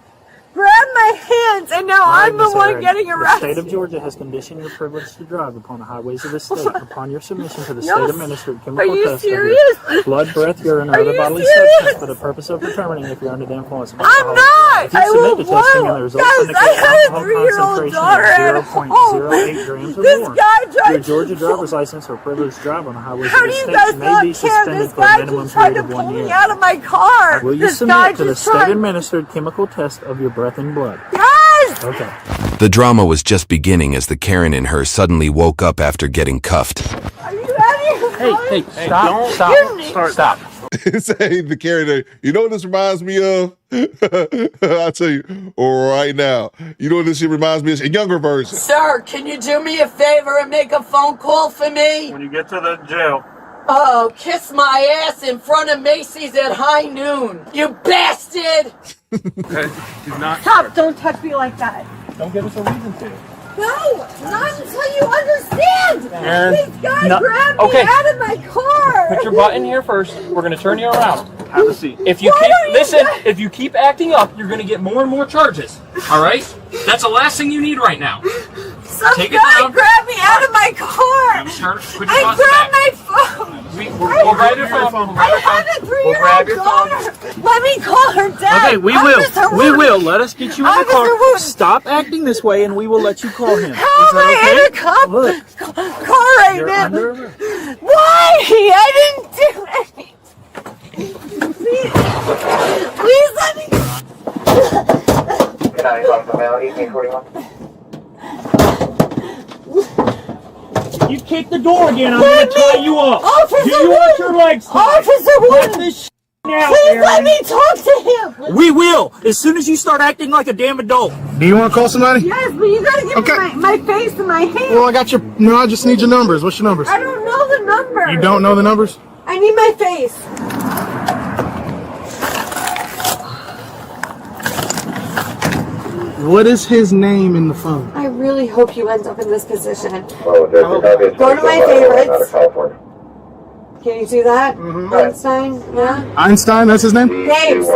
S14: grabbed my hands, and now I'm the one getting
S4: The
S14: arrested.
S4: state of Georgia has conditioned your privilege to drive upon the highways of the state upon your submission to the
S14: No,
S4: state-administered
S14: are
S4: chemical
S14: you
S4: test
S14: serious?
S4: of your blood, breath, urine, or
S14: Are
S4: other
S14: you
S4: bodily
S14: serious?
S4: substance for the purpose of determining if you're under the influence of
S14: I'm
S4: alcohol.
S14: not.
S4: If you
S14: I
S4: submit
S14: will.
S4: to testing and the results
S14: Guys, I
S4: indicate
S14: had a
S4: alcohol
S14: 3-year-old
S4: concentration
S14: daughter at
S4: of
S14: home.
S4: 0.08 grams or
S14: This
S4: more,
S14: guy
S4: your
S14: tried
S4: Georgia
S14: to
S4: driver's license or privileged drive on the highways
S14: How
S4: of
S14: do
S4: the
S14: you
S4: state
S14: guys
S4: may
S14: not
S4: be
S14: care?
S4: suspended
S14: This
S4: for a
S14: guy
S4: minimum
S14: just tried
S4: period
S14: to
S4: of
S14: pull
S4: 1
S14: me
S4: year.
S14: out of my car.
S4: Will you
S14: This guy
S4: submit to the
S14: just tried.
S4: state-administered chemical test of your breath and blood?
S14: Yes!
S4: Okay.
S22: The drama was just beginning as the Karen in her suddenly woke up after getting cuffed.
S14: Are you out of here?
S13: Hey, stop.
S8: Say the Karen, you know what this reminds me of? I'll tell you right now. You know what this shit reminds me of? A younger version.
S15: Sir, can you do me a favor and make a phone call for me?
S4: When you get to the jail.
S15: Oh, kiss my ass in front of Macy's at high noon. You bastard!
S4: Do not.
S14: Stop! Don't touch me like that.
S4: Don't give us a reason to.
S14: No! Not until you understand!
S13: Aaron,
S14: This guy
S13: no-
S14: grabbed
S13: okay.
S14: me out of my car!
S13: Put your butt in here first. We're gonna turn you around.
S4: Have a seat.
S13: If you
S14: Why
S13: keep
S14: don't you
S13: listen,
S14: guys-
S13: if you keep acting up, you're gonna get more and more charges. All right? That's the last thing you need right now.
S14: Some
S13: Take it
S14: guy
S13: down.
S14: grabbed me out of my car!
S13: Put your
S14: I
S13: butt
S14: grabbed
S13: back.
S14: my phone!
S13: We'll grab your phone.
S14: I have a
S13: We'll grab your
S14: 3-year-old daughter! Let me call her dad!
S4: Okay, we
S14: Officer
S4: will. We
S14: Wooten.
S4: will. Let us get you in the
S14: Officer
S4: car.
S14: Wooten.
S4: Stop acting this way, and we will let you call him.
S14: How
S4: Is
S14: am I
S4: that
S14: in a
S4: okay?
S14: cop
S4: Look,
S14: car right
S4: you're
S14: now?
S4: under arrest.
S14: Why? I didn't do anything! Please let me
S23: Good night, Dr. Mel, 1841.
S4: You kick the door again, I'm
S14: Let
S4: going to tie
S14: me-
S4: you up.
S14: Officer
S4: Do you want your legs tied?
S14: Officer
S4: Let
S14: Wooten!
S4: this now,
S14: Please
S4: Aaron.
S14: let me talk to him!
S4: We will, as soon as you start acting like a damn adult.
S11: Do you want to call somebody?
S14: Yes, but you gotta give
S11: Okay.
S14: me my face and my hand.
S11: Well, I got your. No, I just need your numbers. What's your numbers?
S14: I don't know the number.
S11: You don't know the numbers?
S14: I need my face.
S11: What is his name in the phone?
S14: I really hope you end up in this position.
S23: Oh,
S14: Go to my favorites.
S23: Out of California.
S14: Can you do that? Einstein? Yeah?
S11: Einstein, that's his name?
S14: Babes.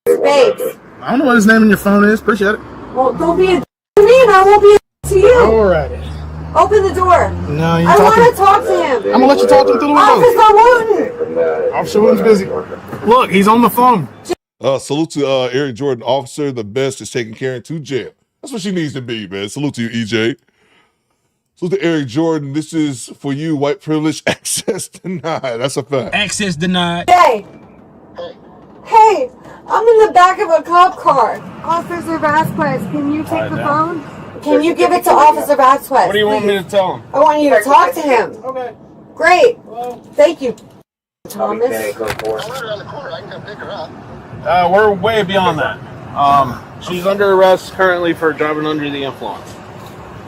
S14: Babes.
S11: I don't know what his name in your phone is. Appreciate it.
S14: Well, don't be a to me and I won't be a to you.
S11: Alrighty.
S14: Open the door.
S11: No, you
S14: I
S11: talking.
S14: want to talk to him.
S11: I'm gonna let you talk to him through the window.
S14: Officer Wooten.
S11: Officer Wooten's busy. Look, he's on the phone.
S8: Salute to Eric Jordan, officer, the best is taking Karen to jail. That's what she needs to be, man. Salute to you, EJ. Salute to Eric Jordan. This is for you, white privilege, access denied. That's a fact.
S10: Access denied.
S14: Hey. Hey, I'm in the back of a cop car. Officer Vasquez, can you take the phone? Can you give it to Officer Vasquez?
S10: What do you want me to tell him?
S14: I want you to talk to him.
S10: Okay.
S14: Great. Thank you, Thomas.
S10: We're way beyond that. She's under arrest currently for driving under the influence.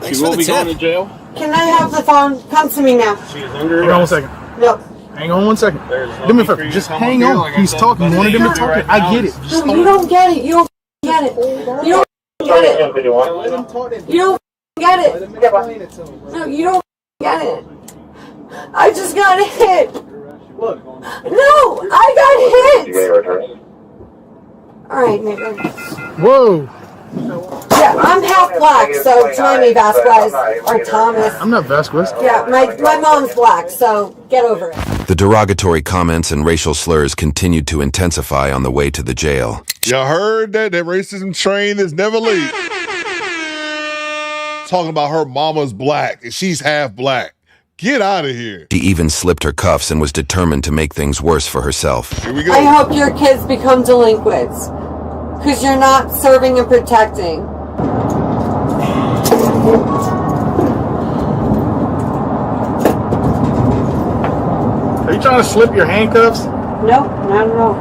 S10: She will be going to jail.
S14: Can I have the phone? Come to me now.
S10: She's under
S11: Hang on 1
S10: arrest.
S11: second.
S14: No.
S11: Hang on 1 second.
S10: No
S11: Do me a
S10: need for
S11: favor.
S10: you to
S11: Just
S10: come
S11: hang
S10: up here,
S11: on.
S10: like I
S11: He's
S10: said.
S11: talking. You wanted him to
S10: Right
S11: talk.
S10: now
S11: I get it.
S10: is-
S11: Just
S14: No, you don't get it. You don't get it. You don't get it. You don't get it. No, you don't get it. I just got hit. No, I got hit. Alright, nigga.
S11: Whoa.
S14: Yeah, I'm half black, so join me, Vasquez. Or Thomas.
S11: I'm not Vasquez.
S14: Yeah, my mom's black, so get over it.
S22: The derogatory comments and racial slurs continued to intensify on the way to the jail.
S8: Y'all heard that? That racism train is never late. Talking about her mama's black and she's half black. Get out of here.
S22: She even slipped her cuffs and was determined to make things worse for herself.
S8: Here we go.
S14: I hope your kids become delinquents. Because you're not serving and protecting.
S11: Are you trying to slip your handcuffs?
S14: Nope, not at all.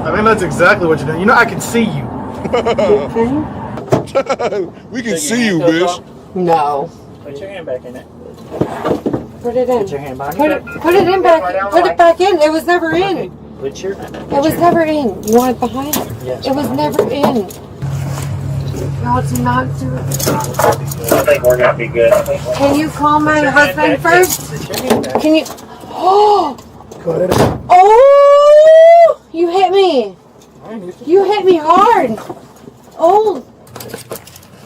S11: I think that's exactly what you're doing. You know, I can see you.
S8: We can see you, bitch.
S14: No.
S4: Put your hand back in it.
S14: Put it in.
S4: Put your hand back.
S14: Put it in back. Put it back in. It was never in.
S4: Put your.
S14: It was never in. You want it behind?
S4: Yes.
S14: It was never in. No, it's not doing it.
S16: I think we're gonna be good.
S14: Can you call my husband first? Can you? Oh! Oh! You hit me. You hit me hard. Oh!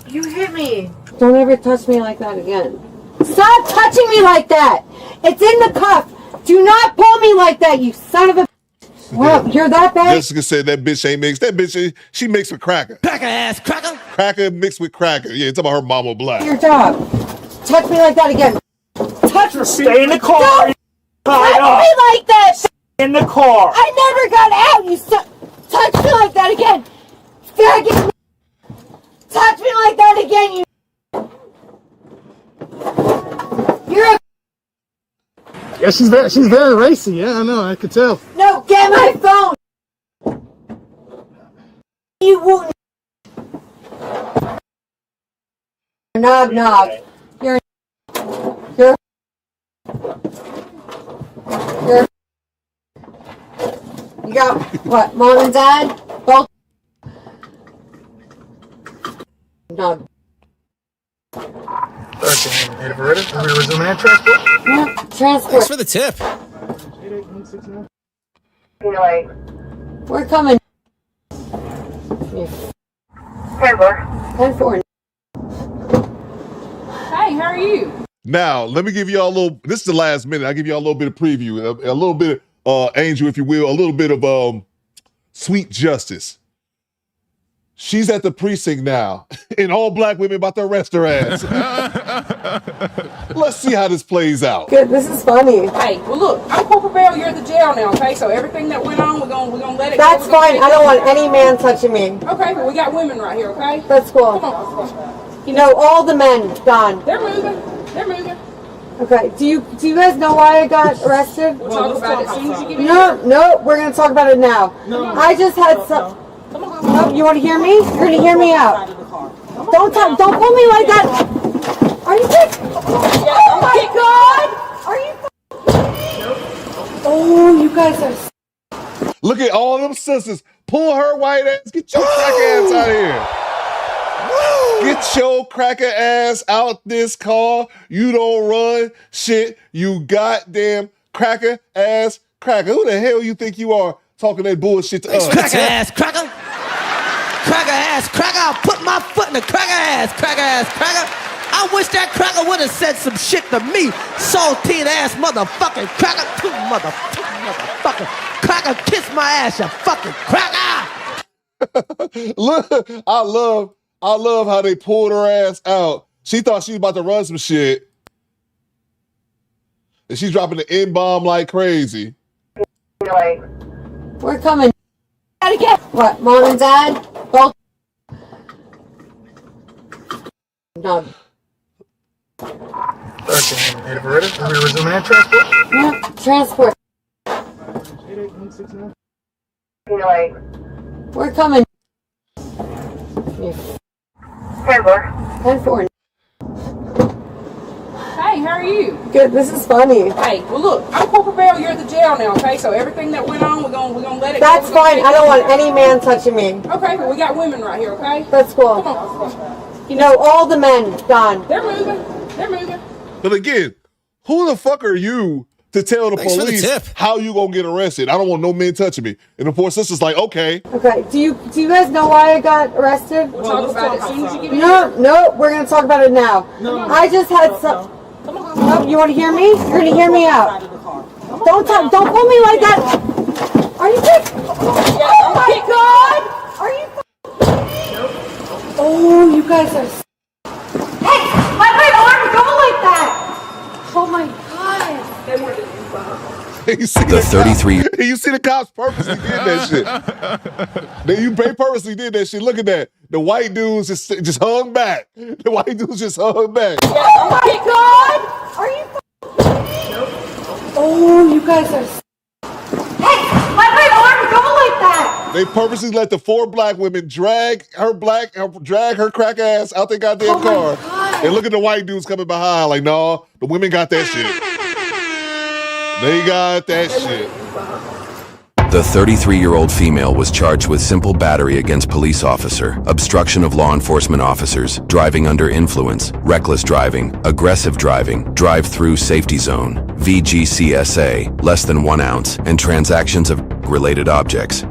S14: You hit me. Don't ever touch me like that again. Stop touching me like that. It's in the cuff. Do not pull me like that, you son of a. Wow, you're that bad?
S8: Jessica said that bitch ain't mixed. That bitch, she mixed with cracker.
S6: Cracker ass cracker.
S8: Cracker mixed with cracker. Yeah, it's about her mama black.
S14: Your job. Touch me like that again. Touch me.
S11: Stay in the car.
S14: Don't touch me like that.
S11: In the car.
S14: I never got out. You touch me like that again. Faggot. Touch me like that again, you. You're a.
S11: Yeah, she's very racy. Yeah, I know. I could tell.
S14: No, get my phone. You won't. Knock knock. You're. You got what? Mom and Dad? Both. No.
S11: Okay, we're ready? Are we resuming air transport?
S14: Yeah, transport.
S9: Thanks for the tip.
S14: We're coming. 10-4.
S5: Hey, how are you?
S8: Now, let me give y'all a little, this is the last minute. I'll give y'all a little bit of preview, a little bit of Angel, if you will, a little bit of Sweet Justice. She's at the precinct now, and all black women about to arrest her ass. Let's see how this plays out.
S14: Good, this is funny.
S5: Hey, well look, I'm Corporal Bell, you're at the jail now, okay? So everything that went on, we're gonna let it go.
S14: That's fine. I don't want any man touching me.
S5: Okay, well we got women right here, okay?
S14: That's cool.
S5: Come on.
S14: You know, all the men gone.
S5: They're moving. They're moving.
S14: Okay. Do you guys know why I got arrested?
S5: We'll talk about it as soon as you get in.
S14: No, we're gonna talk about it now. I just had some. No, you want to hear me? You're gonna hear me out. Don't pull me like that. Are you sick? Oh my God! Are you? Oh, you guys are.
S8: Look at all them sisters. Pull her white ass. Get your cracker ass out of here. Get your cracker ass out this car. You don't run shit. You goddamn cracker ass cracker. Who the hell you think you are talking that bullshit to us?
S6: Cracker ass cracker. Cracker ass cracker. I'll put my foot in the cracker ass cracker. I wish that cracker would have said some shit to me. Saltine ass motherfucking cracker. Motherfucker. Cracker, kiss my ass, you fucking cracker.
S8: Look, I love how they pulled her ass out. She thought she was about to run some shit. And she's dropping the N-bomb like crazy.
S14: We're coming. Gotta get what? Mom and Dad? Both. No.
S11: Okay, we're ready? Are we resuming air transport?
S14: Yeah, transport. We're coming. 10-4.
S5: Hey, how are you?
S14: Good, this is funny.
S5: Hey, well look, I'm Corporal Bell, you're at the jail now, okay? So everything that went on, we're gonna let it go.
S14: That's fine. I don't want any man touching me.
S5: Okay, well we got women right here, okay?
S14: That's cool.
S5: Come on.
S14: You know, all the men gone.
S5: They're moving.
S8: But again, who the fuck are you to tell the
S9: Thanks for the
S8: police
S9: tip.
S8: how you gonna get arrested? I don't want no men touching me. And the poor sister's like, okay.
S14: Okay. Do you guys know why I got arrested?
S5: We'll talk about it as soon as you get in.
S14: No, we're gonna talk about it now. I just had some. No, you want to hear me? You're gonna hear me out. Don't pull me like that. Are you sick? Oh my God! Are you? Oh, you guys are. Hey, my arm! Don't like that. Oh my my god.
S12: They were the
S8: You see
S22: The 33
S8: You see the cops purposely did that shit. They purposely did that shit. Look at that. The white dudes just hung back. The white dudes just hung back.
S14: Oh my god! Are you Oh, you guys are Hey! Let my arm go like that!
S8: They purposely let the 4 black women drag her crack ass out their goddamn car.
S14: God.
S8: And look at the white dudes coming behind like, no, the women got that shit. They got that shit.
S22: The 33-year-old female was charged with simple battery against police officer, obstruction of law enforcement officers, driving under influence, reckless driving, aggressive driving, drive-through safety zone, VGCSA, less than 1 ounce, and transactions of related objects.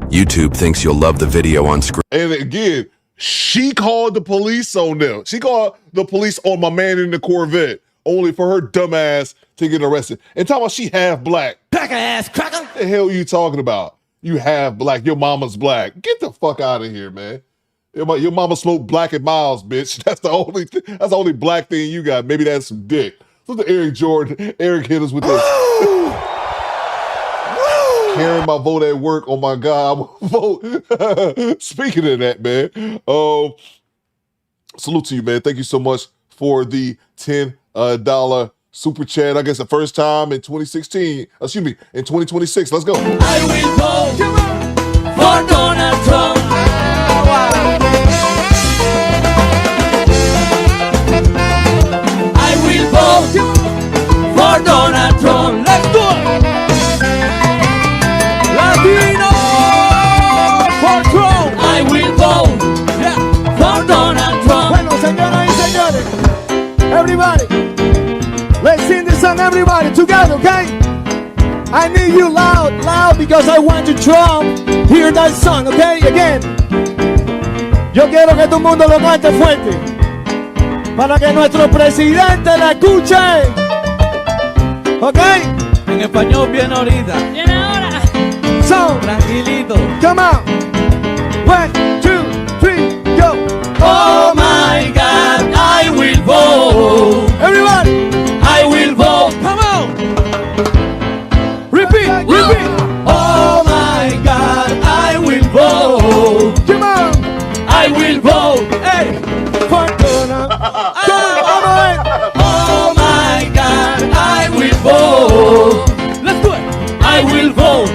S22: YouTube thinks you'll love the video on screen.
S8: And again, she called the police on them. She called the police on my man in the Corvette, only for her dumb ass to get arrested. And talking about she half black.
S6: Cracker ass cracker.
S8: What the hell are you talking about? You half black. Your mama's black. Get the fuck out of here, man. Your mama smoked Black and Miles, bitch. That's the only black thing you got. Maybe that's some dick. So the Eric Jordan. Eric hit us with this. Carrying my vote at work. Oh my God, I will vote. Speaking of that, man. Salute to you, man. Thank you so much for the $10 super chat. I guess the first time in 2016. Excuse me, in 2026. Let's go.
S16: I will vote for Donald Trump. I will vote for Donald Trump. Let's do it. Latino for Trump. I will vote for Donald Trump.
S2: Bueno, señoras y señores, everybody, let's sing this song, everybody, together, okay? I need you loud, because I want to Trump hear that song, okay? Again. Yo quiero que todo el mundo lo cante fuerte, para que nuestro presidente la escuche, ¿ok?
S16: En español bien ahorita.
S2: Bien ahora. So,
S16: tranquilito.
S2: Come on. 1, 2, 3, go.
S16: Oh my God, I will vote.
S2: Everybody.
S16: I will vote.
S2: Come on. Repeat.
S16: Oh my God, I will vote.
S2: Come on.
S16: I will vote.
S2: Hey. For Donald.
S16: Oh my God, I will vote.
S2: Let's do it.
S16: I will vote.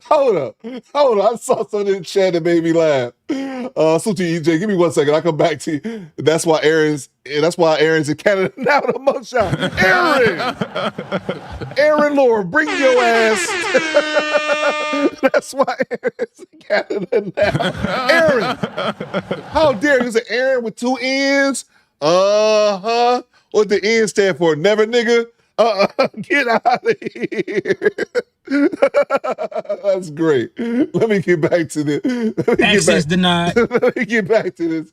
S8: Hold up. I saw something in the chat that made me laugh. Salute to you, EJ. Give me 1 second. I'll come back to you. That's why Aaron's in Canada now with a mugshot. Aaron Laura, bring your ass. That's why Aaron's in Canada now. Aaron. How dare you say Aaron with 2 N's? What the N stand for? Never nigga? Get out of here. That's great. Let me get back to this.
S17: Access denied.
S8: Let me get back to this.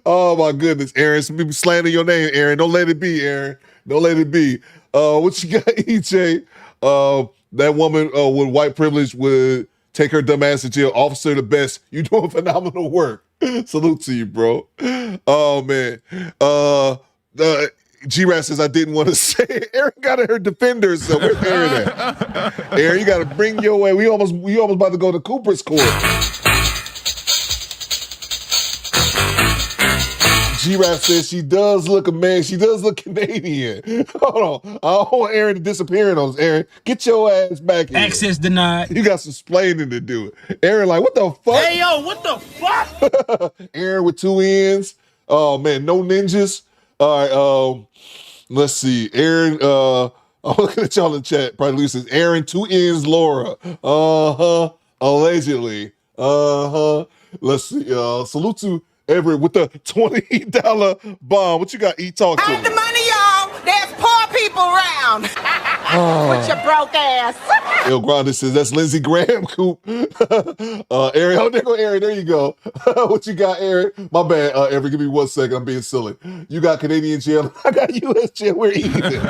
S8: Oh my goodness, Aaron. Some people slandering your name, Aaron. Don't let it be, Aaron. Don't let it be. What you got, EJ? That woman with white privilege would take her dumb ass to jail. Officer the best. You doing phenomenal work. Salute to you, bro. Oh man. G-Rat says I didn't want to say it. Aaron got her defenders, so where's Aaron at? Aaron, you gotta bring your way. We almost about to go to Cooper's court. G-Rap says she does look she does look Canadian. Hold on. I don't want Aaron to disappear on us. Aaron, get your ass back here.
S17: Access denied.
S8: You got some splaining to do. Aaron, like, what the fuck?
S17: Hey, yo, what the fuck?
S8: Aaron with 2 N's. Oh, man, no ninjas. All right, let's see. Aaron, I'm looking at y'all in the chat. Probably Lucy says, Aaron, 2 N's, Laura. Allegedly. Let's see. Salute to Everett with the $20 bomb. What you got, E-Talk to me?
S15: The money, y'all. There's poor people around. With your broke ass.
S8: El Grande says, that's Lindsey Graham, Coop. Aaron, oh, there go Aaron. There you go. What you got, Aaron? My bad, Everett. Give me 1 second. I'm being silly. You got Canadian jail. I got U.S. jail. We're even.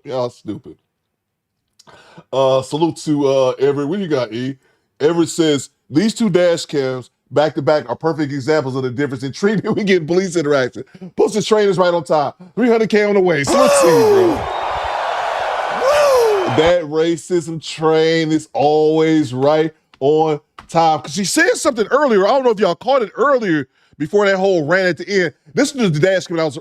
S8: Y'all stupid. Salute to Everett. What you got, E? Everett says, these two dash cams back to back are perfect examples of the difference in treatment we get in police interaction. Puts the trainers right on top. 300K on the way. So let's see, bro. That racism train is always right on time. Because she said something earlier. I don't know if y'all caught it earlier before that whole rant at the end. This was the dash cam I was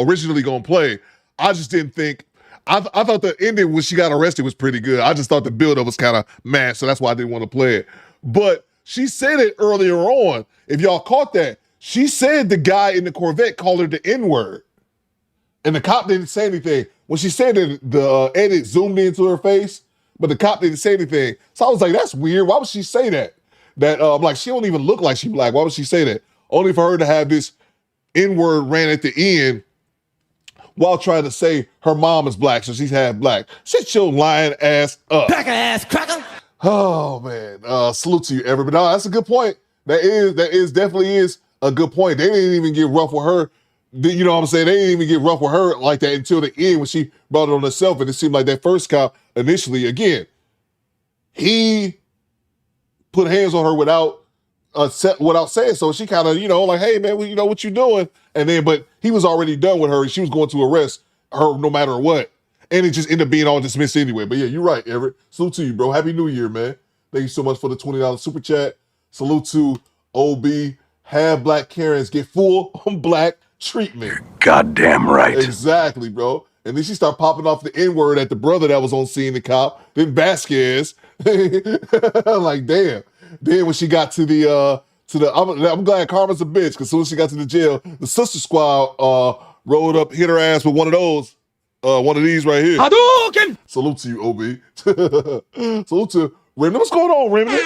S8: originally going to play. I just didn't think. I thought the ending when she got arrested was pretty good. I just thought the build-up was kind of mad, so that's why I didn't want to play it. But she said it earlier on. If y'all caught that, she said the guy in the Corvette called her the N-word. And the cop didn't say anything. When she said it, the edit zoomed into her face, but the cop didn't say anything. So I was like, that's weird. Why would she say that? That I'm like, she don't even look like she black. Why would she say that? Only for her to have this N-word ran at the end while trying to say her mom is black, so she's half black. Shut your lying ass up.
S6: Cracker ass cracker.
S8: Oh man, salute to you, everybody. No, that's a good point. That is definitely is a good point. They didn't even get rough with her. You know what I'm saying? They didn't even get rough with her like that until the end when she brought it on herself. And it seemed like that first cop initially, again, he put hands on her without saying so. She kind of, like, hey man, you know what you doing? And then, but he was already done with her and she was going to arrest her no matter what. And it just ended up being all dismissed anyway. But yeah, you're right, Everett. Salute to you, bro. Happy New Year, man. Thank you so much for the $20 super chat. Salute to OB. Have black Karens get full on black treatment.
S9: Goddamn right.
S8: Exactly, bro. And then she started popping off the N-word at the brother that was on scene, the cop. Then Vasquez. Like, damn. Then when she got to the I'm glad Carmen's a bitch, because as soon as she got to the jail, the sister squad rolled up, hit her ass with one of those, one of these right here. Hadouken! Salute to you, OB. Salute to Remnant. What's going on, Remnant?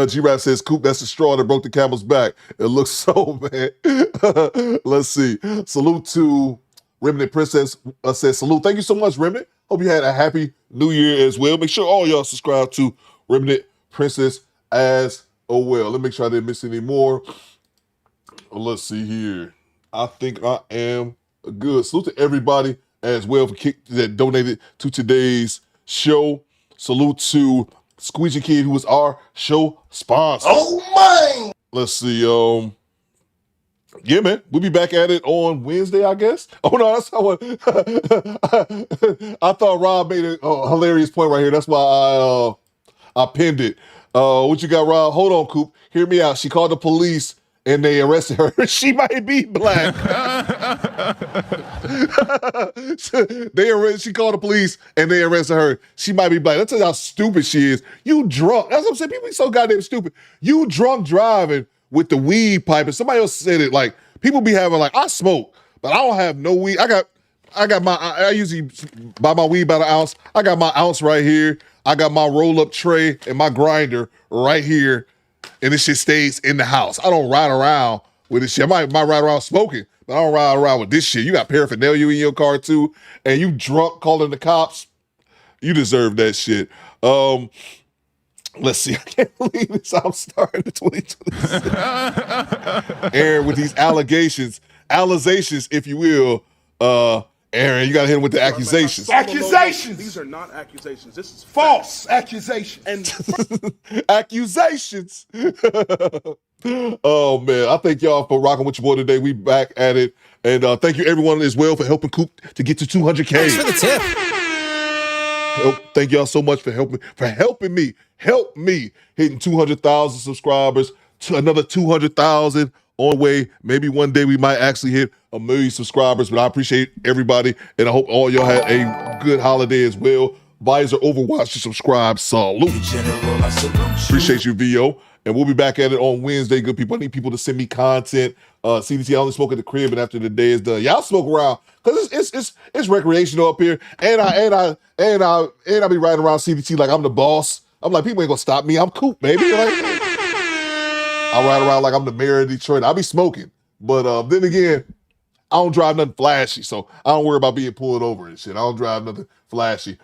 S8: G-Rap says, Coop, that's the straw that broke the camel's back. It looks so, man. Let's see. Salute to Remnant Princess says, salute. Thank you so much, Remnant. Hope you had a happy New Year as well. Make sure all y'all subscribe to Remnant Princess as well. Let me make sure I didn't miss any more. Let's see here. I think I am good. Salute to everybody as well that donated to today's show. Salute to Squeegee Kid, who was our show sponsor.
S9: Oh my!
S8: Let's see. Yeah, man, we'll be back at it on Wednesday, I guess. Oh no, that's how I thought Rob made a hilarious point right here. That's why I pinned it. What you got, Rob? Hold on, Coop. Hear me out. She called the police and they arrested her. She might be black. She called the police and they arrested her. She might be black. That's how stupid she is. You drunk. That's what I'm saying. People be so goddamn stupid. You drunk driving with the weed pipe. And somebody else said it, like, people be having, like, I smoke, but I don't have no weed. I usually buy my weed by the ounce. I got my ounce right here. I got my roll-up tray and my grinder right here. And this shit stays in the house. I don't ride around with this shit. I might ride around smoking, but I don't ride around with this shit. You got paraphernalia in your car too, and you drunk calling the cops. You deserve that shit. Let's see. I can't believe this. I'm starting the 2026. Aaron, with these allegations, if you will. Aaron, you got to hit him with the accusations.
S9: Accusations! These are not accusations. This is false accusations. And
S8: accusations. Oh, man. I thank y'all for rocking with your boy today. We back at it. And thank you, everyone, as well, for helping Coop to get to 200K.
S9: Thanks for the tip.
S8: Thank y'all so much for helping me. Help me hitting 200,000 subscribers, to another 200,000 on way. Maybe one day we might actually hit 1 million subscribers, but I appreciate everybody, and I hope all y'all had a good holiday as well. Visor, Overwatch, to subscribe. Salute. Appreciate you, VO. And we'll be back at it on Wednesday, good people. I need people to send me content. CDT, I only smoke at the crib, and after the day is done, y'all smoke around, because it's recreational up here. And I be riding around CDT like I'm the boss. I'm like, people ain't gonna stop me. I'm Coop, baby. Like, I ride around like I'm the mayor of Detroit. I be smoking, but then again, I don't drive nothing flashy, so I don't worry about being pulled over and shit. I don't drive nothing flashy.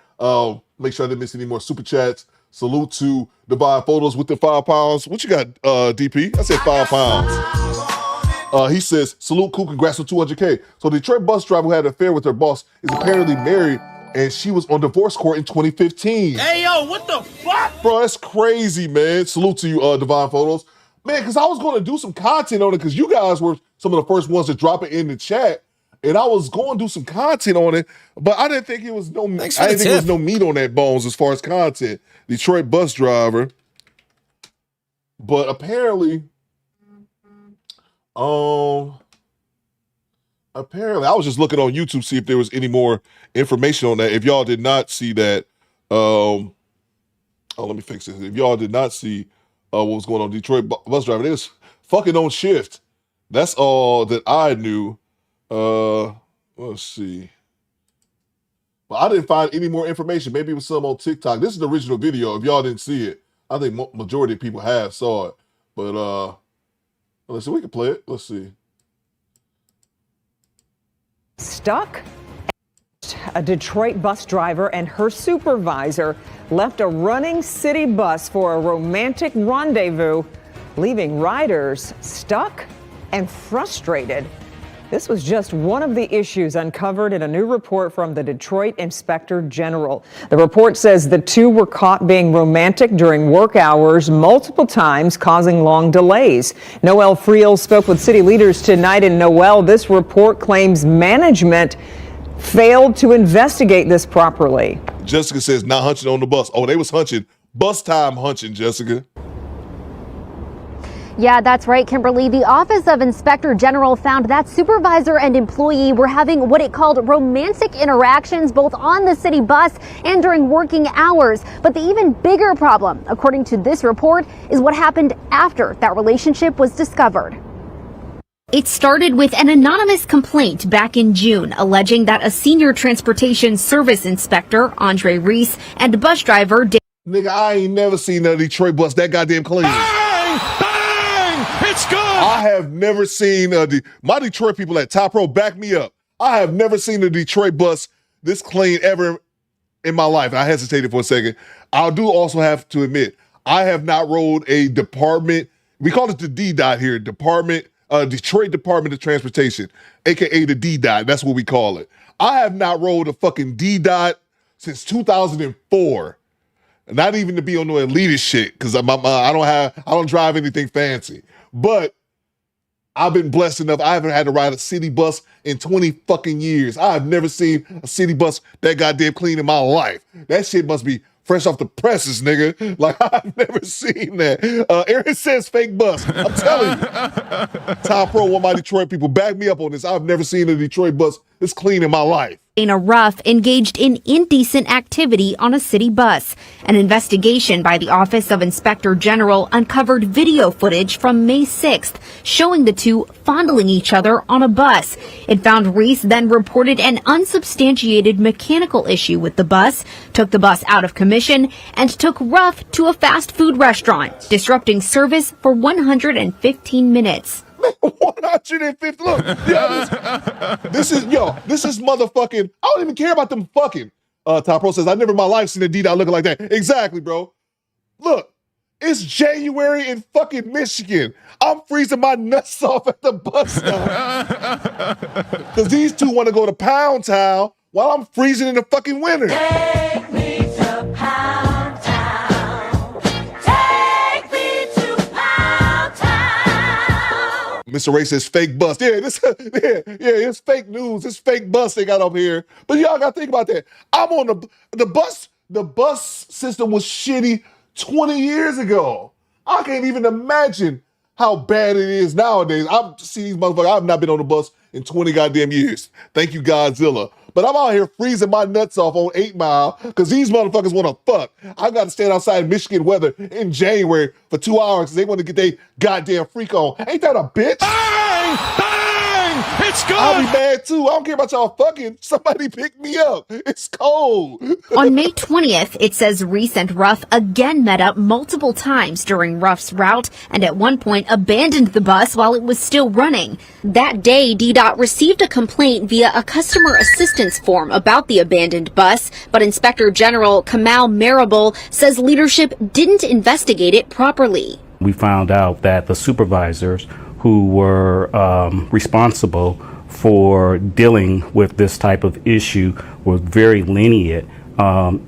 S8: Make sure I didn't miss any more super chats. Salute to Divine Photos with the 5 pounds. What you got, DP? I said 5 pounds. He says, salute, Coop, congrats on 200K. So the Detroit bus driver who had an affair with her boss is apparently married and she was on divorce court in 2015.
S17: Hey, yo, what the fuck?
S8: Bro, that's crazy, man. Salute to you, Divine Photos. Man, because I was going to do some content on it because you guys were some of the first ones to drop it in the chat. And I was going to do some content on it, but I didn't think it was no meat on that bones as far as content. Detroit bus driver. But apparently, I was just looking on YouTube to see if there was any more information on that. If y'all did not see that, let me fix this. If y'all did not see what was going on, Detroit bus driver, they was fucking on shift. That's all that I knew. Let's see. But I didn't find any more information. Maybe it was some on TikTok. This is the original video. If y'all didn't see it, I think majority of people have saw it. But let's see. We can play it. Let's see.
S7: Stuck? A Detroit bus driver and her supervisor left a running city bus for a romantic rendezvous, leaving riders stuck and frustrated. This was just one of the issues uncovered in a new report from the Detroit Inspector General. The report says the two were caught being romantic during work hours multiple times, causing long delays. Noel Friel spoke with city leaders tonight in Noel. This report claims management failed to investigate this properly.
S8: Jessica says not hunching on the bus. Oh, they was hunching. Bus time hunching, Jessica.
S18: Yeah, that's right, Kimberly. The Office of Inspector General found that supervisor and employee were having what it called romantic interactions both on the city bus and during working hours. But the even bigger problem, according to this report, is what happened after that relationship was discovered.
S20: It started with an anonymous complaint back in June alleging that a senior transportation service inspector, Andre Reese, and bus driver
S8: Nigga, I ain't never seen a Detroit bus that goddamn clean.
S17: It's good.
S8: I have never seen my Detroit people at Top Pro back me up. I have never seen a Detroit bus this clean ever in my life. I hesitated for a second. I do also have to admit, I have not rode a department. We call it the D-Dot here, Detroit Department of Transportation, aka the D-Dot. That's what we call it. I have not rode a fucking D-Dot since 2004. Not even to be on no elitist shit, because I don't drive anything fancy. But I've been blessed enough. I haven't had to ride a city bus in 20 fucking years. I have never seen a city bus that goddamn clean in my life. That shit must be fresh off the presses, nigga. Like, I've never seen that. Aaron says fake bus. I'm telling you. Top Pro, one of my Detroit people, back me up on this. I've never seen a Detroit bus this clean in my life.
S20: Dana Ruff engaged in indecent activity on a city bus. An investigation by the Office of Inspector General uncovered video footage from May 6th showing the two fondling each other on a bus. It found Reese then reported an unsubstantiated mechanical issue with the bus, took the bus out of commission, and took Ruff to a fast food restaurant, disrupting service for 115 minutes.
S8: 150. Look, this is motherfucking. I don't even care about them fucking. Top Pro says, I never in my life seen a D-Dot looking like that. Exactly, bro. Look, it's January in fucking Michigan. I'm freezing my nuts off at the bus stop. Because these two want to go to Pound Town while I'm freezing in the fucking winter.
S16: Take me to Pound Town. Take me to Pound Town.
S8: Mr. Ray says fake bus. Yeah, it's fake news. It's fake bus they got up here. But y'all got to think about that. I'm on the bus. The bus system was shitty 20 years ago. I can't even imagine how bad it is nowadays. I've seen these motherfuckers. I've not been on the bus in 20 goddamn years. Thank you, Godzilla. But I'm out here freezing my nuts off on 8 Mile because these motherfuckers want to fuck. I got to stand outside Michigan weather in January for 2 hours because they want to get their goddamn freak on. Ain't that a bitch?
S17: Bang! Bang! It's good!
S8: I'll be mad too. I don't care about y'all fucking. Somebody pick me up. It's cold.
S20: On May 20th, it says Reese and Ruff again met up multiple times during Ruff's route and at one point abandoned the bus while it was still running. That day, DDOT received a complaint via a customer assistance form about the abandoned bus, but Inspector General Kamal Marable says leadership didn't investigate it properly.
S24: We found out that the supervisors who were responsible
S11: for dealing with this type of issue were very lenient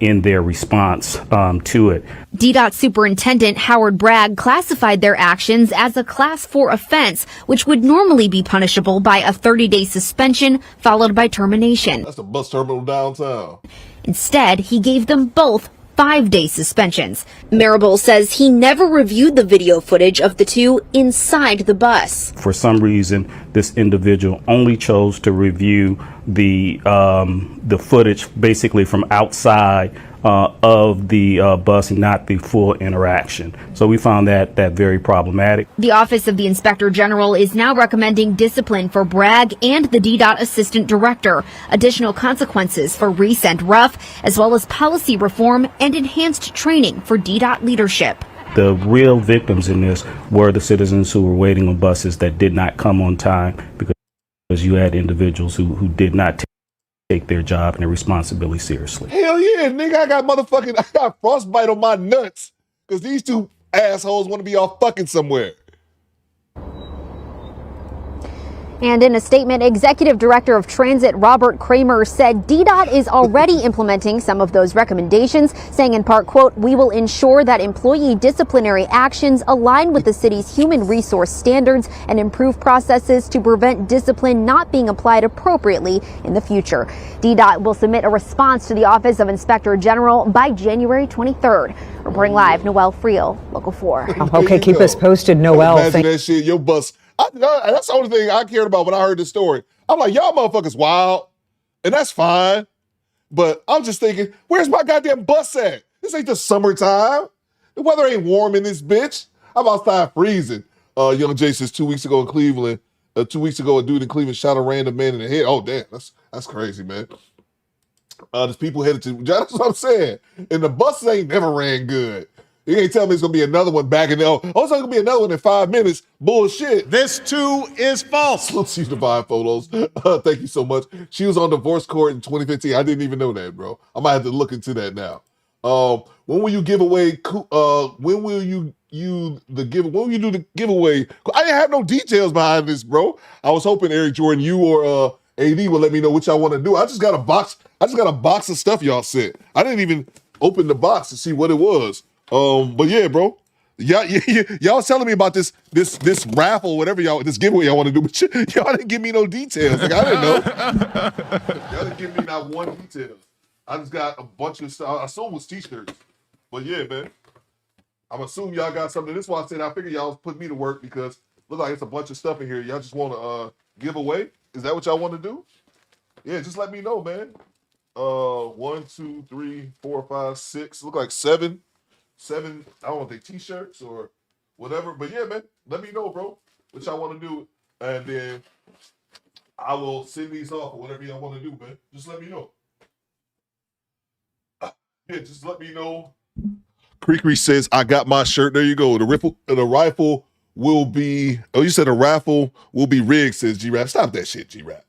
S11: in their response to it.
S20: DDOT Superintendent Howard Bragg classified their actions as a Class 4 offense, which would normally be punishable by a 30-day suspension followed by termination.
S8: That's the bus terminal downtown.
S20: Instead, he gave them both 5-day suspensions. Marable says he never reviewed the video footage of the two inside the bus.
S11: For some reason, this individual only chose to review the footage basically from outside of the bus and not the full interaction. So we found that very problematic.
S20: The Office of the Inspector General is now recommending discipline for Bragg and the DDOT Assistant Director, additional consequences for Reese and Ruff, as well as policy reform and enhanced training for DDOT leadership.
S11: The real victims in this were the citizens who were waiting on buses that did not come on time because you had individuals who did not take their job and their responsibility seriously.
S8: Hell yeah, nigga, I got frostbite on my nuts because these two assholes want to be off fucking somewhere.
S18: And in a statement, Executive Director of Transit Robert Kramer said DDOT is already implementing some of those recommendations, saying in part, quote, "We will ensure that employee disciplinary actions align with the city's human resource standards and improve processes to prevent discipline not being applied appropriately in the future." DDOT will submit a response to the Office of Inspector General by January 23rd. Reporting live, Noelle Friel, Local 4.
S7: Okay, keep us posted, Noelle.
S8: Imagine that shit, your bus. That's the only thing I cared about when I heard this story. I'm like, y'all motherfuckers wild, and that's fine. But I'm just thinking, where's my goddamn bus at? This ain't the summertime. The weather ain't warm in this bitch. I'm outside freezing. Young Jay says 2 weeks ago in Cleveland, 2 weeks ago, a dude in Cleveland shot a random man in the head. Oh, damn, that's crazy, man. There's people headed to, that's what I'm saying. And the buses ain't never ran good. You ain't telling me it's going to be another one back in there. Oh, it's going to be another one in 5 minutes. Bullshit.
S17: This too is false.
S8: Let's see the Divine Photos. Thank you so much. She was on divorce court in 2015. I didn't even know that, bro. I might have to look into that now. When will you give away, when will you do the giveaway? I didn't have no details behind this, bro. I was hoping Eric Jordan, you or AD will let me know what y'all want to do. I just got a box of stuff y'all sent. I didn't even open the box to see what it was. But yeah, bro, y'all telling me about this raffle, whatever this giveaway y'all want to do, but y'all didn't give me no details. Like, I didn't know. Y'all didn't give me not one detail. I just got a bunch of stuff. I assume it was t-shirts, but yeah, man, I'm assuming y'all got something. This is why I said I figured y'all was putting me to work because look like it's a bunch of stuff in here. Y'all just want to give away. Is that what y'all want to do? Yeah, just let me know, man. 1, 2, 3, 4, 5, 6. Look like 7. I don't want to take t-shirts or whatever, but yeah, man, let me know, bro, what y'all want to do, and then I will send these off or whatever y'all want to do, man. Just let me know. Yeah, just let me know. Creekery says, I got my shirt. There you go. The rifle will be, oh, you said a raffle will be rigged, says G-Rap. Stop that shit, G-Rap.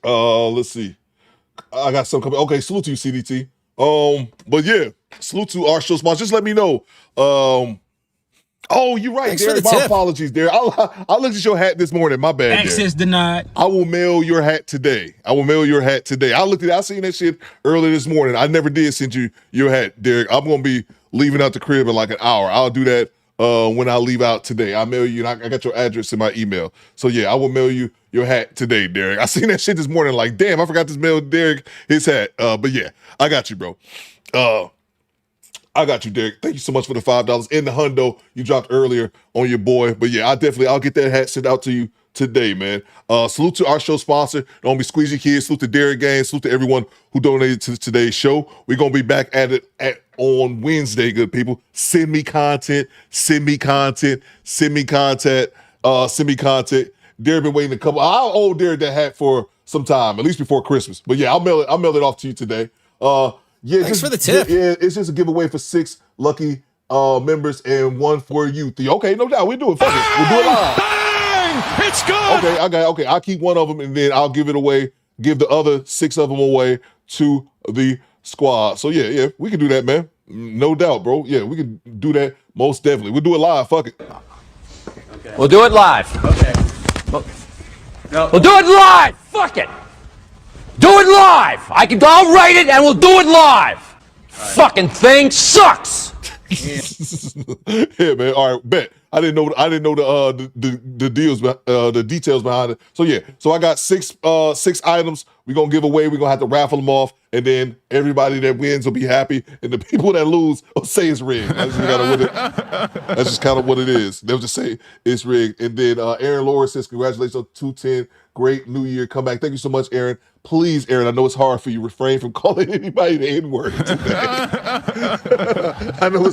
S8: Let's see. I got some coming. Okay, salute to you, CDT. But yeah, salute to our show sponsor. Just let me know. Oh, you're right.
S1: Thanks
S8: Derek,
S1: for the
S8: my
S1: tip.
S8: apologies, Derek. I looked at your hat this morning. My bad.
S1: Access
S8: Derek.
S1: denied.
S8: I will mail your hat today. I seen that shit earlier this morning. I never did send you your hat, Derek. I'm gonna be leaving out the crib in like an hour. I'll do that when I leave out today. I'll mail you, and I got your address in my email. So yeah, I will mail you your hat today, Derek. I seen that shit this morning. Like, damn, I forgot to mail Derek his hat. But yeah, I got you, bro. I got you, Derek. Thank you so much for the $5 and the hundo you dropped earlier on your boy. But yeah, I'll get that hat sent out to you today, man. Salute to our show sponsor, Don't Be Squeezy Kids. Salute to Derek Gang. Salute to everyone who donated to today's show. We're gonna be back at it on Wednesday, good people. Send me content. Derek been waiting a couple. I'll owe Derek that hat for some time, at least before Christmas. But yeah, I'll mail it off to you today. Yeah,
S1: Thanks for the tip.
S8: It's just a giveaway for 6 lucky members and 1 for you, Theo. Okay, no doubt. We'll do it. Fuck it. We'll do it live.
S17: Bang! It's good!
S8: Okay, I'll keep one of them and then I'll give it away, give the other 6 of them away to the squad. So yeah, we can do that, man. No doubt, bro. Yeah, we can do that most definitely. We'll do it live. Fuck it.
S1: We'll do it live. Okay. We'll do it live. Fuck it. Do it live. I'll write it and we'll do it live. Fucking thing sucks.
S8: Yeah, man. All right, bet. I didn't know the deals, the details behind it. So yeah, so I got six items we're gonna give away. We're gonna have to raffle them off, and then everybody that wins will be happy, and the people that lose will say it's rigged. That's just kind of what it is. They'll just say it's rigged. And then Aaron Laura says, congratulations on 210. Great New Year comeback. Thank you so much, Aaron. Please, Aaron, I know it's hard for you. Refrain from calling anybody the N-word today. I know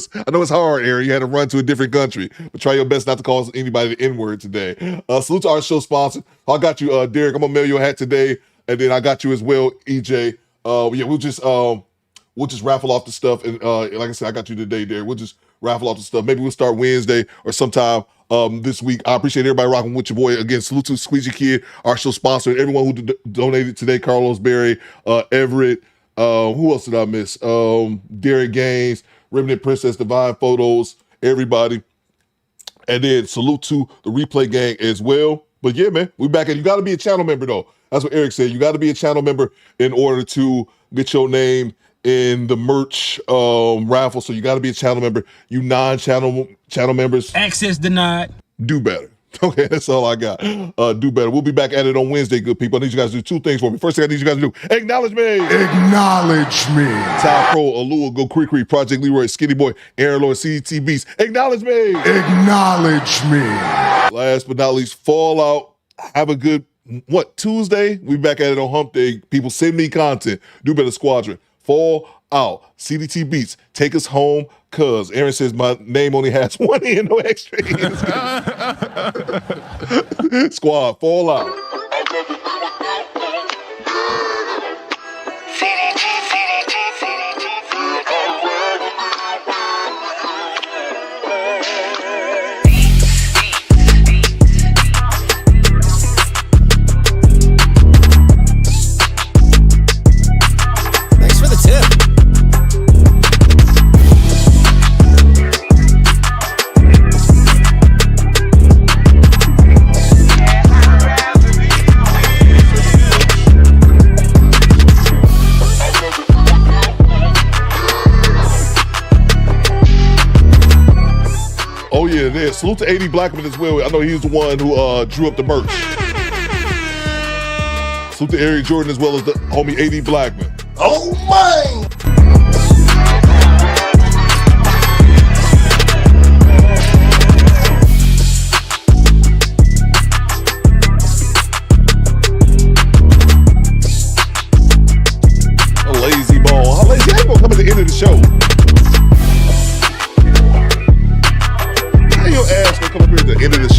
S8: it's hard, Aaron. You had to run to a different country, but try your best not to call anybody the N-word today. Salute to our show sponsor. I got you, Derek. I'm gonna mail you a hat today, and then I got you as well, EJ. Yeah, we'll just raffle off the stuff, and like I said, I got you today, Derek. We'll just raffle off the stuff. Maybe we'll start Wednesday or sometime this week. I appreciate everybody rocking with your boy. Again, salute to Squeegee Kid, our show sponsor, and everyone who donated today. Carlos Berry, Everett, who else did I miss? Derek Gaines, Remnant Princess, Divine Photos, everybody. And then salute to the replay gang as well. But yeah, man, we back at you. Got to be a channel member though. That's what Eric said. You got to be a channel member in order to get your name in the merch raffle. So you got to be a channel member. You non-channel members, access denied. Do better. Okay, that's all I got. Do better. We'll be back at it on Wednesday, good people. I need you guys to do two things for me. First thing I need you guys to do, acknowledge me.
S17: Acknowledge me.
S8: Ty Pro, Alua, Go Cree, Project Leroy, Skinny Boy, Aaron Lord, CDT Beast. Acknowledge me.
S17: Acknowledge me.
S8: Last but not least, Fallout. Have a good, Tuesday? We back at it on Hump Day. People send me content. Do Better Squadron. Fall out. CDT Beats. Take us home, cuz. Aaron says my name only has one E and no extra E. Squad, fall out. Oh yeah, there. Salute to AD Blackman as well. I know he's the one who drew up the merch. Salute to Eric Jordan as well as the homie AD Blackman.
S17: Oh my!
S8: A lazy ball. How lazy? I ain't gonna come at the end of the show. Your ass gonna come up here at the end of the